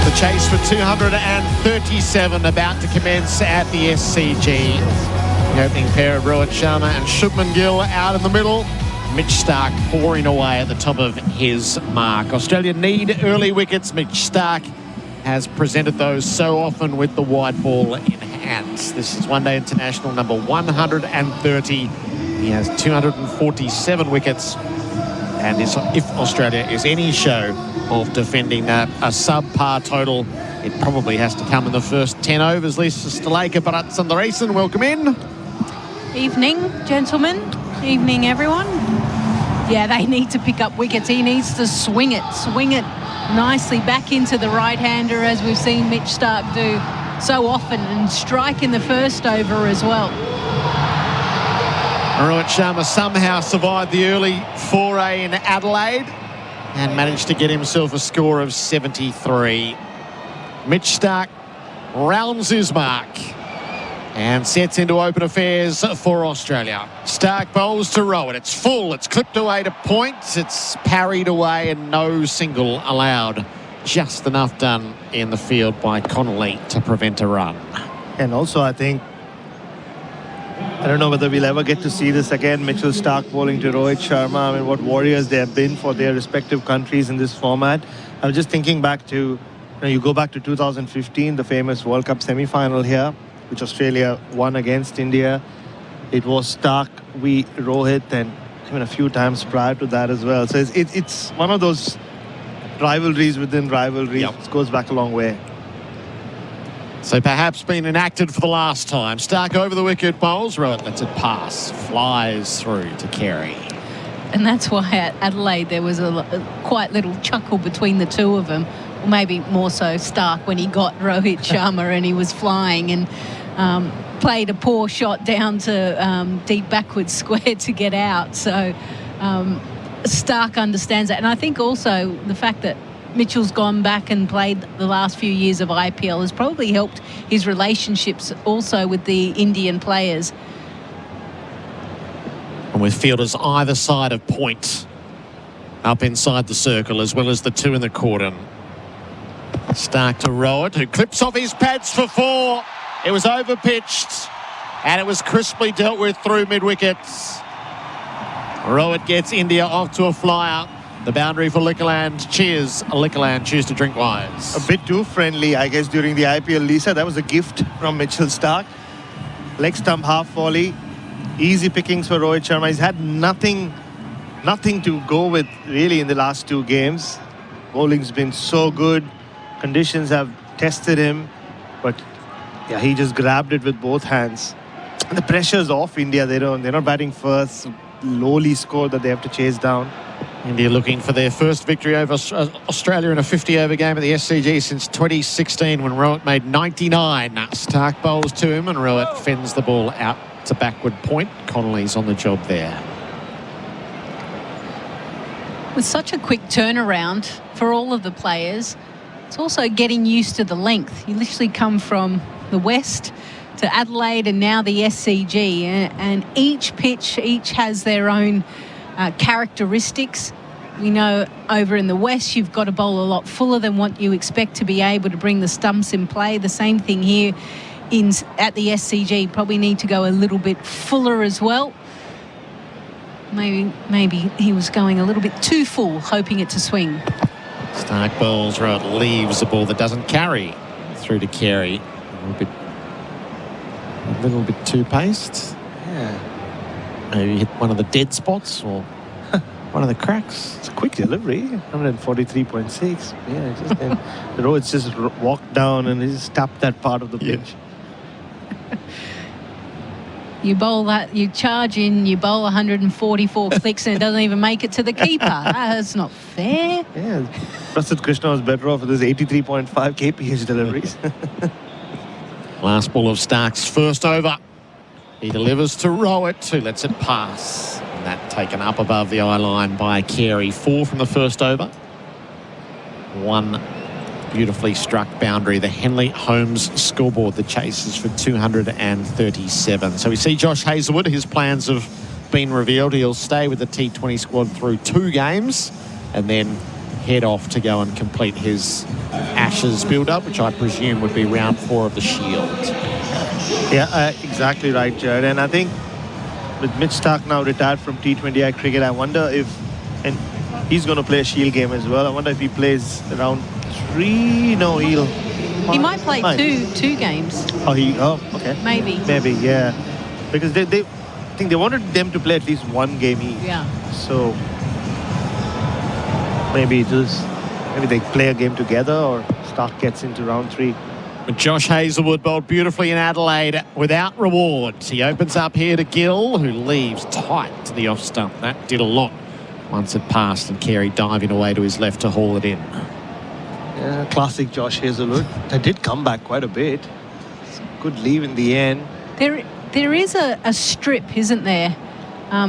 The chase for 237 about to commence at the SCG. The opening pair of Rohit Sharma and Shubman Gill out in the middle. Mitch Starc pouring away at the top of his mark. Australia need early wickets. Mitch Starc has presented those so often with the wide ball in hand. This is One Day International number 130. He has 247 wickets. And if Australia is any show of defending a subpar total, it probably has to come in the first 10 overs. Lisa Sthalekar, Bharat, Sunderasen, welcome in.
Evening, gentlemen. Evening, everyone. Yeah, they need to pick up wickets. He needs to swing it nicely back into the right-hander, as we've seen Mitch Starc do so often, and strike in the first over as well.
Rohit Sharma somehow survived the early foray in Adelaide and managed to get himself a score of 73. Mitch Starc rounds his mark and sets into open affairs for Australia. Starc bowls to Rohit. It's full. It's clipped away to points. It's parried away and no single allowed. Just enough done in the field by Connolly to prevent a run.
And also, I think, I don't know whether we'll ever get to see this again. Mitchell Starc bowling to Rohit Sharma. I mean, what warriors they have been for their respective countries in this format. I was just thinking back to, you go back to 2015, the famous World Cup semi-final here, which Australia won against India. It was Starc, Rohit, and even a few times prior to that as well. So it's one of those rivalries within rivalries. Yep. It goes back a long way.
So perhaps been enacted for the last time. Starc over the wicket, bowls. Rohit lets it pass, flies through to Carey.
And that's why at Adelaide there was a quite little chuckle between the two of them. Or maybe more so Starc when he got Rohit Sharma and he was flying and played a poor shot down to deep backward square to get out. So Starc understands that. And I think also the fact that Mitchell's gone back and played the last few years of IPL has probably helped his relationships also with the Indian players.
And with fielders either side of point up inside the circle, as well as the two in the cordon. Starc to Rohit, who clips off his pads for 4. It was overpitched, and it was crisply dealt with through mid-wickets. Rohit gets India off to a flyer. The boundary for Liquorland. Cheers, Liquorland. Choose to drink wise.
A bit too friendly, I guess, during the IPL, Lisa. That was a gift from Mitchell Starc. Leg stump half volley. Easy pickings for Rohit Sharma. He's had nothing to go with, really, in the last 2 games. Bowling's been so good. Conditions have tested him. But, yeah, he just grabbed it with both hands. And the pressure's off India. They're not batting first. Lowly score that they have to chase down.
India looking for their first victory over Australia in a 50-over game at the SCG since 2016 when Rohit made 99. Starc bowls to him and Rohit fends the ball out to backward point. Connolly's on the job there.
With such a quick turnaround for all of the players, it's also getting used to the length. You literally come from the west to Adelaide and now the SCG, and each pitch has their own characteristics. We know over in the west you've got to bowl a lot fuller than what you expect to be able to bring the stumps in play. The same thing here at the SCG. Probably need to go a little bit fuller as well. Maybe he was going a little bit too full, hoping it to swing.
Starc bowls, Rohit leaves a ball that doesn't carry through to Carey. A little bit too paced. Yeah. Maybe hit one of the dead spots or one of the cracks.
It's a quick delivery. 143.6. Yeah, just then the Rohit's just walked down and he just tapped that part of the pitch.
You bowl that, you charge in, you bowl 144 clicks and it doesn't even make it to the keeper. That's not fair.
Yeah, Prasidh Krishna was better off with his 83.5 kph deliveries.
Last ball of Starc's first over. He delivers to Rohit, who lets it pass. And that taken up above the eye line by Carey. 4 from the first over. 1 beautifully struck boundary. The Henley Holmes scoreboard that chases for 237. So we see Josh Hazlewood. His plans have been revealed. He'll stay with the T20 squad through 2 games and then head off to go and complete his Ashes build-up, which I presume would be round 4 of the Shield.
Yeah, exactly right, Gerard. And I think with Mitch Starc now retired from T20I cricket, I wonder if, and he's going to play a Shield game as well. I wonder if he plays around 3. No,
he might play two games.
Oh, okay.
Maybe,
yeah. Because I think they wanted them to play at least one game each.
Yeah.
So maybe they play a game together, or Starc gets into round 3.
Josh Hazlewood bowled beautifully in Adelaide without rewards. He opens up here to Gill, who leaves tight to the off stump. That did a lot once it passed, and Carey diving away to his left to haul it in.
Yeah, classic Josh Hazlewood. They did come back quite a bit. Good leave in the end.
There is a strip, isn't there,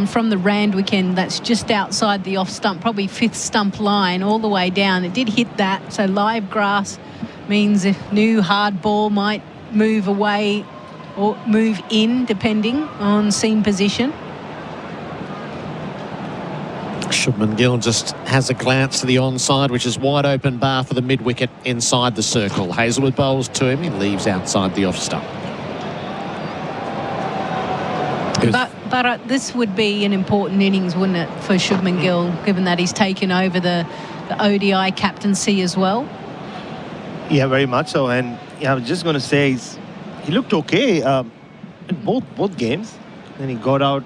from the Randwick end that's just outside the off stump, probably 5th stump line all the way down. It did hit that, so live grass means a new hard ball might move away or move in, depending on seam position.
Shubman Gill just has a glance to the onside, which is wide open bar for the mid-wicket inside the circle. Hazlewood bowls to him. He leaves outside the off stump.
But this would be an important innings, wouldn't it, for Shubman Gill, given that he's taken over the ODI captaincy as well?
Yeah, very much so. And yeah, I was just going to say, he looked okay in both games. Then he got out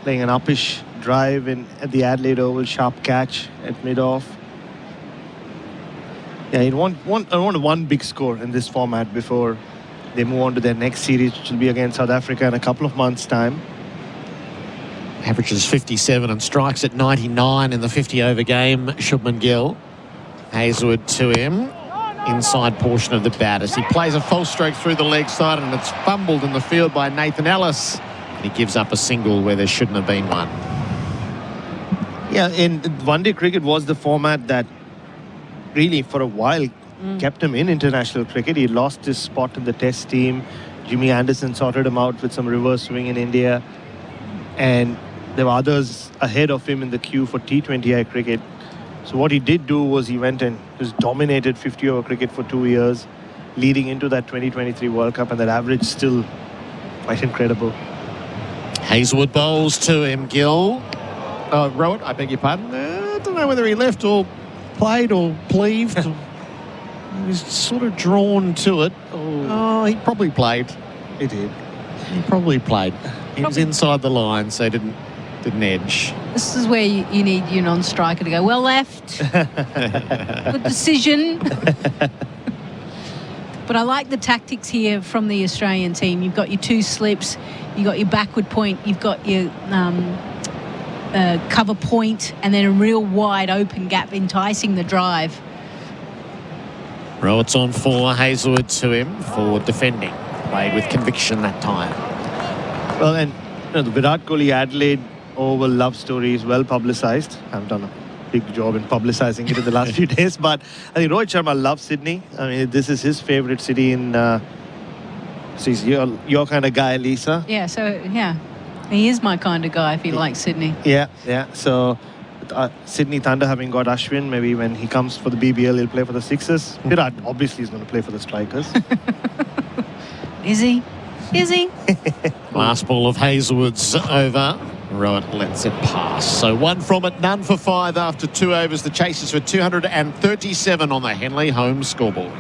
playing an uppish drive at the Adelaide Oval, sharp catch at mid-off. Yeah, he wanted one big score in this format before they move on to their next series, which will be against South Africa in a couple of months' time.
Averages 57 and strikes at 99 in the 50-over game, Shubman Gill. Hazlewood to him. Inside portion of the bat as he plays a false stroke through the leg side, and it's fumbled in the field by Nathan Ellis. And he gives up a single where there shouldn't have been one.
Yeah, in one-day cricket was the format that really for a while kept him in international cricket. He lost his spot in the test team. Jimmy Anderson sorted him out with some reverse swing in India. And there were others ahead of him in the queue for T20I cricket. So what he did do was he went and just dominated 50-over cricket for 2 years, leading into that 2023 World Cup, and that average still quite incredible.
Hazlewood bowls to him, Gill. Rohit, I beg your pardon. I don't know whether he left or played or cleaved. He was sort of drawn to it. Oh, he probably played.
He did.
He probably played. He was inside the line, so didn't edge.
This is where you need your non-striker to go, well left. Good decision. But I like the tactics here from the Australian team. You've got your 2 slips, you've got your backward point, you've got your cover point, and then a real wide open gap enticing the drive.
Rohit's on 4, Hazlewood to him for defending. Played with conviction that time.
Well, and the Virat Kohli Adelaide Oval love story is well publicised. I've done a big job in publicising it in the last few days, but I think Rohit Sharma loves Sydney. I mean, this is his favourite city in... so he's your kind of guy, Lisa.
Yeah, so, yeah. He is my kind of guy if he likes Sydney.
Yeah. So, Sydney Thunder having got Ashwin, maybe when he comes for the BBL, he'll play for the Sixers. Virat obviously is going to play for the Strikers.
Is he?
Last ball of Hazlewood's over. Rohit lets it pass. So 1 from it, none for 5 after 2 overs. The chasers for 237 on the Henley home scoreboard.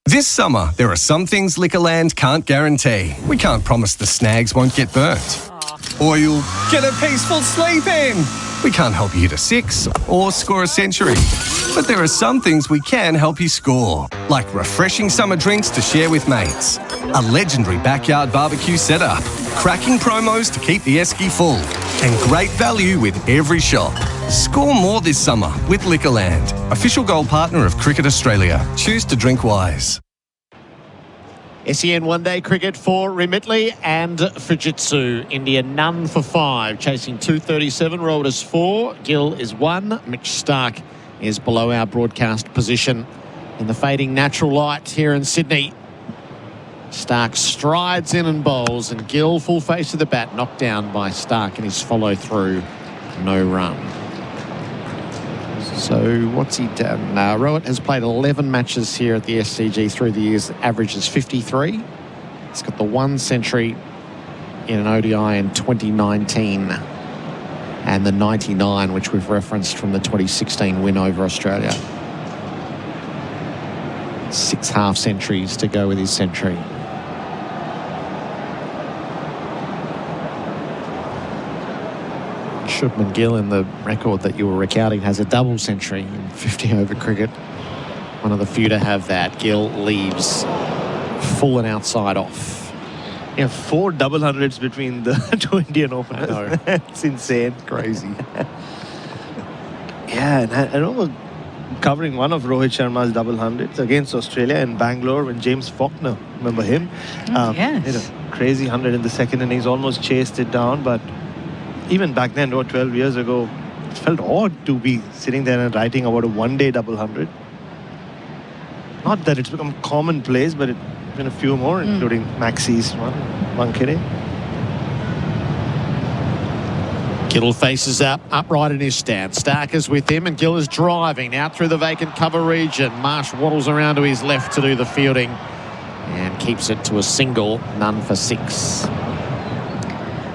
This summer, there are some things Liquorland can't guarantee. We can't promise the snags won't get burnt. Or you'll get a peaceful sleep in. We can't help you hit a 6 or score a century. But there are some things we can help you score, like refreshing summer drinks to share with mates, a legendary backyard barbecue setup, cracking promos to keep the esky full, and great value with every shop. Score more this summer with Liquorland, official gold partner of Cricket Australia. Choose to drink wise.
SEN one-day cricket for Remitli and Fujitsu. India none for 5, chasing 237. Rohit is 4, Gill is 1. Mitch Starc is below our broadcast position in the fading natural light here in Sydney. Starc strides in and bowls, and Gill full face of the bat, knocked down by Starc in his follow-through. No run. So what's he done? Rohit has played 11 matches here at the SCG through the years. Average is 53. He's got the 1 century in an ODI in 2019 and the 99, which we've referenced from the 2016 win over Australia. 6 half centuries to go with his century. Shubman Gill, in the record that you were recounting, has a double century in 50 over cricket. One of the few to have that. Gill leaves full and outside off.
Yeah, 4 double hundreds between the 2 Indian openers. It's insane.
Crazy.
Yeah, and I remember covering one of Rohit Sharma's double hundreds against Australia in Bangalore when James Faulkner, remember him?
Yes.
Hit a crazy 100 in the second innings, almost chased it down, but even back then, 12 years ago, it felt odd to be sitting there and writing about a one-day double hundred. Not that it's become commonplace, but it's been a few more, including Maxi's one kidding.
Gill faces upright in his stand. Starker's with him, and Gill is driving out through the vacant cover region. Marsh waddles around to his left to do the fielding and keeps it to a single, none for 6.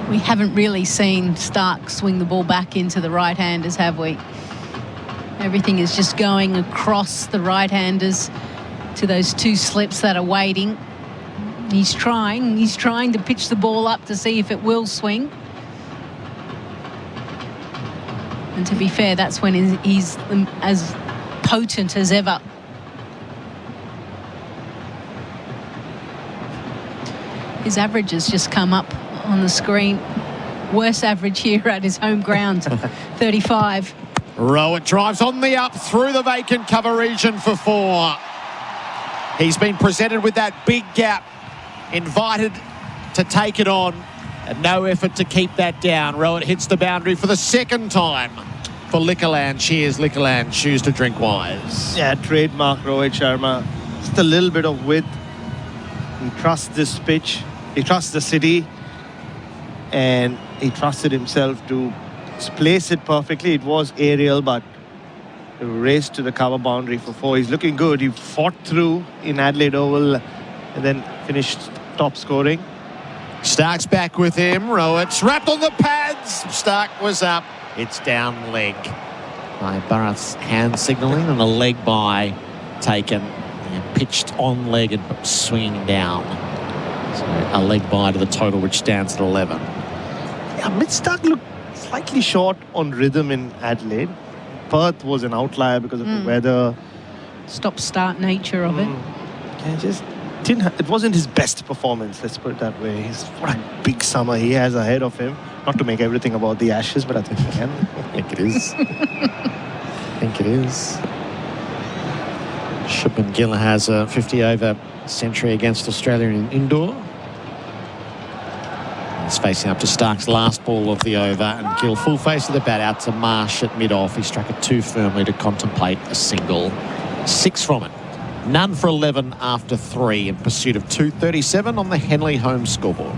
We haven't really seen Stark swing the ball back into the right-handers, have we? Everything is just going across the right-handers to those 2 slips that are waiting. He's trying to pitch the ball up to see if it will swing. And to be fair, that's when he's as potent as ever. His average has just come up on the screen. Worst average here at his home ground, 35.
Rowett drives on the up through the vacant cover region for 4. He's been presented with that big gap, invited to take it on, and no effort to keep that down. Rowett hits the boundary for the 2nd time for Liquorland. Cheers, Liquorland. Choose to drink wise.
Yeah, trademark Rohit Sharma. Just a little bit of width. He trusts this pitch. He trusts the city. And he trusted himself to place it perfectly. It was aerial, but raced to the cover boundary for 4. He's looking good. He fought through in Adelaide Oval and then finished top scoring.
Stark's back with him. Rowett's wrapped on the pads. Stark was up. It's down leg by Bharat's hand signalling, and a leg by taken. And pitched on leg and swinging down. So a leg by to the total, which stands at 11.
Yeah, Mitch Stark looked slightly short on rhythm in Adelaide. Perth was an outlier because of the weather.
Stop-start nature of it.
Yeah, just didn't. It wasn't his best performance, let's put it that way. What a big summer he has ahead of him. Not to make everything about the Ashes, but I think he can.
I think it is. I think it is. Shubman Gill has a 50-over century against Australia in indoor. He's facing up to Stark's last ball of the over, and Gill full face of the bat out to Marsh at mid-off. He struck it too firmly to contemplate a single. 6 from it. None for 11 after 3 in pursuit of 237 on the Henley home scoreboard.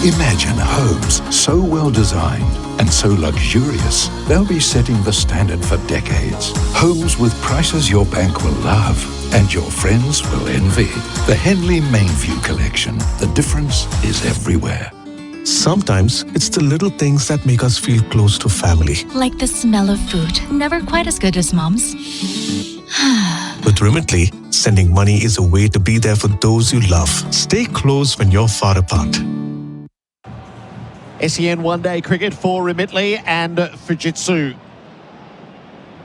Imagine homes so well designed and so luxurious, they'll be setting the standard for decades. Homes with prices your bank will love and your friends will envy. The Henley Mainview Collection. The difference is everywhere.
Sometimes it's the little things that make us feel close to family.
Like the smell of food. Never quite as good as Mom's.
With Remitly, sending money is a way to be there for those you love. Stay close when you're far apart.
SEN one-day cricket for Remitly and Fujitsu.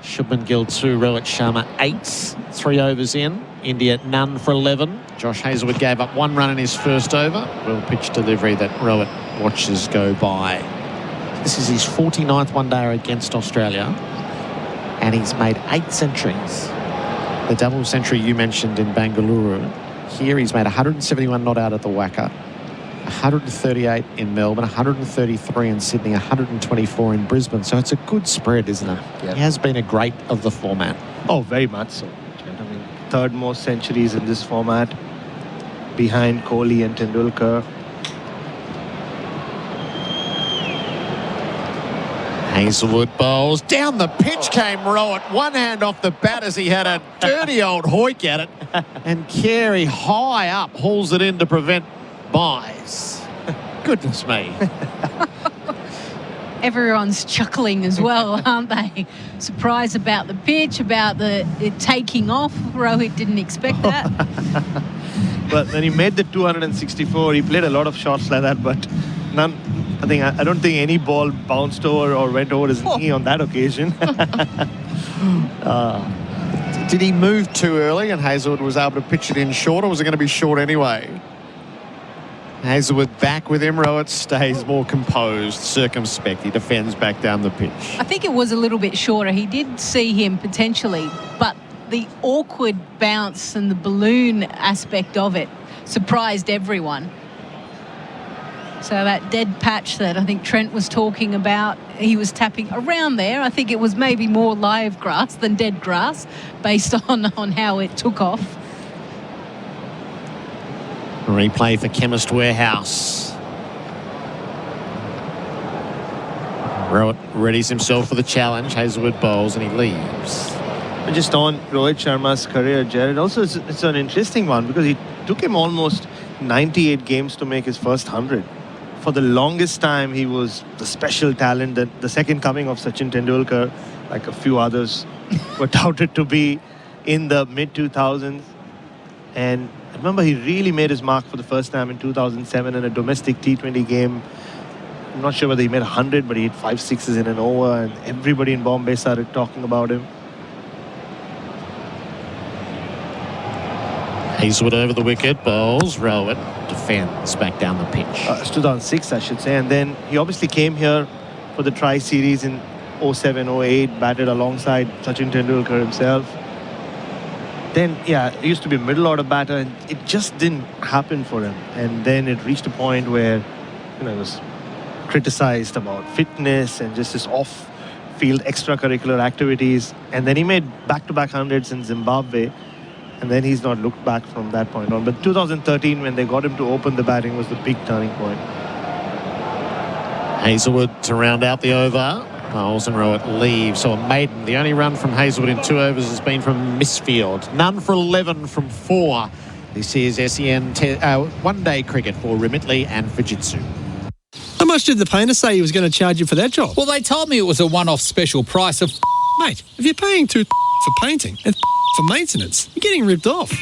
Shubman Gill 2, Rohit Sharma 8. 3 overs in. India none for 11. Josh Hazlewood gave up 1 run in his first over. Well pitch delivery that Rohit watches go by. This is his 49th one-day against Australia, and he's made 8 centuries. The double century you mentioned in Bengaluru. Here he's made 171 not out at the Wacker, 138 in Melbourne, 133 in Sydney, 124 in Brisbane. So it's a good spread, isn't it? Yep. He has been a great of the format.
Oh, very much so. I mean, 3rd most centuries in this format, behind Kohli and Tendulkar.
Hazelwood bowls. Down the pitch came Rohit. One hand off the bat as he had a dirty old hoik at it. And Carey high up hauls it in to prevent buys. Goodness me.
Everyone's chuckling as well, aren't they? Surprised about the pitch, about it taking off. Rohit didn't expect that.
But when he made the 264, he played a lot of shots like that, but none. I don't think any ball bounced over or went over his knee on that occasion.
Did he move too early and Hazelwood was able to pitch it in short, or was it going to be short anyway? Hazelwood back with him. Rohit stays more composed, circumspect. He defends back down the pitch.
I think it was a little bit shorter. He did see him potentially, but the awkward bounce and the balloon aspect of it surprised everyone. So that dead patch that I think Trent was talking about, he was tapping around there. I think it was maybe more live grass than dead grass based on how it took off.
Replay for Chemist Warehouse. Rohit readies himself for the challenge. Hazelwood bowls and he leaves.
Just on Rohit Sharma's career, Gerard, also it's an interesting one because it took him almost 98 games to make his first 100. For the longest time, he was the special talent, the second coming of Sachin Tendulkar, like a few others were touted to be in the mid-2000s. And I remember he really made his mark for the first time in 2007 in a domestic T20 game. I'm not sure whether he made 100, but he hit 5 sixes in an over, and everybody in Bombay started talking about him.
Hazelwood over the wicket, bowls. Rohit defends back down the pitch.
It's 2006, I should say. And then he obviously came here for the Tri-Series in 07-08, batted alongside Sachin Tendulkar himself. Then, yeah, he used to be a middle order batter, and it just didn't happen for him. And then it reached a point where, he was criticized about fitness and just his off-field extracurricular activities. And then he made back-to-back hundreds in Zimbabwe. And then he's not looked back from that point on. But 2013, when they got him to open the batting, was the big turning point.
Hazelwood to round out the over. Bowles and Rohit leave. So a maiden. The only run from Hazelwood in 2 overs has been from Misfield. None for 11 from 4. This is SEN one-day cricket for Rimitley and Fujitsu.
How much did the painter say he was going to charge you for that job?
Well, they told me it was a one-off special price of...
Mate, if you're paying for painting and for maintenance, you're getting ripped off.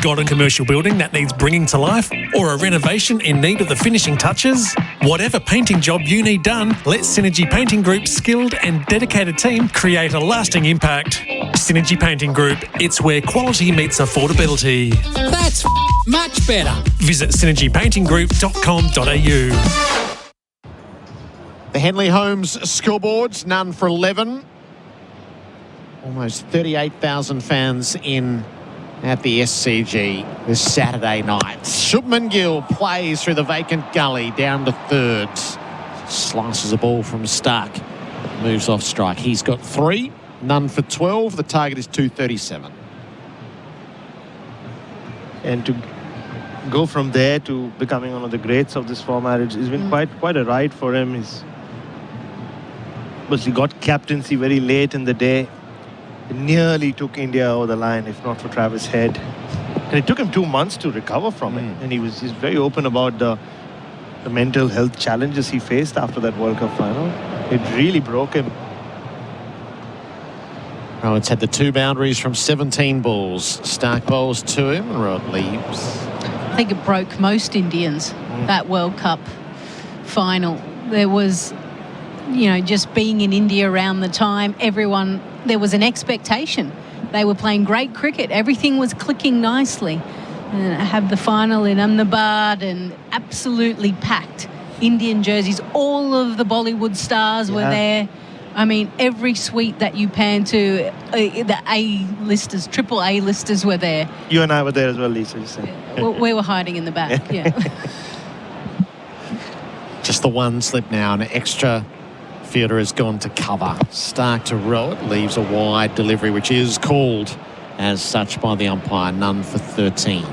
Got a commercial building that needs bringing to life or a renovation in need of the finishing touches? Whatever painting job you need done, let Synergy Painting Group's skilled and dedicated team create a lasting impact. Synergy Painting Group, it's where quality meets affordability.
That's much better.
Visit synergypaintinggroup.com.au.
The Henley Holmes scoreboards, none for 11. Almost 38,000 fans in at the SCG this Saturday night. Shubman Gill plays through the vacant gully down to third. Slices a ball from Stark. Moves off strike. He's got 3, none for 12. The target is 237.
And to go from there to becoming one of the greats of this format, it's been quite a ride for him. He got captaincy very late in the day. It nearly took India over the line, if not for Travis Head. And it took him 2 months to recover from it. And he's very open about the mental health challenges he faced after that World Cup final. It really broke him.
Rohit's had the 2 boundaries from 17 balls. Stark bowls to him and Rohit leaves.
I think it broke most Indians, that World Cup final. There was, just being in India around the time, there was an expectation. They were playing great cricket. Everything was clicking nicely. And have the final in Ahmedabad and absolutely packed. Indian jerseys. All of the Bollywood stars were there. I mean, every suite that you pan to, the A-listers, triple A-listers were there.
You and I were there as well, Lisa, you said.
We were hiding in the back, yeah.
Just the one slip now, an extra fielder has gone to cover. Stark to Rohit, leaves a wide delivery, which is called as such by the umpire. None for 13.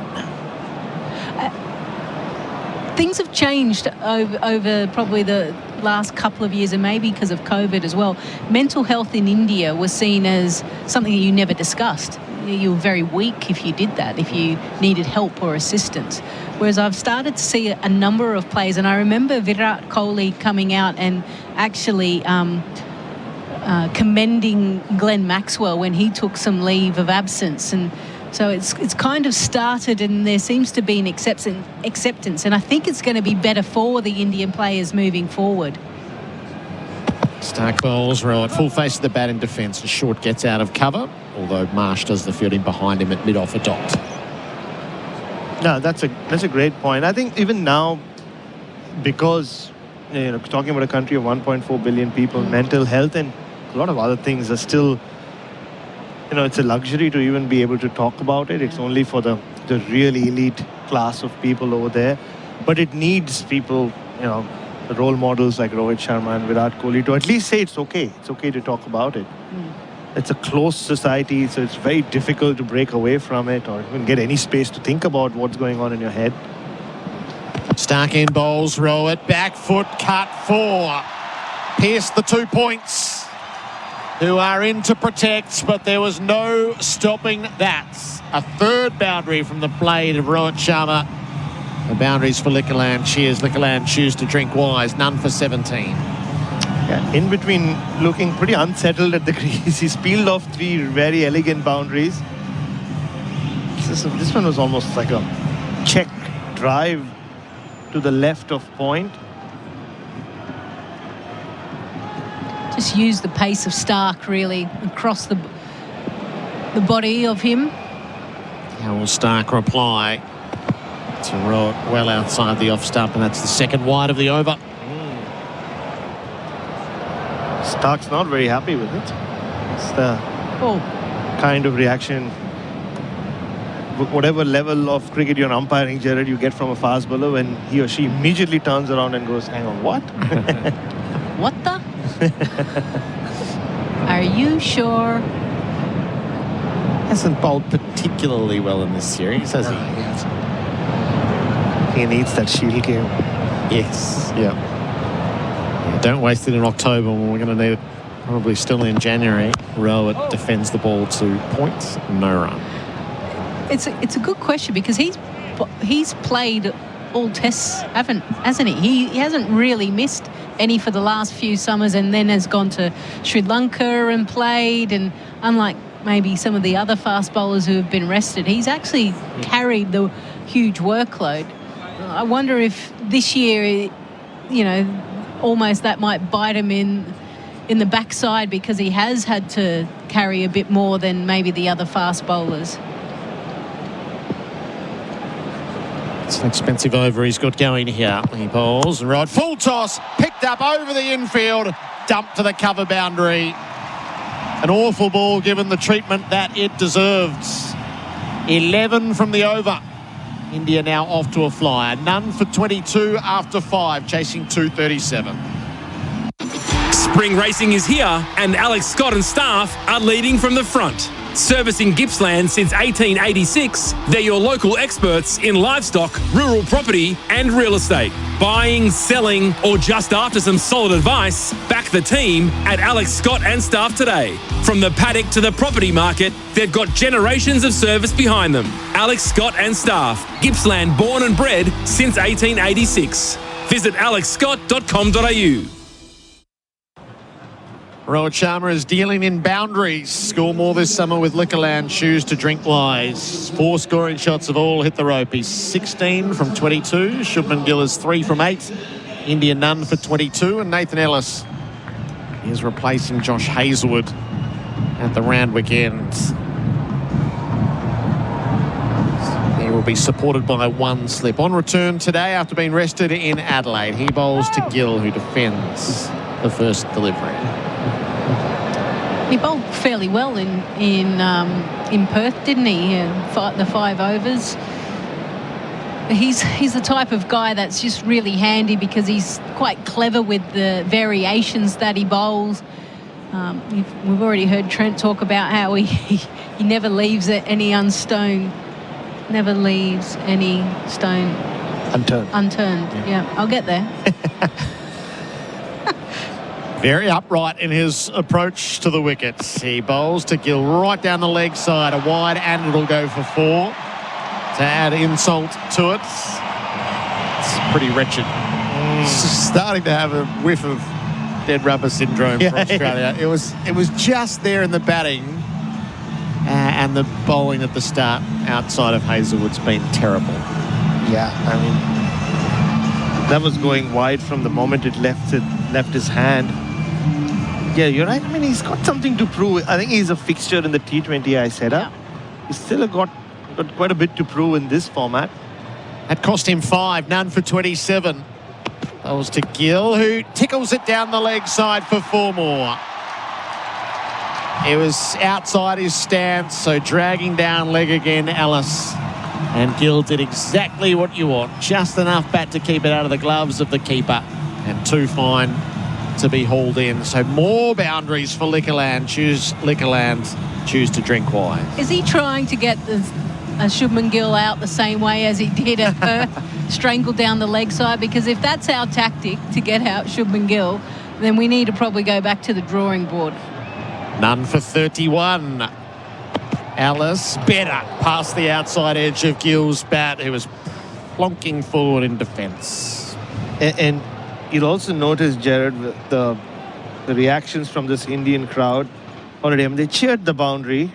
Things have changed over probably the last couple of years, and maybe because of COVID as well, mental health in India was seen as something that you never discussed. You were very weak if you did that, if you needed help or assistance. Whereas I've started to see a number of players, and I remember Virat Kohli coming out and actually commending Glenn Maxwell when he took some leave of absence. And so it's kind of started, and there seems to be an acceptance, and I think it's going to be better for the Indian players moving forward.
Stark bowls, Rohit, full face of the bat in defence, and Short gets out of cover, although Marsh does the fielding behind him at mid-off a dot.
No, that's a great point. I think even now, because talking about a country of 1.4 billion people, mental health and a lot of other things are still, it's a luxury to even be able to talk about it. It's only for the really elite class of people over there. But it needs people, role models like Rohit Sharma and Virat Kohli to at least say it's okay. It's okay to talk about it. It's a closed society, so it's very difficult to break away from it or even get any space to think about what's going on in your head.
Stark in bowls, Rohit, back foot cut 4. Pierced the 2 points, who are in to protect, but there was no stopping that. A third boundary from the blade of Rohit Sharma. The boundaries for Liquorland. Cheers, Liquorland choose to drink wise. None for 17.
Yeah, in between looking pretty unsettled at the crease. He's peeled off 3 very elegant boundaries. This one was almost like a check drive to the left of point.
Just use the pace of Stark really across the body of him.
How will Stark reply to Rohit well outside the off stump, and that's the second wide of the over.
Stark's not very happy with it. It's the kind of reaction, whatever level of cricket you're umpiring, Gerard, you get from a fast bowler when he or she immediately turns around and goes, hang on, what?
What the? Are you sure?
Hasn't bowled particularly well in this series, has he?
He needs that shield game.
Yes. Yeah. Don't waste it in October when we're going to need it probably still in January. Rohit defends the ball to points, no run.
It's a good question because he's played all tests, hasn't he? He hasn't really missed any for the last few summers, and then has gone to Sri Lanka and played, and unlike maybe some of the other fast bowlers who have been rested, he's actually carried the huge workload. I wonder if this year, almost that might bite him in the backside because he has had to carry a bit more than maybe the other fast bowlers.
It's an expensive over he's got going here. He bowls, right, full toss, picked up over the infield, dumped to the cover boundary. An awful ball given the treatment that it deserved. 11 from the over. India now off to a flyer. None for 22 after 5, chasing 237.
Spring racing is here, and Alex Scott and staff are leading from the front. Servicing Gippsland since 1886, they're your local experts in livestock, rural property and real estate. Buying, selling, or just after some solid advice, back the team at Alex Scott and staff today. From the paddock to the property market, they've got generations of service behind them. Alex Scott and staff, Gippsland born and bred since 1886. Visit alexscott.com.au.
Rohit Sharma is dealing in boundaries. Score more this summer with Liquorland. Choose to drink wise. 4 scoring shots have all hit the rope. He's 16 from 22. Shubman Gill is 3 from 8. India none for 22. And Nathan Ellis is replacing Josh Hazlewood at the Randwick end. He will be supported by 1 slip. On return today after being rested in Adelaide. He bowls to Gill, who defends the first delivery.
He bowled fairly well in Perth, didn't he? The 5 overs. He's the type of guy that's just really handy because he's quite clever with the variations that he bowls. We've already heard Trent talk about how he never leaves any unturned. Never leaves any stone
unturned.
Yeah, I'll get there.
Very upright in his approach to the wickets. He bowls to Gill right down the leg side, a wide, and it'll go for 4. To add insult to it, it's pretty wretched. It's starting to have a whiff of dead rubber syndrome for Australia. It was just there in the batting, and the bowling at the start outside of Hazelwood's been terrible.
Yeah, I mean, that was going wide from the moment it left his hand. Yeah, you're right. I mean, he's got something to prove. I think he's a fixture in the T20I setup. He's still got quite a bit to prove in this format.
That cost him 5, none for 27. That was to Gill, who tickles it down the leg side for 4 more. It was outside his stance, so dragging down leg again, Ellis. And Gill did exactly what you want. Just enough bat to keep it out of the gloves of the keeper. And too fine to be hauled in. So more boundaries for Liquorland. Choose to drink wine.
Is he trying to get Shubman Gill out the same way as he did at Perth, strangled down the leg side? Because if that's our tactic to get out Shubman Gill, then we need to probably go back to the drawing board.
None for 31. Alice better past the outside edge of Gill's bat, who was plonking forward in defence.
And you'll also notice, Gerard, the reactions from this Indian crowd already. I mean, they cheered the boundary,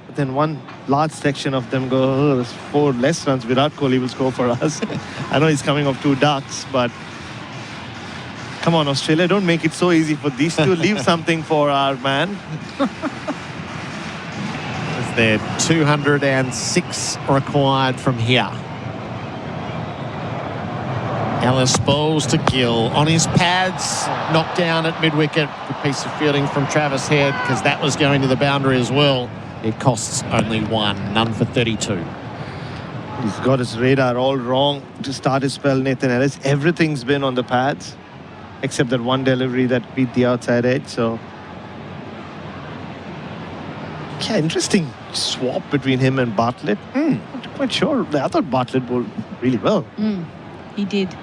but then one large section of them go, oh, there's 4 less runs. Virat Kohli will score for us. I know he's coming off 2 ducks, but come on, Australia, don't make it so easy for these two. Leave something for our man.
They're 206 required from here. Ellis bowls to Gill on his pads, knocked down at mid-wicket. Good piece of fielding from Travis Head, because that was going to the boundary as well. It costs only 1, none for 32.
He's got his radar all wrong to start his spell, Nathan Ellis. Everything's been on the pads, except that one delivery that beat the outside edge. So, yeah, interesting swap between him and Bartlett. Not quite sure. I thought Bartlett bowled really well.
He did.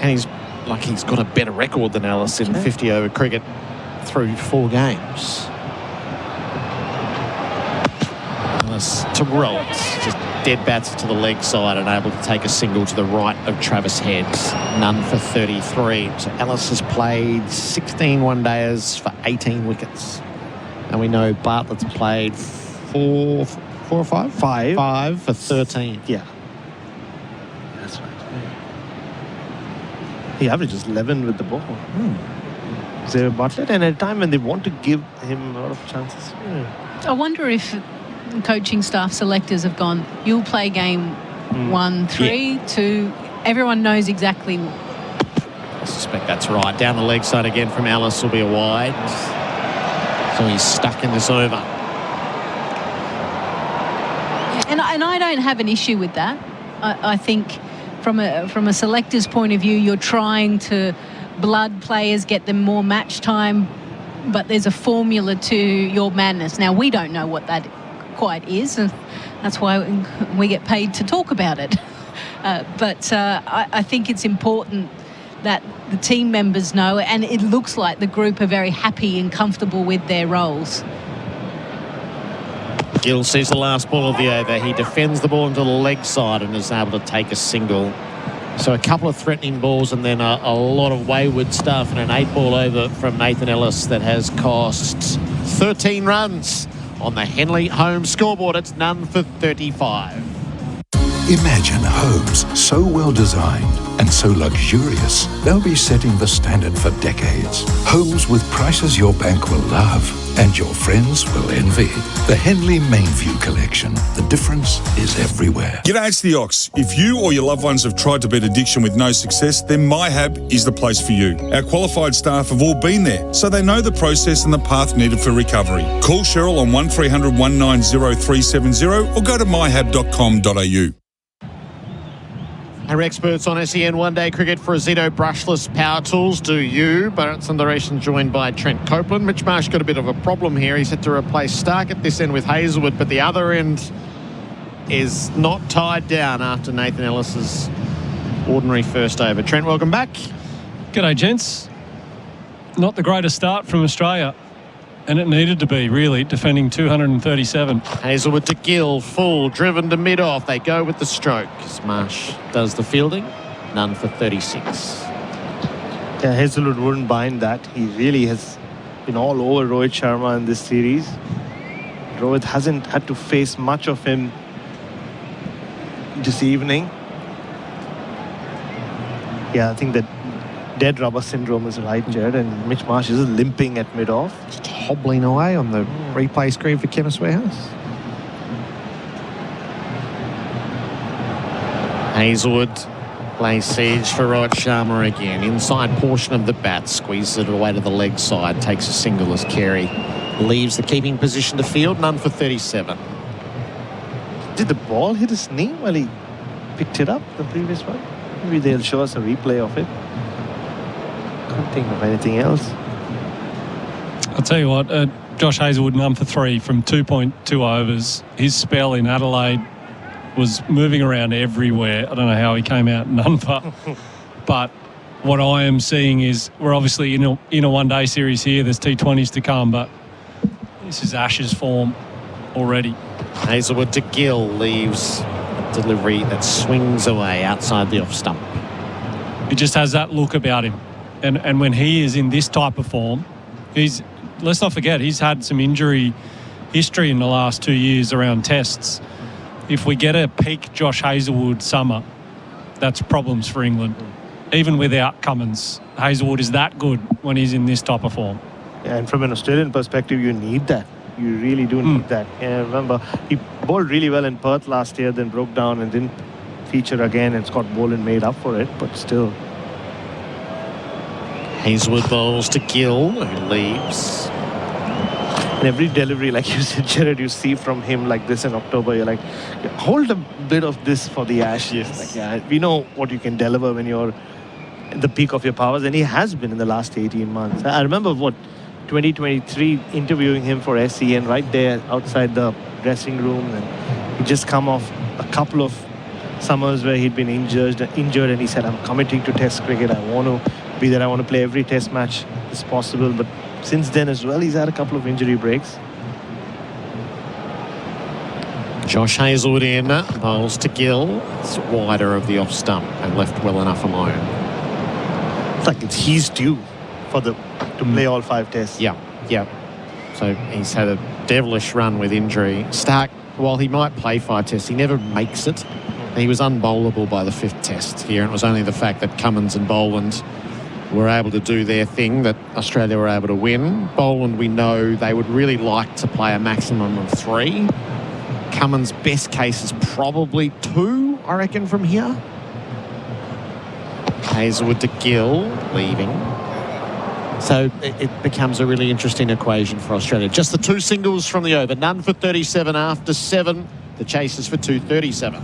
And he's got a better record than Ellis in 50-over cricket through 4 games. Ellis to Rolt, just dead bats to the leg side and able to take a single to the right of Travis Head. None for 33. So Ellis has played 16 one-dayers for 18 wickets. And we know Bartlett's played 4 or 5? 5 for 13.
Yeah. That's right. He averages 11 with the ball. Xavier Bartlett, and at a time when they want to give him a lot of chances.
I wonder if coaching staff selectors have gone, you'll play game 1, 3, 2. Everyone knows exactly.
I suspect that's right. Down the leg side again from Ellis will be a wide. So he's stuck in this over.
And I don't have an issue with that. I think from a selector's point of view, you're trying to blood players, get them more match time, but there's a formula to your madness. Now, we don't know what that quite is, and that's why we get paid to talk about it. But I think it's important that the team members know, and it looks like the group are very happy and comfortable with their roles.
Gill sees the last ball of the over. He defends the ball into the leg side and is able to take a single. So a couple of threatening balls and then a lot of wayward stuff, and an 8-ball over from Nathan Ellis that has cost 13 runs on the Henley home scoreboard. It's none for 35.
Imagine homes so well designed and so luxurious, they'll be setting the standard for decades. Homes with prices your bank will love and your friends will envy. The Henley Mainview Collection. The difference is everywhere.
G'day, it's the Ox. If you or your loved ones have tried to beat addiction with no success, then MyHab is the place for you. Our qualified staff have all been there, so they know the process and the path needed for recovery. Call Cheryl on 1300 190 370 or go to myhab.com.au.
Our experts on SEN one-day cricket for Azito brushless power tools. Do you? Bharat Sunderasen joined by Trent Copeland. Mitch Marsh got a bit of a problem here. He's had to replace Stark at this end with Hazelwood, but the other end is not tied down after Nathan Ellis's ordinary first over. Trent, welcome back.
G'day, gents.
not the greatest start from Australia. And it needed to be, really, defending 237.
Hazlewood to Gill, full, driven to mid-off. They go with the stroke. Marsh does the fielding. None for 36.
Yeah, Hazlewood wouldn't mind that. He really has been all over Rohit Sharma in this series. Rohit hasn't had to face much of him this evening. Yeah, I think that dead rubber syndrome is right, Gerard, and Mitch Marsh is limping at mid-off.
Just hobbling away on the replay screen for Chemist Warehouse. Hazlewood plays siege for Rohit Sharma again. Inside portion of the bat, squeezes it away to the leg side, takes a single as Carey leaves the keeping position to field. None for 37.
Did the ball hit his knee while he picked it up the previous one? Maybe they'll show us a replay of it. Can't think of anything else.
I'll tell you what, Josh Hazlewood, none for 3 from 2.2 overs. His spell in Adelaide was moving around everywhere. I don't know how he came out none for. But what I am seeing is we're obviously in a one-day series here. There's T20s to come, but this is Ash's form already.
Hazlewood to Gill leaves a delivery that swings away outside the off stump.
He just has that look about him. And when he is in this type of form, let's not forget, he's had some injury history in the last 2 years around tests. If we get a peak Josh Hazlewood summer, that's problems for England. Even without Cummins, Hazlewood is that good when he's in this type of form.
Yeah, and from an Australian perspective, you need that. You really do need that. Yeah, remember, he bowled really well in Perth last year, then broke down and didn't feature again, and Scott Boland made up for it, but still.
Hazlewood bowls to Gill, who leaves.
And every delivery, like you said, Gerard, you see from him like this in October, you're like, hold a bit of this for the Ashes. Like, yeah, we know what you can deliver when you're at the peak of your powers, and he has been in the last 18 months. I remember 2023 interviewing him for SEN right there outside the dressing room, and he just come off a couple of summers where he'd been injured, and he said, I'm committing to Test cricket. I want to be there. I want to play every Test match as possible. But since then as well, he's had a couple of injury breaks.
Josh Hazlewood in, bowls to Gill. It's wider of the off stump and left well enough alone.
It's like he's due for to play all 5 tests.
Yeah. So he's had a devilish run with injury. Stark, while he might play 5 tests, he never makes it. He was unbowlable by the 5th test here, and it was only the fact that Cummins and Boland were able to do their thing that Australia were able to win. Boland, we know they would really like to play a maximum of 3. Cummins' best case is probably 2, I reckon, from here. Hazlewood to Gill, leaving. So it becomes a really interesting equation for Australia. Just the 2 singles from the over. None for 37 after 7. The chase is for 237.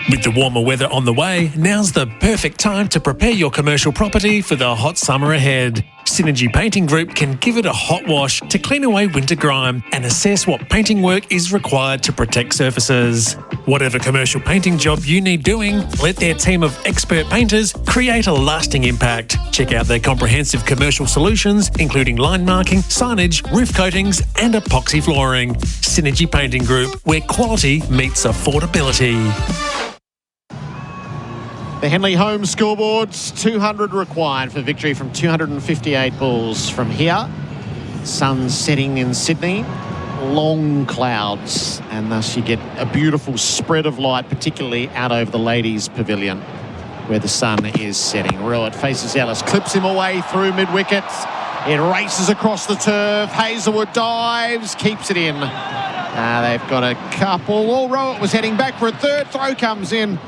With the warmer weather on the way, now's the perfect time to prepare your commercial property for the hot summer ahead. Synergy Painting Group can give it a hot wash to clean away winter grime and assess what painting work is required to protect surfaces. Whatever commercial painting job you need doing, let their team of expert painters create a lasting impact. Check out their comprehensive commercial solutions, including line marking, signage, roof coatings, and epoxy flooring. Synergy Painting Group, where quality meets affordability.
The Henley home scoreboards, 200 required for victory from 258 balls from here. Sun setting in Sydney, long clouds, and thus you get a beautiful spread of light, particularly out over the ladies' pavilion where the sun is setting. Rohit faces Ellis, clips him away through mid-wicket. It races across the turf. Hazlewood dives, keeps it in. They've got a couple. Oh, Rohit was heading back for a third. Throw comes in.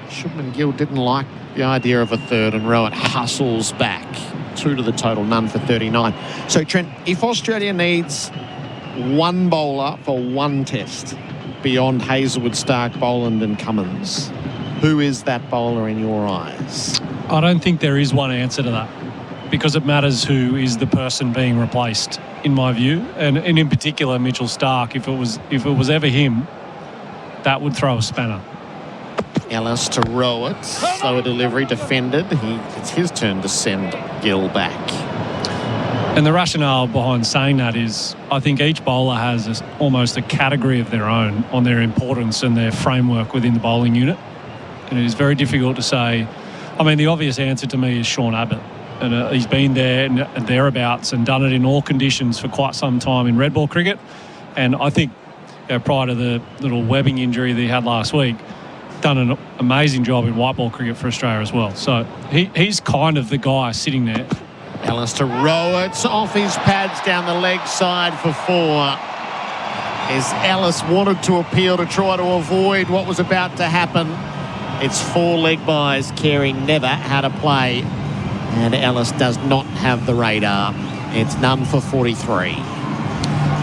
Shubman Gill didn't like the idea of a third, and Rohit hustles back. 2 to the total, none for 39. So, Trent, if Australia needs 1 bowler for 1 test beyond Hazlewood, Stark, Boland and Cummins, who is that bowler in your eyes?
I don't think there is one answer to that, because it matters who is the person being replaced, in my view, and in particular Mitchell Stark. If it was ever him, that would throw a spanner.
Ellis to Rohit, slower delivery, defended. It's his turn to send Gill back.
And the rationale behind saying that is I think each bowler has almost a category of their own on their importance and their framework within the bowling unit. And it is very difficult to say. I mean, the obvious answer to me is Sean Abbott. And he's been there and thereabouts and done it in all conditions for quite some time in red ball cricket. And I think prior to the little webbing injury that he had last week, done an amazing job in white ball cricket for Australia as well. So he's kind of the guy sitting there.
Ellis to Rohit, off his pads down the leg side for 4. As Ellis wanted to appeal to try to avoid what was about to happen. It's 4 leg byes, caring never how to play. And Ellis does not have the radar. It's none for 43.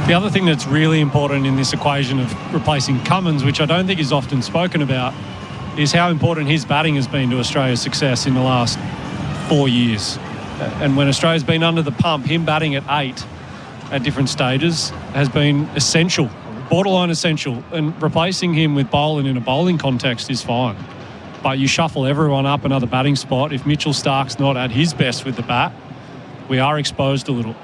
The other thing that's really important in this equation of replacing Cummins, which I don't think is often spoken about, is how important his batting has been to Australia's success in the last 4 years. And when Australia's been under the pump, him batting at 8 at different stages has been essential, borderline essential. And replacing him with Boland in a bowling context is fine. But you shuffle everyone up another batting spot. If Mitchell Stark's not at his best with the bat, we are exposed a little.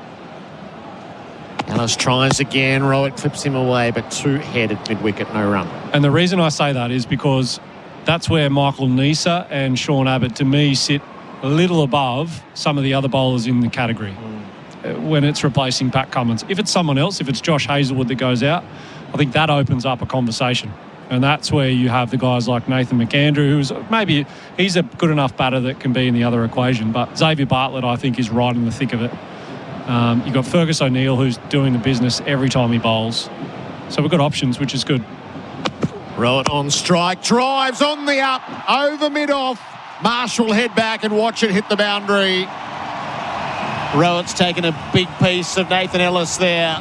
Ellis tries again. Rohit clips him away, but 2-headed mid-wicket, no run.
And the reason I say that is because that's where Michael Neser and Sean Abbott, to me, sit a little above some of the other bowlers in the category when it's replacing Pat Cummins. If it's someone else, if it's Josh Hazlewood that goes out, I think that opens up a conversation. And that's where you have the guys like Nathan McAndrew, who's maybe he's a good enough batter that can be in the other equation. But Xavier Bartlett, I think, is right in the thick of it. You've got Fergus O'Neill, who's doing the business every time he bowls. So we've got options, which is good.
Rohit on strike, drives on the up, over mid-off. Marshall head back and watch it hit the boundary. Rohit's taken a big piece of Nathan Ellis there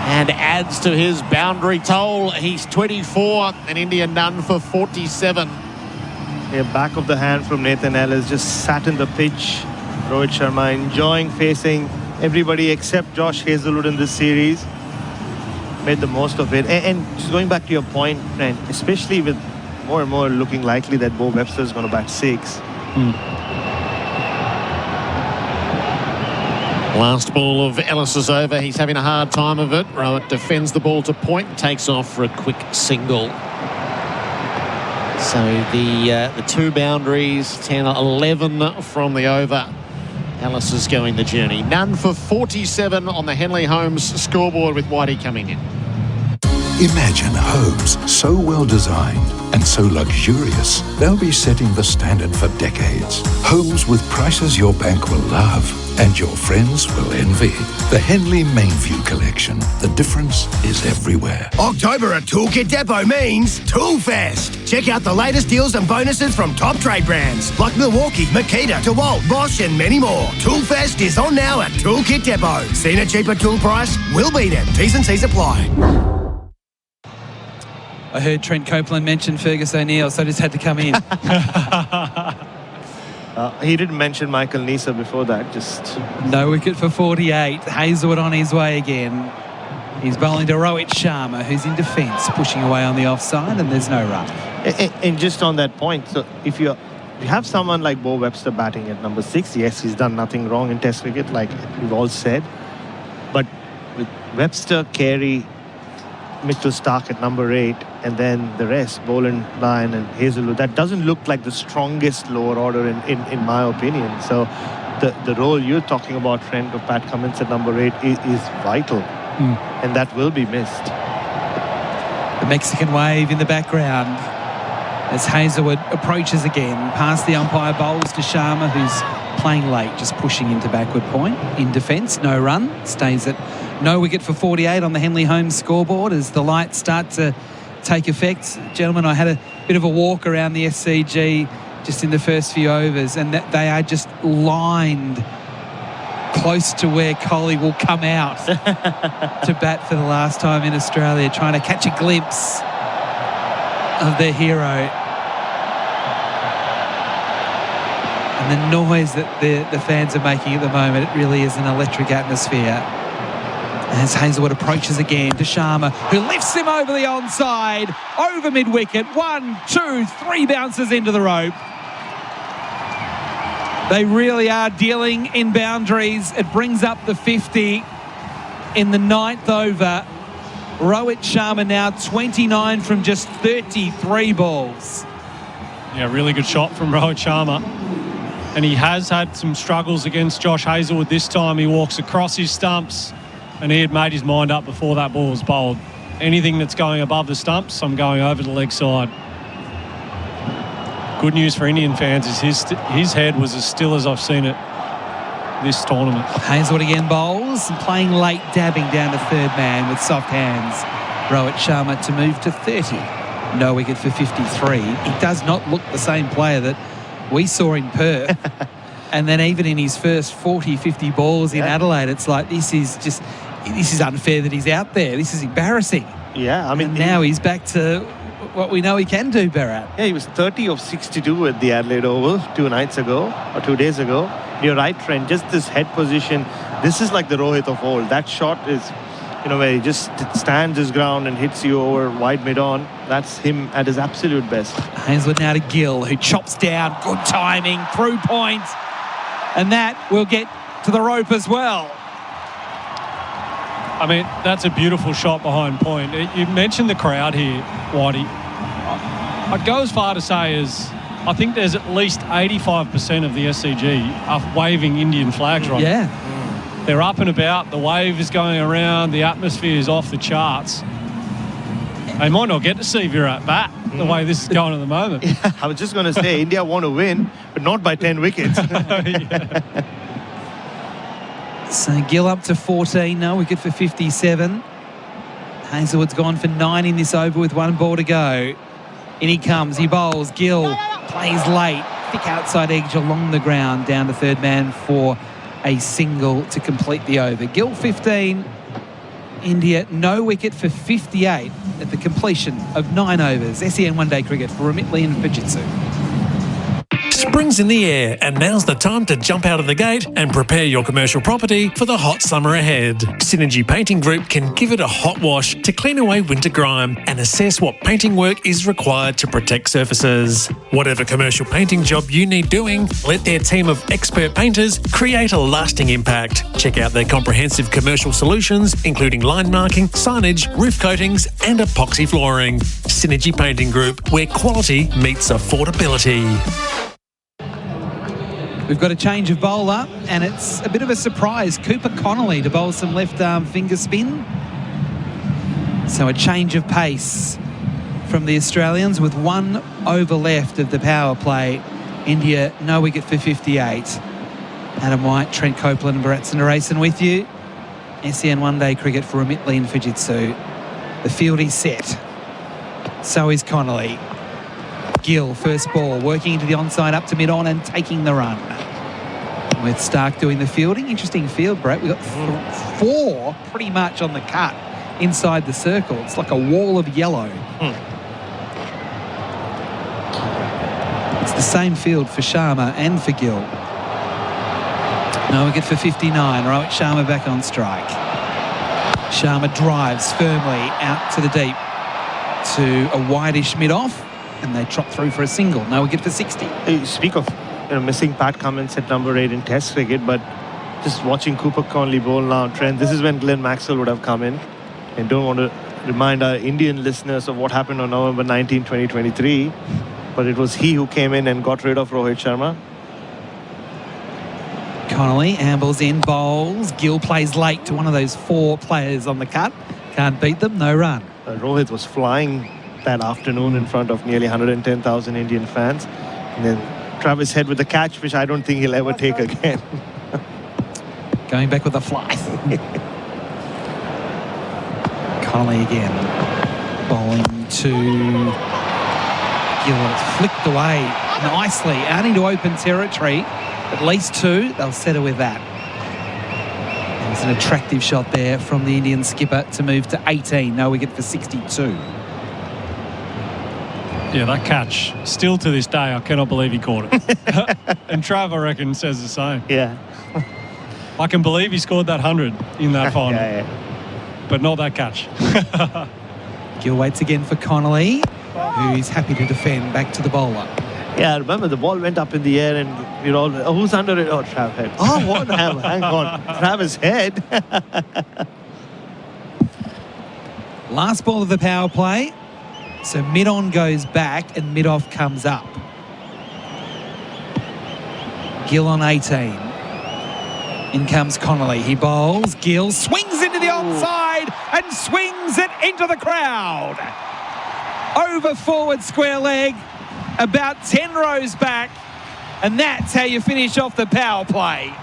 and adds to his boundary toll. He's 24 and India none for 47.
Yeah, back of the hand from Nathan Ellis, just sat in the pitch. Rohit Sharma enjoying facing everybody except Josh Hazlewood in this series. Made the most of it. And just going back to your point, Trent, especially with more and more looking likely that Bo Webster is going to bat 6.
Last ball of Ellis is over. He's having a hard time of it. Rohit defends the ball to point, takes off for a quick single. So the 2 boundaries, 10-11 from the over. Ellis is going the journey. None for 47 on the Henley Holmes scoreboard with Whitey coming in.
Imagine homes so well designed and so luxurious, they'll be setting the standard for decades. Homes with prices your bank will love and your friends will envy. The Henley Mainview Collection. The difference is everywhere.
October at Toolkit Depot means Toolfest. Check out the latest deals and bonuses from top trade brands like Milwaukee, Makita, DeWalt, Bosch and many more. Toolfest is on now at Toolkit Depot. Seen a cheaper tool price? We'll beat it. T's and C's apply.
I heard Trent Copeland mention Fergus O'Neill, so I just had to come in.
He didn't mention Michael Neser before that. Just
no wicket for 48. Hazlewood on his way again. He's bowling to Rohit Sharma, who's in defence, pushing away on the offside, and there's no run.
And just on that point, so if you have someone like Bo Webster batting at number 6, yes, he's done nothing wrong in Test cricket, like we've all said. But with Webster, Carey, Mitchell Stark at number 8, and then the rest, Boland, Lyon and Hazlewood, that doesn't look like the strongest lower order in my opinion. So the role you're talking about, Trent, of Pat Cummins at number 8 is vital, and that will be missed.
The Mexican wave in the background as Hazlewood approaches again, past the umpire, bowls to Sharma, who's playing late, just pushing into backward point. In defence, no run, stays at no wicket for 48 on the Henley Holmes scoreboard as the lights start to take effect. Gentlemen, I had a bit of a walk around the SCG just in the first few overs, and that they are just lined close to where Kohli will come out to bat for the last time in Australia, trying to catch a glimpse of their hero. And the noise that the fans are making at the moment, it really is an electric atmosphere. As Hazlewood approaches again to Sharma, who lifts him over the onside, over mid-wicket. 1, 2, 3 bounces into the rope. They really are dealing in boundaries. It brings up the 50 in the 9th over. Rohit Sharma now 29 from just 33 balls.
Yeah, really good shot from Rohit Sharma. And he has had some struggles against Josh Hazlewood this time. He walks across his stumps, and he had made his mind up before that ball was bowled. Anything that's going above the stumps, I'm going over the leg side. Good news for Indian fans is his head was as still as I've seen it this tournament.
Hazlewood again bowls, playing late, dabbing down to third man with soft hands. Rohit Sharma to move to 30. No wicket for 53. He does not look the same player that we saw in Perth. And then even in his first 40, 50 balls in Adelaide, it's like, this is unfair that he's out there. This is embarrassing.
Yeah, I mean...
And now he's back to what we know he can do, Bharat.
Yeah, he was 30 of 62 at the Adelaide Oval 2 nights ago, or 2 days ago. You're right, Trent, just this head position, this is like the Rohit of old. That shot is, where he just stands his ground and hits you over wide mid-on. That's him at his absolute best.
Hazlewood now to Gill, who chops down, good timing, through point. And that will get to the rope as well.
I mean, that's a beautiful shot behind point. You mentioned the crowd here, Whitey. I'd go as far to say as I think there's at least 85% of the SCG are waving Indian flags right now. They're up and about. The wave is going around. The atmosphere is off the charts. They might not get to see Virat bat the way this is going at the moment.
Yeah, I was just going to say, India want to win, but not by 10 wickets.
So Gill up to 14, no wicket for 57. Hazlewood's gone for 9 in this over with 1 ball to go. In he comes, he bowls, Gill plays late, thick outside edge along the ground, down to third man for a single to complete the over. Gill 15, India no wicket for 58 at the completion of 9 overs. SEN one-day cricket for Whateley and Fujitsu.
Spring's in the air, and now's the time to jump out of the gate and prepare your commercial property for the hot summer ahead. Synergy Painting Group can give it a hot wash to clean away winter grime and assess what painting work is required to protect surfaces. Whatever commercial painting job you need doing, let their team of expert painters create a lasting impact. Check out their comprehensive commercial solutions, including line marking, signage, roof coatings, and epoxy flooring. Synergy Painting Group, where quality meets affordability.
We've got a change of bowler, and it's a bit of a surprise. Cooper Connolly to bowl some left-arm finger spin. So a change of pace from the Australians with 1 over left of the power play. India, no wicket for 58. Adam White, Trent, Copeland and Bharat Sunderasen with you. SEN one-day cricket for Whateley and Fujitsu. The field is set. So is Connolly. Gill, first ball, working into the onside up to mid-on and taking the run. With Stark doing the fielding. Interesting field, Brett. We've got 4 pretty much on the cut inside the circle. It's like a wall of yellow. It's the same field for Sharma and for Gill. No wicket for 59. Rohit Sharma back on strike. Sharma drives firmly out to the deep to a wideish mid-off. And they trot through for a single. No wicket for 60.
You speak of missing Pat Cummins at number 8 in Test cricket, but just watching Cooper Connolly bowl now, Trent, this is when Glenn Maxwell would have come in. And don't want to remind our Indian listeners of what happened on November 19, 2023. But it was he who came in and got rid of Rohit Sharma.
Connolly ambles in, bowls. Gill plays late to one of those 4 players on the cut. Can't beat them, no run.
Rohit was flying that afternoon in front of nearly 110,000 Indian fans. And then Travis Head with the catch, which I don't think he'll ever take again.
Going back with a fly. Connolly again. Bowling to Gill. It's flicked away nicely. Out into open territory. At least 2. They'll settle with that. There's an attractive shot there from the Indian skipper to move to 18. No wicket for 62.
Yeah, that catch, still to this day, I cannot believe he caught it. And Trav, I reckon, says the same.
Yeah.
I can believe he scored that 100 in that final. But not that catch.
Gill waits again for Connolly, who's happy to defend back to the bowler.
Yeah, I remember the ball went up in the air and we're all, oh, who's under it? Oh, Trav Head. Oh, what? Hang on. Travis Head.
Last ball of the power play. So mid-on goes back and mid-off comes up. Gill on 18. In comes Connolly. He bowls. Gill swings into the onside and swings it into the crowd. Over forward square leg, about 10 rows back, and that's how you finish off the power play.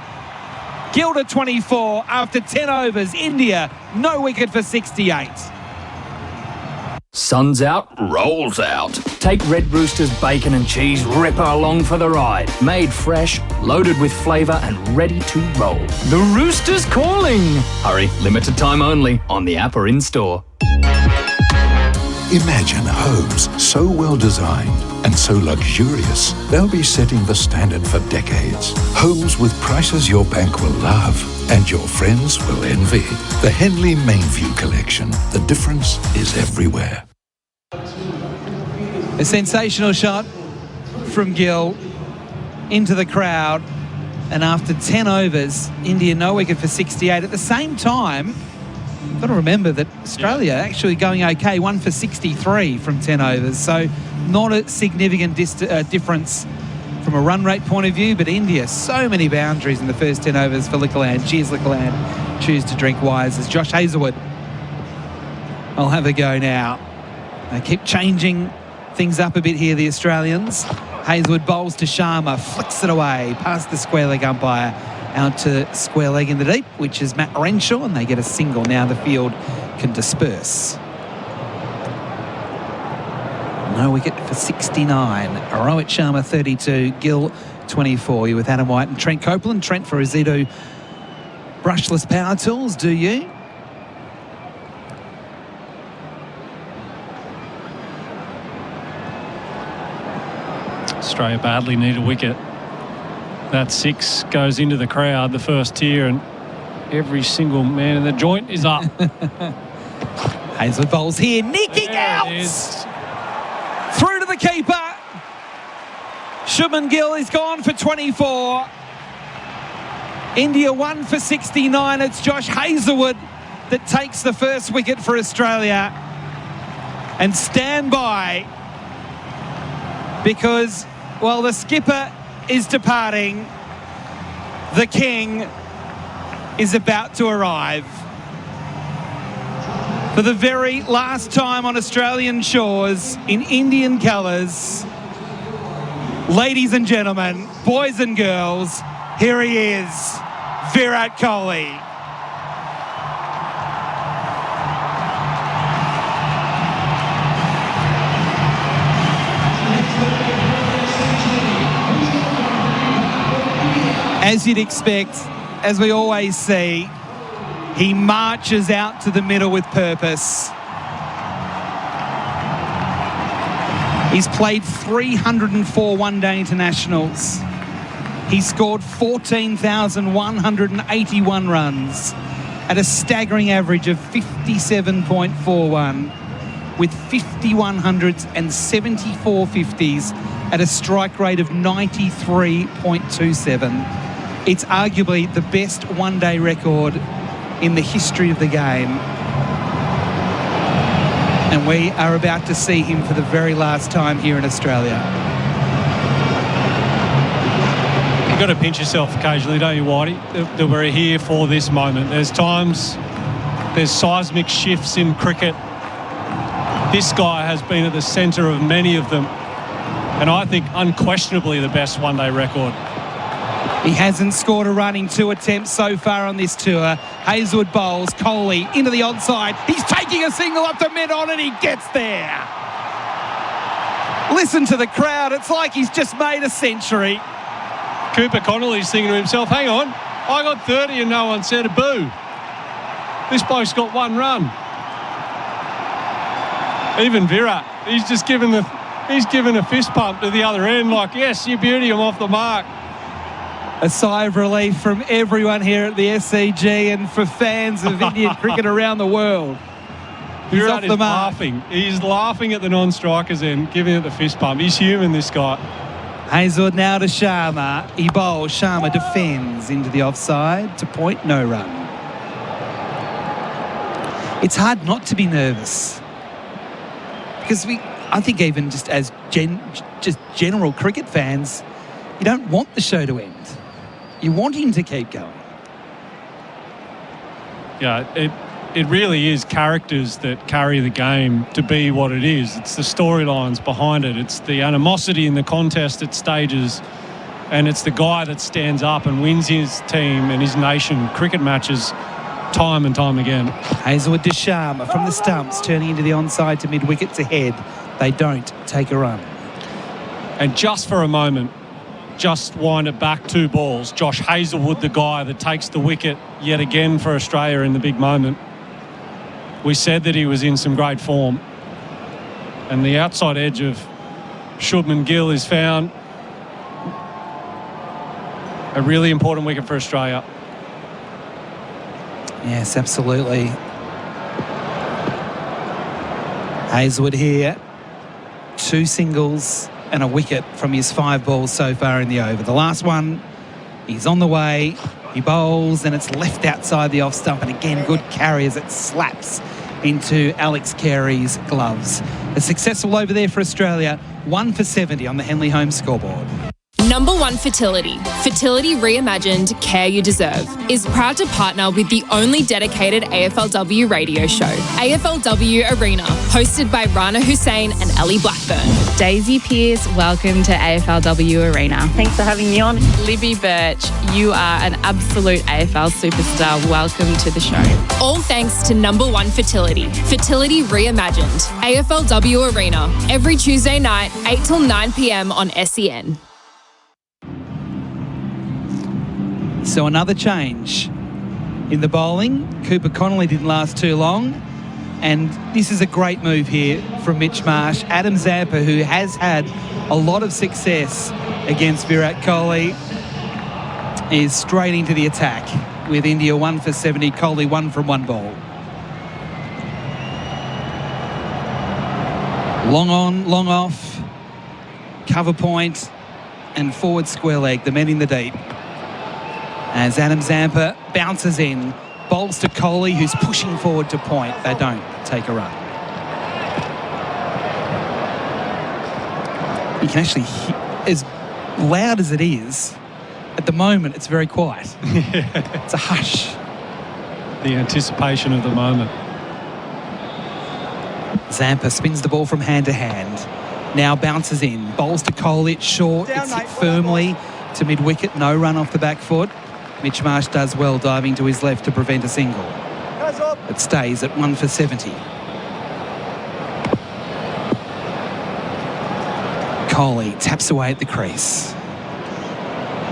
Gill to 24 after 10 overs. India, no wicket for 68.
Sun's out, rolls out. Take Red Rooster's bacon and cheese ripper along for the ride. Made fresh, loaded with flavour and ready to roll. The Rooster's calling. Hurry, limited time only on the app or in-store.
Imagine homes so well designed and so luxurious, they'll be setting the standard for decades. Homes with prices your bank will love and your friends will envy. The Henley Mainview Collection. The difference is everywhere.
A sensational shot from Gill into the crowd. And after 10 overs, India no wicket for 68. At the same time, you've got to remember that Australia actually going okay, 1 for 63 from 10 overs. So not a significant difference from a run rate point of view, but India, so many boundaries in the first 10 overs for Lickland. Cheers, Lickland. Choose to drink wise as Josh Hazlewood. I'll have a go now. They keep changing things up a bit here, the Australians. Hazlewood bowls to Sharma, flicks it away past the square leg umpire out to square leg in the deep, which is Matt Renshaw, and they get a single. Now the field can disperse. No wicket for 69. Rohit Sharma 32, Gill 24. You're with Adam White and Trent Copeland. Trent for Azido brushless power tools, do you?
Australia badly need a wicket. That 6 goes into the crowd, the first tier, and every single man in the joint is up.
Hazlewood bowls here, nicking out! Through to the keeper. Shubman Gill is gone for 24. India 1 for 69. It's Josh Hazlewood that takes the first wicket for Australia. And stand by, because while the skipper is departing, the king is about to arrive. For the very last time on Australian shores, in Indian colours, ladies and gentlemen, boys and girls, here he is, Virat Kohli. As you'd expect, as we always see, he marches out to the middle with purpose. He's played 304 one-day internationals. He scored 14,181 runs at a staggering average of 57.41, with 5,100s and 74 50s at a strike rate of 93.27. It's arguably the best one-day record in the history of the game. And we are about to see him for the very last time here in Australia.
You've got to pinch yourself occasionally, don't you, Whitey? That we're here for this moment. There's times, there's seismic shifts in cricket. This guy has been at the centre of many of them. And I think unquestionably the best one-day record.
He hasn't scored a run in 2 attempts so far on this tour. Hazlewood bowls, Kohli into the onside. He's taking a single up to mid-on and he gets there. Listen to the crowd. It's like he's just made a century.
Cooper Connolly's thinking to himself, hang on, I got 30 and no one said a boo. This bloke's got 1 run. Even Virat, he's just given a fist pump to the other end like, yes, you beauty, I'm off the mark.
A sigh of relief from everyone here at the SCG and for fans of Indian cricket around the world. He's off the mark.
Laughing. He's laughing at the non-strikers end, giving it the fist pump. He's human, this guy.
Hazelwood now to Sharma. He bowls. Sharma defends into the offside to point, no run. It's hard not to be nervous because I think even just as general cricket fans, you don't want the show to end. You want him to keep going.
Yeah, it really is characters that carry the game to be what it is. It's the storylines behind it. It's the animosity in the contest at stages. And it's the guy that stands up and wins his team and his nation cricket matches time and time again.
Hazelwood to Sharma from the stumps, turning into the onside to mid-wicket to head. They don't take a run.
And just for a moment, just wind it back 2 balls. Josh Hazelwood, the guy that takes the wicket yet again for Australia in the big moment. We said that he was in some great form. And the outside edge of Shubman Gill is found. A really important wicket for Australia.
Yes, absolutely. Hazelwood here. 2 singles and a wicket from his 5 balls so far in the over. The last one, he's on the way. He bowls and it's left outside the off stump. And again, good carry as it slaps into Alex Carey's gloves. A successful over there for Australia. 1 for 70 on the Henley Home scoreboard.
Number 1 Fertility. Fertility Reimagined Care You Deserve is proud to partner with the only dedicated AFLW radio show, AFLW Arena, hosted by Rana Hussain and Ellie Blackburn.
Daisy Pearce, welcome to AFLW Arena. Thanks for having me on. Libby Birch, you are an absolute AFL superstar. Welcome to the show.
All thanks to Number 1 Fertility. Fertility Reimagined. AFLW Arena. Every Tuesday night, 8 till 9 p.m. on SEN.
So another change in the bowling. Cooper Connolly didn't last too long. And this is a great move here from Mitch Marsh. Adam Zampa, who has had a lot of success against Virat Kohli, is straight into the attack with India 1 for 70. Kohli 1 from 1 ball. Long on, long off. Cover point and forward square leg. The men in the deep. As Adam Zampa bounces in, bowls to Kohli, who's pushing forward to point. They don't take a run. You can actually hear, as loud as it is, at the moment it's very quiet. It's a hush.
The anticipation of the moment.
Zampa spins the ball from hand to hand. Now bounces in, bowls to Kohli, it's short, it's hit firmly to mid-wicket, no run off the back foot. Mitch Marsh does well diving to his left to prevent a single. It stays at 1 for 70. Kohli taps away at the crease.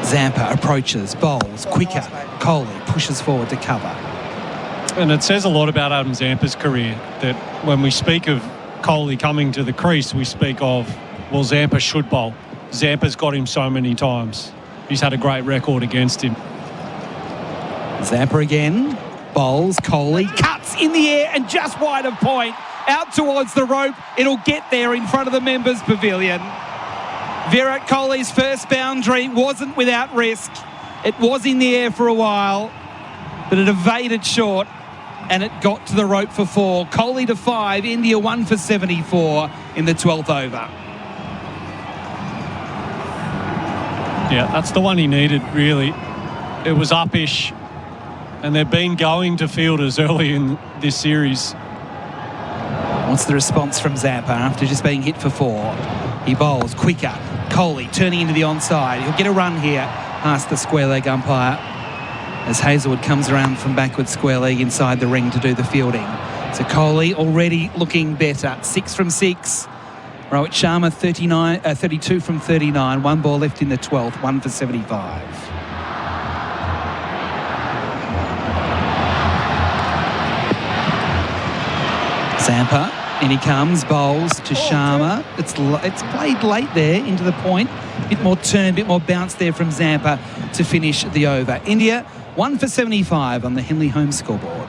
Zampa approaches, bowls, quicker. Kohli pushes forward to cover.
And it says a lot about Adam Zampa's career that when we speak of Kohli coming to the crease, we speak of, well, Zampa should bowl. Zampa's got him so many times. He's had a great record against him.
Zampa again, bowls, Kohli, cuts in the air and just wide of point, out towards the rope. It'll get there in front of the members' pavilion. Virat Kohli's first boundary wasn't without risk. It was in the air for a while, but it evaded short and it got to the rope for 4. Kohli to 5, India 1 for 74 in the 12th over.
Yeah, that's the one he needed, really. It was uppish. And they've been going to fielders early in this series.
What's the response from Zampa after just being hit for 4? He bowls quicker. Kohli turning into the onside. He'll get a run here past the square leg umpire as Hazelwood comes around from backward square leg inside the ring to do the fielding. So Kohli already looking better. 6 from 6. Rohit Sharma 32 from 39. 1 ball left in the 12th. 1 for 75. Zampa, in he comes, bowls to Sharma. It's played late there into the point. Bit more turn, bit more bounce there from Zampa to finish the over. India 1 for 75 on the Henley Home scoreboard.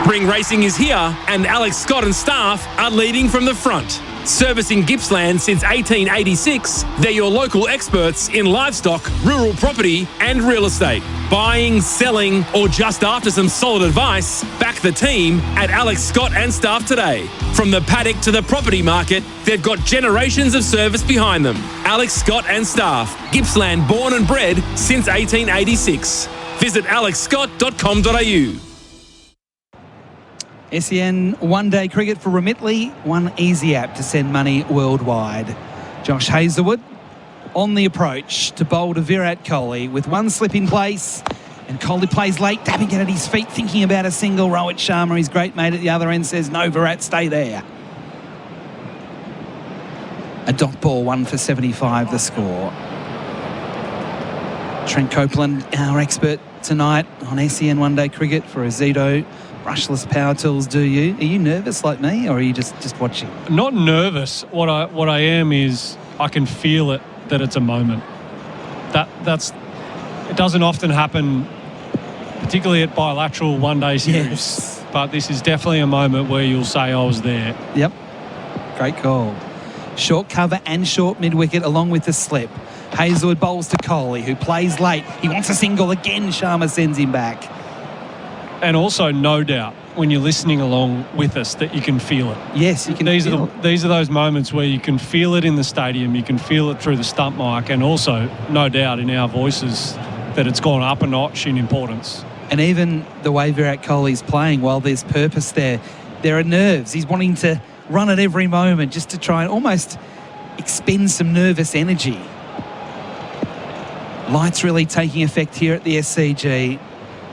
Spring racing is here, and Alex Scott and staff are leading from the front. Servicing Gippsland since 1886, they're your local experts in livestock, rural property and real estate. Buying, selling or just after some solid advice? Back the team at Alex Scott and staff today. From the paddock to the property market, they've got generations of service behind them. Alex Scott and staff, Gippsland born and bred since 1886. Visit alexscott.com.au.
SEN one-day cricket for Remitly, one easy app to send money worldwide. Josh Hazlewood on the approach to bowl to Virat Kohli with one slip in place, and Kohli plays late, dabbing it at his feet, thinking about a single. Rohit Sharma, his great mate at the other end, says, no, Virat, stay there. A dot ball, 1 for 75, the score. Trent Copeland, our expert tonight on SEN one-day cricket for Azito. Brushless power tools, do you? Are you nervous like me, or are you just watching?
Not nervous. What I am is I can feel it, that it's a moment. It doesn't often happen, particularly at bilateral one-day series.
Yes.
But this is definitely a moment where you'll say I was there.
Yep. Great call. Short cover and short mid-wicket along with the slip. Hazlewood bowls to Kohli, who plays late. He wants a single again. Sharma sends him back.
And also, no doubt, when you're listening along with us, that you can feel it.
Yes, you can feel it.
These are those moments where you can feel it in the stadium, you can feel it through the stump mic, and also, no doubt, in our voices, that it's gone up a notch in importance.
And even the way Virat Kohli's playing, while there's purpose there are nerves. He's wanting to run at every moment just to try and almost expend some nervous energy. Lights really taking effect here at the SCG.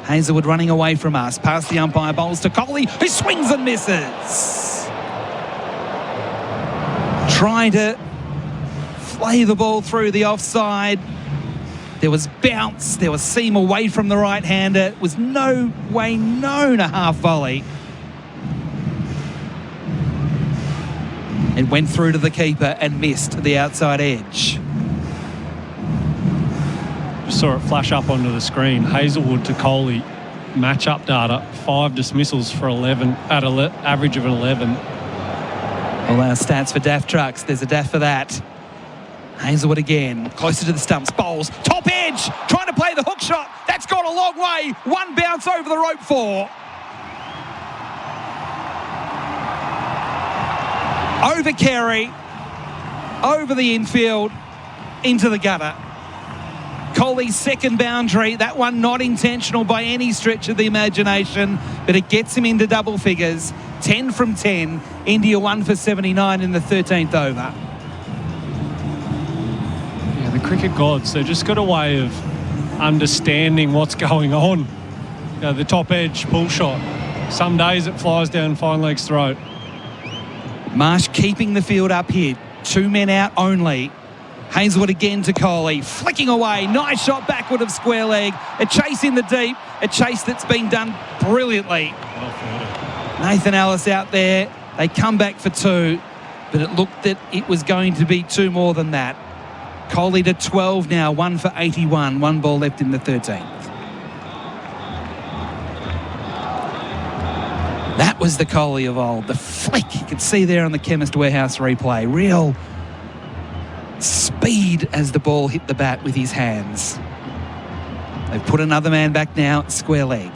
Hazlewood running away from us, past the umpire, bowls to Kohli, who swings and misses. Trying to flay the ball through the offside. There was bounce, there was seam away from the right-hander. It was no way known a half volley. It went through to the keeper and missed the outside edge.
Just saw it flash up onto the screen. Hazlewood to Kohli, match-up data, 5 dismissals for 11, at an average of 11.
All our stats for daft trucks. There's a daft for that. Hazlewood again, closer to the stumps, bowls, top edge, trying to play the hook shot. That's gone a long way. One bounce over the rope for. Over carry, over the infield, into the gutter. Kohli's second boundary, that one not intentional by any stretch of the imagination, but it gets him into double figures. 10 from 10, India 1 for 79 in the 13th over.
Yeah, the cricket gods, they've just got a way of understanding what's going on. You know, the top edge pull shot. Some days it flies down fine leg's throat.
Marsh keeping the field up here. 2 men out only. Hazlewood again to Kohli, flicking away. Nice shot backward of square leg. A chase in the deep. A chase that's been done brilliantly. Nathan Ellis out there. They come back for 2, but it looked that it was going to be 2 more than that. Kohli to 12 now, 1 for 81. 1 ball left in the 13th. That was the Kohli of old. The flick you could see there on the Chemist Warehouse replay. Real speed as the ball hit the bat with his hands. They've put another man back now at square leg.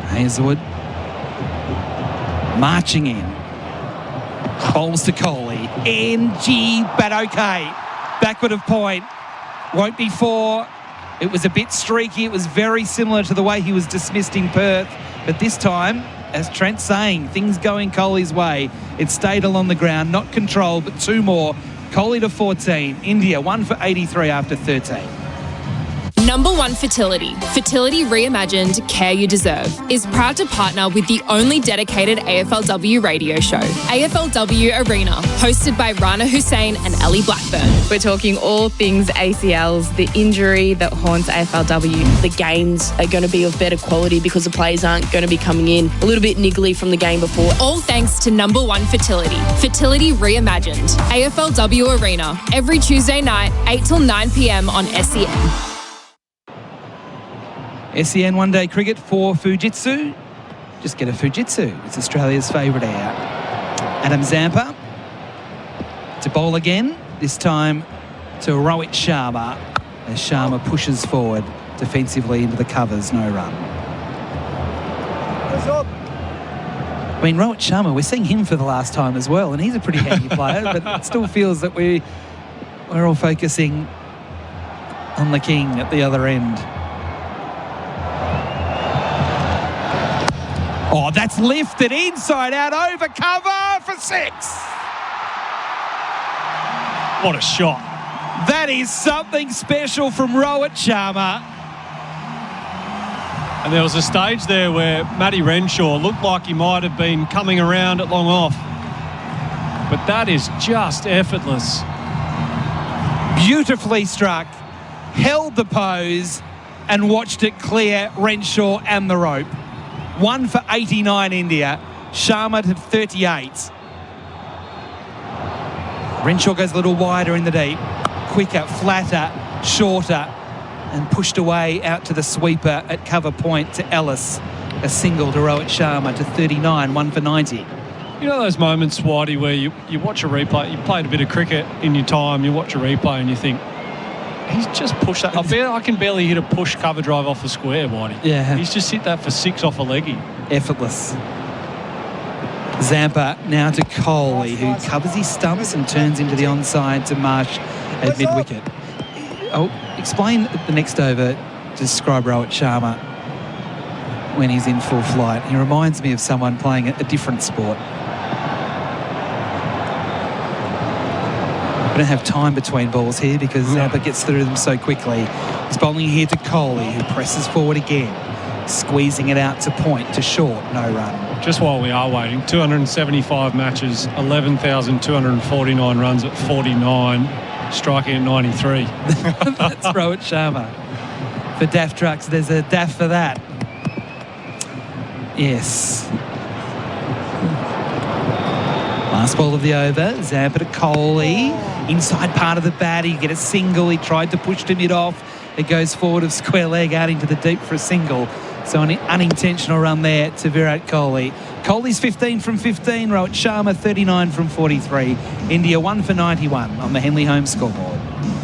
Hazlewood marching in. Bowls to Kohli. NG, but okay. Backward of point. Won't be 4. It was a bit streaky. It was very similar to the way he was dismissed in Perth. But this time, as Trent's saying, things going Kohli's way. It stayed along the ground, not controlled, but 2 more. Kohli to 14. India 1 for 83 after 13.
Number 1 Fertility. Fertility Reimagined, Care You Deserve, is proud to partner with the only dedicated AFLW radio show, AFLW Arena, hosted by Rana Hussain and Ellie Blackburn.
We're talking all things ACLs, the injury that haunts AFLW.
The games are going to be of better quality because the players aren't going to be coming in a little bit niggly from the game before.
All thanks to Number 1 Fertility. Fertility Reimagined, AFLW Arena, every Tuesday night, 8 till 9 p.m. on SEN.
SEN one-day cricket for Fujitsu. Just get a Fujitsu. It's Australia's favourite air. Adam Zampa to bowl again, this time to Rohit Sharma, as Sharma pushes forward defensively into the covers, no run. I mean, Rohit Sharma, we're seeing him for the last time as well, and he's a pretty handy player, but it still feels that we're all focusing on the king at the other end. Oh, that's lifted inside out over cover for 6.
What a shot.
That is something special from Rohit Sharma.
And there was a stage there where Matty Renshaw looked like he might have been coming around at long off. But that is just effortless.
Beautifully struck, held the pose and watched it clear Renshaw and the rope. 1 for 89 India, Sharma to 38. Renshaw goes a little wider in the deep, quicker, flatter, shorter, and pushed away out to the sweeper at cover point to Ellis. A single to Rohit Sharma to 39, 1 for 90.
You know those moments, Whitey, where you watch a replay, you played a bit of cricket in your time, you watch a replay and you think, he's just pushed that. I can barely hit a push cover drive off the square, Whitey.
Yeah.
He's just hit that for 6 off a leggy.
Effortless. Zampa now to Kohli, who covers his stumps and turns into the onside to Marsh at mid-wicket. Oh, explain the next over to describe Rohit Sharma when he's in full flight. He reminds me of someone playing a different sport. We don't have time between balls here because Zampa gets through them so quickly. He's bowling here to Kohli, who presses forward again, squeezing it out to point, to short, no run.
Just while we are waiting, 275 matches, 11,249 runs at 49, striking at 93.
That's Rohit Sharma. For daft trucks, there's a daft for that. Yes. Last ball of the over, Zampa to Kohli. Inside part of the bat, he get a single. He tried to push to mid-off. It goes forward of square leg out into the deep for a single. So an unintentional run there to Virat Kohli. Kohli's 15 from 15. Rohit Sharma 39 from 43. India 1 for 91 on the Henley Home scoreboard.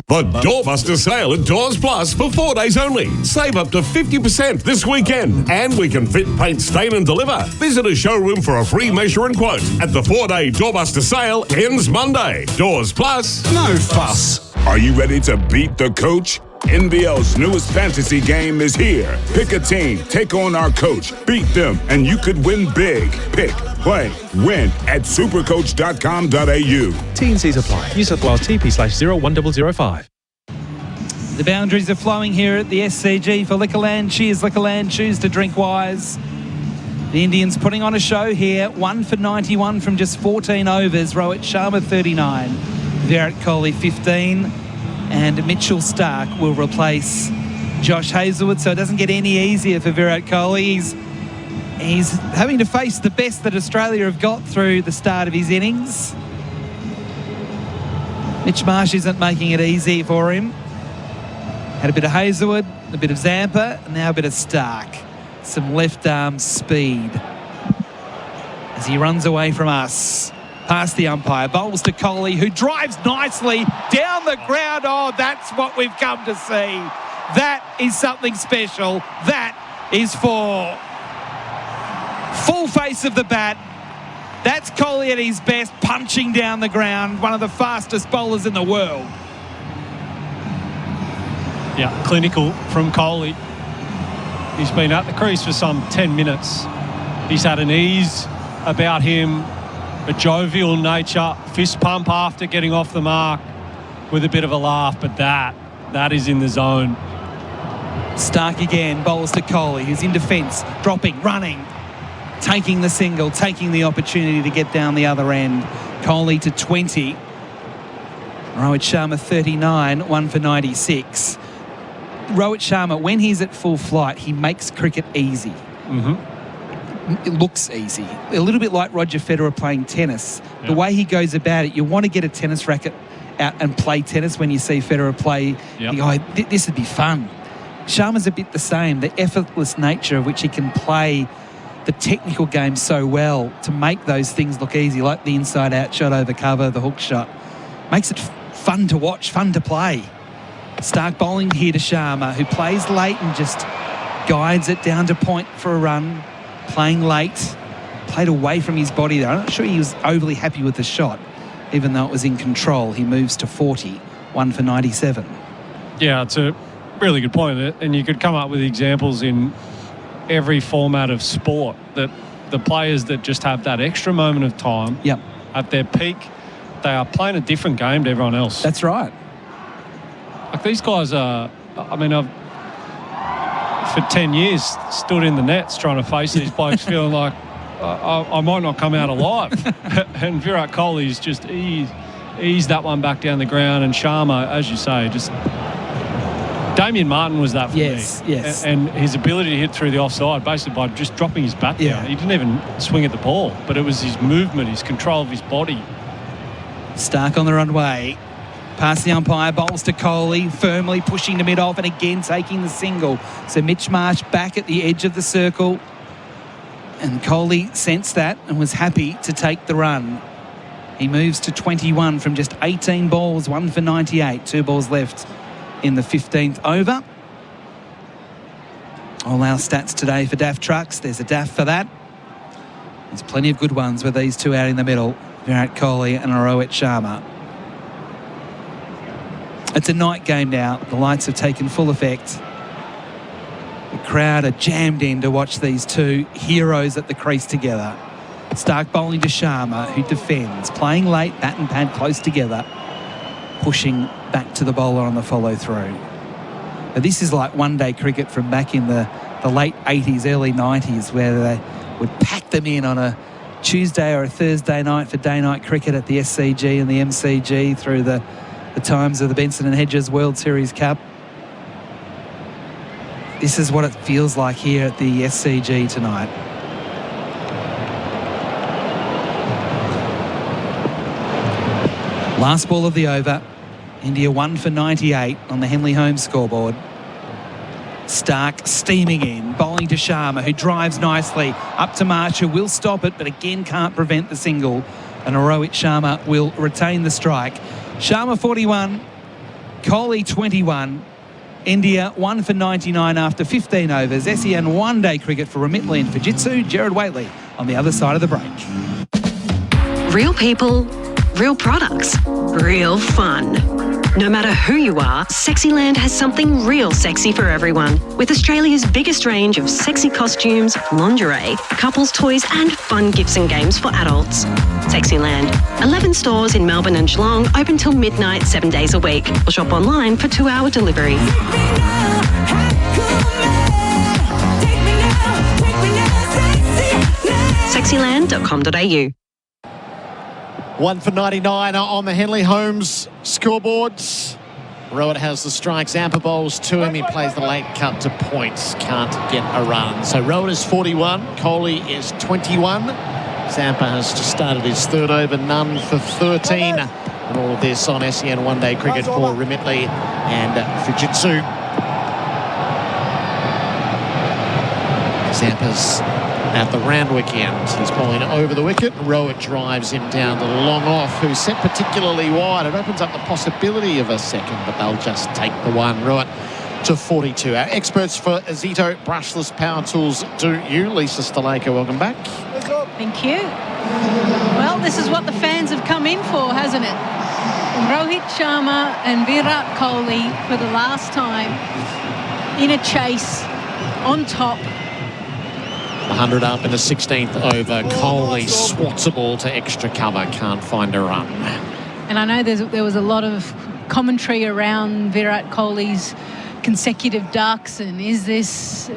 The Doorbuster sale at Doors Plus for 4 days only. Save up to 50% this weekend. And we can fit, paint, stain and deliver. Visit a showroom for a free measure and quote. At the 4-day Doorbuster sale ends Monday. Doors Plus. No fuss.
Are you ready to beat the coach? NBL's newest fantasy game is here. Pick a team, take on our coach, beat them, and you could win big. Pick, play, win at supercoach.com.au.
T&Cs apply. New South Wales TP/01005.
The boundaries are flowing here at the SCG for Liquorland. Cheers, Liquorland. Choose to drink wise. The Indians putting on a show here. 1 for 91 from just 14 overs. Rohit Sharma 39. Virat Kohli 15. And Mitchell Starc will replace Josh Hazlewood, so it doesn't get any easier for Virat Kohli. He's having to face the best that Australia have got through the start of his innings. Mitch Marsh isn't making it easy for him. Had a bit of Hazlewood, a bit of Zampa, and now a bit of Starc. Some left arm speed as he runs away from us. Past the umpire, bowls to Kohli, who drives nicely down the ground. Oh, that's what we've come to see. That is something special. That is for full face of the bat. That's Kohli at his best, punching down the ground. One of the fastest bowlers in the world.
Yeah, clinical from Kohli. He's been at the crease for some 10 minutes. He's had an ease about him, a jovial nature, fist pump after getting off the mark with a bit of a laugh, but that is in the zone.
Starc again, bowls to Kohli, who's in defence, dropping, running, taking the single, taking the opportunity to get down the other end. Kohli to 20. Rohit Sharma 39, 1 for 96. Rohit Sharma, when he's at full flight, he makes cricket easy. It looks easy. A little bit like Roger Federer playing tennis. The way he goes about it, you want to get a tennis racket out and play tennis when you see Federer play. You go, this would be fun. Sharma's a bit the same. The effortless nature of which he can play the technical game so well to make those things look easy, like the inside-out shot over cover, the hook shot. Makes it fun to watch, fun to play. Stark bowling here to Sharma, who plays late and just guides it down to point for a run. Playing late, played away from his body there. I'm not sure he was overly happy with the shot, even though it was in control. He moves to 40, 1 for 97.
Yeah, it's a really good point. And you could come up with examples in every format of sport that the players that just have that extra moment of time at their peak, they are playing a different game to everyone else.
That's right.
Like these guys are, I mean, I've for 10 years stood in the nets trying to face these blokes feeling like I might not come out alive. And Virat Kohli's just eased that one back down the ground. And Sharma, as you say, just... Damien Martin was that for me.
Yes.
And his ability to hit through the offside, basically by just dropping his bat down. He didn't even swing at the ball, but it was his movement, his control of his body.
Stark on the runway. Past the umpire, bowls to Kohli, firmly pushing to mid-off and again taking the single. So Mitch Marsh back at the edge of the circle. And Kohli sensed that and was happy to take the run. He moves to 21 from just 18 balls, 1 for 98. 2 balls left in the 15th over. All our stats today for daft trucks. There's a daft for that. There's plenty of good ones with these two out in the middle, Virat Kohli and Rohit Sharma. It's a night game now. The lights have taken full effect. The crowd are jammed in to watch these two heroes at the crease together. Stark bowling to Sharma, who defends. Playing late, bat and pad close together. Pushing back to the bowler on the follow-through. But this is like one-day cricket from back in the late 80s, early 90s, where they would pack them in on a Tuesday or a Thursday night for day-night cricket at the SCG and the MCG through the times of the Benson and Hedges World Series Cup. This is what it feels like here at the SCG tonight. Last ball of the over. India 1 for 98 on the Henley Holmes scoreboard. Stark steaming in, bowling to Sharma, who drives nicely up to Marsh, who will stop it, but again can't prevent the single. And Rohit Sharma will retain the strike. Sharma 41, Kohli 21. India 1 for 99 after 15 overs. SEN one-day cricket for Whateley and Fujitsu. Gerard Whateley on the other side of the break.
Real people, real products, real fun. No matter who you are, Sexyland has something real sexy for everyone. With Australia's biggest range of sexy costumes, lingerie, couples toys and fun gifts and games for adults. Sexyland. 11 stores in Melbourne and Geelong, open till midnight 7 days a week. Or shop online for 2-hour delivery. Sexyland.com.au.
1 for 99 on the Henley Holmes scoreboards. Rohit has the strike. Zampa bowls to him. He plays the late cut to points. Can't get a run. So Rohit is 41. Kohli is 21. Zampa has just started his third over. None for 13. And all of this on SEN one-day cricket for Whateley and Fujitsu. Zampa's at the Randwick end. He's bowling over the wicket. Rohit drives him down to the long off, who's set particularly wide. It opens up the possibility of a second, but they'll just take the one. Rohit to 42. Our experts for Zito brushless power tools do you. Lisa Sthalekar, welcome back.
Thank you. Well, this is what the fans have come in for, hasn't it? Rohit Sharma and Virat Kohli for the last time in a chase on top.
100 up in the 16th over. Kohli swats a ball to extra cover. Can't find a run.
And I know there was a lot of commentary around Virat Kohli's consecutive ducks, and is this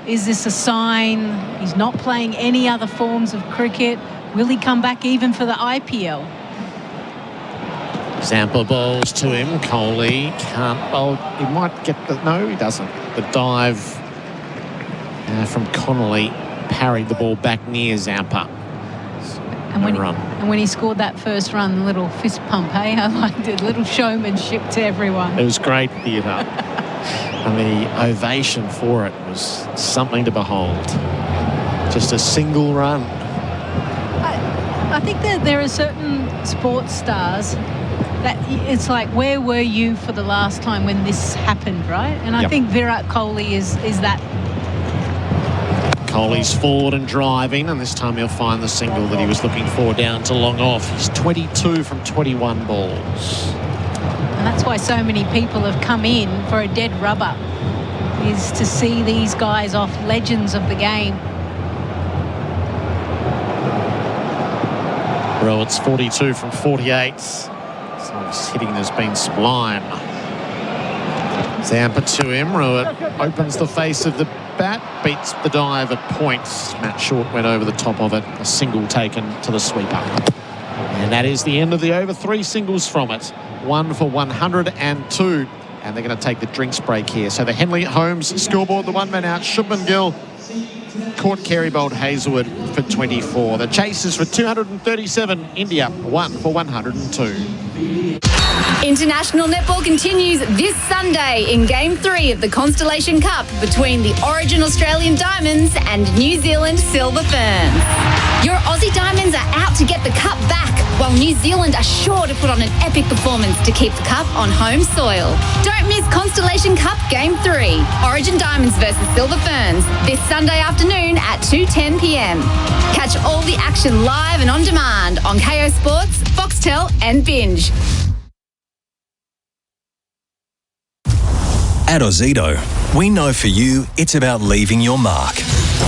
a sign he's not playing any other forms of cricket? Will he come back even for the IPL?
Zampa bowls to him. Kohli can't bowl. He might get the... No, he doesn't. The dive from Connolly parried the ball back near Zampa.
And when he scored that first run, the little fist pump, hey? I liked it. Little showmanship to everyone.
It was great theatre. And the ovation for it was something to behold. Just a single run.
I think that there are certain sports stars that it's like, where were you for the last time when this happened, right? And I think Virat Kohli is that.
Kohli's forward and driving, and this time he'll find the single that he was looking for down to long off. He's 22 from 21 balls.
And that's why so many people have come in for a dead rubber, is to see these guys off, legends of the game.
Rohit's 42 from 48. So his hitting has been sublime. Zampa to him. Rohit opens the face of the bat, beats the dive at points. Matt Short went over the top of it. A single taken to the sweeper. And that is the end of the over. 3 singles from it. 1 for 102. And they're going to take the drinks break here. So the Henley Holmes scoreboard, the one man out, Shubman Gill caught Carey bowled Hazelwood for 24. The chase is for 237. India 1 for 102.
International netball continues this Sunday in Game 3 of the Constellation Cup between the Origin Australian Diamonds and New Zealand Silver Ferns. Your Aussie Diamonds are out to get the cup back, while New Zealand are sure to put on an epic performance to keep the cup on home soil. Don't miss Constellation Cup Game 3, Origin Diamonds versus Silver Ferns, this Sunday afternoon at 2:10 p.m. Catch all the action live and on demand on KO Sports, Foxtel and Binge.
At Ozito, we know for you it's about leaving your mark.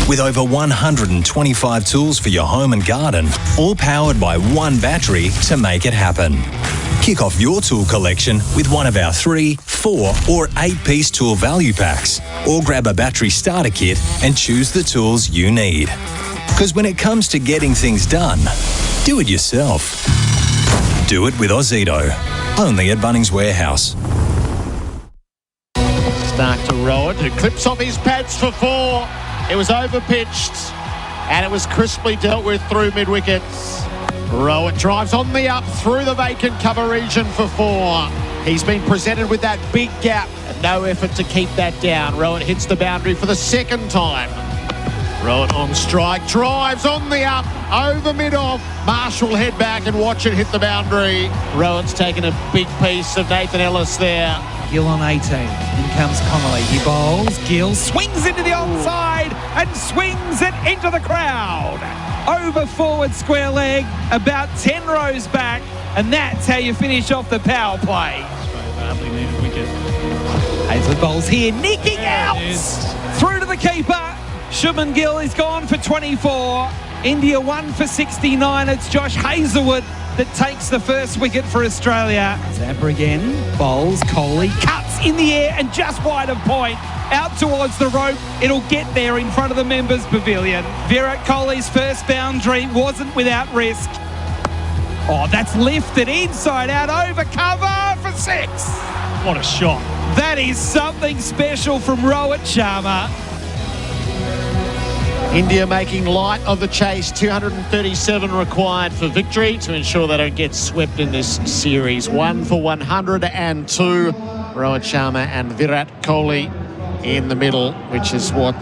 With over 125 tools for your home and garden, all powered by one battery to make it happen. Kick off your tool collection with one of our 3, 4 or 8-piece tool value packs, or grab a battery starter kit and choose the tools you need. Because when it comes to getting things done, do it yourself. Do it with Ozito. Only at Bunnings Warehouse.
Stark to Rohit, who clips off his pads for 4. It was overpitched, and it was crisply dealt with through mid-wickets. Rohit drives on the up through the vacant cover region for 4. He's been presented with that big gap, and no effort to keep that down. Rohit hits the boundary for the second time. Rohit on strike, drives on the up, over mid-off. Marshall head back and watch it hit the boundary. Rohit's taken a big piece of Nathan Ellis there.
Gill on 18. In comes Connolly. He bowls. Gill swings into the onside and swings it into the crowd. Over forward square leg, about 10 rows back, and that's how you finish off the power play.
Badly needed wicket.
Hazelwood bowls here, nicking out through to the keeper. Shubman Gill is gone for 24. India 1 for 69. It's Josh Hazelwood that takes the first wicket for Australia. Zampa again, bowls, Kohli, cuts in the air and just wide of point. Out towards the rope, it'll get there in front of the members' pavilion. Virat Kohli's first boundary wasn't without risk. Oh, that's lifted inside out over cover for 6.
What a shot.
That is something special from Rohit Sharma.
India making light of the chase. 237 required for victory to ensure they don't get swept in this series. 1 for 102. Rohit Sharma and Virat Kohli in the middle, which is what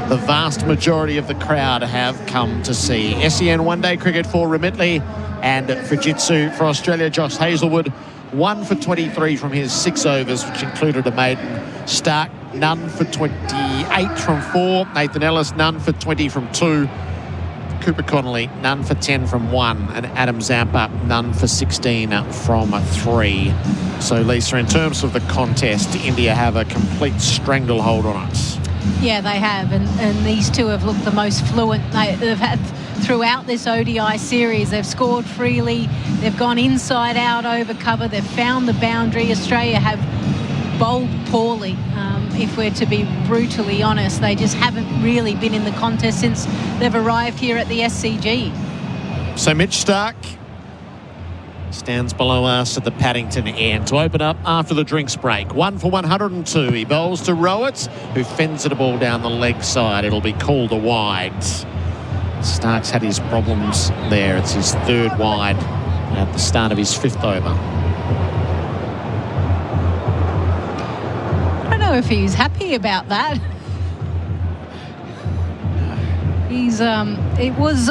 the vast majority of the crowd have come to see. SEN one-day cricket for Whateley and Fujitsu for Australia. Josh Hazelwood 1 for 23 from his 6 overs, which included a maiden. Stark none for 28 from 4. Nathan Ellis none for 20 from 2. Cooper Connolly none for 10 from 1. And Adam Zampa none for 16 from 3. So Lisa, in terms of the contest, India have a complete stranglehold on it.
Yeah, they have, and these two have looked the most fluent they've had throughout this ODI series. They've scored freely, they've gone inside out over cover, they've found the boundary. Australia have bowled poorly. If we're to be brutally honest, they just haven't really been in the contest since they've arrived here at the SCG.
So Mitch Stark stands below us at the Paddington end to open up after the drinks break. 1 for 102. He bowls to Rohit, who fends it a ball down the leg side. It'll be called a wide. Stark's had his problems there. It's his 3rd wide at the start of his 5th over.
if he's happy about that. It was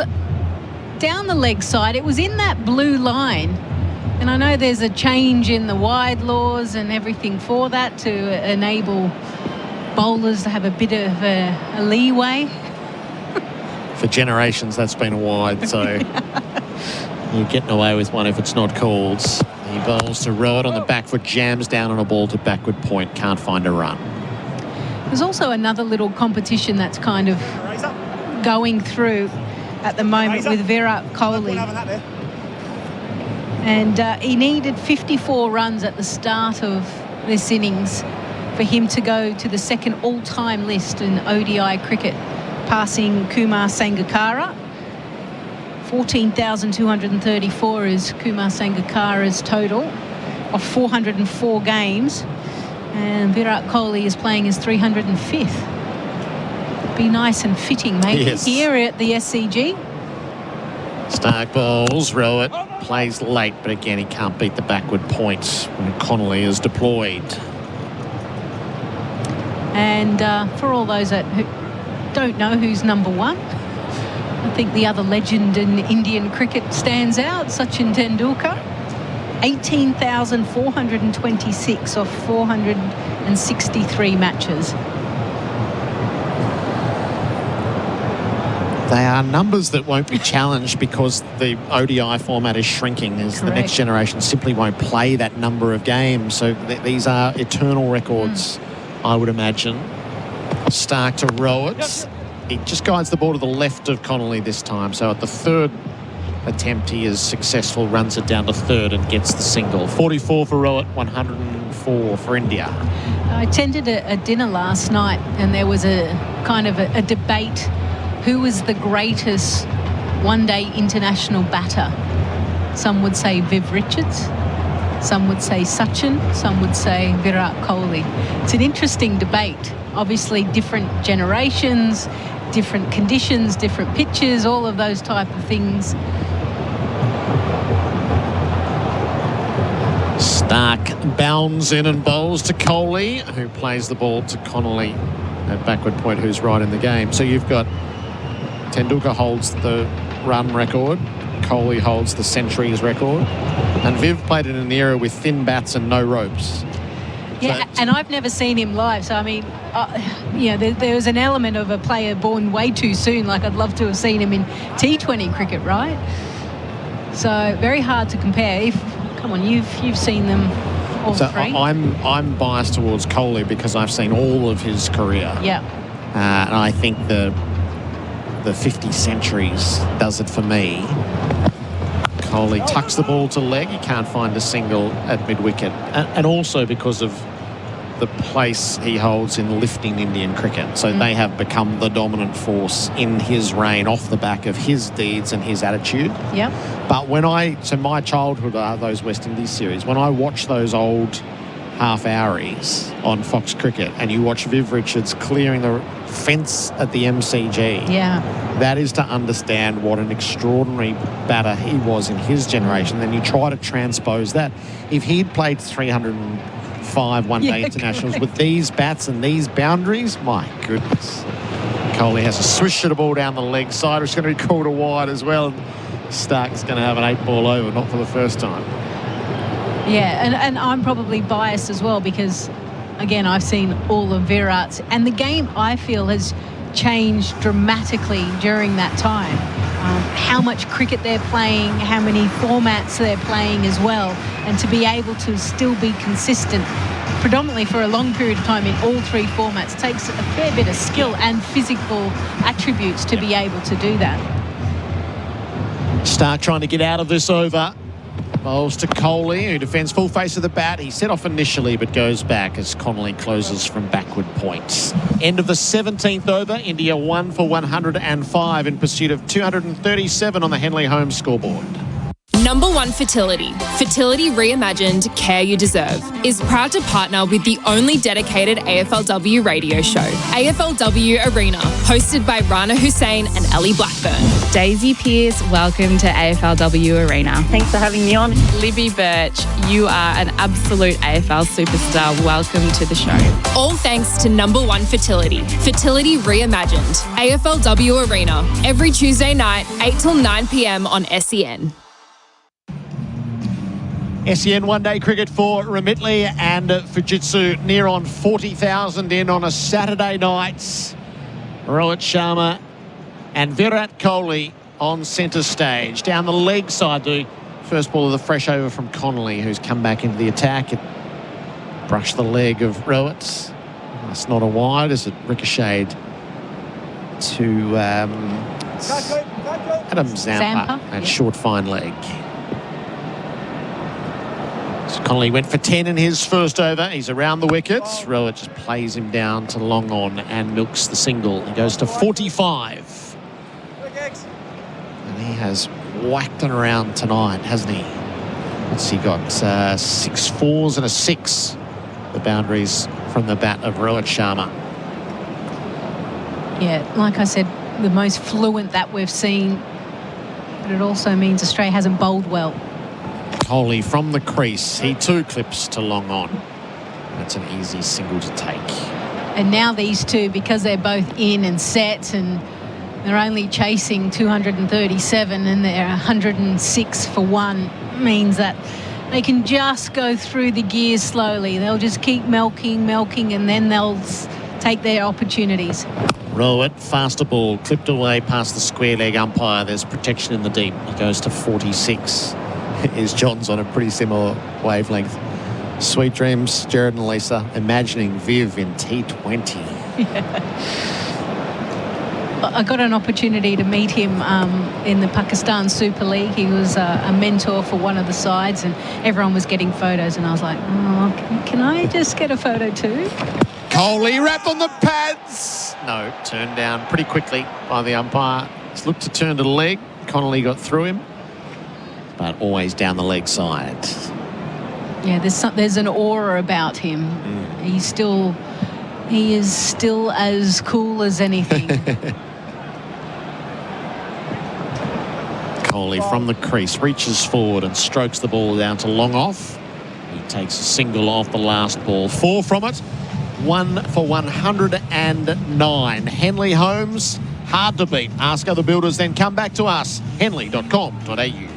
down the leg side. It was in that blue line. And I know there's a change in the wide laws and everything for that to enable bowlers to have a bit of a leeway.
For generations, that's been a wide, so you're getting away with one if it's not called. He bowls to Rohit on the back foot, jams down on a ball to backward point, can't find a run.
There's also another little competition that's kind of going through at the moment with Virat Kohli. And he needed 54 runs at the start of this innings for him to go to the second all-time list in ODI cricket, passing Kumar Sangakkara. 14,234 is Kumar Sangakkara's total of 404 games. And Virat Kohli is playing his 305th. Be nice and fitting, maybe, here at the SCG.
Stark bowls, Rohit plays late, but again, he can't beat the backward point when Connolly is deployed.
And for all those that don't know who's number one, I think the other legend in Indian cricket stands out, Sachin Tendulkar. 18,426 off 463 matches.
They are numbers that won't be challenged because the ODI format is shrinking as the next generation simply won't play that number of games. So these are eternal records, I would imagine. Stark to Rohit. He just guides the ball to the left of Connolly this time. So at the third attempt, he is successful, runs it down to third and gets the single. 44 for Rohit, 104 for India.
I attended a dinner last night and there was a kind of a debate. Who was the greatest one-day international batter? Some would say Viv Richards. Some would say Sachin. Some would say Virat Kohli. It's an interesting debate. Obviously, different generations, different conditions, different pitches, all of those type of things.
Stark bounds in and bowls to Kohli, who plays the ball to Connolly at backward point, who's right in the game. So you've got Tendulkar holds the run record, Kohli holds the centuries record, and Viv played in an era with thin bats and no ropes.
Yeah, and I've never seen him live, so I mean, there was an element of a player born way too soon. Like I'd love to have seen him in T20 cricket, right? So very hard to compare. Come on, you've seen them all three.
I'm biased towards Kohli because I've seen all of his career.
Yeah,
and I think the 50 centuries does it for me. Kohli tucks the ball to leg. He can't find a single at mid-wicket. And also because of the place he holds in lifting Indian cricket. So they have become the dominant force in his reign off the back of his deeds and his attitude.
Yeah.
But so my childhood are those West Indies series. When I watch those old half-houries on Fox Cricket and you watch Viv Richards clearing the fence at the MCG, that is to understand what an extraordinary batter he was in his generation. Then you try to transpose that. If he'd played 305 one-day internationals with these bats and these boundaries, my goodness. Kohli has a swish at a ball down the leg side, which is going to be called a wide as well. Stark's going to have an 8-ball over, not for the first time.
Yeah, and I'm probably biased as well because, again, I've seen all of Virat's. And the game, I feel, has changed dramatically during that time. How much cricket they're playing, how many formats they're playing as well. And to be able to still be consistent, predominantly for a long period of time in all three formats, takes a fair bit of skill and physical attributes to be able to do that.
Stark trying to get out of this over. Bowls to Kohli, who defends full face of the bat. He set off initially, but goes back as Connolly closes from backward points. End of the 17th over. India 1 for 105 in pursuit of 237 on the Henley Holmes scoreboard.
Number One Fertility, fertility reimagined, care you deserve, is proud to partner with the only dedicated AFLW radio show, AFLW Arena, hosted by Rana Hussein and Ellie Blackburn.
Daisy Pearce, welcome to AFLW Arena.
Thanks for having me on.
Libby Birch, you are an absolute AFL superstar. Welcome to the show.
All thanks to Number One Fertility, fertility reimagined, AFLW Arena, every Tuesday night, 8 till 9 p.m. on SEN.
SEN one-day cricket for Remittley and Fujitsu near on 40,000 in on a Saturday night. Rohit Sharma and Virat Kohli on centre stage. Down the leg side, the first ball of the fresh over from Connolly, who's come back into the attack. It brushed the leg of Rohit. That's not a wide as it ricocheted to Adam Zampa at short fine leg. So Connolly went for 10 in his first over. He's around the wickets. Rohit just plays him down to long on and milks the single. He goes to 45. And he has whacked it around tonight, hasn't he? What's he got? 6 fours and a 6. The boundaries from the bat of Rohit Sharma.
Yeah, like I said, the most fluent that we've seen, but it also means Australia hasn't bowled well.
Kohli from the crease. He too clips to long on. That's an easy single to take.
And now these two, because they're both in and set and they're only chasing 237 and they're 106 for 1, means that they can just go through the gears slowly. They'll just keep milking, and then they'll take their opportunities.
Rohit, faster ball, clipped away past the square leg umpire. There's protection in the deep. He goes to 46. Is John's on a pretty similar wavelength. Sweet dreams, Gerard and Lisa, imagining Viv in T20.
Yeah. I got an opportunity to meet him in the Pakistan Super League. He was a mentor for one of the sides and everyone was getting photos and I was like, oh, can I just get a photo too?
Kohli wrapped on the pads. No, turned down pretty quickly by the umpire. He's looked to turn to the leg. Connolly got through him, but always down the leg side.
Yeah, there's an aura about him. He is still as cool as anything.
Kohli from the crease reaches forward and strokes the ball down to long off. He takes a single off the last ball. 4 from it. 1 for 109. Henley Holmes, hard to beat. Ask other builders, then come back to us. Henley.com.au.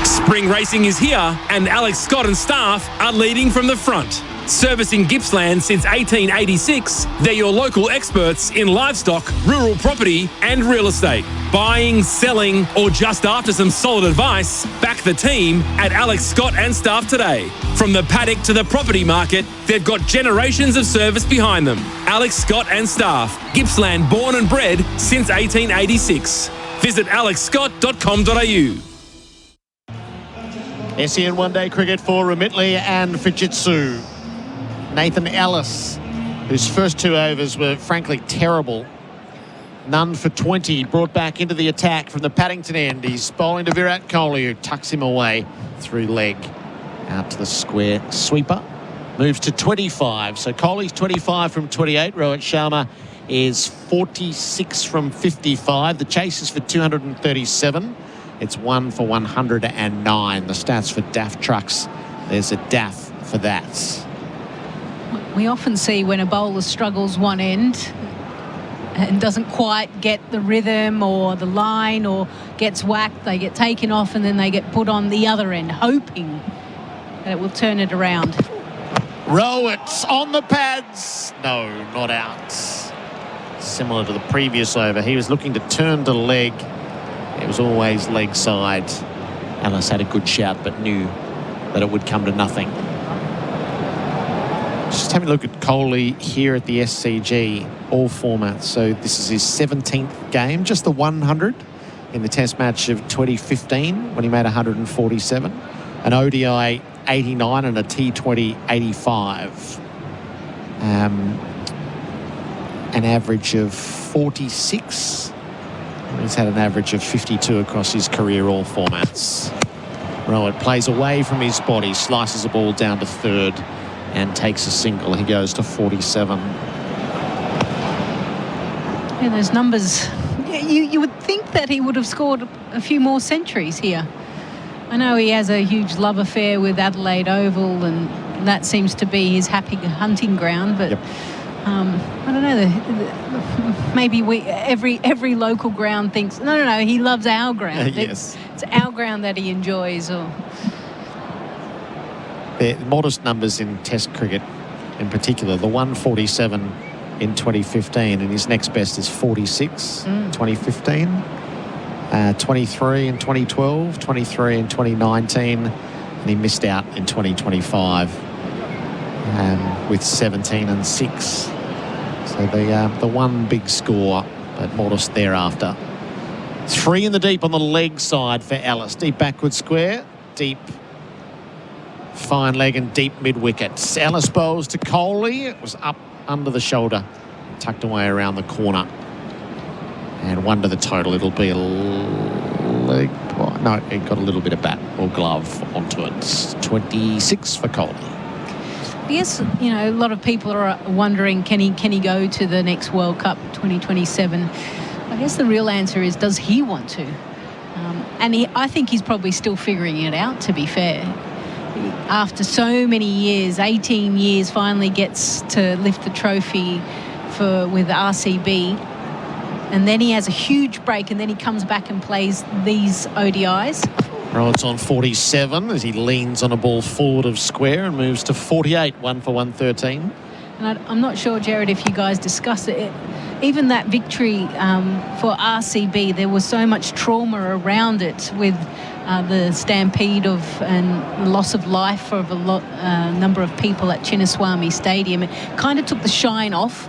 Spring racing is here, and Alex Scott and staff are leading from the front. Servicing Gippsland since 1886, they're your local experts in livestock, rural property and real estate. Buying, selling or just after some solid advice, back the team at Alex Scott and staff today. From the paddock to the property market, they've got generations of service behind them. Alex Scott and staff, Gippsland born and bred since 1886. Visit alexscott.com.au.
SEN one-day cricket for Remittley and Fujitsu. Nathan Ellis, whose first 2 overs were frankly terrible. None for 20, brought back into the attack from the Paddington end. He's bowling to Virat Kohli, who tucks him away through leg. Out to the square sweeper. Moves to 25. So Kohli's 25 from 28. Rohit Sharma is 46 from 55. The chase is for 237. It's 1 for 109. The stats for daft trucks. There's a daff for that.
We often see when a bowler struggles one end and doesn't quite get the rhythm or the line or gets whacked, they get taken off and then they get put on the other end, hoping that it will turn it around.
Rohit on the pads. No, not out. Similar to the previous over. He was looking to turn to leg. It was always leg side. Ellis had a good shout but knew that it would come to nothing. Just having a look at Kohli here at the SCG, all formats. So this is his 17th game, just the 100 in the Test match of 2015 when he made 147. An ODI 89 and a T20 85. An average of 46. He's had an average of 52 across his career, all formats. Rohit plays away from his body, slices the ball down to third and takes a single. He goes to 47.
Yeah, those numbers, you would think that he would have scored a few more centuries here. I know he has a huge love affair with Adelaide Oval, and that seems to be his happy hunting ground, but I don't know, maybe every local ground thinks, no, he loves our ground.
Yes.
It's our ground that he enjoys. Or
They're modest numbers in Test cricket in particular. The 147 in 2015, and his next best is 46 2015. 23 in 2012, 23 in 2019, and he missed out in 2025 with 17 and 6. So the one big score, but modest thereafter. 3 in the deep on the leg side for Ellis. Deep backward square, deep fine leg and deep mid-wicket. Ellis bowls to Kohli. It was up under the shoulder, tucked away around the corner. And 1 to the total. It'll be a leg. No, it got a little bit of bat or glove onto it. It's 26 for Kohli.
Yes, a lot of people are wondering, can he go to the next World Cup 2027? I guess the real answer is, does he want to? I think he's probably still figuring it out, to be fair. After so many years, 18 years, finally gets to lift the trophy with RCB. And then he has a huge break, and then he comes back and plays these ODIs.
Rohit's on 47 as he leans on a ball forward of square and moves to 48, 1 for 113.
And I'm not sure, Gerard, if you guys discussed it. Even that victory for RCB, there was so much trauma around it with the stampede and loss of life of a number of people at Chinnaswamy Stadium. It kind of took the shine off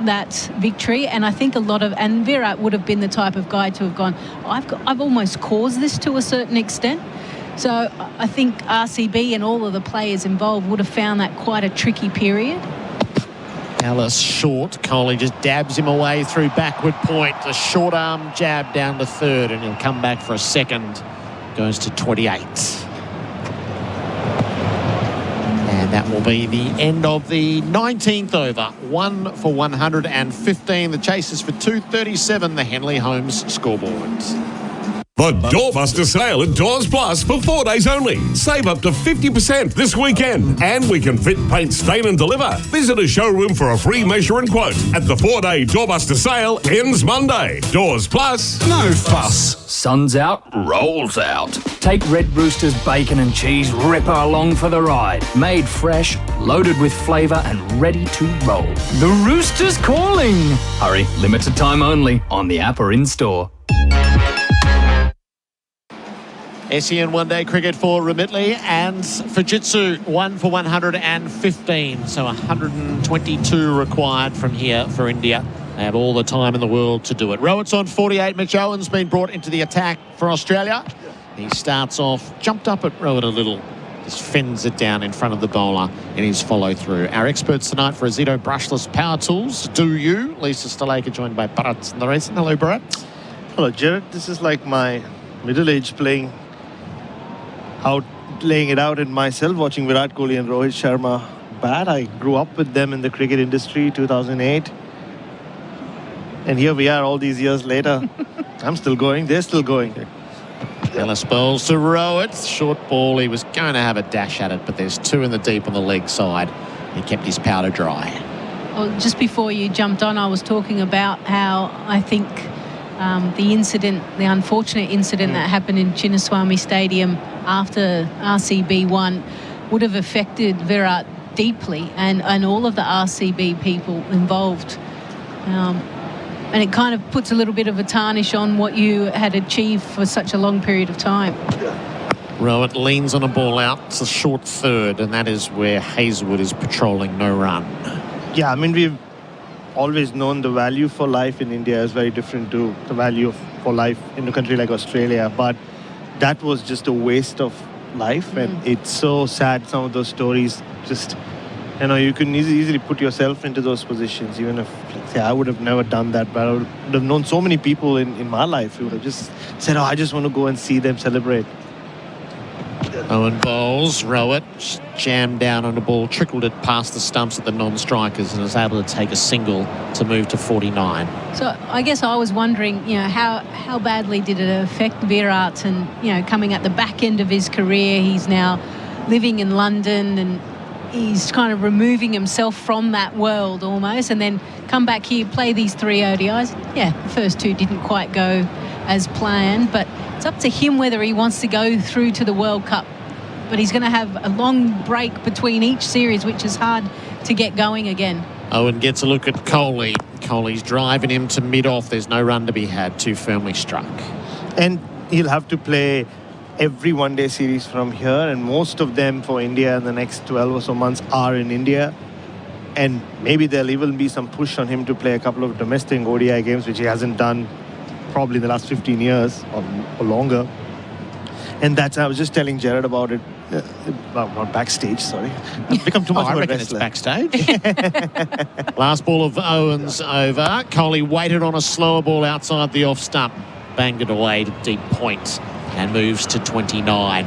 that victory, and I think and Virat would have been the type of guy to have gone, I've almost caused this to a certain extent. So I think RCB and all of the players involved would have found that quite a tricky period.
Ellis short. Kohli just dabs him away through backward point. A short arm jab down to third, and he'll come back for a second. Goes to 28. And that will be the end of the 19th over. 1 for 115. The chase is for 237, the Henley Holmes scoreboard.
The Doorbuster sale at Doors Plus for 4 days only. Save up to 50% this weekend. And we can fit, paint, stain and deliver. Visit a showroom for a free measure and quote. At the 4-day Doorbuster sale ends Monday. Doors Plus.
No fuss. Sun's out, rolls out. Take Red Rooster's bacon and cheese ripper along for the ride. Made fresh, loaded with flavour and ready to roll. The Rooster's calling. Hurry, limited time only on the app or in-store.
SEN one-day cricket for Whateley and Fujitsu 1 for 115. So 122 required from here for India. They have all the time in the world to do it. Rohit's on 48. Mitch Owen's been brought into the attack for Australia. He starts off, jumped up at Rohit a little, just fends it down in front of the bowler in his follow-through. Our experts tonight for Azito brushless power tools. Do you? Lisa Sthalekar joined by Bharat Sunderasen. Hello, Bharat.
Hello, Gerard. This is like my middle age laying it out in myself, watching Virat Kohli and Rohit Sharma bat. I grew up with them in the cricket industry, 2008. And here we are all these years later. I'm still going, they're still going.
Ellis bowls to Rohit. Short ball, he was going to have a dash at it, but there's 2 in the deep on the leg side. He kept his powder dry.
Well, just before you jumped on, I was talking about how I think the unfortunate incident that happened in Chinnaswamy Stadium after RCB won would have affected Virat deeply and all of the RCB people involved. And it kind of puts a little bit of a tarnish on what you had achieved for such a long period of time.
Rohit leans on a ball out. It's a short third, and that is where Hazlewood is patrolling no run.
Yeah, I mean, we've always known the value for life in India is very different to the value for life in a country like Australia. But that was just a waste of life, and it's so sad, some of those stories. Just, you can easily put yourself into those positions, even if, let's say, I would have never done that, but I would have known so many people in my life who would have just said, I just want to go and see them celebrate.
Owen bowls, Rohit jammed down on the ball, trickled it past the stumps of the non-strikers and is able to take a single to move to 49.
So I guess I was wondering, how badly did it affect Virat, and, coming at the back end of his career, he's now living in London and he's kind of removing himself from that world almost, and then come back here, play these 3 ODIs. Yeah, the first 2 didn't quite go as planned, but it's up to him whether he wants to go through to the World Cup. But he's going to have a long break between each series, which is hard to get going again.
Owen gets a look at Kohli. Kohli's driving him to mid-off. There's no run to be had. Too firmly struck.
And he'll have to play every one-day series from here, and most of them for India in the next 12 or so months are in India. And maybe there'll even be some push on him to play a couple of domestic ODI games, which he hasn't done probably the last 15 years or longer. And I was just telling Gerard about it. Not backstage, sorry. I've become too much of a
reckon
wrestler.
it's backstage. Last ball of Owen's over. Kohli waited on a slower ball outside the off stump. Banged it away to deep point and moves to 29.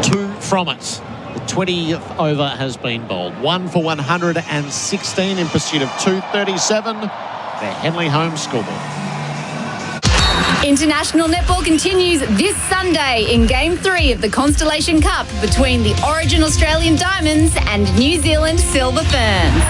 2 from it. The 20th over has been bowled. 1 for 116 in pursuit of 237. The Henley home scoreboard.
International netball continues this Sunday in Game 3 of the Constellation Cup between the Origin Australian Diamonds and New Zealand Silver Ferns.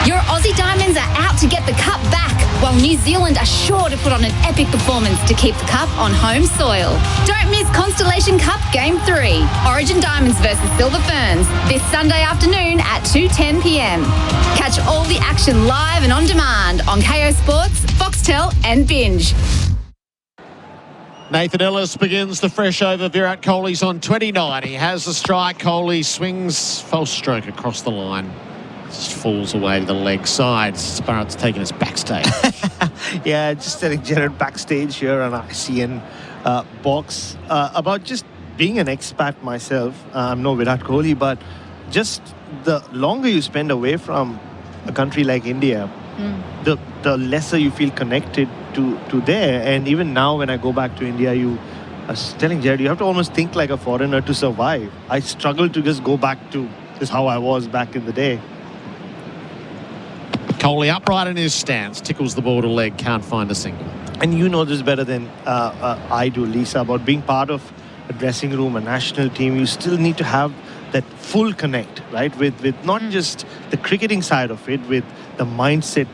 Your Aussie Diamonds are out to get the cup back, while New Zealand are sure to put on an epic performance to keep the cup on home soil. Don't miss Constellation Cup Game 3, Origin Diamonds versus Silver Ferns, this Sunday afternoon at 2:10 p.m. Catch all the action live and on demand on KO Sports, Foxtel and Binge.
Nathan Ellis begins the fresh over. Virat Kohli's on 29. He has the strike. Kohli swings, false stroke across the line. Just falls away to the leg side. Bharat's taking us backstage.
Yeah, just telling Gerard backstage here on ICN box about just being an expat myself. I'm no Virat Kohli, but just the longer you spend away from a country like India, the lesser you feel connected to there. And even now when I go back to India, I was telling Gerard, you have to almost think like a foreigner to survive. I struggle to just go back to just how I was back in the day.
Kohli upright in his stance, tickles the ball to leg, can't find a single.
And you know this better than I do, Lisa, about being part of a dressing room, a national team. You still need to have that full connect, right? With not just the cricketing side of it, with the mindset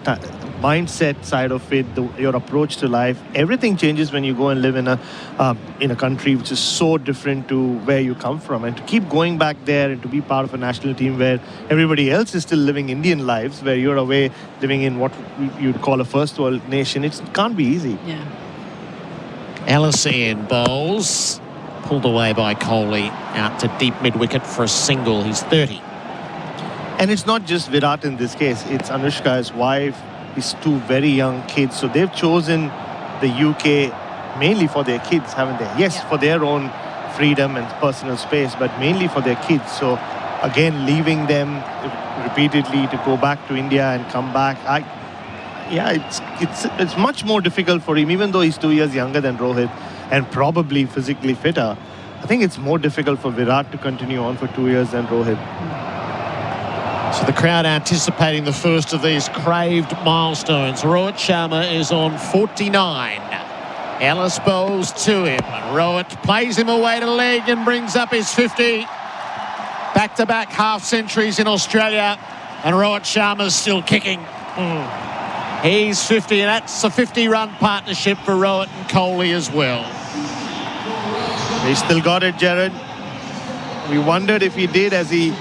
side of it, your approach to life. Everything changes when you go and live in a country which is so different to where you come from. And to keep going back there and to be part of a national team where everybody else is still living Indian lives, where you're away living in what you'd call a first world nation, it can't be easy.
Yeah.
Ellis in bowls. Pulled away by Kohli out to deep mid-wicket for a single. He's 30.
And it's not just Virat in this case. It's Anushka, his wife, his 2 very young kids. So they've chosen the UK mainly for their kids, haven't they? Yes, for their own freedom and personal space, but mainly for their kids. So again, leaving them repeatedly to go back to India and come back. It's much more difficult for him, even though he's 2 years younger than Rohit and probably physically fitter. I think it's more difficult for Virat to continue on for 2 years than Rohit.
So the crowd anticipating the first of these craved milestones. Rohit Sharma is on 49. Ellis bowls to him. Rohit plays him away to leg and brings up his 50. Back-to-back half-centuries in Australia, and Rohit Sharma's still kicking. He's 50, and that's a 50-run partnership for Rohit and Kohli as well.
He still got it, Gerard. We wondered if he did, as he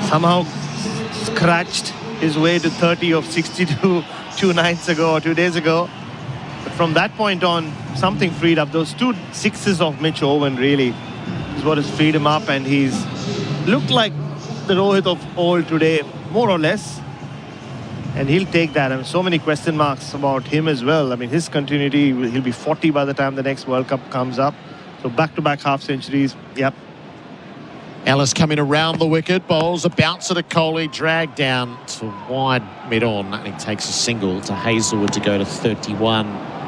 somehow scratched his way to 30 of 62 2 nights ago or 2 days ago. But from that point on, something freed up. Those 2 sixes of Mitch Owen really is what has freed him up, and he's looked like the Rohit of old today, more or less. And he'll take that. I mean, so many question marks about him as well. I mean, his continuity, he'll be 40 by the time the next World Cup comes up. So back-to-back half-centuries, yep.
Ellis coming around the wicket, bowls a bouncer to Kohli, dragged down to wide mid-on, and he takes a single to Hazelwood to go to 31.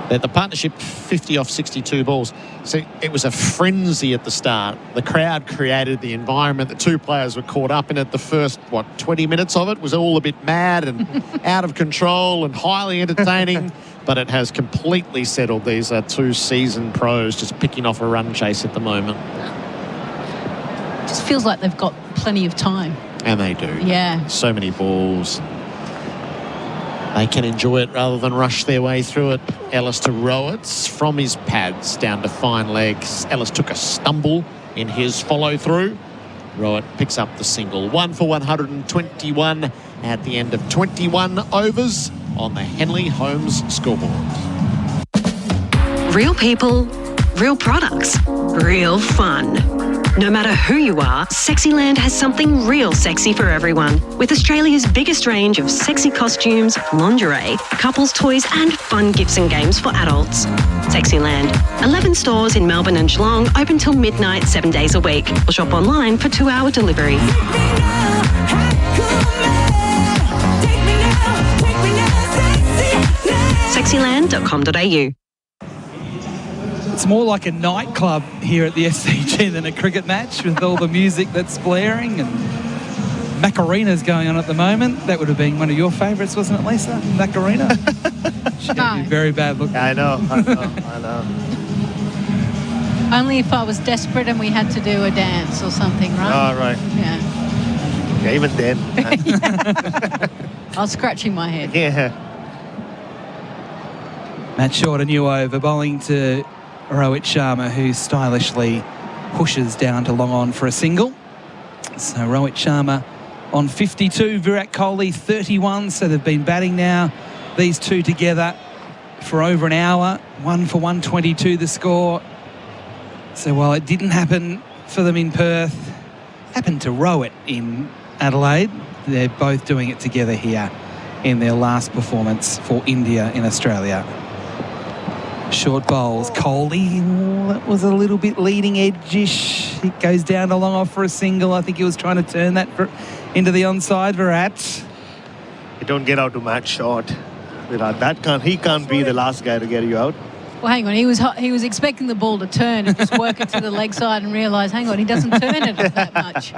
The partnership 50 off 62 balls. So it was a frenzy at the start. The crowd created the environment. The two players were caught up in it. The first, 20 minutes of it was all a bit mad and out of control and highly entertaining. But it has completely settled. These are two seasoned pros just picking off a run chase at the moment.
It just feels like they've got plenty of time.
And they do.
Yeah.
So many balls. They can enjoy it rather than rush their way through it. Ellis to Rohit from his pads down to fine legs. Ellis took a stumble in his follow-through. Rohit picks up the single. 1 for 121 at the end of 21 overs on the Henley Homes scoreboard.
Real people, real products, real fun. No matter who you are, Sexyland has something real sexy for everyone. With Australia's biggest range of sexy costumes, lingerie, couples toys and fun gifts and games for adults. Sexyland. 11 stores in Melbourne and Geelong, open till midnight 7 days a week. Or shop online for 2-hour delivery. Sexyland.com.au.
It's more like a nightclub here at the SCG than a cricket match with all the music that's blaring and Macarena's going on at the moment. That would have been one of your favourites, wasn't it, Lisa? Macarena? She gave you a very bad look.
I know.
Only if I was desperate and we had to do a dance or something, right?
Oh, right.
Yeah.
Yeah, even then.
I was scratching my head.
Yeah.
Matt Short, a new over, bowling to Rohit Sharma, who stylishly pushes down to long on for a single. So Rohit Sharma on 52, Virat Kohli 31. So they've been batting now, these two together, for over an hour. 1 for 122 the score. So while it didn't happen for them in Perth, happened to Rohit in Adelaide, they're both doing it together here in their last performance for India in Australia. Short bowls. Kohli, that was a little bit leading edge-ish. It goes down to long off for a single. I think he was trying to turn that into the onside. Virat.
You don't get out to Matt Short. Virat, he can't be the last guy to get you out.
Well, hang on. He was expecting the ball to turn and just work it to the leg side and realise, hang on, he doesn't turn it that much.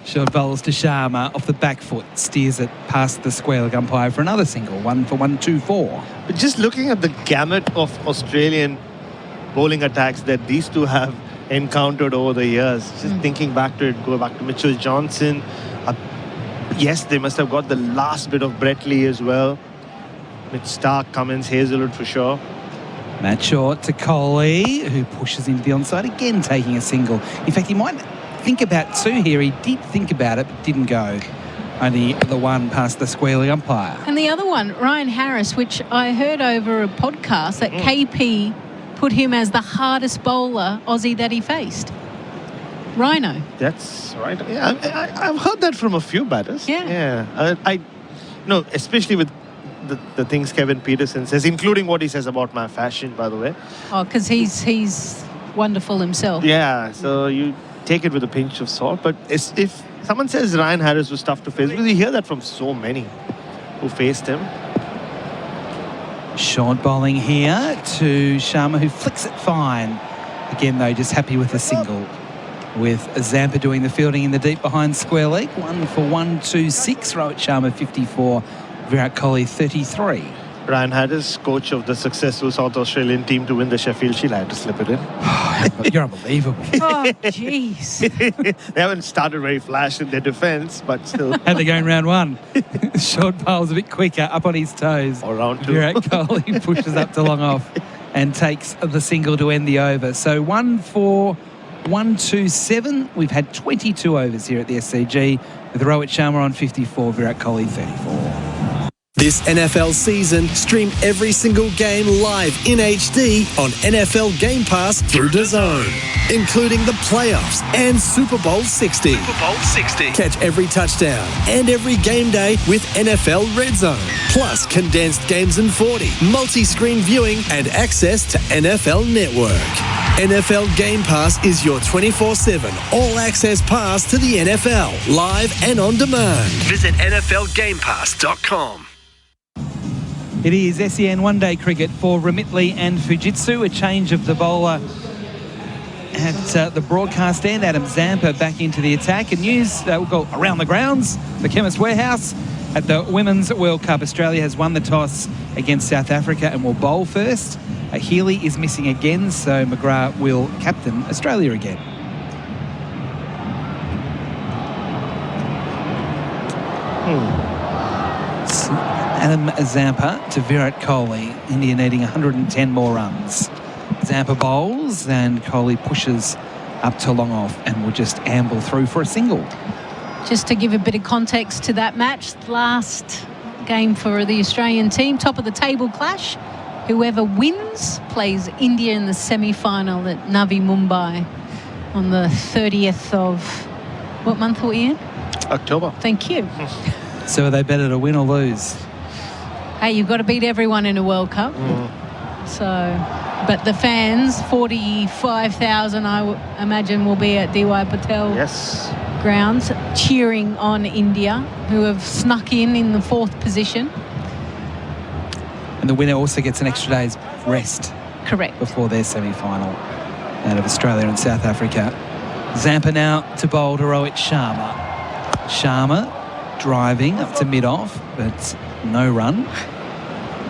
Short bowls to Sharma off the back foot, steers it past the square leg umpire for another single. 1 for 124.
But just looking at the gamut of Australian bowling attacks that these two have encountered over the years, just thinking back to it, go back to Mitchell Johnson. Yes, they must have got the last bit of Brett Lee as well. With Stark, Cummins, Hazelwood for sure.
Matt Short to Kohli, who pushes into the onside, again taking a single. In fact, he might think about two here. He did think about it, but didn't go. Only the one past the square leg umpire.
And the other one, Ryan Harris, which I heard over a podcast that KP put him as the hardest bowler Aussie that he faced. Rhino.
That's right. Yeah, I've heard that from a few batters.
Yeah.
I especially with the things Kevin Peterson says, including what he says about my fashion, by the way.
Oh, because he's wonderful himself.
Yeah, so you take it with a pinch of salt. But if someone says Ryan Harris was tough to face, because you hear that from so many who faced him.
Short bowling here to Sharma, who flicks it fine. Again, though, just happy with a single. With Zampa doing the fielding in the deep behind square leg. 1 for 126. Rohit Sharma 54. Virat Kohli 33.
Ryan Harris, coach of the successful South Australian team to win the Sheffield Shield. I had to slip it in.
You're unbelievable.
Oh, jeez.
They haven't started very flash in their defence, but still.
And they're going round one. Short bowl's a bit quicker, up on his toes.
Or round two.
Virat Kohli pushes up to long off and takes the single to end the over. So 1 for 127. We've had 22 overs here at the SCG with Rohit Sharma on 54, Virat Kohli 34.
This NFL season, stream every single game live in HD on NFL Game Pass through DAZN, including the playoffs and Super Bowl 60. Catch every touchdown and every game day with NFL Red Zone, plus condensed games in 40, multi-screen viewing and access to NFL Network. NFL Game Pass is your 24/7 all-access pass to the NFL, live and on demand. Visit NFLGamePass.com.
It is SEN one-day cricket for Whateley and Fujitsu. A change of the bowler at the broadcast end. Adam Zampa back into the attack. And news will go around the grounds, the Chemist Warehouse. At the Women's World Cup, Australia has won the toss against South Africa and will bowl first. Healy is missing again, so McGrath will captain Australia again. Adam Zampa to Virat Kohli. India needing 110 more runs. Zampa bowls and Kohli pushes up to long off and will just amble through for a single.
Just to give a bit of context to that match, last game for the Australian team, top of the table clash. Whoever wins plays India in the semi-final at Navi Mumbai on the 30th of... What month are we in?
October.
Thank you.
So are they better to win or lose?
Hey, you've got to beat everyone in a World Cup. So, but the fans, 45,000, I imagine, will be at DY Patel grounds cheering on India, who have snuck in the 4th position.
And the winner also gets an extra day's rest.
Correct.
Before their semi-final out of Australia and South Africa. Zampa now to bowl to Rohit Sharma. Sharma driving up to mid-off, but no run.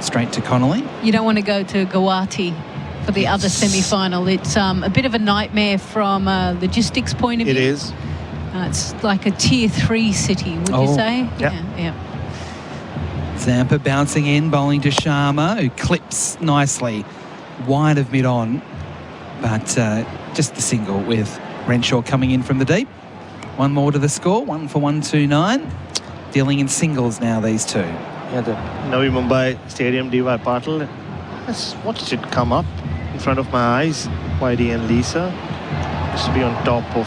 Straight to Connolly.
You don't want to go to Guwahati for the other semi-final. It's a bit of a nightmare from a logistics point of view.
It is.
It's like a tier 3 city, would you say?
Yeah.
Zampa bouncing in, bowling to Sharma, who clips nicely wide of mid-on, but just the single with Renshaw coming in from the deep. One more to the score, 1 for 129. Dealing in singles now, these two.
Yeah, the Navi Mumbai Stadium, DY Patel. I just watched it come up in front of my eyes. Whitey and Lisa used to be on top of...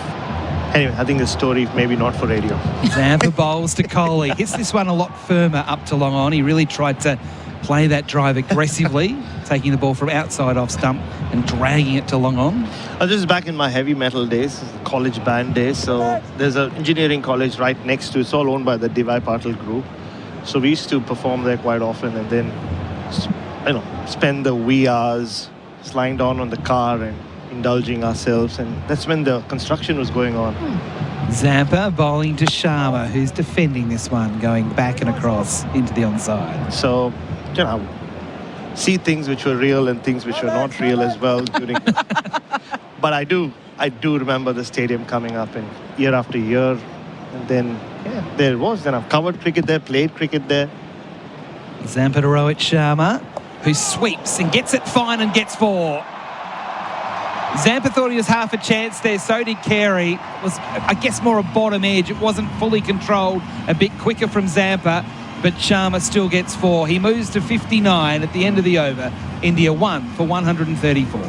Anyway, I think the story maybe not for radio.
Zampa bowls to Kohli. Hits this one a lot firmer up to long on. He really tried to play that drive aggressively, taking the ball from outside off stump and dragging it to long on.
This is back in my heavy metal days, college band days. So there's an engineering college right next to it. It's all owned by the DY Patel group. So we used to perform there quite often and then, spend the wee hours lying down on the car and indulging ourselves. And that's when the construction was going on.
Zampa bowling to Sharma, who's defending this one, going back and across into the onside.
So, see things which were real and things which were not real as well during. But I do remember the stadium coming up in year after year. And then, there it was. Then I've covered cricket there, played cricket there.
Zampa to Rohit Sharma, who sweeps and gets it fine and gets 4. Zampa thought he was half a chance there, so did Carey. It was, I guess, more a bottom edge. It wasn't fully controlled, a bit quicker from Zampa, but Sharma still gets 4. He moves to 59 at the end of the over. India 1 for 134.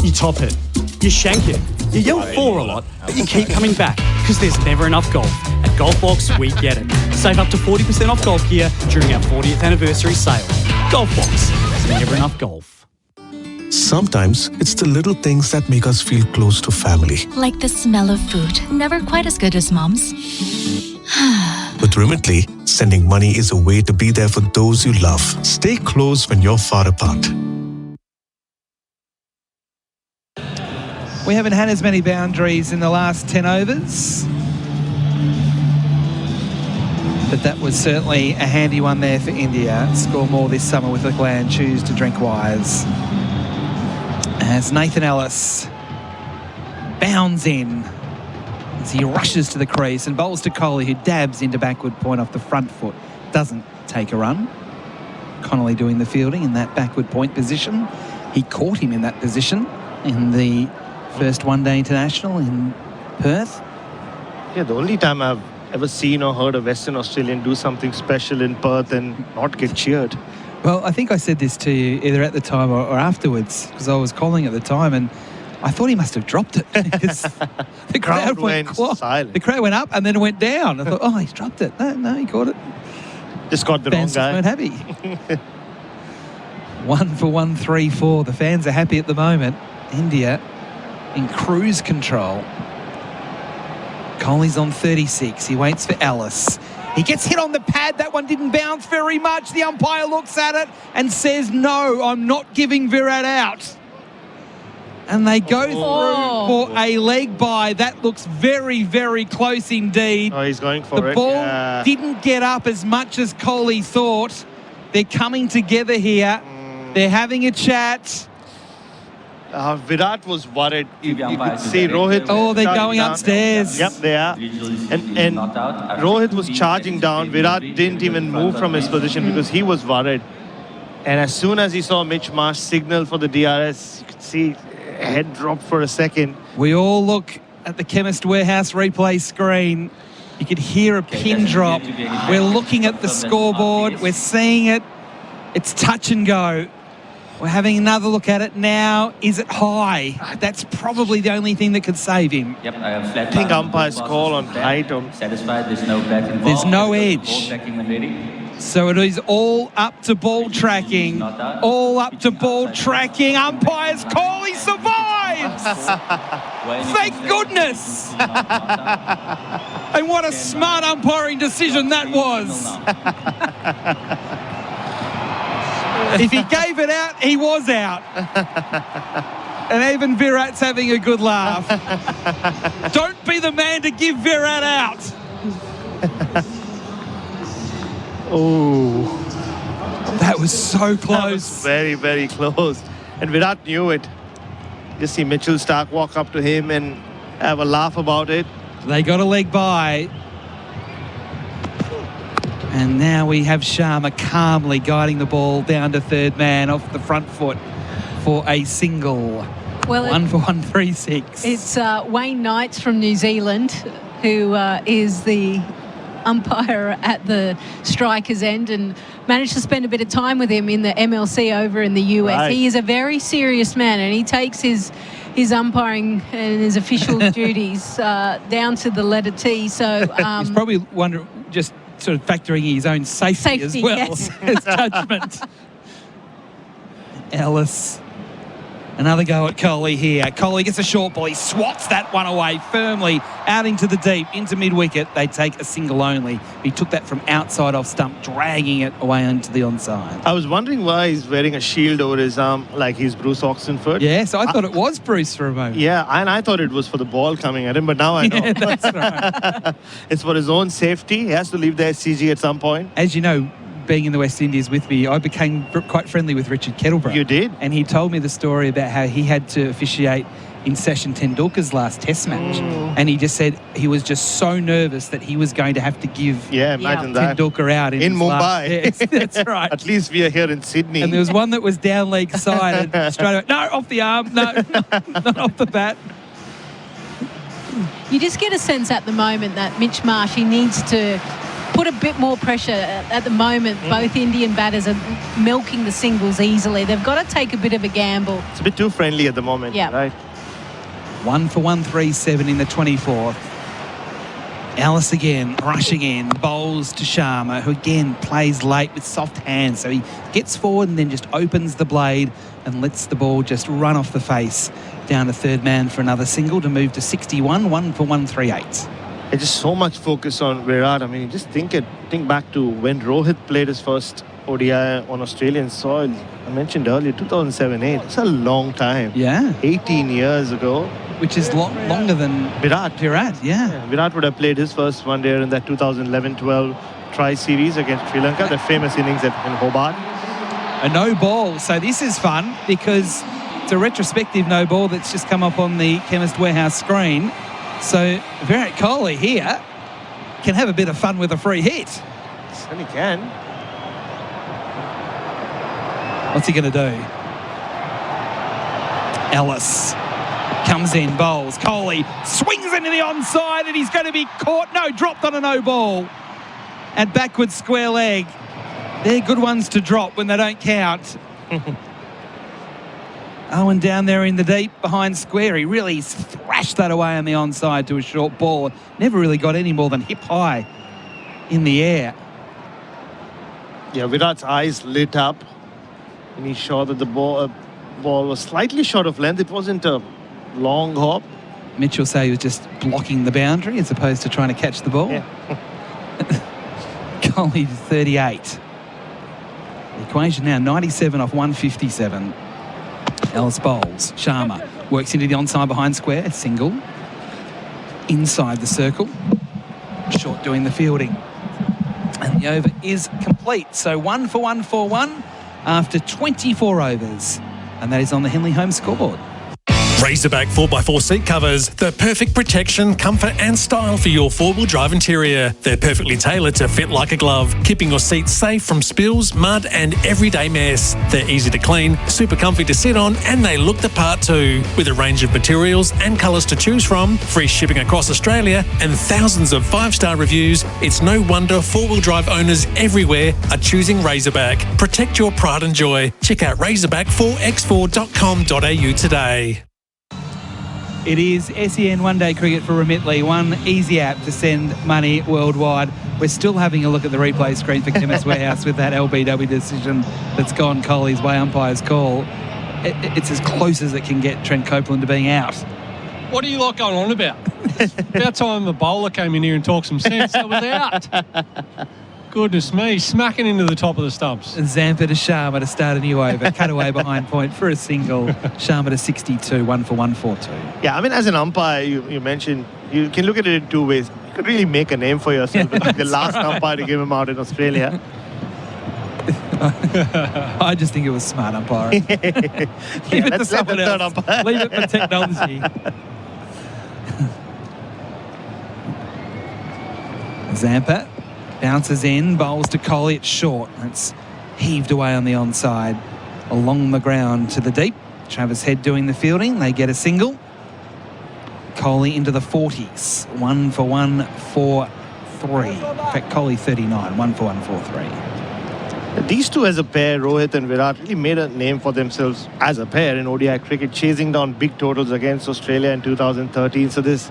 You top it, you shank it, you yell 4 a lot, but you keep coming back because there's never enough golf. At Golfbox, we get it. Save up to 40% off golf gear during our 40th anniversary sale. Golfbox, there's never enough golf.
Sometimes it's the little things that make us feel close to family.
Like the smell of food. Never quite as good as Mom's.
With Remitly, sending money is a way to be there for those you love. Stay close when you're far apart.
We haven't had as many boundaries in the last 10 overs. But that was certainly a handy one there for India. Score more this summer with a gland. Choose to drink wise. As Nathan Ellis bounds in as he rushes to the crease and bowls to Kohli, who dabs into backward point off the front foot. Doesn't take a run. Connolly doing the fielding in that backward point position. He caught him in that position in the first one-day international in Perth.
Yeah, the only time I've ever seen or heard a Western Australian do something special in Perth and not get cheered.
Well, I think I said this to you either at the time or afterwards, because I was calling at the time, and I thought he must have dropped it. Because the crowd went silent. The crowd went up and then it went down. I thought, oh, he's dropped it. No, he caught it.
Just got the
fans
wrong guy.
Weren't happy. 1 for 134. The fans are happy at the moment. India in cruise control. Kohli's on 36. He waits for Ellis. He gets hit on the pad. That one didn't bounce very much. The umpire looks at it and says, no, I'm not giving Virat out. And they go through for a leg bye. That looks very, very close indeed.
Oh, he's going for it.
The ball didn't get up as much as Kohli thought. They're coming together here. They're having a chat.
Virat was worried. You could see Rohit.
Oh, they're going upstairs.
Yep, they are. And Rohit was charging down. Virat didn't even move from his position because he was worried. And as soon as he saw Mitch Marsh signal for the DRS, you could see head drop for a second.
We all look at the Chemist Warehouse replay screen. You could hear a pin drop. We're looking at the scoreboard. We're seeing it. It's touch and go. We're having another look at it now. Is it high? That's probably the only thing that could save him.
Yep, I think umpire's call on height.
Satisfied, there's no back involved.
There's no edge. So it is all up to ball tracking. All up to ball tracking. Umpire's call. He survives. Thank goodness. And what a smart umpiring decision that was. If he gave it out, he was out. And even Virat's having a good laugh. Don't be the man to give Virat out.
Oh,
that was so close.
That was very, very close. And Virat knew it. Just see Mitchell Starc walk up to him and have a laugh about it.
They got a leg by. And now we have Sharma calmly guiding the ball down to third man off the front foot for a single.
Well,
1 for 136.
It's Wayne Knights from New Zealand who is the umpire at the striker's end and managed to spend a bit of time with him in the MLC over in the US.
Right.
He is a very serious man and he takes his umpiring and his official duties down to the letter T. So
he's probably wondering, just sort of factoring his own safety as well
yes.
as judgment. Ellis. Another go at Kohli here. Kohli gets a short ball. He swats that one away firmly out into the deep, into mid-wicket. They take a single only. He took that from outside off stump, dragging it away into the onside.
I was wondering why he's wearing a shield over his arm like he's Bruce Oxenford.
Yes, I thought it was Bruce for a moment.
Yeah, and I thought it was for the ball coming at him, but now I know.
Yeah, that's right.
It's for his own safety. He has to leave the SCG at some point.
As you know, being in the West Indies with me, I became quite friendly with Richard Kettleborough.
You did?
And he told me the story about how he had to officiate in Sachin Tendulkar's last Test match. And he just said he was just so nervous that he was going to have to give
imagine that.
Tendulkar out in
Mumbai.
Yes, that's right.
At least we are here in Sydney.
And there was one that was down leg side and straight away, no, off the arm, no, not off the bat.
You just get a sense at the moment that Mitch Marsh, he needs to put a bit more pressure. At the moment, both Indian batters are milking the singles easily. They've got to take a bit of a gamble.
It's a bit too friendly at the moment, right?
1 for 137 in the 24th. Ellis again rushing in, bowls to Sharma, who again plays late with soft hands. So he gets forward and then just opens the blade and lets the ball just run off the face down to third man for another single to move to 61, 1 for 138.
There's just so much focus on Virat. I mean, just think back to when Rohit played his first ODI on Australian soil. I mentioned earlier, 2007-8. It's a long time.
Yeah.
18 years ago.
Which is longer than
Virat,
yeah.
Virat would have played his first one there in that 2011-12 tri-series against Sri Lanka, the famous innings in Hobart.
A no ball. So this is fun because it's a retrospective no ball that's just come up on the Chemist Warehouse screen. So Virat Kohli here can have a bit of fun with a free hit.
Certainly can.
What's he going to do? Ellis comes in, bowls. Kohli swings into the onside and he's going to be caught. No, dropped on a no ball. At backwards square leg. They're good ones to drop when they don't count. Owen down there in the deep behind square. He really thrashed that away on the onside to a short ball. Never really got any more than hip high in the air.
Yeah, Virat's eyes lit up and he saw that the ball was slightly short of length. It wasn't a long hop.
Mitchell say he was just blocking the boundary as opposed to trying to catch the ball.
Yeah.
Kohli 38. The equation now 97 off 157. Ellis bowls. Sharma works into the onside behind square. Single. Inside the circle. Short doing the fielding. And the over is complete. So 1 for 1 for 1 after 24 overs. And that is on the Henley home scoreboard.
Razorback 4x4 seat covers, the perfect protection, comfort and style for your four-wheel drive interior. They're perfectly tailored to fit like a glove, keeping your seats safe from spills, mud and everyday mess. They're easy to clean, super comfy to sit on and they look the part too. With a range of materials and colours to choose from, free shipping across Australia and thousands of 5-star reviews, it's no wonder four-wheel drive owners everywhere are choosing Razorback. Protect your pride and joy. Check out razorback4x4.com.au today.
It is SEN one-day cricket for Whateley, one easy app to send money worldwide. We're still having a look at the replay screen for Chemist Warehouse with that LBW decision that's gone Kohli's way, umpire's call. It's as close as it can get Trent Copeland to being out.
What are you lot going on about? About time a bowler came in here and talked some sense. That was out. Goodness me, smacking into the top of the stumps.
Zampa to Sharma to start a new over. Cut away behind point for a single. Sharma to 62, 1 for 142.
Yeah, I mean, as an umpire, you mentioned, you can look at it in two ways. You could really make a name for yourself. The last umpire to give him out in Australia.
I just think it was smart umpiring. Leave it to someone else. Leave it for technology. Zampa bounces in, bowls to Kohli, it's short. It's heaved away on the onside. Along the ground to the deep. Travis Head doing the fielding. They get a single. Kohli into the 40s. 1 for 1 for 3. In fact, Kohli 39. 1 for 1 for 3.
These two as a pair, Rohit and Virat, really made a name for themselves as a pair in ODI cricket, chasing down big totals against Australia in 2013. So there's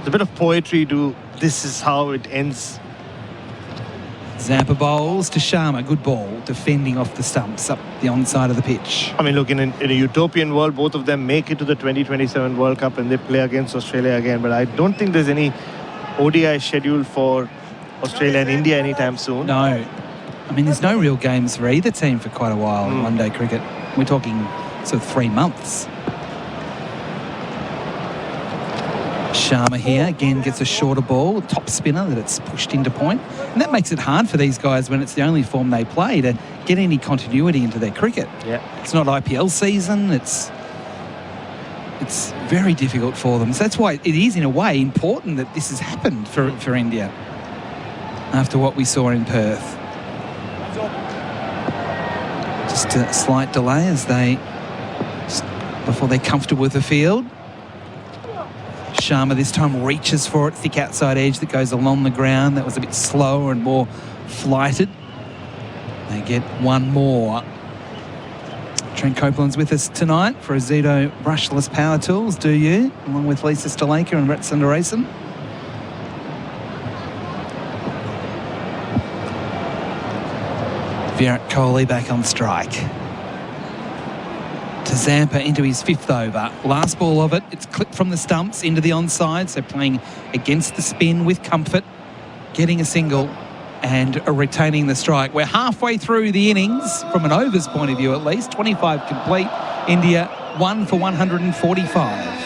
a bit of poetry to this is how it ends.
Zampa bowls to Sharma, good ball, defending off the stumps up the onside of the pitch.
I mean, look, in a utopian world, both of them make it to the 2027 World Cup and they play against Australia again. But I don't think there's any ODI scheduled for Australia and India anytime soon.
No. I mean, there's no real games for either team for quite a while in one-day cricket. We're talking sort of 3 months. Sharma here, again, gets a shorter ball, top spinner that it's pushed into point. And that makes it hard for these guys when it's the only form they play to get any continuity into their cricket.
Yeah.
It's not IPL season. It's very difficult for them. So that's why it is, in a way, important that this has happened for India after what we saw in Perth. Just a slight delay as before they're comfortable with the field. Sharma this time reaches for it, thick outside edge that goes along the ground. That was a bit slower and more flighted. They get one more. Trent Copeland's with us tonight for a Zito brushless power tools, do you? Along with Lisa Sthalekar and Sunderasen. Virat Kohli back on strike. To Zampa into his 5th over. Last ball of it, it's clipped from the stumps into the onside, so playing against the spin with comfort, getting a single and retaining the strike. We're halfway through the innings, from an overs point of view at least. 25 complete. India 1 for 145.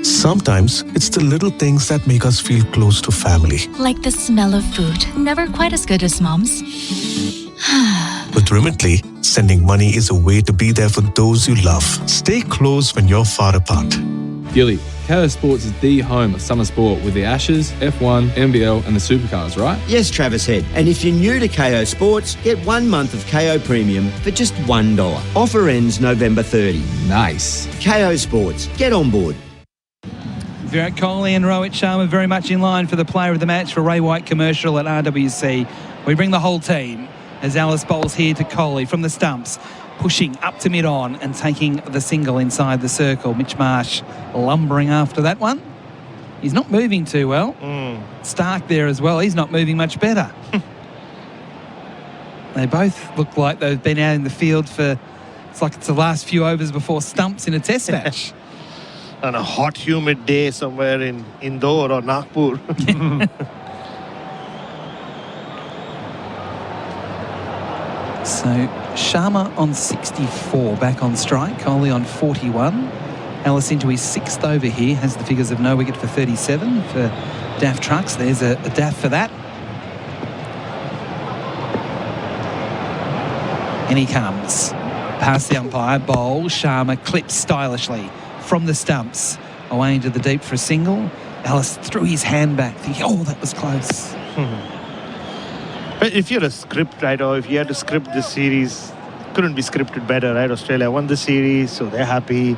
Sometimes it's the little things that make us feel close to family.
Like the smell of food. Never quite as good as Mom's.
With Remitly, sending money is a way to be there for those you love. Stay close when you're far apart.
Gilly, KO Sports is the home of summer sport with the Ashes, F1, NBL and the Supercars, right?
Yes, Travis Head. And if you're new to KO Sports, get 1 month of KO Premium for just $1. Offer ends November 30.
Nice.
KO Sports. Get on board.
Virat Kohli and Rohit Sharma very much in line for the player of the match for Ray White commercial at RWC. We bring the whole team as Alice bowls here to Kohli from the stumps, pushing up to mid-on and taking the single inside the circle. Mitch Marsh lumbering after that one. He's not moving too well. Stark there as well. He's not moving much better. They both look like they've been out in the field for, it's like it's the last few overs before stumps in a test match.
On a hot, humid day somewhere in Indore or Nagpur.
So Sharma on 64, back on strike. Kohli on 41. Ellis into his 6th over here, has the figures of no wicket for 37 for Daft Trucks. There's a Daft for that. And he comes. Past the umpire, bowl. Sharma clips stylishly from the stumps. Away into the deep for a single. Ellis threw his hand back, thinking, oh, that was close.
But if you're a script writer, or if you had to script this series, couldn't be scripted better, right? Australia won the series, so they're happy.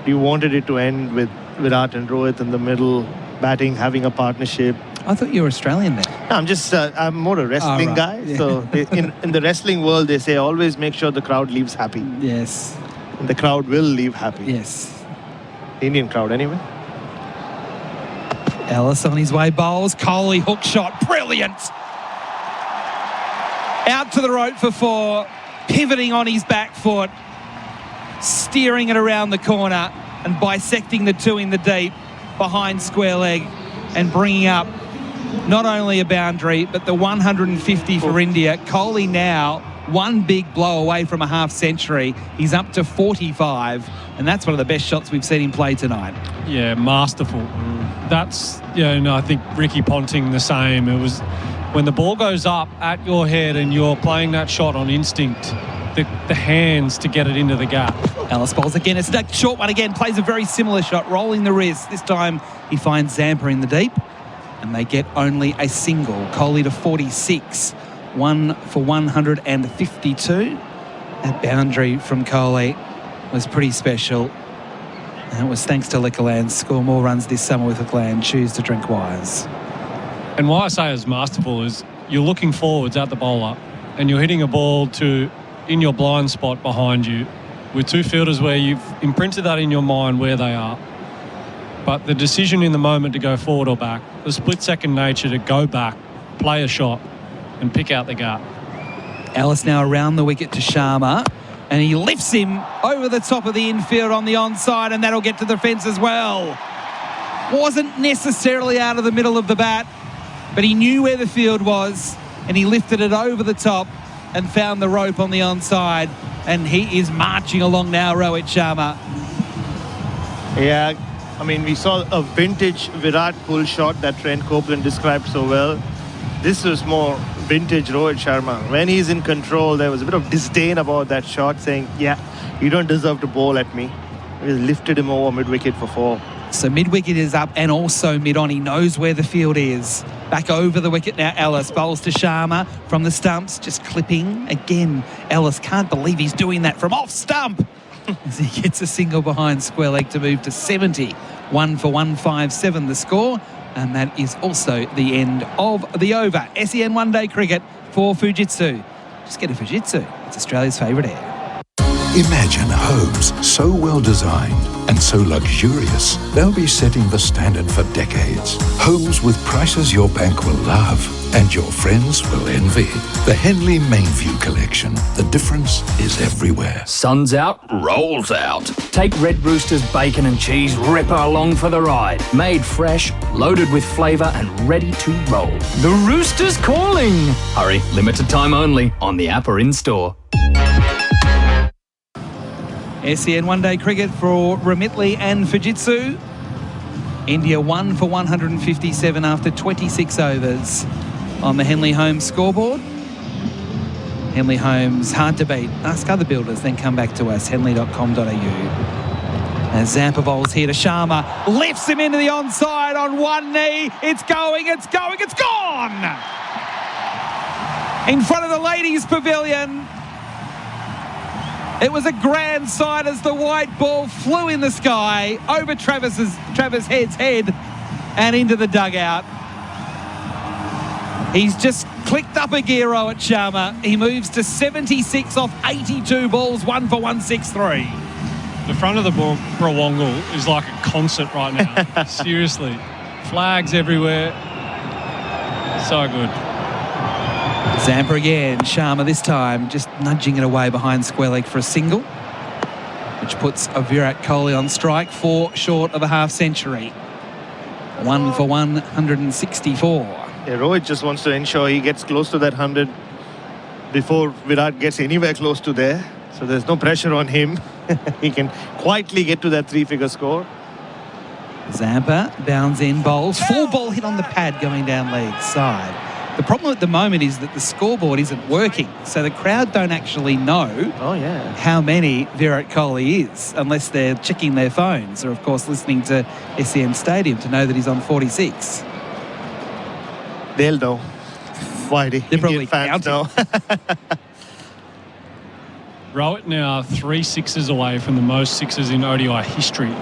You wanted it to end with Virat and Rohit in the middle, batting, having a partnership.
I thought you were Australian then.
No, I'm more a wrestling
right.
guy.
Yeah.
So in the wrestling world, they say always make sure the crowd leaves happy.
Yes.
And the crowd will leave happy.
Yes.
Indian crowd anyway.
Ellis on his way, bowls. Kohli hook shot, brilliant. Out to the rope for 4, pivoting on his back foot, steering it around the corner and bisecting the 2 in the deep behind square leg and bringing up not only a boundary but the 150 for India. Kohli now one big blow away from a half century. He's up to 45 and that's one of the best shots we've seen him play tonight.
Yeah, masterful. That's, I think Ricky Ponting the same. It was when the ball goes up at your head and you're playing that shot on instinct, the hands to get it into the gap.
Ellis bowls again. It's a short one again. Plays a very similar shot, rolling the wrist. This time he finds Zampa in the deep and they get only a single. Kohli to 46, 1 for 152. That boundary from Kohli was pretty special. And it was thanks to Liquorland. Score more runs this summer with Liquorland. Choose to drink wise.
And why I say it's masterful is you're looking forwards at the bowler and you're hitting a ball in your blind spot behind you with 2 fielders where you've imprinted that in your mind where they are. But the decision in the moment to go forward or back, the split-second nature to go back, play a shot and pick out the gap.
Ellis now around the wicket to Sharma and he lifts him over the top of the infield on the onside and that'll get to the fence as well. Wasn't necessarily out of the middle of the bat, but he knew where the field was and he lifted it over the top and found the rope on the onside and he is marching along now, Rohit Sharma.
Yeah, I mean, we saw a vintage Virat pull shot that Trent Copeland described so well. This was more vintage Rohit Sharma. When he's in control, there was a bit of disdain about that shot, saying, yeah, you don't deserve to bowl at me. He lifted him over mid-wicket for 4.
So mid-wicket is up and also mid-on. He knows where the field is. Back over the wicket now, Ellis bowls to Sharma from the stumps, just clipping. Again, Ellis can't believe he's doing that from off stump. As he gets a single behind square leg to move to 70. 1 for 157 the score. And that is also the end of the over. SEN one-day cricket for Fujitsu. Just get a Fujitsu. It's Australia's favourite air.
Imagine homes so well designed and so luxurious, they'll be setting the standard for decades. Homes with prices your bank will love and your friends will envy. The Henley Mainview Collection. The difference is everywhere.
Sun's out, rolls out. Take Red Rooster's bacon and cheese ripper along for the ride. Made fresh, loaded with flavour and ready to roll. The Rooster's calling. Hurry, limited time only on the app or in-store.
SEN one-day cricket for Whateley and Fujitsu. India 1 for 157 after 26 overs on the Henley Homes scoreboard. Henley Homes, hard to beat. Ask other builders, then come back to us, henley.com.au. As Zampa bowls here to Sharma, lifts him into the onside on one knee. It's going, it's going, it's gone! In front of the ladies' pavilion. It was a grand sight as the white ball flew in the sky over Travis Head's head and into the dugout. He's just clicked up a gear, Rohit Sharma. He moves to 76 off 82 balls, 1 for 163.
The front of the Brawongle is like a concert right now. Seriously. Flags everywhere. So good.
Zampa again, Sharma this time just nudging it away behind square leg for a single, which puts a Virat Kohli on strike, 4 short of a half century. 1 for 164.
Yeah, Rohit just wants to ensure he gets close to that 100. before Virat gets anywhere close to there. So there's no pressure on him. He can quietly get to that 3-figure score.
Zampa bounds in, bowls. 4-ball hit on the pad going down leg side. The problem at the moment is that the scoreboard isn't working, so the crowd don't actually know how many Virat Kohli is, unless they're checking their phones or, of course, listening to SEN Stadium to know that he's on 46.
They'll know. Whitey.
They're probably
fans know.
Rohit now 3 sixes away from the most sixes in ODI history.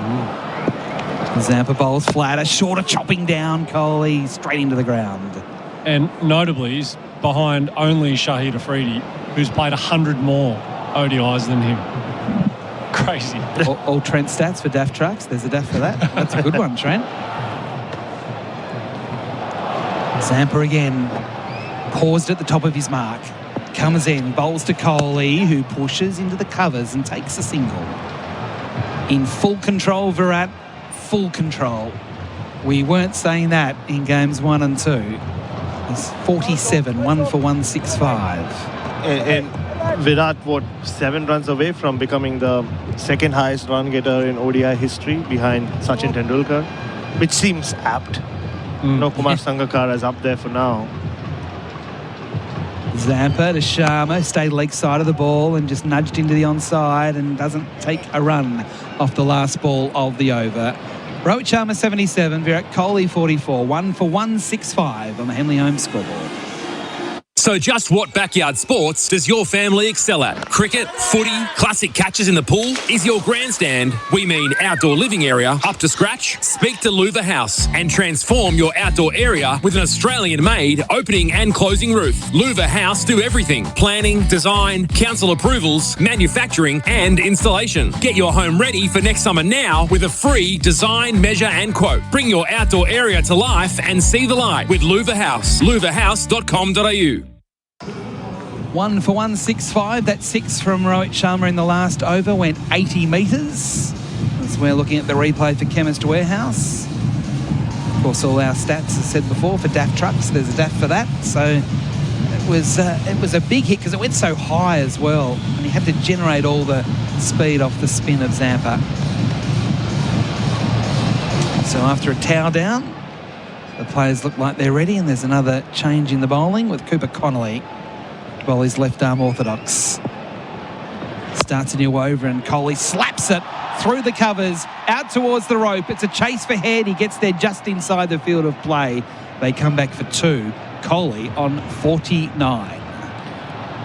Zampa bowls flatter, shorter, chopping down Kohli straight into the ground.
And notably, he's behind only Shahid Afridi, who's played 100 more ODIs than him. Crazy.
All Trent stats for daft trucks. There's a daft for that. That's a good one, Trent. Zampa again, paused at the top of his mark. Comes in, bowls to Kohli, who pushes into the covers and takes a single. In full control, Virat, full control. We weren't saying that in games 1 and 2. He's 47, 1 for 165.
And Virat, 7 runs away from becoming the second highest run getter in ODI history behind Sachin Tendulkar, which seems apt. Kumar Sangakkara is up there for now.
Zampa to Sharma, stayed leg side of the ball and just nudged into the onside and doesn't take a run off the last ball of the over. Rohit Sharma 77, Virat Kohli 44, 1 for 165 on the Henley Home scoreboard.
So just what backyard sports does your family excel at? Cricket, footy, classic catches in the pool? Is your grandstand, we mean outdoor living area, up to scratch? Speak to Louver House and transform your outdoor area with an Australian-made opening and closing roof. Louver House do everything: planning, design, council approvals, manufacturing and installation. Get your home ready for next summer now with a free design, measure and quote. Bring your outdoor area to life and see the light with Louver House. louverhouse.com.au.
1 for 165. That 6 from Rohit Sharma in the last over went 80 metres. As we're looking at the replay for Chemist Warehouse. Of course, all our stats, as said before, for daft trucks. There's a daft for that. So it was a big hit because it went so high as well. And he had to generate all the speed off the spin of Zampa. So after a towel down, the players look like they're ready. And there's another change in the bowling with Cooper Connolly. Well, his left arm orthodox. Starts a new over and Kohli slaps it through the covers, out towards the rope. It's a chase for head. He gets there just inside the field of play. They come back for 2. Kohli on 49.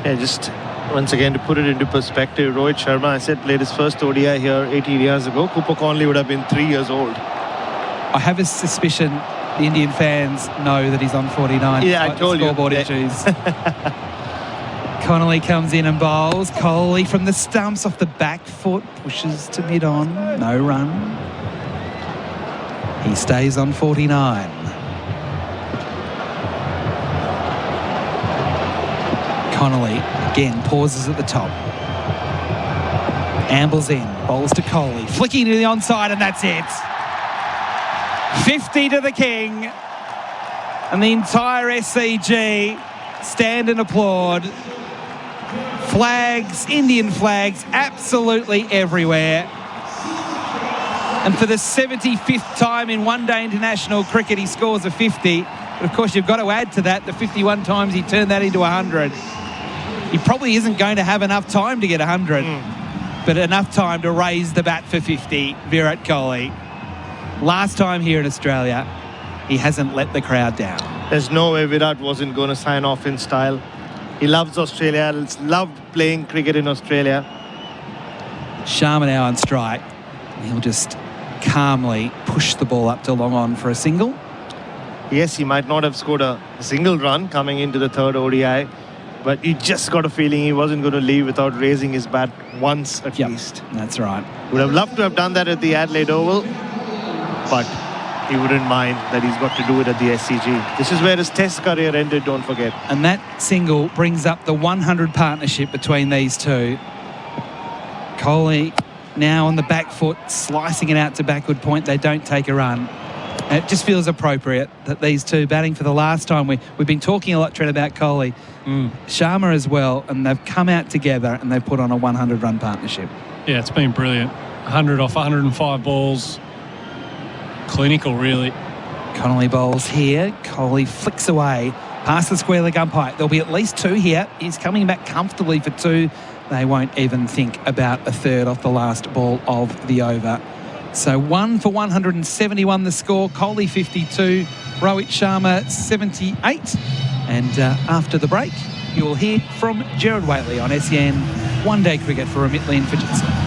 Yeah, just once again to put it into perspective, Rohit Sharma, I said, played his first ODI here 18 years ago. Cooper Connolly would have been 3 years old.
I have a suspicion the Indian fans know that he's on 49.
Yeah, I told you.
Scoreboard issues. Connolly comes in and bowls. Kohli from the stumps off the back foot, pushes to mid-on, no run. He stays on 49. Connolly again pauses at the top. Ambles in, bowls to Kohli, flicking to the onside, and that's it. 50 to the King, and the entire SCG stand and applaud. Flags, Indian flags, absolutely everywhere. And for the 75th time in one-day international cricket, he scores a 50. But of course, you've got to add to that the 51 times he turned that into 100. He probably isn't going to have enough time to get 100, but enough time to raise the bat for 50, Virat Kohli. Last time here in Australia, he hasn't let the crowd down.
There's no way Virat wasn't going to sign off in style. He loves Australia, loved playing cricket in Australia.
Sharma now on strike. He'll just calmly push the ball up to long on for a single.
Yes, he might not have scored a single run coming into the third ODI, but he just got a feeling he wasn't going to leave without raising his bat once at least.
That's right.
Would have loved to have done that at the Adelaide Oval, but he wouldn't mind that he's got to do it at the SCG. This is where his test career ended, don't forget.
And that single brings up the 100 partnership between these two. Kohli now on the back foot, slicing it out to backward point. They don't take a run. It just feels appropriate that these two batting for the last time. We've been talking a lot, Trent, about Kohli. Sharma as well, and they've come out together and they've put on a 100-run partnership.
Yeah, it's been brilliant. 100 off 105 balls. Clinical, really.
Connolly bowls here. Kohli flicks away past the square leg umpire. There'll be at least two here. He's coming back comfortably for two. They won't even think about a third off the last ball of the over. So 1 for 171 the score. Kohli 52, Rohit Sharma 78. And after the break, you will hear from Gerard Whateley on SEN. One-day cricket for Remitly and Fujitsu.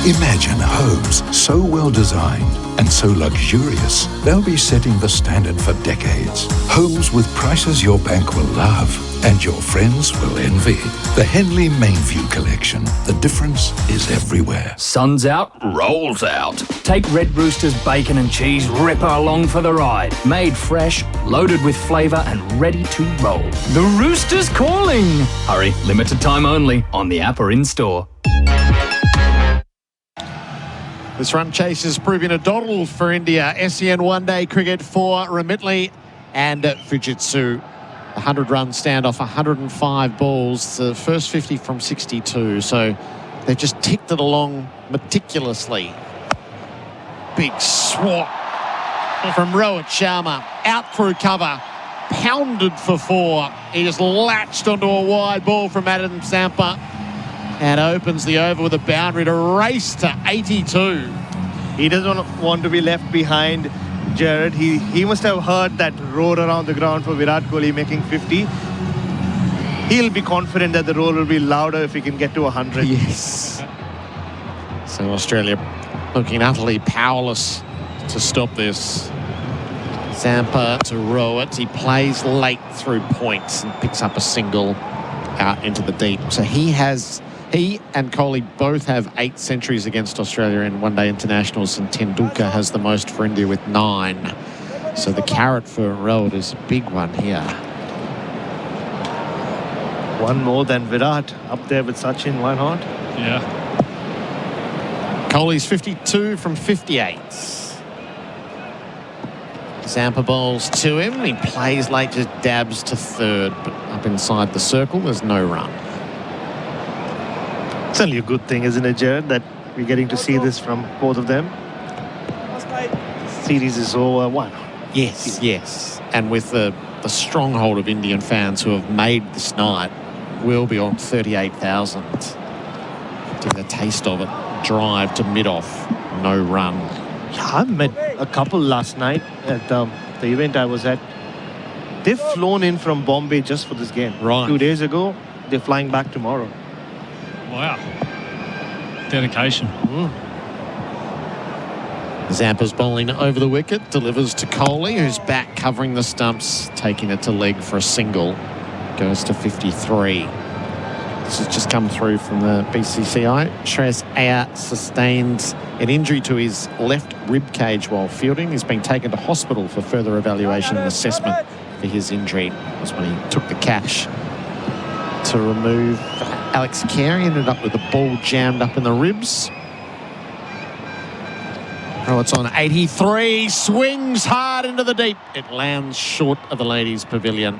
Imagine homes so well designed and so luxurious, they'll be setting the standard for decades. Homes with prices your bank will love and your friends will envy. The Henley Mainview Collection. The difference is everywhere.
Sun's out, rolls out. Take Red Rooster's bacon and cheese ripper along for the ride. Made fresh, loaded with flavour and ready to roll. The Rooster's calling. Hurry, limited time only on the app or in-store.
This run chase is proving a doddle for India. SEN one-day cricket for Remitly and Fujitsu. 100-run standoff, 105 balls, the first 50 from 62. So they've just ticked it along meticulously. Big swat from Rohit Sharma. Out through cover, pounded for 4. He just latched onto a wide ball from Adam Zampa and opens the over with a boundary to race to 82.
He doesn't want to be left behind, Gerard. He must have heard that roar around the ground for Virat Kohli making 50. He'll be confident that the roar will be louder if he can get to 100.
Yes. So Australia looking utterly powerless to stop this. Zampa to Rohit. He plays late through points and picks up a single out into the deep. So he and Kohli both have 8 centuries against Australia in one-day internationals, and Tendulkar has the most for India with 9. So the carrot for Rohit is a big one here.
One more than Virat, up there with Sachin, why not?
Yeah.
Kohli's 52 from 58. Zampa bowls to him. He plays late, just dabs to third, but up inside the circle, there's no run.
It's only a good thing, isn't it, Gerard, that we're getting to see this from both of them. Series is over. Why not?
Yes, yes. And with the stronghold of Indian fans who have made this night, will be on 38,000. Getting the taste of it. Drive to mid-off. No run.
Yeah, I met a couple last night at the event I was at. They've flown in from Bombay just for this game.
Right.
2 days ago. They're flying back tomorrow.
Wow. Dedication.
Zampa's bowling over the wicket, delivers to Kohli, who's back covering the stumps, taking it to leg for a single. Goes to 53. This has just come through from the BCCI. Shreyas Iyer sustained an injury to his left rib cage while fielding. He's been taken to hospital for further evaluation and assessment for his injury. That was when he took the catch to remove Alex Carey. Ended up with the ball jammed up in the ribs. Oh, it's on 83. Swings hard into the deep. It lands short of the ladies' pavilion.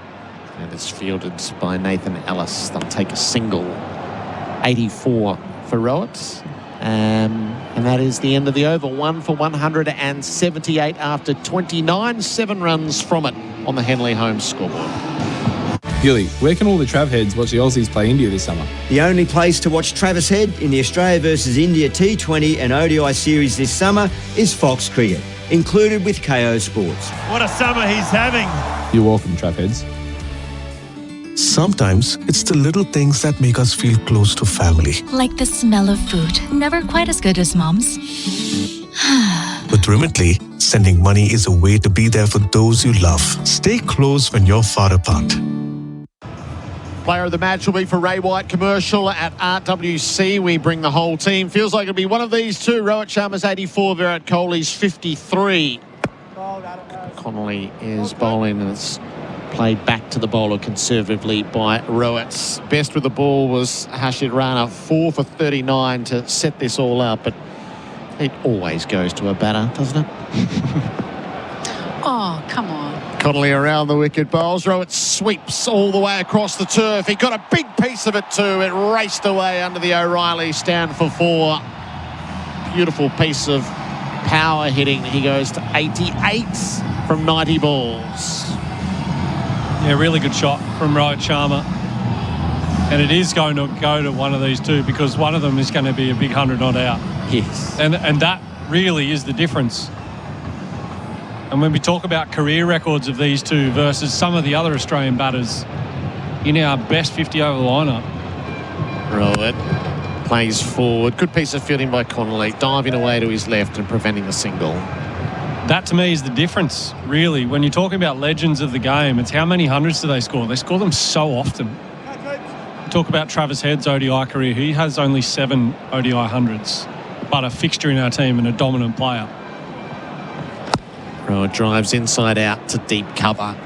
And it's fielded by Nathan Ellis. They'll take a single. 84 for Rohit. And that is the end of the over. 1 for 178 after 29. 7 runs from it on the Henley home scoreboard.
Gilly, where can all the Trav heads watch the Aussies play India this summer?
The only place to watch Travis Head in the Australia versus India T20 and ODI series this summer is Fox Cricket, included with KO Sports.
What a summer he's having.
You're welcome, Trav heads.
Sometimes it's the little things that make us feel close to family.
Like the smell of food. Never quite as good as Mom's.
With Remitly, sending money is a way to be there for those you love. Stay close when you're far apart.
Player of the match will be for Ray White commercial at RWC. We bring the whole team. Feels like it'll be one of these two. Rohit Sharma's 84, Virat Kohli's 53. Connolly is bowling and it's played back to the bowler conservatively by Rohit. Best with the ball was Hashid Rana, 4 for 39 to set this all up, but it always goes to a batter, doesn't it? Connolly around the wicket, bowls. Rohit sweeps all the way across the turf. He got a big piece of it too. It raced away under the O'Reilly stand for 4. Beautiful piece of power hitting. He goes to 88 from 90 balls.
Yeah, really good shot from Rohit Sharma. And it is going to go to one of these two because one of them is going to be a big 100 not out.
Yes.
And that really is the difference. And when we talk about career records of these two versus some of the other Australian batters in our best 50 over the lineup.
Rohit plays forward. Good piece of fielding by Connolly, diving away to his left and preventing a single.
That to me is the difference, really. When you're talking about legends of the game, it's how many hundreds do they score? They score them so often. Talk about Travis Head's ODI career. He has only 7 ODI hundreds, but a fixture in our team and a dominant player.
Rohit drives inside out to deep cover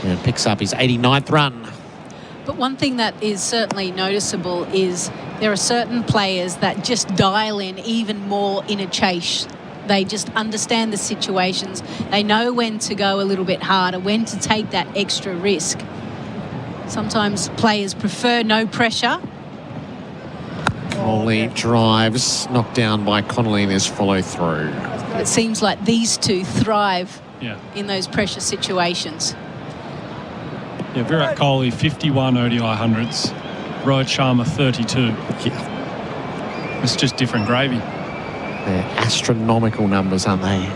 and picks up his 89th run.
But one thing that is certainly noticeable is there are certain players that just dial in even more in a chase. They just understand the situations. They know when to go a little bit harder, when to take that extra risk. Sometimes players prefer no pressure.
Kohli drives, knocked down by Connolly in his follow-through.
It seems like these two thrive in those pressure situations.
Yeah, Virat Kohli, 51 ODI hundreds. Rohit Sharma, 32.
Yeah.
It's just different gravy.
They're astronomical numbers, aren't they?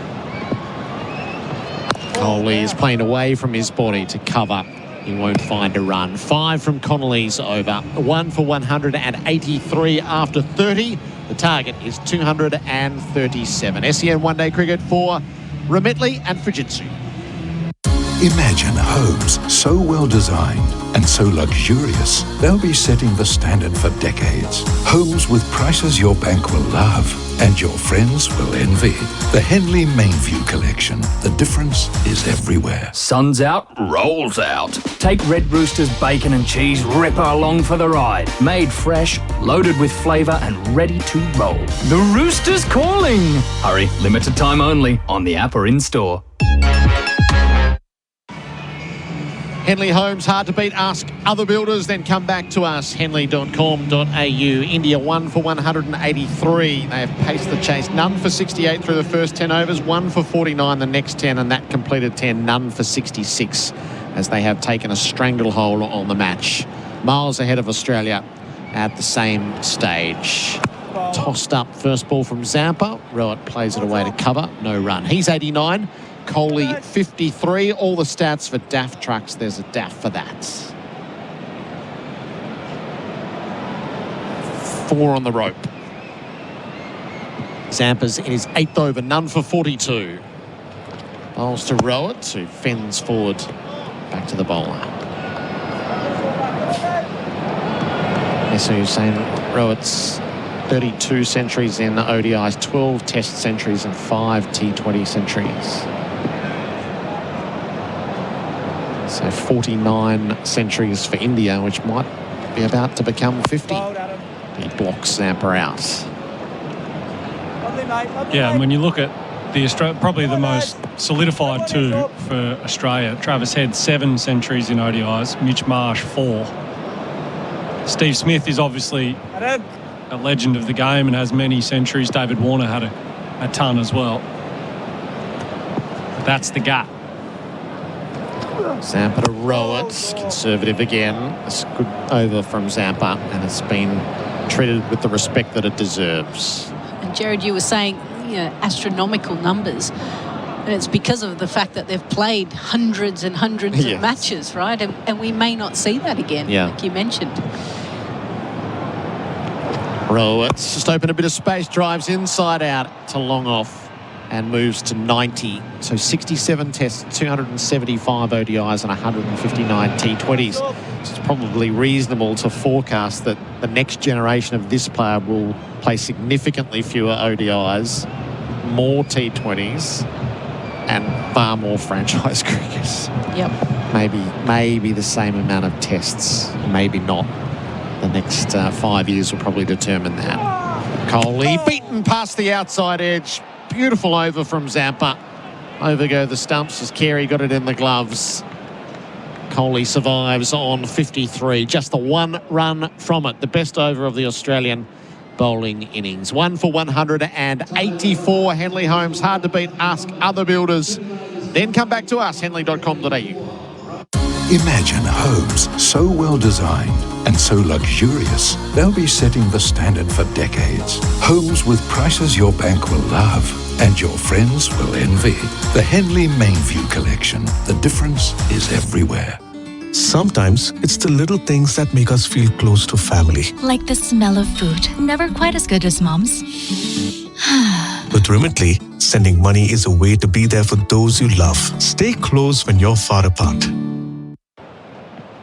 Kohli is playing away from his body to cover. He won't find a run. 5 from Connolly's over. 1 for 183 after 30. The target is 237. SEN one-day cricket for Whateley and Fujitsu.
Imagine homes so well designed and so luxurious, they'll be setting the standard for decades. Homes with prices your bank will love and your friends will envy. The Henley Mainview Collection. The difference is everywhere.
Sun's out, rolls out. Take Red Rooster's bacon and cheese ripper along for the ride. Made fresh, loaded with flavour and ready to roll. The Rooster's calling! Hurry, limited time only on the app or in-store.
Henley Homes, hard to beat. Ask other builders, then come back to us. Henley.com.au. India 1 for 183. They have paced the chase. None for 68 through the first 10 overs. 1 for 49 the next 10, and that completed 10. None for 66 as they have taken a stranglehold on the match. Miles ahead of Australia at the same stage. Tossed up first ball from Zampa. Rohit plays it away to cover. No run. He's 89. Kohli 53. All the stats for daft trucks. There's a daft for that. 4 on the rope. Zampa's in his 8th over. None for 42. Bowls to Rohit, who fends forward back to the bowler. Yes, so you're saying Rohit's 32 centuries in ODIs, 12 Test centuries and 5 T20 centuries. So 49 centuries for India, which might be about to become 50. He blocks Zampa out.
Yeah, and when you look at the probably the most solidified two for Australia, Travis Head, 7 centuries in ODIs, Mitch Marsh, 4. Steve Smith is obviously a legend of the game and has many centuries. David Warner had a ton as well. That's the gap.
Zampa to Rohit, conservative again. It's a good over from Zampa, and it's been treated with the respect that it deserves.
And Gerard, you were saying, astronomical numbers. And it's because of the fact that they've played hundreds and hundreds of matches, right? And we may not see that again, like you mentioned.
Rohit's just opened a bit of space, drives inside out to long off and moves to 90. So 67 tests, 275 ODIs and 159 T20s. So it's probably reasonable to forecast that the next generation of this player will play significantly fewer ODIs, more T20s, and far more franchise cricket.
Yep.
Maybe the same amount of tests, maybe not. The next 5 years will probably determine that. Kohli beaten past the outside edge. Beautiful over from Zampa. Over go the stumps as Carey got it in the gloves. Kohli survives on 53. Just the one run from it. The best over of the Australian bowling innings. 1 for 184. Henley Holmes, hard to beat. Ask other builders. Then come back to us, henley.com.au.
Imagine homes so well designed and so luxurious, they'll be setting the standard for decades. Homes with prices your bank will love and your friends will envy. The Henley Mainview Collection. The difference is everywhere.
Sometimes it's the little things that make us feel close to family.
Like the smell of food. Never quite as good as mom's.
With Remitly, sending money is a way to be there for those you love. Stay close when you're far apart.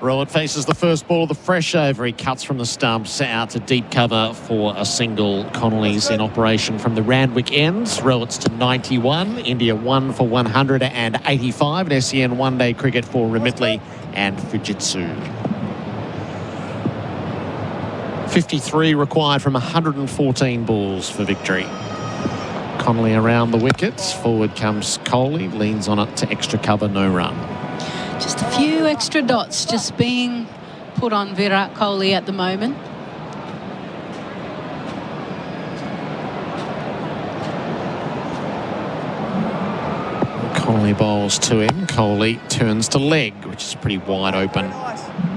Rohit faces the first ball of the fresh over. He cuts from the stumps out to deep cover for a single. Connolly's in operation from the Randwick end. Rohit's to 91. India 1 for 185. And SEN one-day cricket for Remitly and Fujitsu. 53 required from 114 balls for victory. Connolly around the wickets. Forward comes Kohli. Leans on it to extra cover, no run.
Just a few extra dots just being put on Virat Kohli at the moment.
Kohli bowls to him. Kohli turns to leg, which is pretty wide open.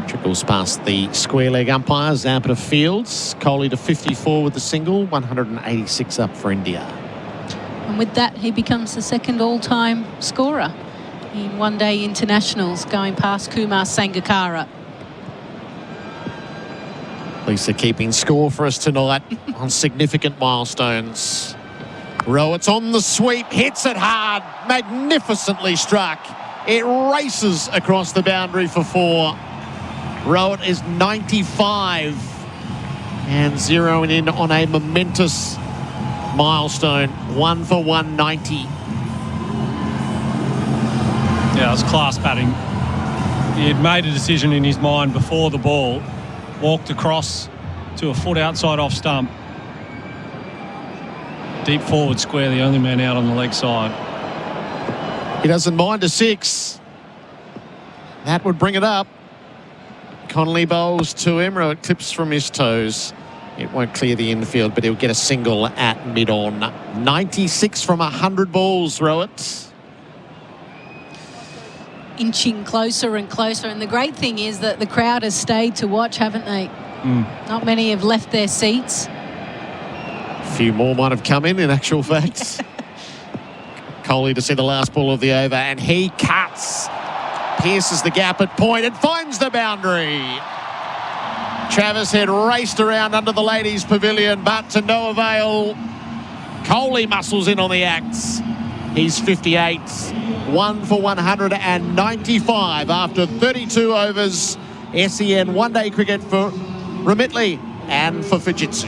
Trickles past the square leg umpires. Zampa to Fields. Kohli to 54 with the single. 186 up for India.
And with that, he becomes the second all-time scorer in one-day internationals, going past Kumar Sangakkara.
Lisa keeping score for us tonight on significant milestones. Rohit's on the sweep, hits it hard, magnificently struck. It races across the boundary for 4. Rohit is 95 and zeroing in on a momentous milestone. 1 for 190.
Yeah, it was class batting. He had made a decision in his mind before the ball, walked across to a foot outside off stump. Deep forward square, the only man out on the leg side.
He doesn't mind a 6. That would bring it up. Connolly bowls to him. Rohit clips from his toes. It won't clear the infield, but he'll get a single at mid-on. 96 from 100 balls, Rohit.
Inching closer and closer, and the great thing is that the crowd has stayed to watch, haven't they? Not many have left their seats.
A few more might have come in actual fact. Kohli to see the last ball of the over, and he cuts. Pierces the gap at point and finds the boundary. Travis had raced around under the ladies' pavilion, but to no avail. Kohli muscles in on the axe. He's 58. 1 for 195 after 32 overs. SEN one-day cricket for Remitly and for Fujitsu.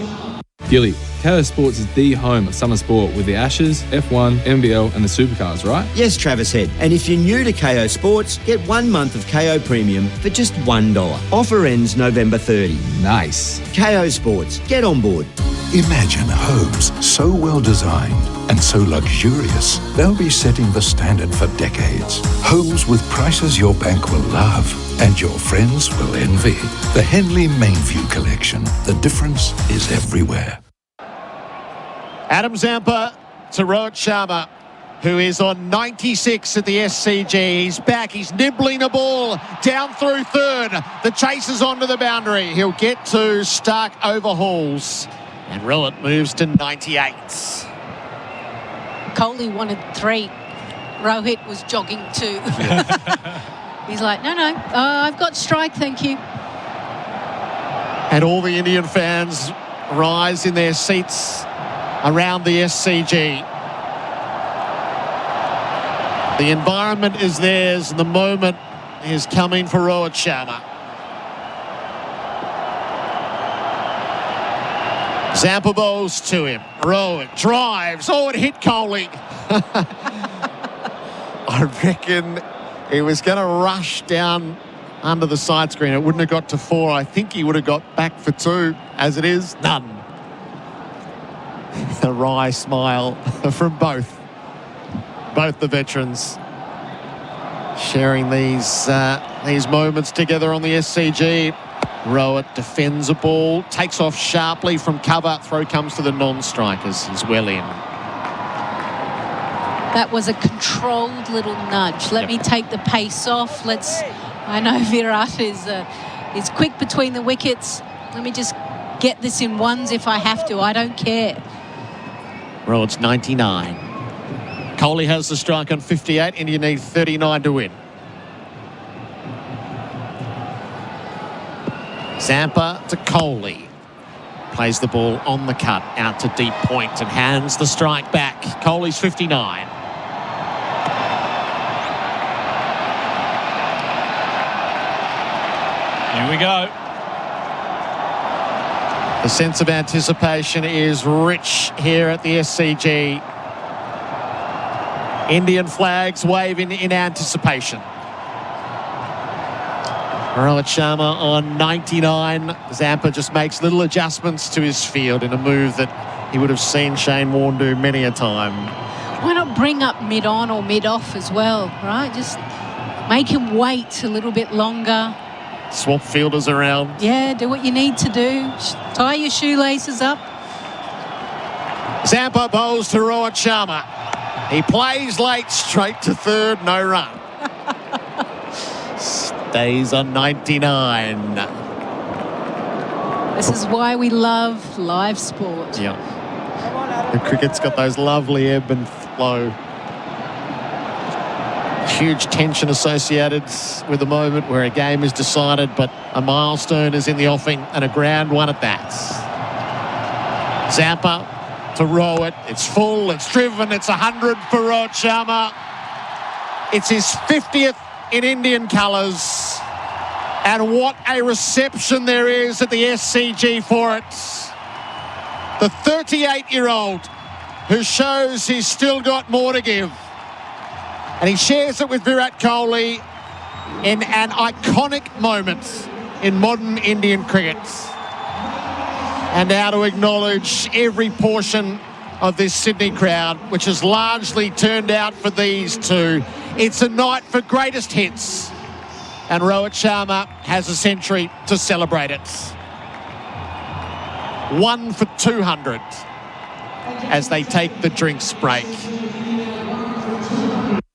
Gilly, Kayo Sports is the home of summer sport with the Ashes, F1, NBL and the Supercars, right?
Yes, Travis Head. And if you're new to KO Sports, get 1 month of KO Premium for just $1. Offer ends November 30.
Nice.
KO Sports. Get on board.
Imagine homes so well designed and so luxurious, they'll be setting the standard for decades. Homes with prices your bank will love and your friends will envy. The Henley Mainview Collection. The difference is everywhere.
Adam Zampa to Rohit Sharma, who is on 96 at the SCG. He's back, he's nibbling a ball down through third. The chase is onto the boundary. He'll get to Stark overhauls. And Rohit moves to 98.
Kohli wanted 3. Rohit was jogging 2. He's like, no, I've got strike, thank you.
And all the Indian fans rise in their seats around the SCG. The environment is theirs, and the moment is coming for Rohit Sharma. Zampa bowls to him. Rohit drives. Oh, it hit Kohli. I reckon he was going to rush down under the side screen. It wouldn't have got to 4. I think he would have got back for 2. As it is, none. A wry smile from both. both the veterans sharing these moments together on the SCG. Rohit defends a ball, takes off sharply from cover. Throw comes to the non-strikers. He's well in.
That was a controlled little nudge. Let me take the pace off. I know Virat is quick between the wickets. Let me just get this in ones if I have to. I don't care.
Rohit's 99. Kohli has the strike on 58. India need 39 to win. Zampa to Kohli. Plays the ball on the cut out to deep point and hands the strike back. Kohli's 59.
Here we go.
The sense of anticipation is rich here at the SCG. Indian flags waving in anticipation. Rohit Sharma on 99. Zampa just makes little adjustments to his field in a move that he would have seen Shane Warne do many a time.
Why not bring up mid-on or mid-off as well, right? Just make him wait a little bit longer.
Swap fielders around.
Yeah, do what you need to do. Tie your shoelaces up.
Zampa bowls to Rohit Sharma. He plays late, straight to third, no run. Stays on 99.
This is why we love live sport.
Yeah. The cricket's got those lovely ebb and flow. Huge tension associated with the moment where a game is decided, but a milestone is in the offing and a grand one at that. Zampa to Rohit. It's full, it's driven, it's 100 for Rohit Sharma. It's his 50th in Indian colours. And what a reception there is at the SCG for it. The 38-year-old who shows he's still got more to give. And he shares it with Virat Kohli in an iconic moment in modern Indian cricket. And now to acknowledge every portion of this Sydney crowd, which has largely turned out for these two. It's a night for greatest hits. And Rohit Sharma has a century to celebrate it. 1 for 200 as they take the drinks break.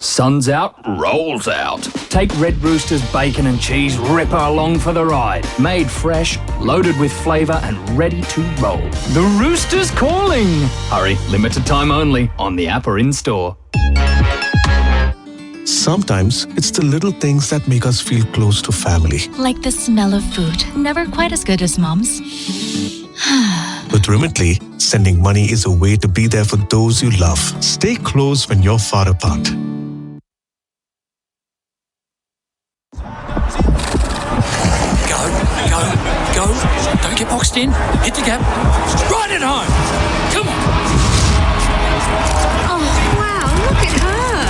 Sun's out, rolls out. Take Red Rooster's bacon and cheese ripper along for the ride. Made fresh, loaded with flavour and ready to roll. The Rooster's calling! Hurry, limited time only on the app or in-store.
Sometimes it's the little things that make us feel close to family.
Like the smell of food, never quite as good as Mom's.
With Remitly, sending money is a way to be there for those you love. Stay close when you're far apart.
Go. Don't get boxed in. Hit the gap. Right at home. Come on.
Oh, wow, look at her.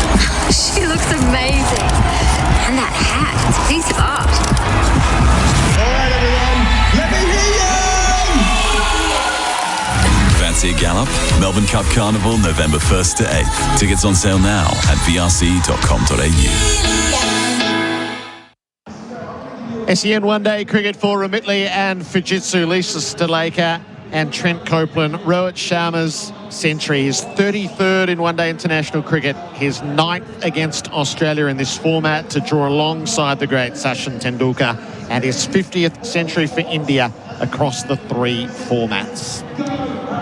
She looks amazing. And that hat, it's a piece of art.
All right, everyone, let me hear you!
Fancy a gallop? Melbourne Cup Carnival, November 1st to 8th. Tickets on sale now at vrc.com.au.
SEN one-day cricket for Remitly and Fujitsu. Lisa Sthalekar and Trent Copeland. Rohit Sharma's century, his 33rd in one-day international cricket, his 9th against Australia in this format to draw alongside the great Sachin Tendulkar, and his 50th century for India across the 3 formats.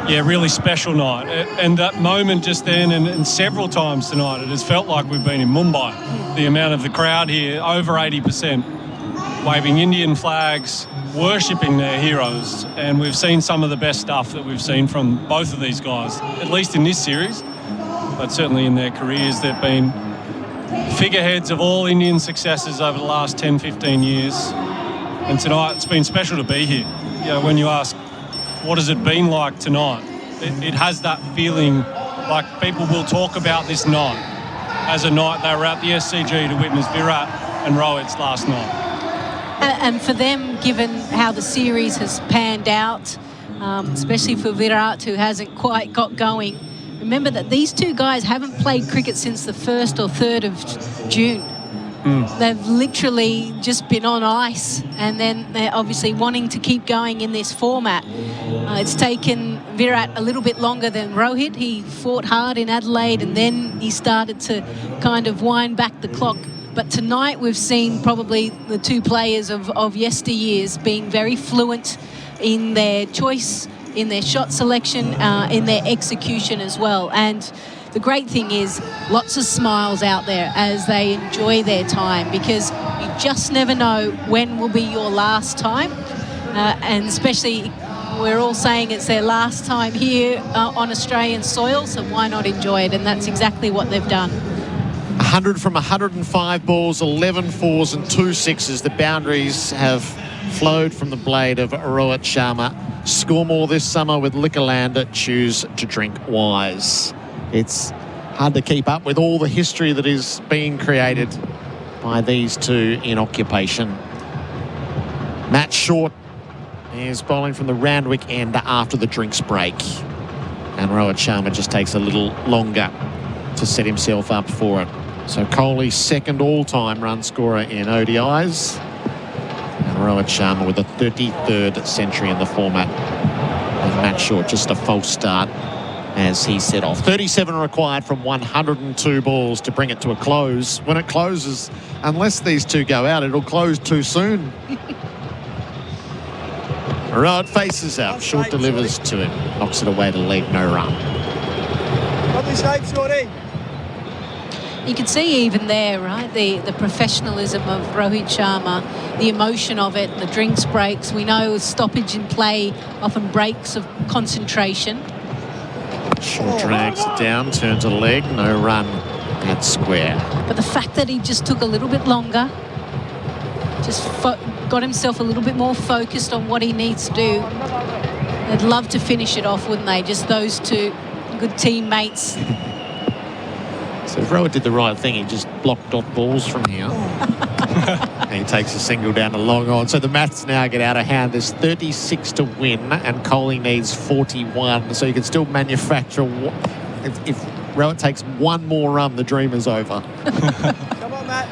Yeah, really special night. And that moment just then and several times tonight, it has felt like we've been in Mumbai. The amount of the crowd here, over 80%. Waving Indian flags, worshipping their heroes, and we've seen some of the best stuff that we've seen from both of these guys, at least in this series, but certainly in their careers. They've been figureheads of all Indian successes over the last 10, 15 years, and tonight it's been special to be here. You know, when you ask, what has it been like tonight? It has that feeling like people will talk about this night as a night they were at the SCG to witness Virat and Rohit's last night.
And for them, given how the series has panned out, especially for Virat, who hasn't quite got going, Remember that these two guys haven't played cricket since the 1st or 3rd of June. They've literally just been on ice, and then they're obviously wanting to keep going in this format. It's taken Virat a little bit longer than Rohit. He fought hard in Adelaide, and then he started to kind of wind back the clock. But tonight we've seen probably the two players of yesteryears being very fluent in their choice, in their shot selection, in their execution as well. And the great thing is lots of smiles out there as they enjoy their time, because you just never know when will be your last time. And especially we're all saying it's their last time here on Australian soil, so why not enjoy it? And that's exactly what they've done.
100 from 105 balls, 11 fours and 2 sixes. The boundaries have flowed from the blade of Rohit Sharma. Score more this summer with Liquorland. Choose to drink wise. It's hard to keep up with all the history that is being created by these two in occupation. Matt Short is bowling from the Randwick end after the drinks break. And Rohit Sharma just takes a little longer to set himself up for it. So Kohli's second all-time run scorer in ODIs. And Rohit Sharma with a 33rd century in the format. And Matt Short just a false start as he set off. 37 required from 102 balls to bring it to a close. When it closes, unless these two go out, it'll close too soon. Rohit faces out. Short delivers to him. Knocks it away to leave no run.
Lovely shape, Shorty.
You can see even there, right, the professionalism of Rohit Sharma, the emotion of it, the drinks breaks. We know stoppage in play often breaks of concentration.
Short drags it down, turns a leg, no run at square.
But the fact that he just took a little bit longer, just got himself a little bit more focused on what he needs to do. They'd love to finish it off, wouldn't they? Just those two good teammates.
So if Rohit did the right thing, he just blocked off balls from here. And he takes a single down to long on. So the maths now get out of hand. There's 36 to win, and Kohli needs 41. So you can still manufacture. If Rohit takes one more run, the dream is over.
Come on, Matt.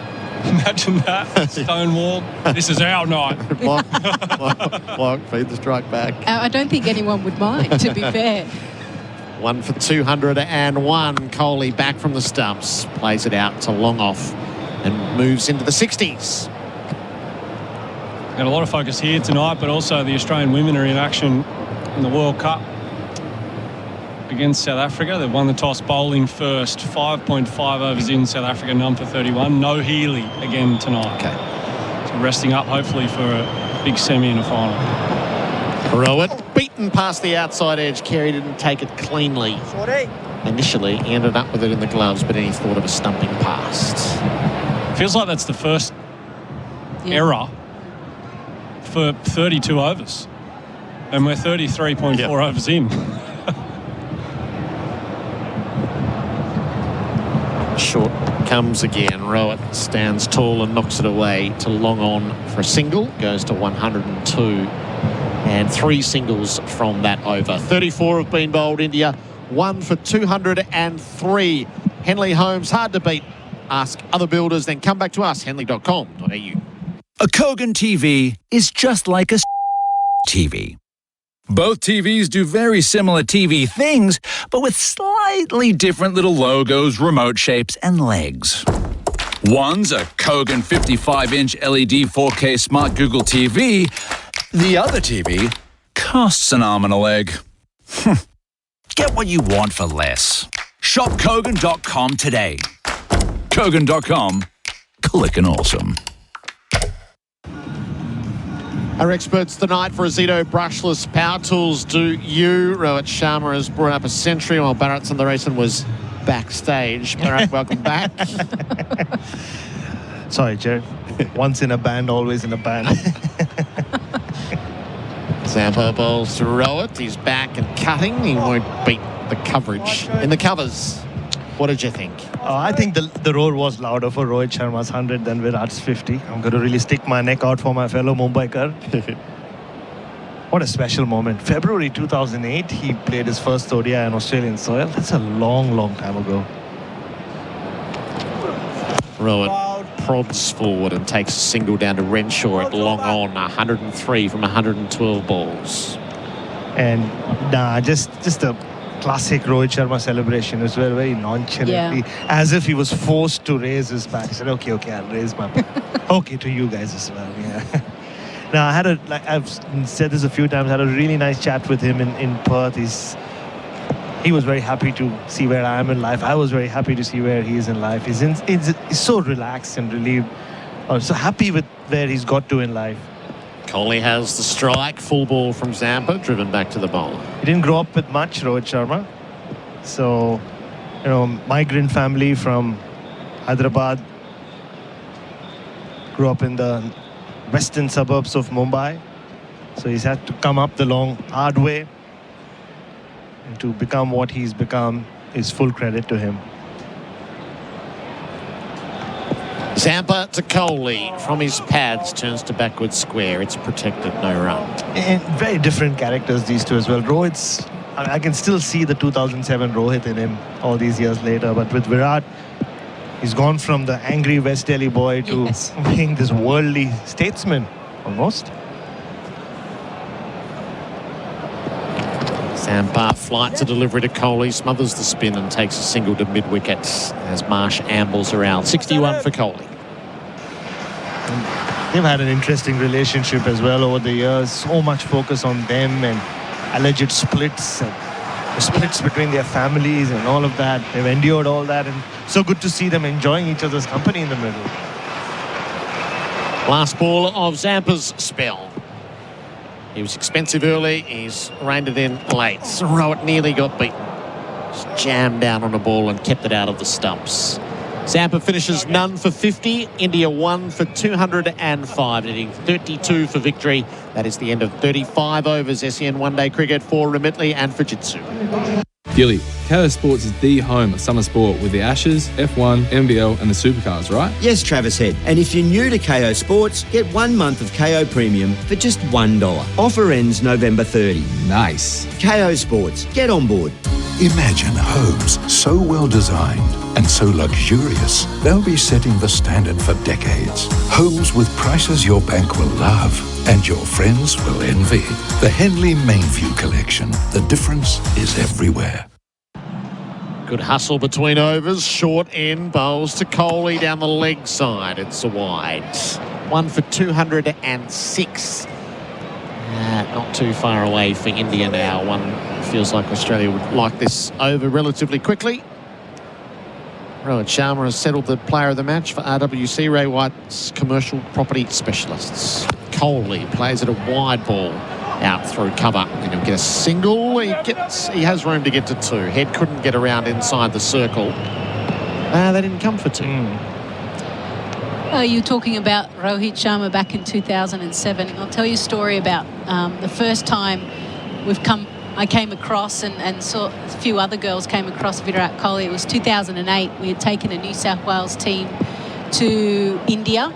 Imagine that. Stonewall. This is our night.
block, feed the strike back.
I don't think anyone would mind, to be fair.
1 for 201. Kohli back from the stumps. Plays it out to long off and moves into the 60s.
Got a lot of focus here tonight, but also the Australian women are in action in the World Cup against South Africa. They've won the toss, bowling first. 5.5 overs in, South Africa, none for 31. No Healy again tonight.
Okay.
So resting up, hopefully, for a big semi in the final.
Rohit beaten past the outside edge. Carey didn't take it cleanly. Initially, he ended up with it in the gloves, but then he thought of a stumping pass.
Feels like that's the first error for 32 overs. And we're 33.4 overs in.
Short comes again. Rohit stands tall and knocks it away to long on for a single. Goes to 102. And 3 singles from that over. 34 have been bowled. India 1 for 203. Henley Holmes, hard to beat. Ask other builders, then come back to us, henley.com.au.
A Kogan TV is just like a TV. Both TVs do very similar TV things, but with slightly different little logos, remote shapes, and legs. One's a Kogan 55-inch LED 4K Smart Google TV. The other TV costs an arm and a leg. Get what you want for less. Shop Kogan.com today. Kogan.com. Clickin' awesome.
Our experts tonight for Azito brushless power tools. Do you? Rohit Sharma has brought up a century while Bharat Sunderasen was backstage. Bharat, welcome back.
Sorry, Gerard. Once in a band, always in a band.
Zampa bowls to Rohit. He's back and cutting. He won't beat the coverage in the covers. What did you think?
I think the roar was louder for Rohit Sharma's 100 than Virat's 50. I'm going to really stick my neck out for my fellow Mumbaikar. What a special moment. February 2008, he played his first ODI on Australian soil. That's a long, long time ago.
Rowan prods forward and takes a single down to Renshaw at long on, 103 from 112 balls.
And just a classic Rohit Sharma celebration as well, very nonchalantly, as if he was forced to raise his bat. He said, okay, I'll raise my bat. Okay, to you guys as well, yeah. Now, I've said this a few times, I had a really nice chat with him in Perth. He was very happy to see where I am in life. I was very happy to see where he is in life. He's so relaxed and relieved, so happy with where he's got to in life.
Kohli has the strike, full ball from Zampa, driven back to the bowl.
He didn't grow up with much, Rohit Sharma. So, migrant family from Hyderabad. Grew up in the western suburbs of Mumbai. So he's had to come up the long, hard way. And to become what he's become is full credit to him.
Zampa to Kohli from his pads, turns to backward square. It's protected, no run.
And very different characters, these two as well. I can still see the 2007 Rohit in him all these years later. But with Virat, he's gone from the angry West Delhi boy to being this worldly statesman, almost.
Zampa flights a delivery to Kohli, smothers the spin and takes a single to mid-wicket as Marsh ambles around. 61 for Kohli.
They've had an interesting relationship as well over the years. So much focus on them and alleged splits and the splits between their families and all of that. They've endured all that, and so good to see them enjoying each other's company in the middle.
Last ball of Zampa's spell. He was expensive early, he's reined it in late. Rohit nearly got beaten. Just jammed down on a ball and kept it out of the stumps. Zampa finishes none for 50. India 1 for 205, netting 32 for victory. That is the end of 35 overs. SEN one-day cricket for Remitly and Fujitsu.
Gilly, KO Sports is the home of summer sport with the Ashes, F1, NBL and the Supercars, right?
Yes, Travis Head. And if you're new to KO Sports, get 1 month of KO Premium for just $1. Offer ends November 30.
Nice.
KO Sports. Get on board.
Imagine homes so well designed and so luxurious, they'll be setting the standard for decades. Homes with prices your bank will love and your friends will envy. The Henley Mainview Collection. The difference is everywhere.
Good hustle between overs. Short in, bowls to Kohli down the leg side. It's a wide. 1 for 206. Not too far away for India now. One feels like Australia would like this over relatively quickly. Rohit Sharma has settled the player of the match for RWC, Ray White's commercial property specialists. Kohli plays at a wide ball out through cover, and he'll get a single. He has room to get to 2. Head couldn't get around inside the circle. They didn't come for 2.
You're talking about Rohit Sharma back in 2007. I'll tell you a story about the first time I came across and saw a few other girls came across Virat Kohli. It was 2008. We had taken a New South Wales team to India.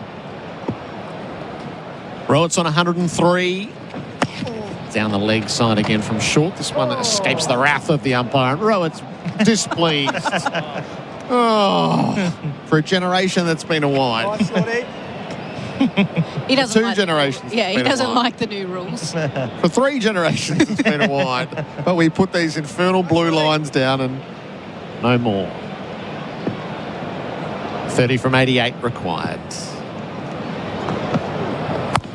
Rohit's on 103. Down the leg side again from short. This one escapes the wrath of the umpire. And Rohit's displeased. For a generation that's been a wide.
He doesn't
Two generations.
Yeah, he doesn't like the new rules.
For 3 generations it's been a wide. But we put these infernal blue lines down and no more. 30 from 88 required.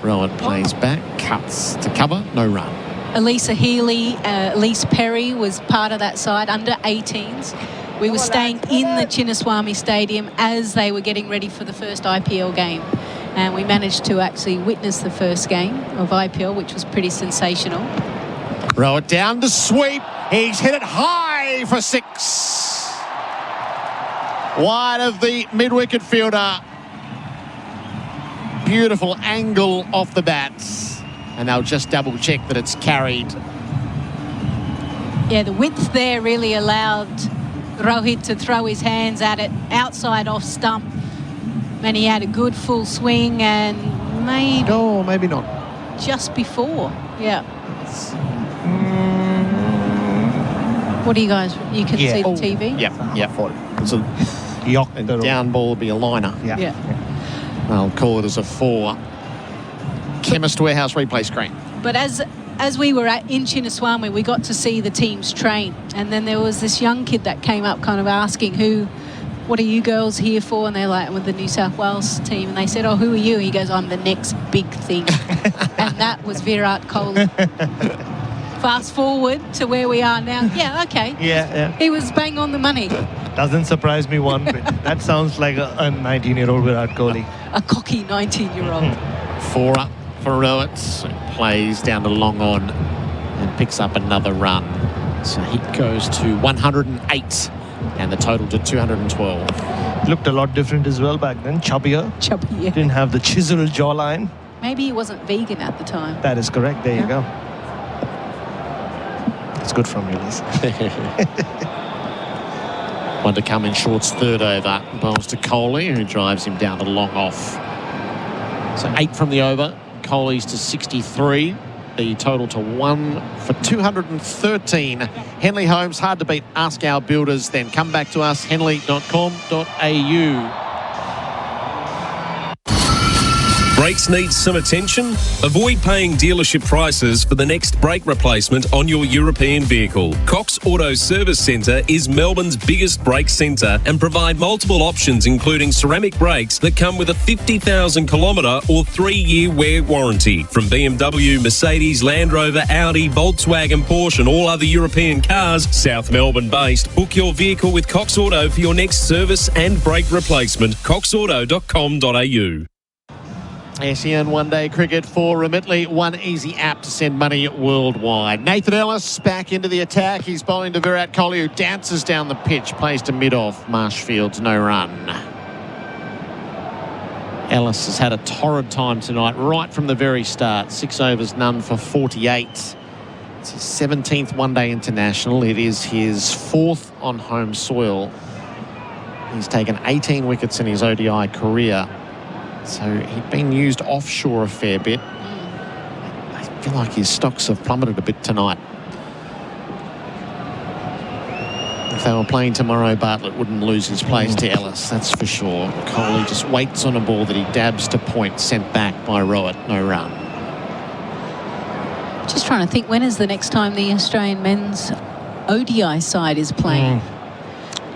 Rowan plays back, cuts to cover, no run.
Elisa Healy, Elise Perry was part of that side, under 18s. We were staying in the Chinnaswamy Stadium as they were getting ready for the first IPL game. And we managed to actually witness the first game of IPL, which was pretty sensational.
Rowan down to sweep. He's hit it high for 6. Wide of the mid-wicket fielder. Beautiful angle off the bats. And they'll just double-check that it's carried.
Yeah, the width there really allowed Rohit to throw his hands at it outside off stump. And he had a good full swing and maybe...
Oh, maybe not.
just before. Yeah. What do you guys? You can see the TV.
Yeah. It's a down ball would be a liner.
Yeah.
I'll call it as a 4. Chemist Warehouse replay screen.
But as we were in Chinnaswami, we got to see the teams train, and then there was this young kid that came up, kind of asking, what are you girls here for? And they're like, with the New South Wales team, and they said, oh, who are you? He goes, I'm the next big thing. And that was Virat Kohli. Fast forward to where we are now. Yeah, okay.
Yeah.
He was bang on the money.
Doesn't surprise me one bit. That sounds like a 19-year-old Virat Kohli.
A cocky 19-year-old.
4 up for Rohit. Plays down to long on and picks up another run. So he goes to 108 and the total to 212.
Looked a lot different as well back then. Chubbier.
Yeah.
Didn't have the chiseled jawline.
Maybe he wasn't vegan at the time.
That is correct. There you go. It's good from you, Liz.
One to come in short's third over. Bowls to Kohli, who drives him down to long off. So 8 from the over. Kohli's to 63. The total to 1 for 213. Henley Homes, hard to beat. Ask our builders, then come back to us, henley.com.au.
Brakes need some attention? Avoid paying dealership prices for the next brake replacement on your European vehicle. Cox Auto Service Centre is Melbourne's biggest brake centre and provide multiple options including ceramic brakes that come with a 50,000 kilometre or 3-year wear warranty. From BMW, Mercedes, Land Rover, Audi, Volkswagen, Porsche and all other European cars, South Melbourne based, book your vehicle with Cox Auto for your next service and brake replacement. coxauto.com.au.
SEN one-day cricket for Whateley. One easy app to send money worldwide. Nathan Ellis back into the attack. He's bowling to Virat Kohli, who dances down the pitch, plays to mid-off. Marshfield's no run. Ellis has had a torrid time tonight, right from the very start. 6 overs, none for 48. It's his 17th one-day international. It is his 4th on home soil. He's taken 18 wickets in his ODI career. So he'd been used offshore a fair bit. I feel like his stocks have plummeted a bit tonight. If they were playing tomorrow, Bartlett wouldn't lose his place to Ellis, that's for sure. Kohli just waits on a ball that he dabs to point, sent back by Rohit, no run.
Just trying to think, when is the next time the Australian men's ODI side is playing?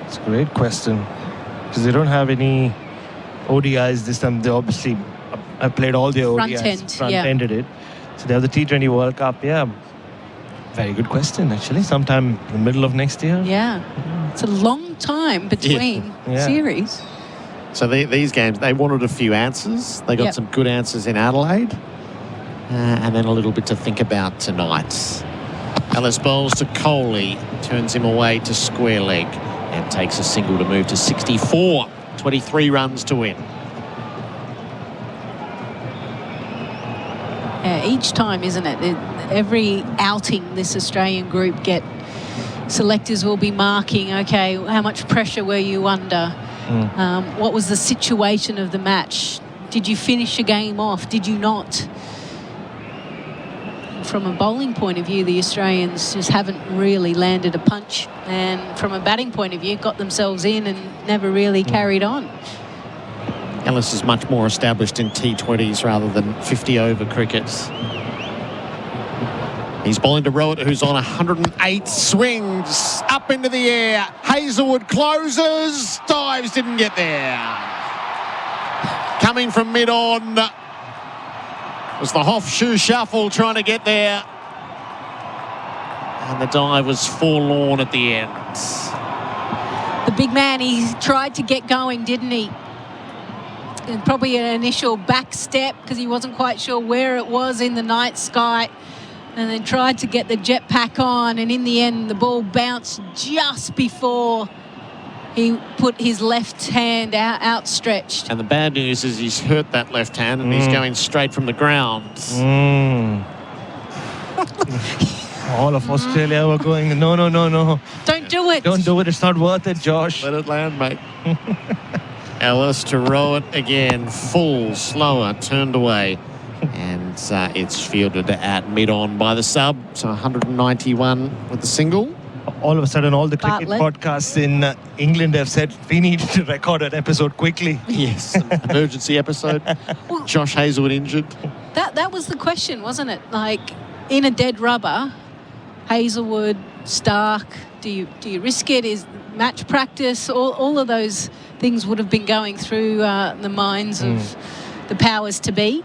It's a great question, because they don't have any ODIs this time. They obviously have played all their ODIs, front-ended it. So they have the T20 World Cup, Very good question, actually. Sometime in the middle of next year.
Yeah. It's a long time between series.
So these games, they wanted a few answers. They got some good answers in Adelaide. And then a little bit to think about tonight. Ellis bowls to Kohli, turns him away to square leg and takes a single to move to 64. 23 runs to win.
Each time, isn't it? Every outing this Australian group get, selectors will be marking, okay, how much pressure were you under? What was the situation of the match? Did you finish a game off? Did you not? From a bowling point of view, the Australians just haven't really landed a punch, and from a batting point of view, got themselves in and never really carried on.
Ellis is much more established in T20s rather than 50-over crickets. He's bowling to Rohit, who's on 108, swings up into the air. Hazelwood closes, dives, didn't get there. Coming from mid-on was the Hoff shoe shuffle trying to get there. And the dive was forlorn at the end.
The big man, he tried to get going, didn't he? And probably an initial back step because he wasn't quite sure where it was in the night sky. And then tried to get the jetpack on. And in the end, the ball bounced just before he put his left hand outstretched.
And the bad news is he's hurt that left hand and he's going straight from the ground.
All of Australia were going, no.
Don't do it.
Don't do it. It's not worth it, Josh.
Let it land, mate. Ellis to Rohit again. Full, slower, turned away. And it's fielded at mid-on by the sub, so 191 with the single.
All of a sudden, all the cricket
Bartlett.
podcasts in England have said we need to record an episode quickly.
Yes, an emergency episode. Josh Hazlewood injured.
That was the question, wasn't it? Like, in a dead rubber, Hazlewood, Stark, do you risk it? Is match practice? All of those things would have been going through the minds of the powers to be.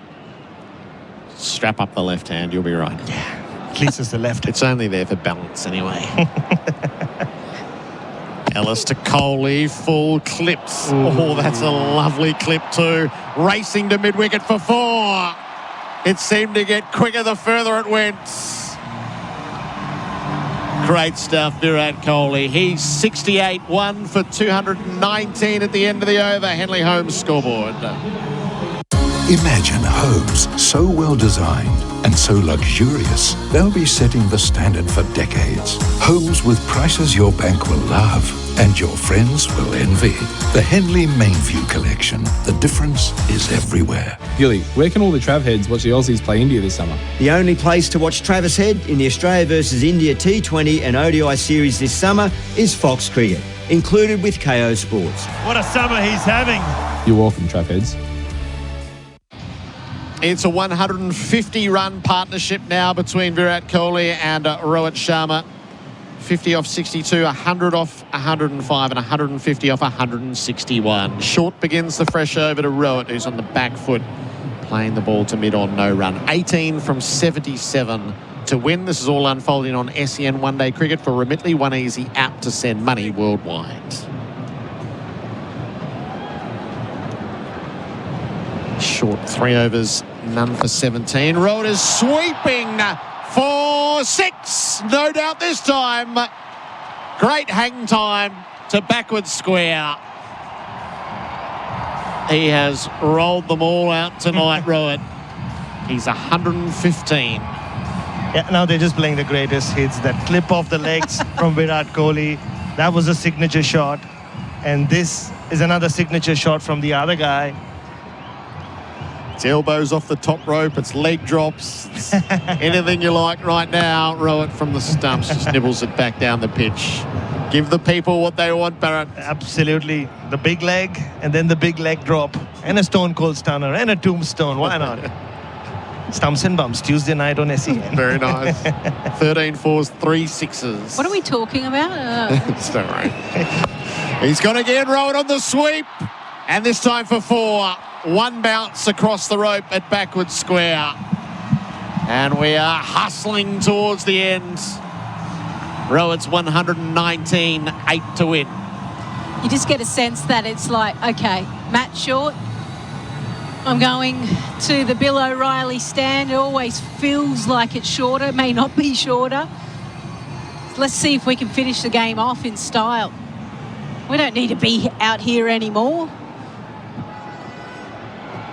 Strap up the left hand, you'll be right.
Yeah, at least it's the left.
It's only there for balance anyway. Ellis to Kohli, full clips. Oh, that's a lovely clip too. Racing to mid-wicket for 4. It seemed to get quicker the further it went. Great stuff, Virat Kohli. He's 68, 1 for 219 at the end of the over. Henley Holmes scoreboard.
Imagine homes so well designed and so luxurious, they'll be setting the standard for decades. Homes with prices your bank will love and your friends will envy. The Henley Mainview Collection. The difference is everywhere.
Gilly, where can all the Trav heads watch the Aussies play India this summer?
The only place to watch Travis Head in the Australia versus India T20 and ODI series this summer is Fox Cricket, included with KO Sports.
What a summer he's having.
You're welcome, Trav heads.
It's a 150-run partnership now between Virat Kohli and Rohit Sharma. 50 off 62, 100 off 105 and 150 off 161. Short begins the fresh over to Rohit, who's on the back foot, playing the ball to mid-on, no run. 18 from 77 to win. This is all unfolding on SEN one-day cricket for Remitly, one easy app to send money worldwide. Short 3 overs, none for 17. Rohit is sweeping for 6. No doubt this time. Great hang time to backward square. He has rolled them all out tonight, Rohit. He's 115.
Yeah, now they're just playing the greatest hits. That clip off the legs from Virat Kohli, that was a signature shot. And this is another signature shot from the other guy.
It's elbows off the top rope, it's leg drops, it's anything you like right now. Rohit from the stumps just nibbles it back down the pitch. Give the people what they want, Bharat.
Absolutely. The big leg and then the big leg drop and a stone cold stunner and a tombstone. Why not? Stumps and bumps, Tuesday night on SEN.
Very nice. 13 fours, 3 sixes.
What are we talking about?
Sorry. He's gone again, Rohit on the sweep. And this time for 4. 1 bounce across the rope at backward square. And we are hustling towards the end. Rohit's 119, 8 to win.
You just get a sense that it's like, okay, match short. I'm going to the Bill O'Reilly stand. It always feels like it's shorter. It may not be shorter. Let's see if we can finish the game off in style. We don't need to be out here anymore.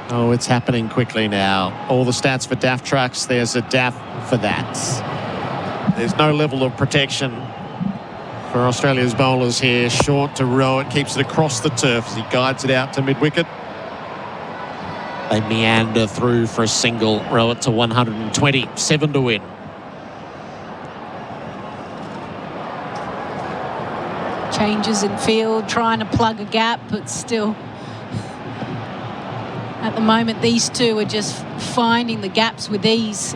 Oh, it's happening quickly now. All the stats for daft trucks, there's a daft for that. There's no level of protection for Australia's bowlers here. Short to Rohit, keeps it across the turf as he guides it out to mid-wicket. They meander through for a single. Rohit to 120, 7 to win.
Changes in field, trying to plug a gap, but still... At the moment, these two are just finding the gaps with ease.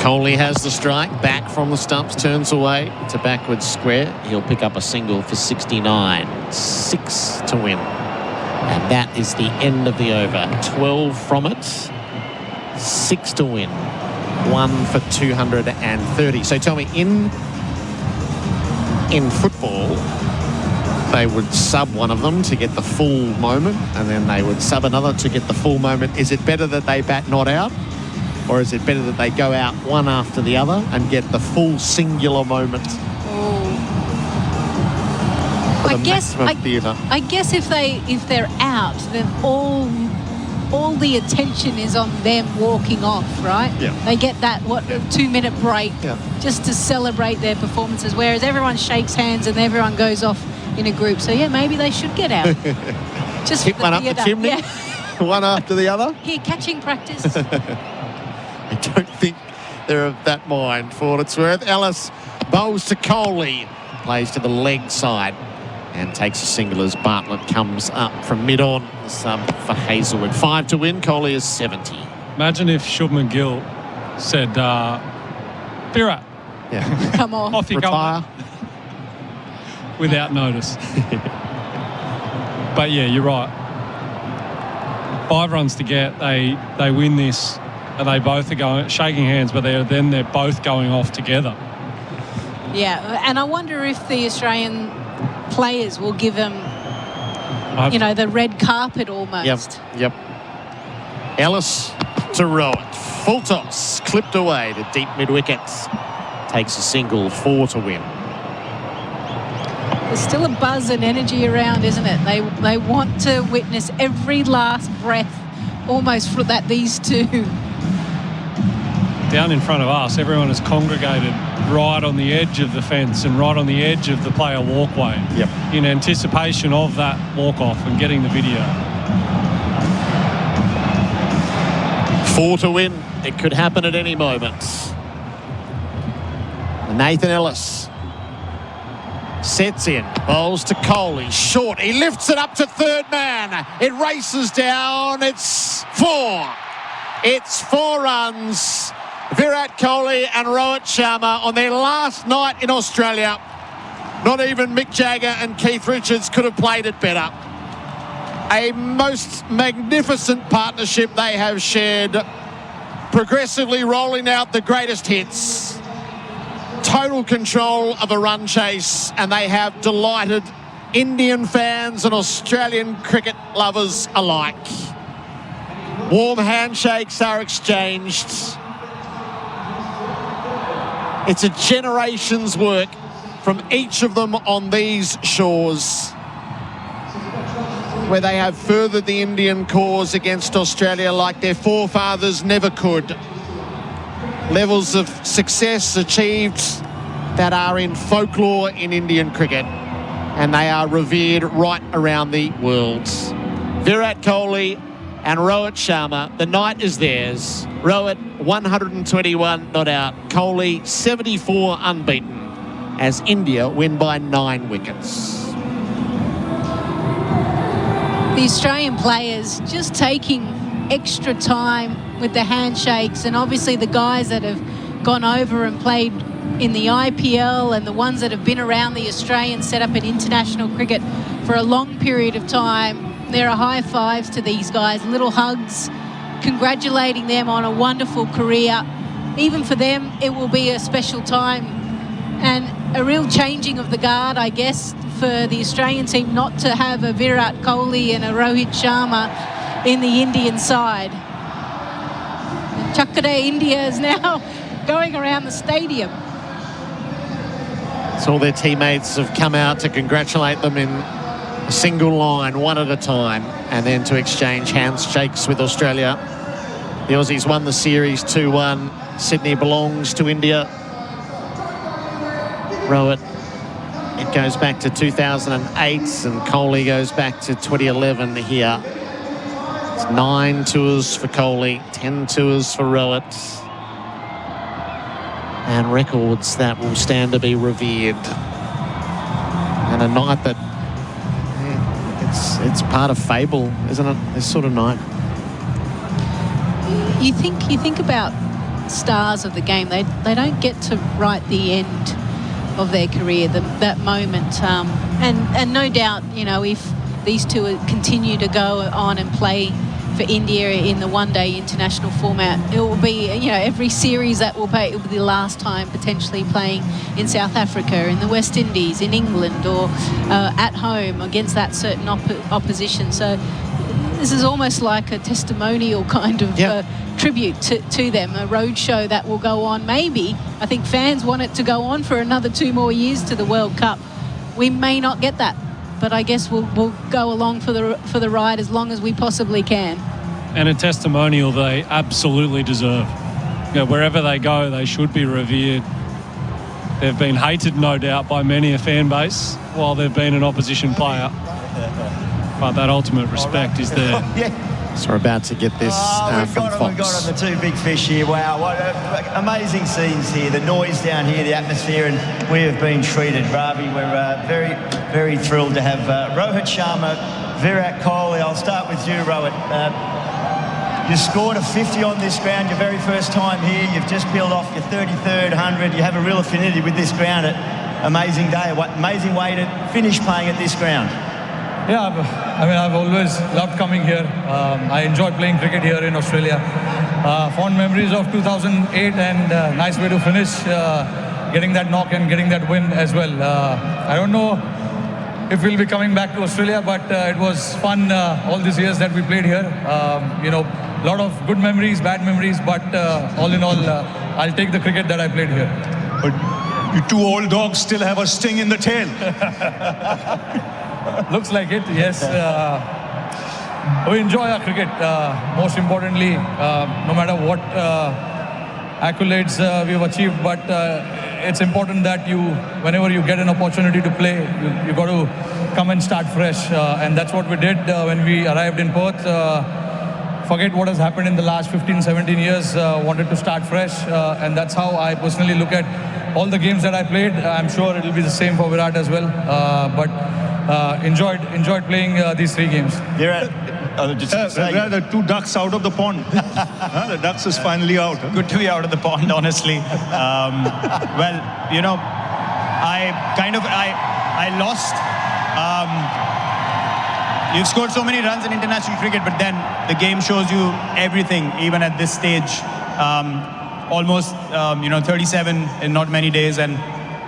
Kohli has the strike, back from the stumps, turns away to backward square. He'll pick up a single for 69, 6 to win. And that is the end of the over. 12 from it, 6 to win, 1 for 230. So tell me, in football, they would sub one of them to get the full moment, and then they would sub another to get the full moment. Is it better that they bat not out, or is it better that they go out one after the other and get the full singular moment?
I guess if they're out, then all the attention is on them walking off, right?
Yeah.
They get that 2-minute break just to celebrate their performances, whereas everyone shakes hands and everyone goes off in a group. So yeah, maybe they should get out. Just
hit one up the chimney. one after the other.
Here, catching practice.
I don't think they're of that mind, for what it's worth. Ellis bowls to Kohli, plays to the leg side and takes a single as Bartlett comes up from mid-on. Sub for Hazelwood. 5 to win. Kohli is 70.
Imagine if Shubman Gill said, Virat,
come on,
off you
retire.
go. Without notice. But yeah, you're right. 5 runs to get. They win this, and they both are going shaking hands, but they're both going off together.
Yeah, and I wonder if the Australian players will give him, the red carpet almost.
Yep. Ellis to Rohit. Full toss, clipped away to deep mid-wicket. Takes a single, 4 to win.
There's still a buzz and energy around, isn't it? They want to witness every last breath, almost for that these two.
Down in front of us, everyone is congregated right on the edge of the fence and right on the edge of the player walkway.
Yep.
In anticipation of that walk-off and getting the video.
4 to win. It could happen at any moment. Nathan Ellis sets in, bowls to Kohli, short. He lifts it up to third man. It races down. It's 4. It's 4 runs. Virat Kohli and Rohit Sharma on their last night in Australia. Not even Mick Jagger and Keith Richards could have played it better. A most magnificent partnership they have shared, progressively rolling out the greatest hits. Total control of a run chase, and they have delighted Indian fans and Australian cricket lovers alike. Warm handshakes are exchanged. It's a generation's work from each of them on these shores, where they have furthered the Indian cause against Australia like their forefathers never could. Levels of success achieved that are in folklore in Indian cricket, and they are revered right around the world. Virat Kohli and Rohit Sharma, the night is theirs. Rohit 121 not out, Kohli 74 unbeaten, as India win by 9 wickets.
The Australian players just taking extra time with the handshakes, and obviously the guys that have gone over and played in the IPL and the ones that have been around the Australian setup in international cricket for a long period of time. There are high fives to these guys, little hugs, congratulating them on a wonderful career. Even for them, it will be a special time and a real changing of the guard, I guess, for the Australian team not to have a Virat Kohli and a Rohit Sharma in the Indian side. Chakra India is now going around the stadium.
So all their teammates have come out to congratulate them in a single line, one at a time, and then to exchange handshakes with Australia. The Aussies won the series 2-1. Sydney belongs to India. Rohit, it goes back to 2008, and Kohli goes back to 2011 here. It's 9 tours for Kohli, 10 tours for Rohit. And records that will stand to be revered. And a night that, it's part of fable, isn't it? This sort of night.
You think about stars of the game. They don't get to write the end of their career, that moment. And no doubt, if these two continue to go on and play for India in the one-day international format, it will be, every series that will play, it will be the last time potentially playing in South Africa, in the West Indies, in England, or at home against that certain opposition. So this is almost like a testimonial kind of tribute to them, a roadshow that will go on. Maybe, I think fans want it to go on for another 2 more years to the World Cup. We may not get that, but I guess we'll go along for the ride as long as we possibly can.
And a testimonial they absolutely deserve. Wherever they go, they should be revered. They've been hated, no doubt, by many a fan base while they've been an opposition player. But that ultimate respect is there.
So we're about to get this from Fox.
We've got on the two big fish here. Wow, what amazing scenes here. The noise down here, the atmosphere, and we have been treated, Ravi. We're very, very thrilled to have Rohit Sharma Virat Kohli. I'll start with you, Rohit. You scored a 50 on this ground your very first time here. You've just peeled off your 33rd 100. You have a real affinity with this ground. Amazing day. Amazing way to finish playing at this ground.
Yeah, I mean, I've always loved coming here. I enjoy playing cricket here in Australia. Fond memories of 2008 and nice way to finish, getting that knock and getting that win as well. I don't know if we'll be coming back to Australia, but it was fun all these years that we played here. You know, a lot of good memories, bad memories, but all in all, I'll take the cricket that I played here.
But you two old dogs still have a sting in the tail.
Looks like it, yes. We enjoy our cricket, most importantly, no matter what accolades we've achieved, but it's important that whenever you get an opportunity to play, you got to come and start fresh, and that's what we did when we arrived in Perth. Forget what has happened in the last 15, 17 years, wanted to start fresh, and that's how I personally look at all the games that I played. I'm sure it'll be the same for Virat as well, but enjoyed playing these 3 games.
The 2 ducks out of the pond. The ducks is finally out. Huh?
Good to be out of the pond, honestly. Well, you know, I lost. You've scored so many runs in international cricket, but then the game shows you everything, even at this stage. Almost, 37 in not many days, and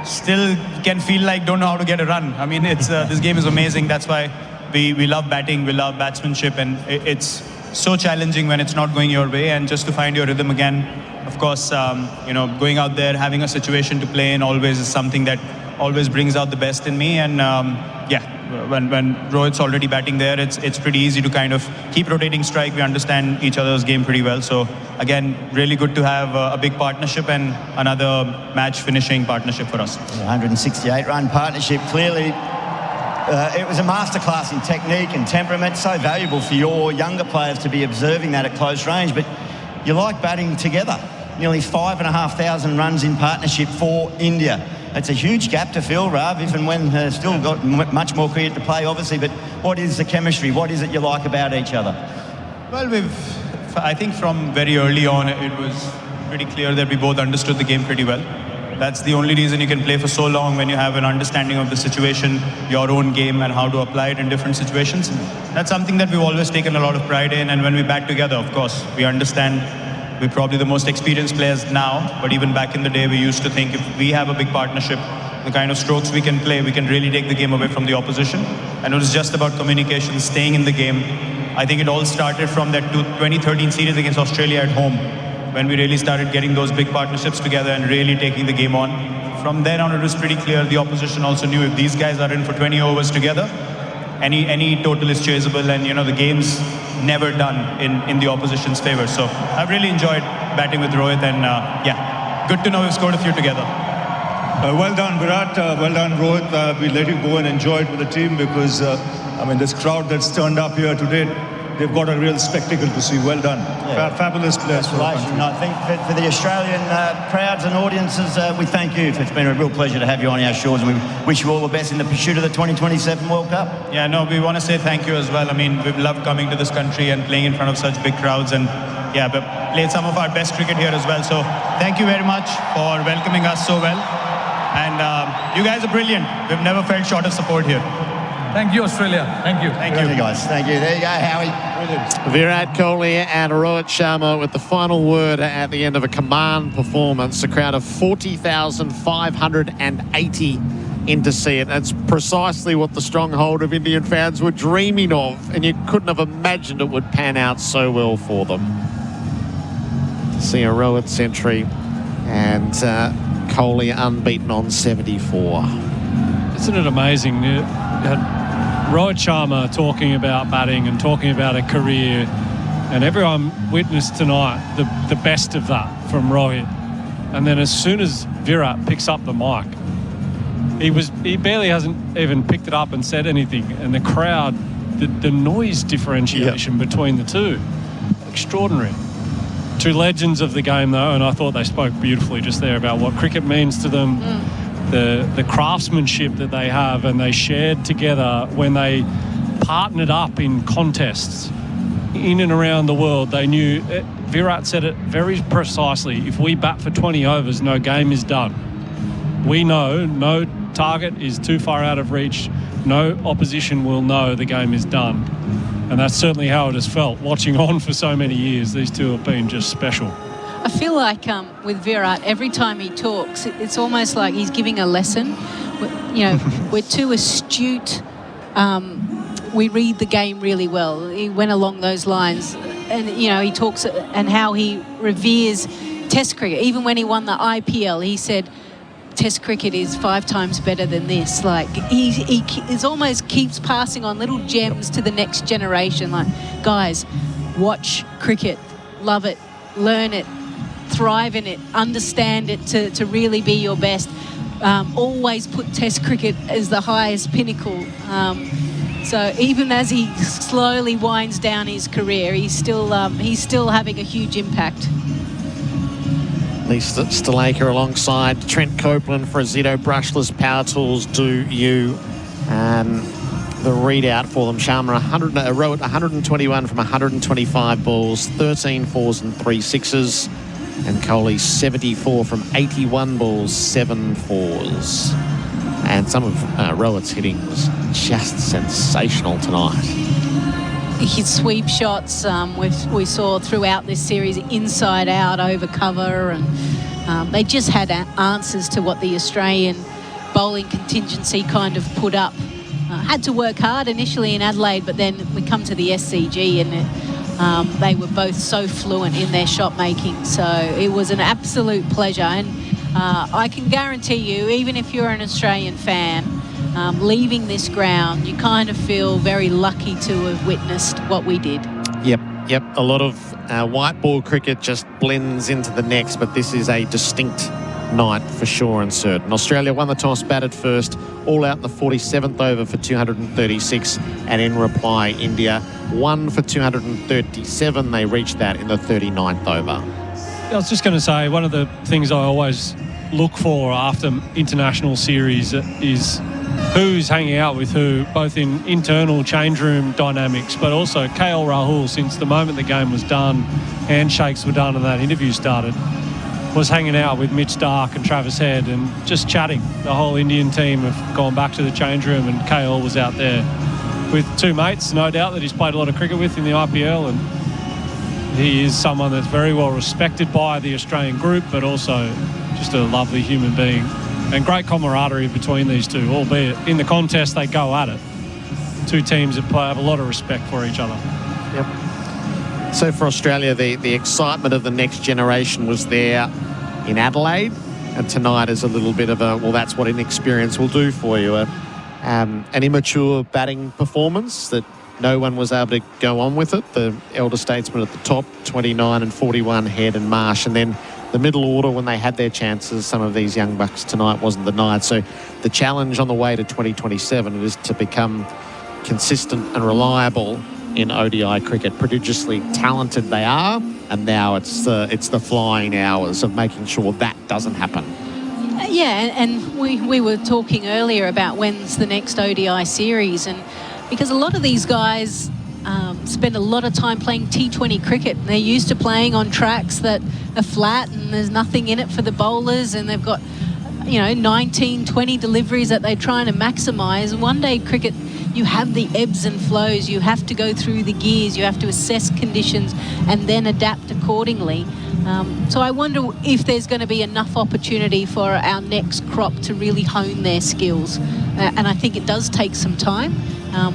still can feel like don't know how to get a run. I mean, it's this game is amazing. That's why we love batting, we love batsmanship, and it's so challenging when it's not going your way. And just to find your rhythm again, of course, going out there, having a situation to play in always is something that always brings out the best in me. And when Rohit's already batting there, it's pretty easy to kind of keep rotating strike. We understand each other's game pretty well. So again, really good to have a big partnership and another match finishing partnership for us.
168 run partnership. Clearly, it was a masterclass in technique and temperament. So valuable for your younger players to be observing that at close range. But you like batting together. Nearly 5,500 runs in partnership for India. It's a huge gap to fill, Rav, if and when still got much more cricket to play, obviously. But what is the chemistry? What is it you like about each other?
Well, I think from very early on, it was pretty clear that we both understood the game pretty well. That's the only reason you can play for so long, when you have an understanding of the situation, your own game, and how to apply it in different situations. That's something that we've always taken a lot of pride in. And when we bat together, of course, we understand we're probably the most experienced players now, but even back in the day, we used to think if we have a big partnership, the kind of strokes we can play, we can really take the game away from the opposition. And it was just about communication, staying in the game. I think it all started from that 2013 series against Australia at home, when we really started getting those big partnerships together and really taking the game on. From then on, it was pretty clear the opposition also knew if these guys are in for 20 overs together, any total is chaseable, and the game's never done in the opposition's favor. So I've really enjoyed batting with Rohit, and good to know we've scored a few together.
Well done, Virat. Well done, Rohit. We let you go and enjoy it with the team, because this crowd that's turned up here today, they've got a real spectacle to see. Well done.
Yeah.
Fabulous players for the country.
I think for the Australian crowds and audiences, we thank you. It's been a real pleasure to have you on our shores, and we wish you all the best in the pursuit of the 2027 World Cup.
Yeah, no, we want to say thank you as well. I mean, we've loved coming to this country and playing in front of such big crowds, and but played some of our best cricket here as well. So thank you very much for welcoming us so well. And you guys are brilliant. We've never felt short of support here.
Thank you, Australia. Thank you.
Thank you, guys. Thank you. There you go, Howie.
Virat Kohli and Rohit Sharma with the final word at the end of a command performance. A crowd of 40,580 in to see it. That's precisely what the stronghold of Indian fans were dreaming of, and you couldn't have imagined it would pan out so well for them. To see a Rohit century and Kohli unbeaten on 74.
Isn't it amazing? Rohit Sharma talking about batting and talking about a career, and everyone witnessed tonight the best of that from Rohit. And then as soon as Virat picks up the mic, he barely hasn't even picked it up and said anything, and the crowd the noise differentiation between the two, extraordinary. Two legends of the game, though, and I thought they spoke beautifully just there about what cricket means to them, the craftsmanship that they have, and they shared together when they partnered up in contests in and around the world. They knew, Virat said it very precisely, if we bat for 20 overs, no game is done. We know no target is too far out of reach, no opposition will know the game is done. And that's certainly how it has felt watching on for so many years. These two have been just special.
I feel like with Virat, every time he talks, it's almost like he's giving a lesson. We're too astute. We read the game really well. He went along those lines. And, he talks and how he reveres Test cricket. Even when he won the IPL, he said, Test cricket is 5 times better than this. Like, he almost keeps passing on little gems to the next generation. Like, guys, watch cricket, love it, learn it, thrive in it, understand it to really be your best. Always put Test cricket as the highest pinnacle. So even as he slowly winds down his career, he's still having a huge impact.
Lee Sthalekar alongside Trent Copeland for a Zito brushless power tools. Do you the readout for them? Sharma Rohit 121 from 125 balls, 13 fours and 3 sixes, and Kohli 74 from 81 balls, 7 fours. And some of Rohit's hitting was just sensational tonight.
His sweep shots we saw throughout this series, inside out, over cover, and they just had answers to what the Australian bowling contingency kind of put up. Had to work hard initially in Adelaide, but then we come to the SCG and they were both so fluent in their shot making. So it was an absolute pleasure, and I can guarantee you, even if you're an Australian fan, leaving this ground, you kind of feel very lucky to have witnessed what we did.
Yep. A lot of white ball cricket just blends into the next, but this is a distinct night for sure and certain. Australia won the toss, batted first, all out in the 47th over for 236, and in reply, India won for 237. They reached that in the 39th over.
I was just going to say, one of the things I always look for after international series is who's hanging out with who, both in internal change room dynamics, but also KL Rahul, since the moment the game was done, handshakes were done and that interview started, was hanging out with Mitch Starc and Travis Head and just chatting. The whole Indian team have gone back to the change room, and KL was out there with two mates, no doubt, that he's played a lot of cricket with in the IPL, and he is someone that's very well respected by the Australian group, but also just a lovely human being. And great camaraderie between these two, albeit in the contest they go at it. Two teams that have a lot of respect for each other.
Yep. So for Australia, the excitement of the next generation was there in Adelaide, and tonight is a little bit of a, well, that's what inexperience will do for you. An immature batting performance that no one was able to go on with it. The elder statesmen at the top, 29 and 41, Head and Marsh, and then the middle order, when they had their chances, some of these young bucks tonight wasn't the night. So the challenge on the way to 2027 is to become consistent and reliable in ODI cricket. Prodigiously talented they are, and now it's the flying hours of making sure that doesn't happen.
Yeah, and we were talking earlier about when's the next ODI series, and because a lot of these guys spend a lot of time playing T20 cricket. They're used to playing on tracks that are flat and there's nothing in it for the bowlers, and they've got 19, 20 deliveries that they're trying to maximise. One day cricket, you have the ebbs and flows, you have to go through the gears, you have to assess conditions and then adapt accordingly. So I wonder if there's going to be enough opportunity for our next crop to really hone their skills. And I think it does take some time.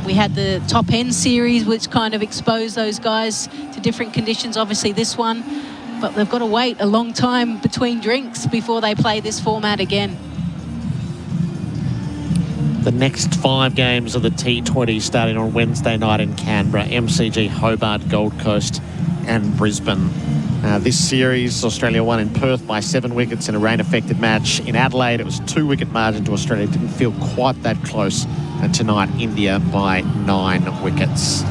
We had the top end series, which kind of exposed those guys to different conditions. Obviously this one, but they've got to wait a long time between drinks before they play this format again.
The next 5 games of the T20 starting on Wednesday night in Canberra, MCG, Hobart, Gold Coast and Brisbane. This series, Australia won in Perth by 7 wickets in a rain-affected match. In Adelaide, it was 2-wicket margin to Australia. It didn't feel quite that close And tonight, India by 9 wickets.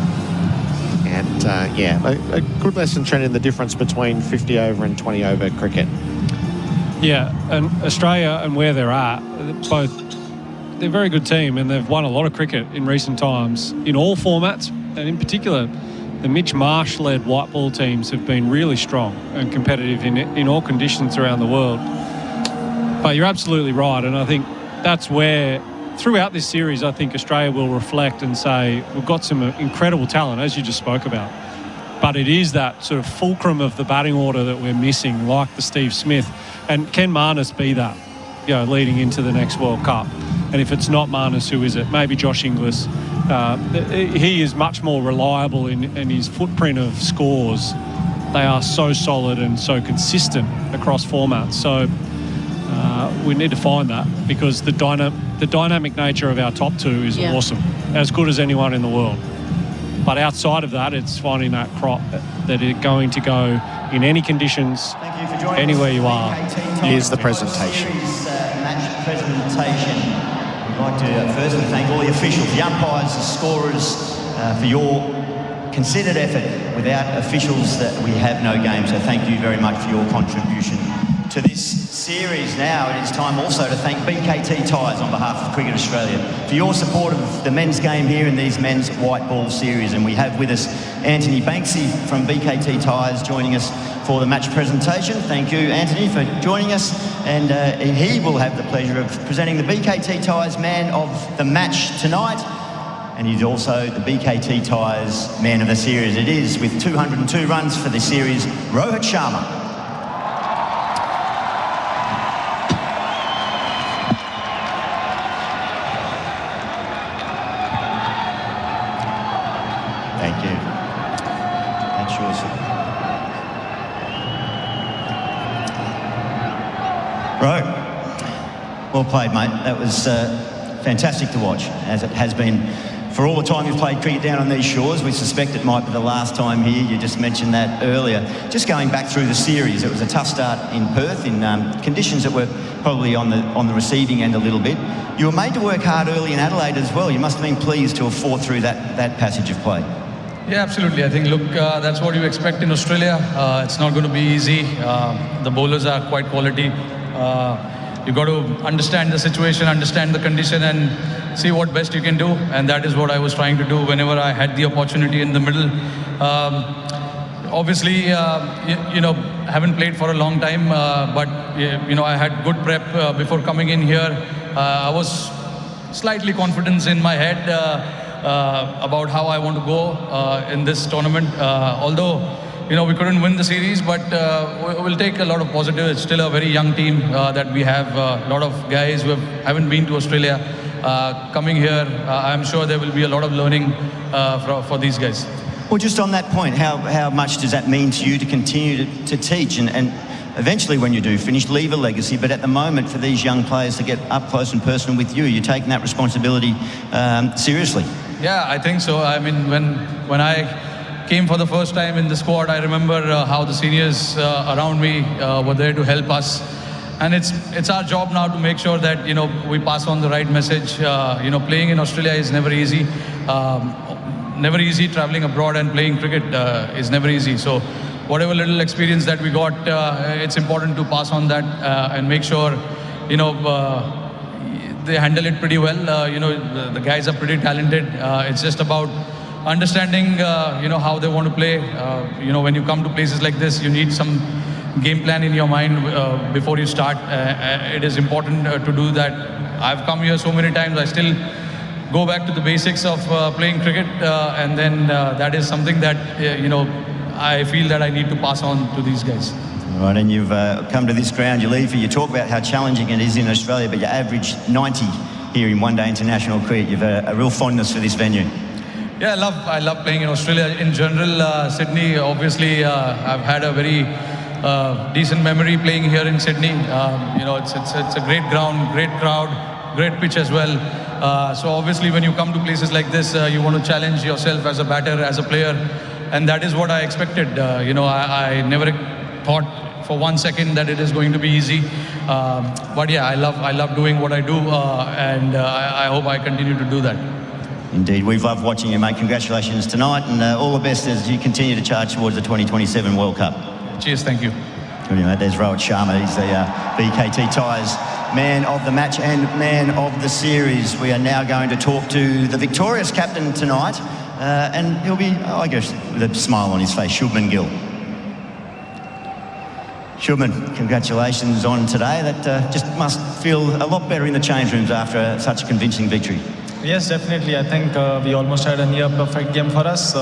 And, a good lesson, Trent, in the difference between 50 over and 20 over cricket.
Yeah, and Australia and where they're at, they're a very good team, and they've won a lot of cricket in recent times in all formats, and in particular, the Mitch Marsh-led white ball teams have been really strong and competitive in all conditions around the world. But you're absolutely right, and I think that's where, throughout this series, I think Australia will reflect and say, we've got some incredible talent, as you just spoke about. But it is that sort of fulcrum of the batting order that we're missing, like the Steve Smith. And can Marnus be that, leading into the next World Cup? And if it's not Marnus, who is it? Maybe Josh Inglis. He is much more reliable in his footprint of scores. They are so solid and so consistent across formats. So we need to find that, because the dynamic nature of our top two is awesome, as good as anyone in the world. But outside of that, it's finding that crop that is going to go in any conditions, anywhere you are.
Here's the presentation.
Match presentation. We'd like to firstly thank all the officials, the umpires, the scorers, for your considered effort. Without officials, we have no game. So thank you very much for your contribution to this series. Now it is time also to thank BKT Tyres on behalf of Cricket Australia for your support of the men's game here in these men's white ball series. And we have with us Anthony Banksy from BKT Tyres joining us for the match presentation. Thank you, Anthony, for joining us. And he will have the pleasure of presenting the BKT Tyres man of the match tonight. And he's also the BKT Tyres man of the series. It is, with 202 runs for the series, Rohit Sharma. Well played, mate. That was fantastic to watch, as it has been for all the time you've played cricket down on these shores. We suspect it might be the last time here. You just mentioned that earlier. Just going back through the series, it was a tough start in Perth in conditions that were probably on the receiving end a little bit. You were made to work hard early in Adelaide as well. You must have been pleased to have fought through that passage of play.
Yeah, absolutely. I think, look, that's what you expect in Australia. It's not going to be easy. The bowlers are quite quality. You've got to understand the situation, understand the condition, and see what best you can do. And that is what I was trying to do whenever I had the opportunity in the middle. Obviously, haven't played for a long time, but I had good prep before coming in here. I was slightly confident in my head about how I want to go in this tournament. Although we couldn't win the series, but we'll take a lot of positive. It's still a very young team that we have. A lot of guys who haven't been to Australia coming here. I'm sure there will be a lot of learning for these guys.
Well, just on that point, how much does that mean to you to continue to teach and eventually, when you do finish, leave a legacy? But at the moment, for these young players to get up close and personal with you, you're taking that responsibility seriously.
Yeah, I think so. I mean, when I came for the first time in the squad, I remember how the seniors around me were there to help us, and it's our job now to make sure that we pass on the right message. Playing in Australia is never easy. Never easy. Traveling abroad and playing cricket is never easy. So whatever little experience that we got, it's important to pass on that and make sure they handle it pretty well. The guys are pretty talented. It's just about understanding how they want to play. When you come to places like this, you need some game plan in your mind before you start. It is important to do that. I've come here so many times, I still go back to the basics of playing cricket, and then that is something that I feel that I need to pass on to these guys.
Right, and you've come to this ground, you leave, you talk about how challenging it is in Australia, but you average 90 here in one-day international cricket. You've a real fondness for this venue.
Yeah, I love playing in Australia in general. Sydney, obviously, I've had a very decent memory playing here in Sydney. It's a great ground, great crowd, great pitch as well. So obviously, when you come to places like this, you want to challenge yourself as a batter, as a player, and that is what I expected. I never thought for 1 second that it is going to be easy. But yeah, I love doing what I do, and I hope I continue to do that.
Indeed, we've loved watching you, mate. Congratulations tonight, and all the best as you continue to charge towards the 2027 World Cup.
Cheers, thank you.
Good, mate. There's Rohit Sharma. He's the BKT Tyres man of the match and man of the series. We are now going to talk to the victorious captain tonight, and he'll be, I guess, with a smile on his face, Shubman Gill. Shubman, congratulations on today. That just must feel a lot better in the change rooms after such a convincing victory.
Yes, definitely. I think we almost had a near perfect game for us.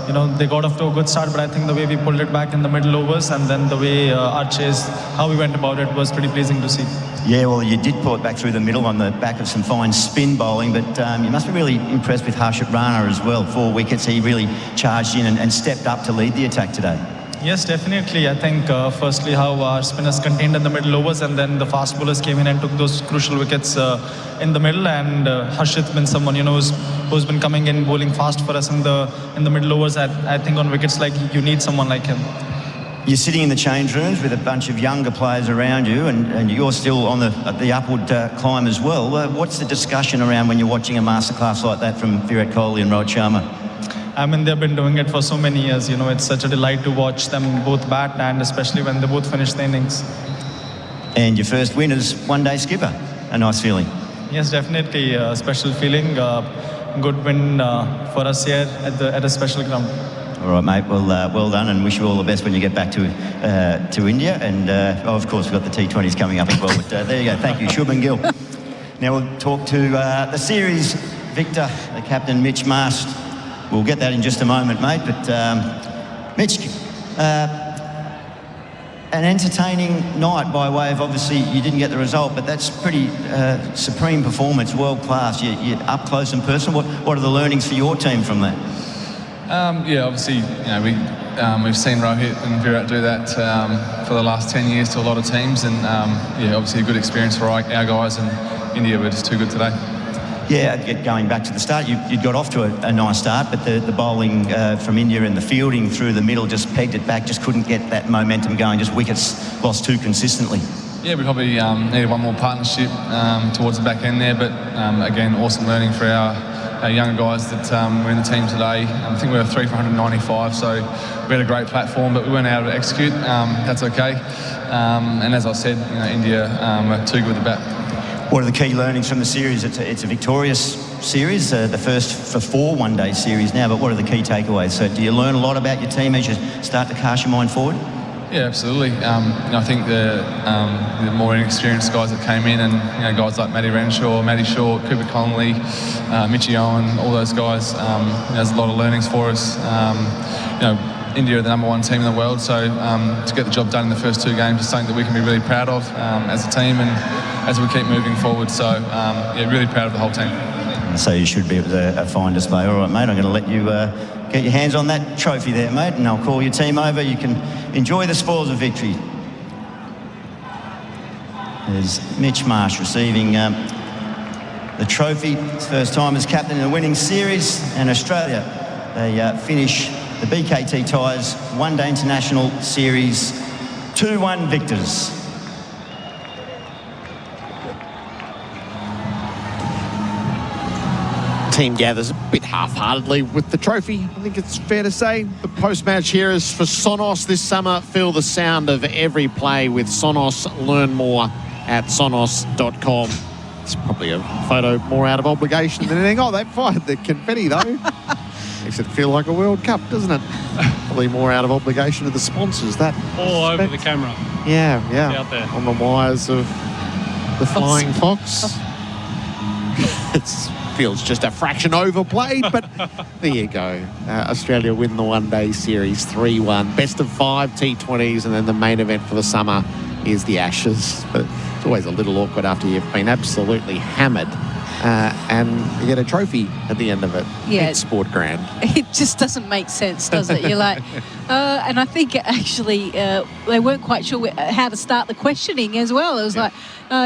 You know, they got off to a good start, but I think the way we pulled it back in the middle overs and then the way our chase, how we went about it was pretty pleasing to see.
Yeah, well, you did pull it back through the middle on the back of some fine spin bowling, but you must be really impressed with Harshit Rana as well. 4 wickets, he really charged in and stepped up to lead the attack today.
Yes, definitely. I think firstly how our spinners contained in the middle overs, and then the fast bowlers came in and took those crucial wickets in the middle. And Harshit's been someone, you know, who's been coming in bowling fast for us in the middle overs. I think on wickets like you need someone like him.
You're sitting in the change rooms with a bunch of younger players around you, and you're still on the upward climb as well. What's the discussion around when you're watching a masterclass like that from Virat Kohli and Rohit Sharma?
I mean, they've been doing it for so many years. You know, it's such a delight to watch them both bat, and especially when they both finish the innings.
And your first win as one-day skipper. A nice feeling.
Yes, definitely. A special feeling. Good win for us here at a special ground.
All right, mate. Well done, and wish you all the best when you get back to India. And, of course, we've got the T20s coming up as well. But there you go. Thank you, Shubman Gill. Now we'll talk to the series victor, the captain, Mitch Marsh. We'll get that in just a moment, mate. But, Mitch, an entertaining night by way of, obviously, you didn't get the result, but that's pretty supreme performance, world class. You're up close and personal. What are the learnings for your team from that?
Yeah, obviously, you know, we've seen Rohit and Virat do that for the last 10 years to a lot of teams, and yeah, obviously a good experience for our guys, and India were just too good today.
Yeah, going back to the start, you got off to a nice start, but the bowling from India and the fielding through the middle just pegged it back, just couldn't get that momentum going, just wickets lost too consistently.
Yeah, we probably needed one more partnership towards the back end there, but again, awesome learning for our younger guys that were in the team today. I think we were 3 for 195, so we had a great platform, but we weren't able to execute. That's okay. And as I said, you know, India were too good with the bat.
What are the key learnings from the series? It's a victorious series, the first for 4 one-day series now, but what are the key takeaways? So do you learn a lot about your team as you start to cast your mind forward?
Yeah, absolutely. You know, I think the more inexperienced guys that came in, and you know, guys like Matty Renshaw, Matty Short, Cooper Conley, Mitchie Owen, all those guys, there's a lot of learnings for us. You know, India are the #1 team in the world, so to get the job done in the first 2 games is something that we can be really proud of as a team, and as we keep moving forward. So yeah, really proud of the whole team.
So you should be with a fine display. All right, mate, I'm going to let you get your hands on that trophy there, mate, and I'll call your team over. You can enjoy the spoils of victory. There's Mitch Marsh receiving the trophy. His first time as captain in the winning series, and Australia, they finish the BKT Tyres one-day international series 2-1 victors.
Team gathers a bit half-heartedly with the trophy. I think it's fair to say. The post-match here is for Sonos this summer. Feel the sound of every play with Sonos. Learn more at sonos.com. It's probably a photo more out of obligation than anything. Oh, they fired the confetti, though. Makes it feel like a World Cup, doesn't it? Probably more out of obligation to the sponsors, that.
All over the camera.
Yeah.
Out there.
On the wires of the Flying Fox. It feels just a fraction overplayed, but there you go. Australia win the one-day series 3-1. Best of 5 T20s, and then the main event for the summer is the Ashes. But it's always a little awkward after you've been absolutely hammered and you get a trophy at the end of it.
Yeah.
It's sport grand.
It just doesn't make sense, does it? You're like, and I think actually they weren't quite sure how to start the questioning as well. It was like,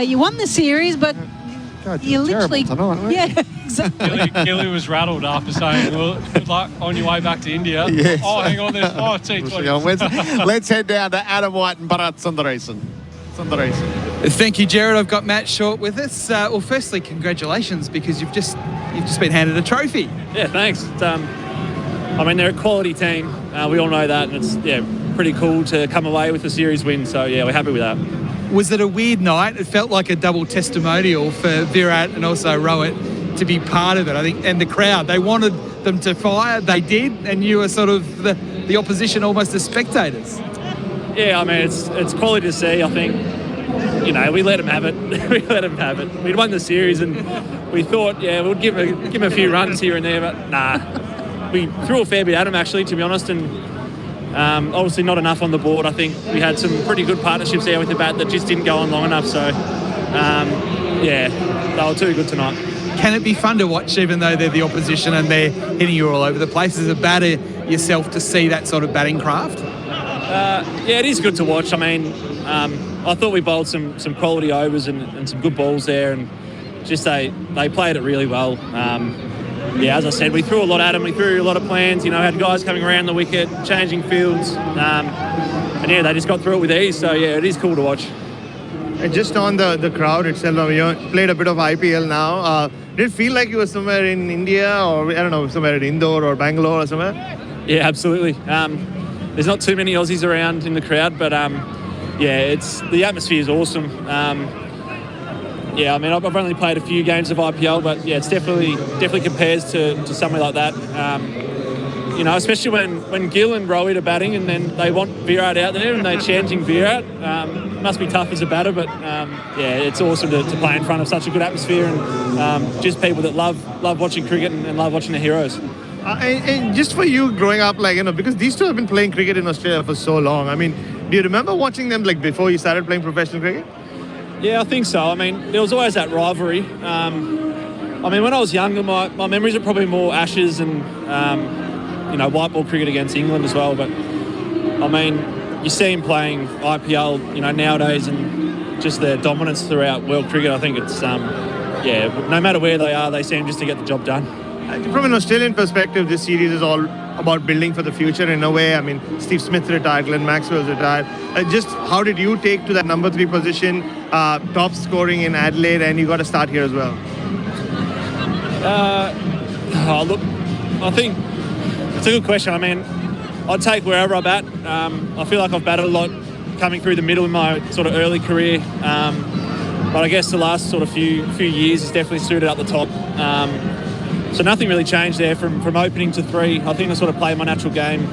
you won the series, but you literally,
tonight,
yeah.
Gilly was rattled after saying, well, good luck on your way back to India.
Yes.
Oh, hang on, there's 5 T20s.
Let's head down to Adam White and Bharat Sunderasen.
Thank you, Gerard. I've got Matt Short with us. Well, firstly, congratulations, because you've just been handed a trophy.
Yeah, thanks. I mean, they're a quality team. We all know that, and it's pretty cool to come away with a series win. So yeah, we're happy with that.
Was it a weird night? It felt like a double testimonial for Virat and also Rohit to be part of it, I think. And the crowd, they wanted them to fire. They did, and you were sort of the opposition almost as spectators.
Yeah, I mean, it's quality to see. I think, we let them have it. We'd won the series, and we thought, we'll give them a few runs here and there, but nah. We threw a fair bit at them, actually, to be honest, and obviously not enough on the board. I think we had some pretty good partnerships there with the bat that just didn't go on long enough. So, they were too good tonight.
Can it be fun to watch, even though they're the opposition and they're hitting you all over the place, as a batter yourself, to see that sort of batting craft?
It is good to watch. I mean, I thought we bowled some quality overs and some good balls there, and just they played it really well. As I said, we threw a lot at them. We threw a lot of plans. Had guys coming around the wicket, changing fields, and they just got through it with ease. So it is cool to watch.
And just on the crowd itself, you played a bit of IPL now. Did it feel like you were somewhere in India, or I don't know, somewhere in Indore or Bangalore or somewhere?
Yeah, absolutely. There's not too many Aussies around in the crowd, but the atmosphere is awesome. I mean, I've only played a few games of IPL, but it's definitely compares to somewhere like that. Especially when Gill and Rohit are batting, and then they want Virat out there and they're chanting Virat. Must be tough as a batter, but it's awesome to play in front of such a good atmosphere, and just people that love watching cricket and love watching the heroes.
And just for you growing up, because these two have been playing cricket in Australia for so long, I mean, do you remember watching them before you started playing professional cricket? Yeah,
I think so. I mean, there was always that rivalry. I mean, when I was younger, my memories are probably more Ashes and, white ball cricket against England as well. But, I mean, you see them playing IPL, nowadays, and just their dominance throughout world cricket. I think it's, no matter where they are, they seem just to get the job done.
From an Australian perspective, this series is all about building for the future in a way. I mean, Steve Smith retired, Glenn Maxwell's retired. Just how did you take to that number 3 position, top scoring in Adelaide, and you got to start here as well?
Look, I think it's a good question. I mean, I'd take wherever I bat. I feel like I've batted a lot coming through the middle in my sort of early career. But I guess the last sort of few years has definitely suited up the top. So nothing really changed there from opening to 3. I think I sort of play my natural game.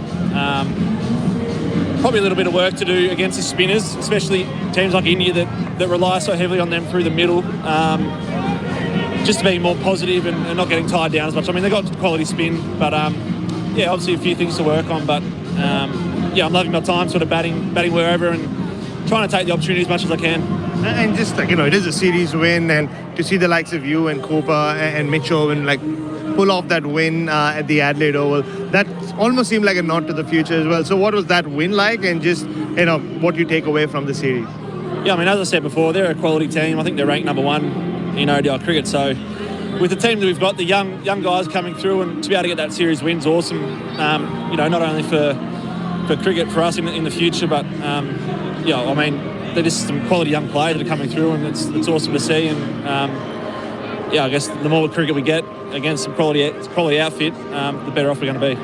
Probably a little bit of work to do against the spinners, especially teams like India that rely so heavily on them through the middle. Just to be more positive and not getting tied down as much. I mean, they've got quality spin, but obviously a few things to work on. But I'm loving my time sort of batting wherever and trying to take the opportunity as much as I can.
And just it is a series win, and to see the likes of you and Cooper and Mitch Owen pull off that win at the Adelaide Oval, that almost seemed like a nod to the future as well. So what was that win like, and just what you take away from the series?
Yeah, I mean, as I said before, they're a quality team. I think they're ranked number 1 in ODI cricket. So with the team that we've got, the young guys coming through, and to be able to get that series win's awesome. Not only for cricket for us in the future, but I mean, they're just some quality young players that are coming through, and it's awesome to see. And I guess the more cricket we get against some quality outfit, the better off we're going to be.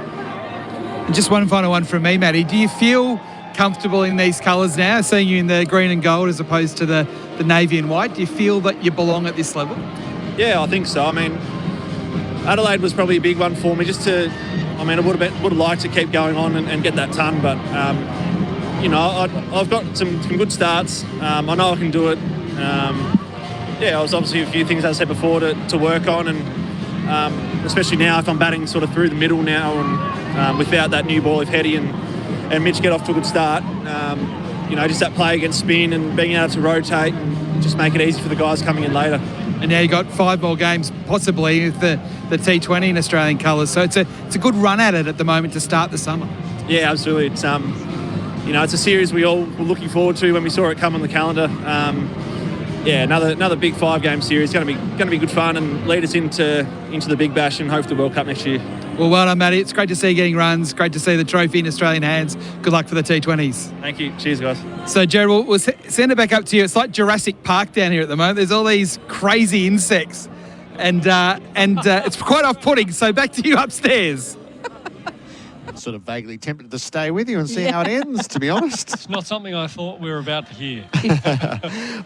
And just one final one from me, Matty. Do you feel comfortable in these colours now, seeing you in the green and gold as opposed to the navy and white? Do you feel that you belong at this level?
Yeah, I think so. I mean, Adelaide was probably a big one for me. I would have liked to keep going on and get that ton, but I've got some good starts. I know I can do it. There was obviously a few things, as I said before, to work on, and especially now if I'm batting sort of through the middle now, and without that new ball, if Hetty and Mitch get off to a good start, just that play against spin and being able to rotate and just make it easy for the guys coming in later.
And now you've got 5 more games, possibly, with the T20 in Australian colours. So it's a good run at it at the moment to start the summer.
Yeah, absolutely. It's it's a series we all were looking forward to when we saw it come on the calendar. another big 5-game series. Going to be good fun and lead us into the Big Bash and hope for the World Cup next year.
Well done, Matty. It's great to see you getting runs. Great to see the trophy in Australian hands. Good luck for the T20s.
Thank you. Cheers, guys.
So, Gerard, we'll send it back up to you. It's like Jurassic Park down here at the moment. There's all these crazy insects, and it's quite off-putting. So back to you upstairs.
Sort of vaguely tempted to stay with you and see how it ends, to be honest.
It's not something I thought we were about to hear.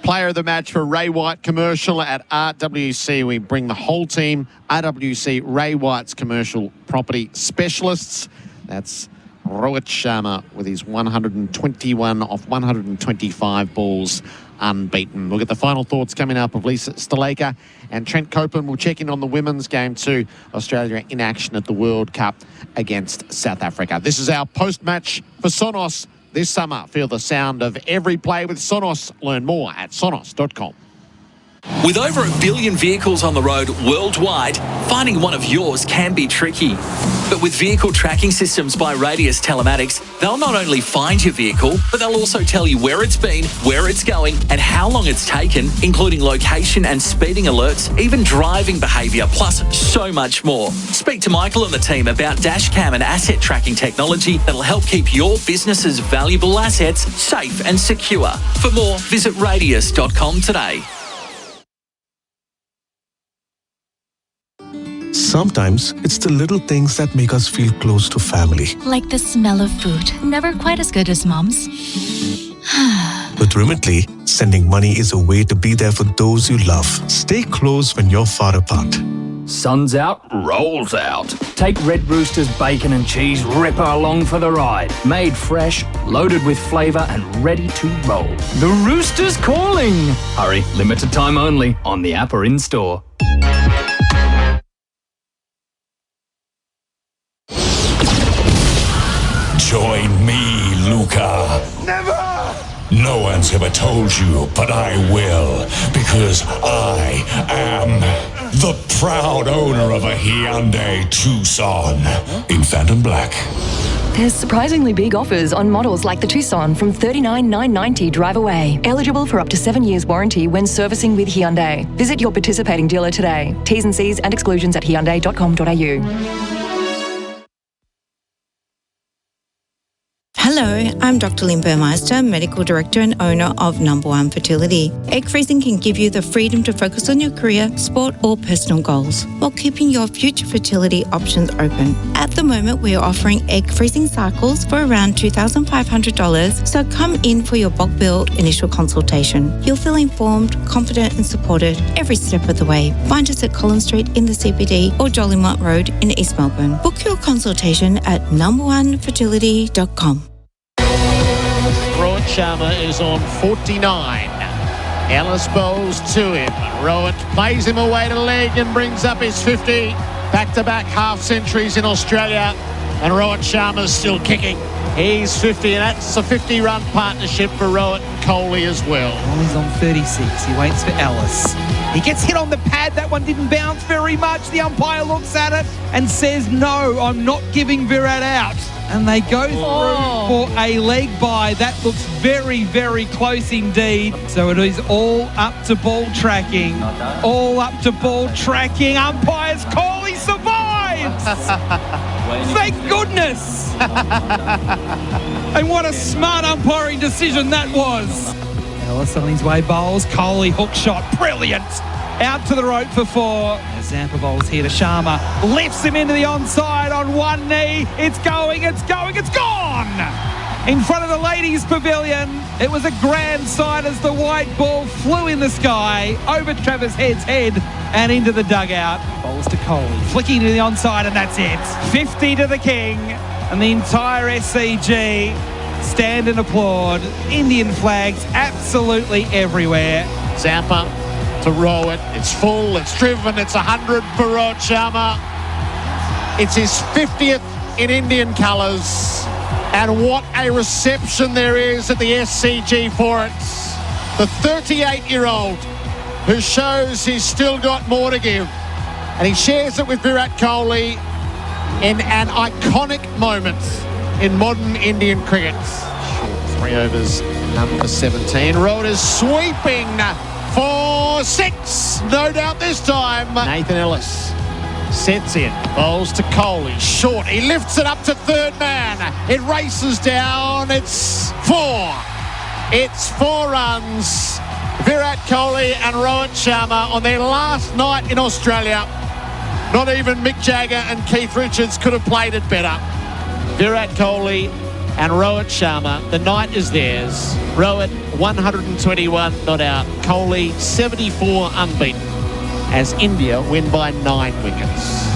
Player of the match for Ray White commercial at RWC. We bring the whole team, RWC Ray White's commercial property specialists. That's Rohit Sharma with his 121 off 125 balls unbeaten. We'll get the final thoughts coming up of Lisa Sthalekar and Trent Copeland. We'll check in on the women's game too. Australia in action at the World Cup against South Africa. This is our post-match for Sonos this summer. Feel the sound of every play with Sonos. Learn more at sonos.com.
With over 1 billion vehicles on the road worldwide, finding one of yours can be tricky. But with vehicle tracking systems by Radius Telematics, they'll not only find your vehicle, but they'll also tell you where it's been, where it's going, and how long it's taken, including location and speeding alerts, even driving behaviour, plus so much more. Speak to Michael and the team about dashcam and asset tracking technology that'll help keep your business's valuable assets safe and secure. For more, visit radius.com today.
Sometimes it's the little things that make us feel close to family.
Like the smell of food, never quite as good as Mom's.
With Remitly, sending money is a way to be there for those you love. Stay close when you're far apart.
Sun's out, rolls out. Take Red Rooster's bacon and cheese ripper along for the ride. Made fresh, loaded with flavour and ready to roll. The Rooster's calling! Hurry, limited time only on the app or in-store.
Join me, Luca.
Never!
No one's ever told you, but I will, because I am the proud owner of a Hyundai Tucson in Phantom Black.
There's surprisingly big offers on models like the Tucson from $39,990 drive away. Eligible for up to 7 years warranty when servicing with Hyundai. Visit your participating dealer today. T's and C's and exclusions at hyundai.com.au.
Hello, I'm Dr. Lynn Burmeister, Medical Director and owner of Number One Fertility. Egg freezing can give you the freedom to focus on your career, sport or personal goals while keeping your future fertility options open. At the moment, we are offering egg freezing cycles for around $2,500, so come in for your bulk build initial consultation. You'll feel informed, confident and supported every step of the way. Find us at Collins Street in the CBD or Jolimont Road in East Melbourne. Book your consultation at numberonefertility.com.
Rohit Sharma is on 49. Ellis bowls to him. Rohit plays him away to leg and brings up his 50. Back-to-back half centuries in Australia. And Rohit Sharma's still kicking. He's 50, and that's a 50-run partnership for Rohit and Kohli as well.
Kohli's on 36. He waits for Ellis. He gets hit on the pad. That one didn't bounce very much. The umpire looks at it and says, no, I'm not giving Virat out. And they go through for a leg bye. That looks very, very close indeed. So it is all up to ball tracking. All up to ball tracking. Umpires, Kohli survives! Thank goodness! And what a smart umpiring decision that was. Ellis on his way bowls. Kohli hook shot. Brilliant. Out to the rope for 4. Zampa bowls here to Sharma. Lifts him into the onside on one knee. It's going, it's going, it's gone! In front of the ladies' pavilion. It was a grand sight as the white ball flew in the sky over Travis Head's head and into the dugout. Bowls to Kohli. Flicking to the onside and that's it. 50 to the king. And the entire SCG stand and applaud. Indian flags absolutely everywhere.
Zampa to Rohit. It's full, it's driven, it's 100 for Rohit Sharma. It's his 50th in Indian colours. And what a reception there is at the SCG for it. The 38-year-old who shows he's still got more to give. And he shares it with Virat Kohli in an iconic moment in modern Indian cricket. Short 3 overs, number 17. Rohit is sweeping for 6. No doubt this time. Nathan Ellis sets in, bowls to Kohli, short. He lifts it up to third man. It races down. It's 4. It's 4 runs. Virat Kohli and Rohit Sharma on their last night in Australia. Not even Mick Jagger and Keith Richards could have played it better. Virat Kohli and Rohit Sharma, the night is theirs. Rohit 121 not out. Kohli 74 unbeaten as India win by 9 wickets.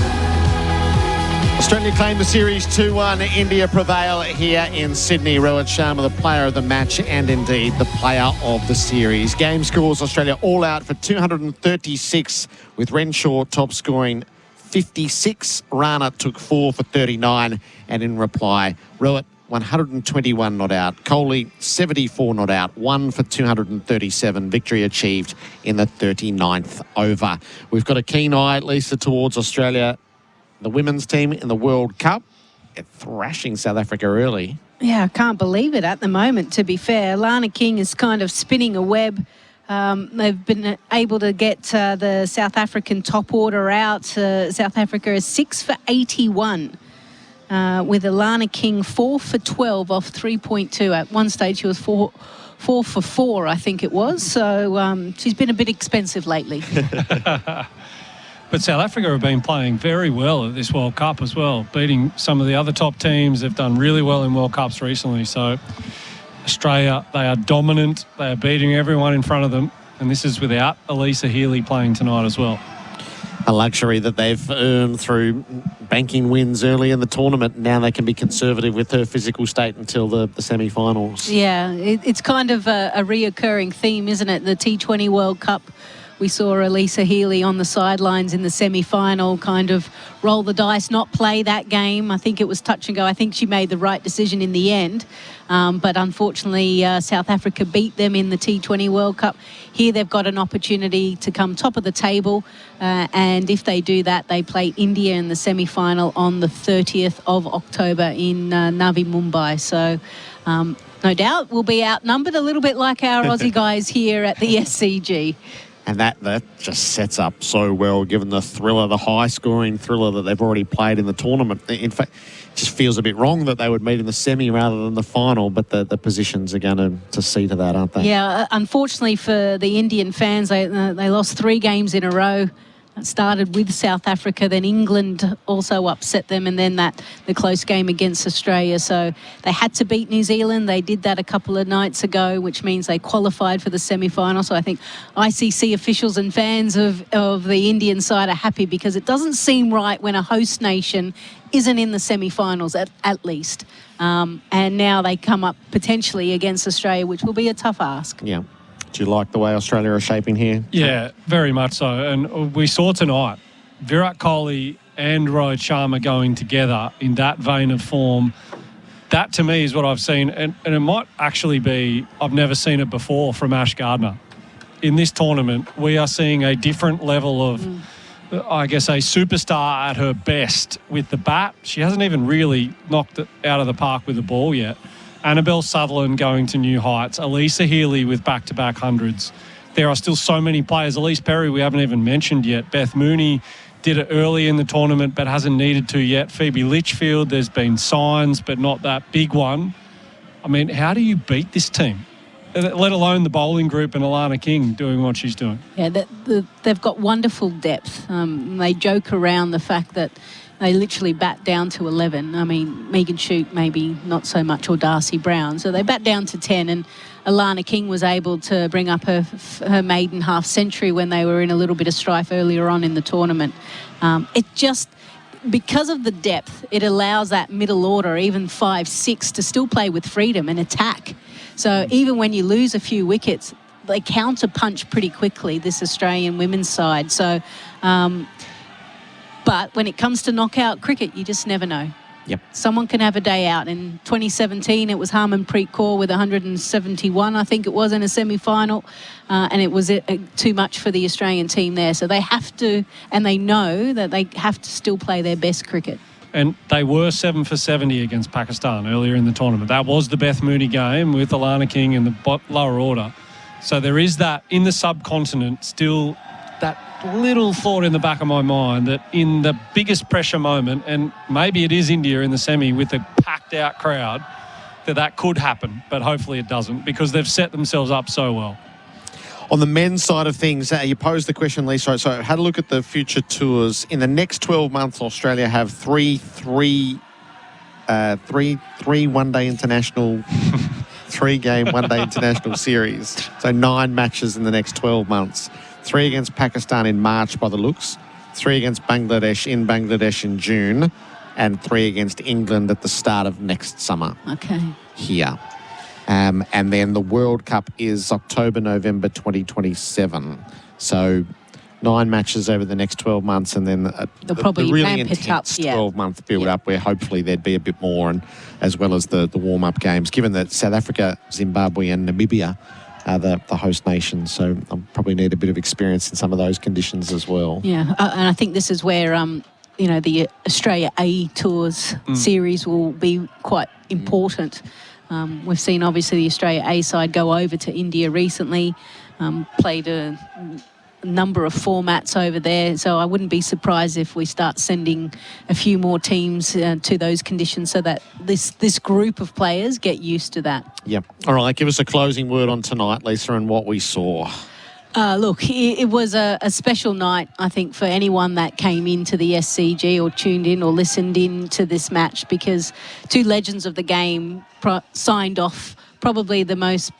Australia claim the series 2-1. India prevail here in Sydney. Rohit Sharma, the player of the match and indeed the player of the series. Game scores, Australia all out for 236 with Renshaw top scoring 56. Rana took 4 for 39 and in reply, Rohit 121 not out. Kohli 74 not out. 1 for 237. Victory achieved in the 39th over. We've got a keen eye, Lisa, towards Australia. The women's team in the World Cup, thrashing South Africa early.
Yeah, I can't believe it at the moment, to be fair. Lana King is kind of spinning a web. They've been able to get the South African top order out. South Africa is 6 for 81 with Alana King 4 for 12 off 3.2. At one stage she was 4 for 4, I think it was. So she's been a bit expensive lately.
But South Africa have been playing very well at this World Cup as well, beating some of the other top teams. They've done really well in World Cups recently. So Australia, they are dominant. They are beating everyone in front of them. And this is without Elisa Healy playing tonight as well.
A luxury that they've earned through banking wins early in the tournament. Now they can be conservative with her physical state until the semi-finals.
Yeah, it's kind of a reoccurring theme, isn't it? The T20 World Cup. We saw Elisa Healy on the sidelines in the semi-final kind of roll the dice, not play that game. I think it was touch and go. I think she made the right decision in the end. But unfortunately, South Africa beat them in the T20 World Cup. Here they've got an opportunity to come top of the table. And if they do that, they play India in the semi-final on the 30th of October in Navi Mumbai. So no doubt we'll be outnumbered a little bit like our Aussie guys here at the SCG.
And that just sets up so well, given the thriller, the high-scoring thriller that they've already played in the tournament. In fact, it just feels a bit wrong that they would meet in the semi rather than the final, but the positions are going to see to that, aren't they?
Yeah, unfortunately for the Indian fans, they lost 3 games in a row. It started with South Africa, then England also upset them, and then the close game against Australia. So they had to beat New Zealand. They did that a couple of nights ago, which means they qualified for the semi-final. So I think ICC officials and fans of the Indian side are happy, because it doesn't seem right when a host nation isn't in the semi-finals at least. And now they come up potentially against Australia, which will be a tough ask.
Yeah. Do you like the way Australia are shaping here?
Yeah, very much so. And we saw tonight Virat Kohli and Rohit Sharma going together in that vein of form. That to me is what I've seen. And it might actually be, I've never seen it before from Ash Gardner. In this tournament, we are seeing a different level of, I guess, a superstar at her best with the bat. She hasn't even really knocked it out of the park with the ball yet. Annabelle Sutherland going to new heights. Elisa Healy with back-to-back hundreds. There are still so many players. Elise Perry, we haven't even mentioned yet. Beth Mooney did it early in the tournament but hasn't needed to yet. Phoebe Litchfield, there's been signs but not that big one. I mean, how do you beat this team? Let alone the bowling group and Alana King doing what she's doing.
Yeah, they've got wonderful depth. They joke around the fact that they literally bat down to 11. I mean, Megan Shute maybe not so much, or Darcy Brown. So they bat down to 10, and Alana King was able to bring up her maiden half century when they were in a little bit of strife earlier on in the tournament. It just, because of the depth, it allows that middle order, even 5-6, to still play with freedom and attack. So even when you lose a few wickets, they counter punch pretty quickly, this Australian women's side. So, but when it comes to knockout cricket, you just never know.
Yep.
Someone can have a day out. In 2017, it was Harmanpreet Kaur with 171, I think it was, in a semi-final, and it was too much for the Australian team there. So they have to, and they know that they have to still play their best cricket.
And they were 7 for 70 against Pakistan earlier in the tournament. That was the Beth Mooney game with Alana King in the lower order. So there is that in the subcontinent, still that little thought in the back of my mind that in the biggest pressure moment, and maybe it is India in the semi with a packed out crowd, that could happen, but hopefully it doesn't, because they've set themselves up so well.
On the men's side of things, you posed the question, Lisa. So I had a look at the future tours. In the next 12 months, Australia have three one-day international, 3-game one-day international series. So 9 matches in the next 12 months. 3 against Pakistan in March by the looks, 3 against Bangladesh in June, and 3 against England at the start of next summer.
Okay.
Here. And then the World Cup is October, November 2027. So 9 matches over the next 12 months, and then
They'll probably
really
ramp it up,
intense 12-month build-up where hopefully there'd be a bit more, and as well as the warm-up games, given that South Africa, Zimbabwe and Namibia are the host nations. So I'll probably need a bit of experience in some of those conditions as well.
Yeah, and I think this is where, the Australia A Tours series will be quite important. We've seen, obviously, the Australia A side go over to India recently, played a number of formats over there, so I wouldn't be surprised if we start sending a few more teams to those conditions so that this group of players get used to that.
Yep. All right, give us a closing word on tonight, Lisa, and what we saw.
Look, it was a special night, I think, for anyone that came into the SCG or tuned in or listened in to this match, because 2 legends of the game signed off probably the most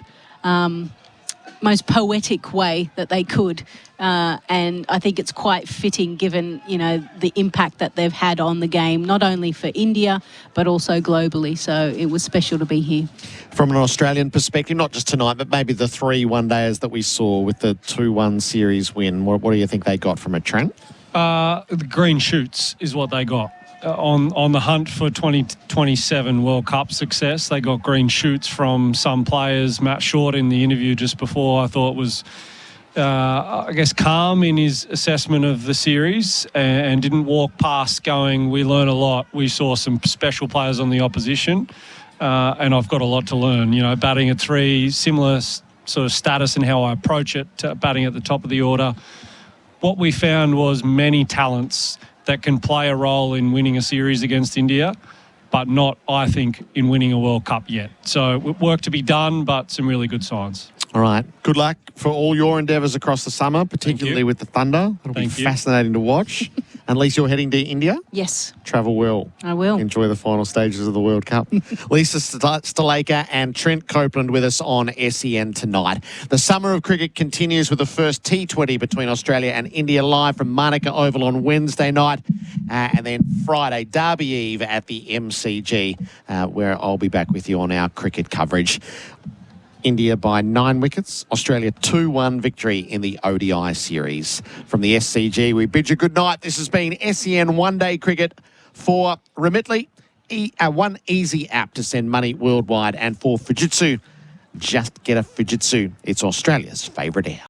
poetic way that they could. And I think it's quite fitting given, the impact that they've had on the game, not only for India, but also globally. So it was special to be here.
From an Australian perspective, not just tonight, but maybe the 3 one-dayers that we saw with the 2-1 series win, what do you think they got from it, Trent?
The green shoots is what they got. On the hunt for 2027 World Cup success, they got green shoots from some players. Matt Short in the interview just before, I thought was, calm in his assessment of the series and didn't walk past going, we learn a lot. We saw some special players on the opposition, and I've got a lot to learn. Batting at 3, similar sort of status in how I approach it, batting at the top of the order. What we found was many talents that can play a role in winning a series against India, but not, I think, in winning a World Cup yet. So work to be done, but some really good signs.
All right. Good luck for all your endeavours across the summer, particularly with the Thunder. It'll be fascinating to watch. And Lisa, you're heading to India?
Yes.
Travel well.
I will.
Enjoy the final stages of the World Cup. Lisa Sthalekar and Trent Copeland with us on SEN tonight. The summer of cricket continues with the first T20 between Australia and India live from Manica Oval on Wednesday night. And then Friday, Derby Eve at the MCG, where I'll be back with you on our cricket coverage. India by 9 wickets. Australia 2-1 victory in the ODI series. From the SCG, we bid you good night. This has been SEN One-Day Cricket for Remitly, one easy app to send money worldwide. And for Fujitsu, just get a Fujitsu. It's Australia's favourite app.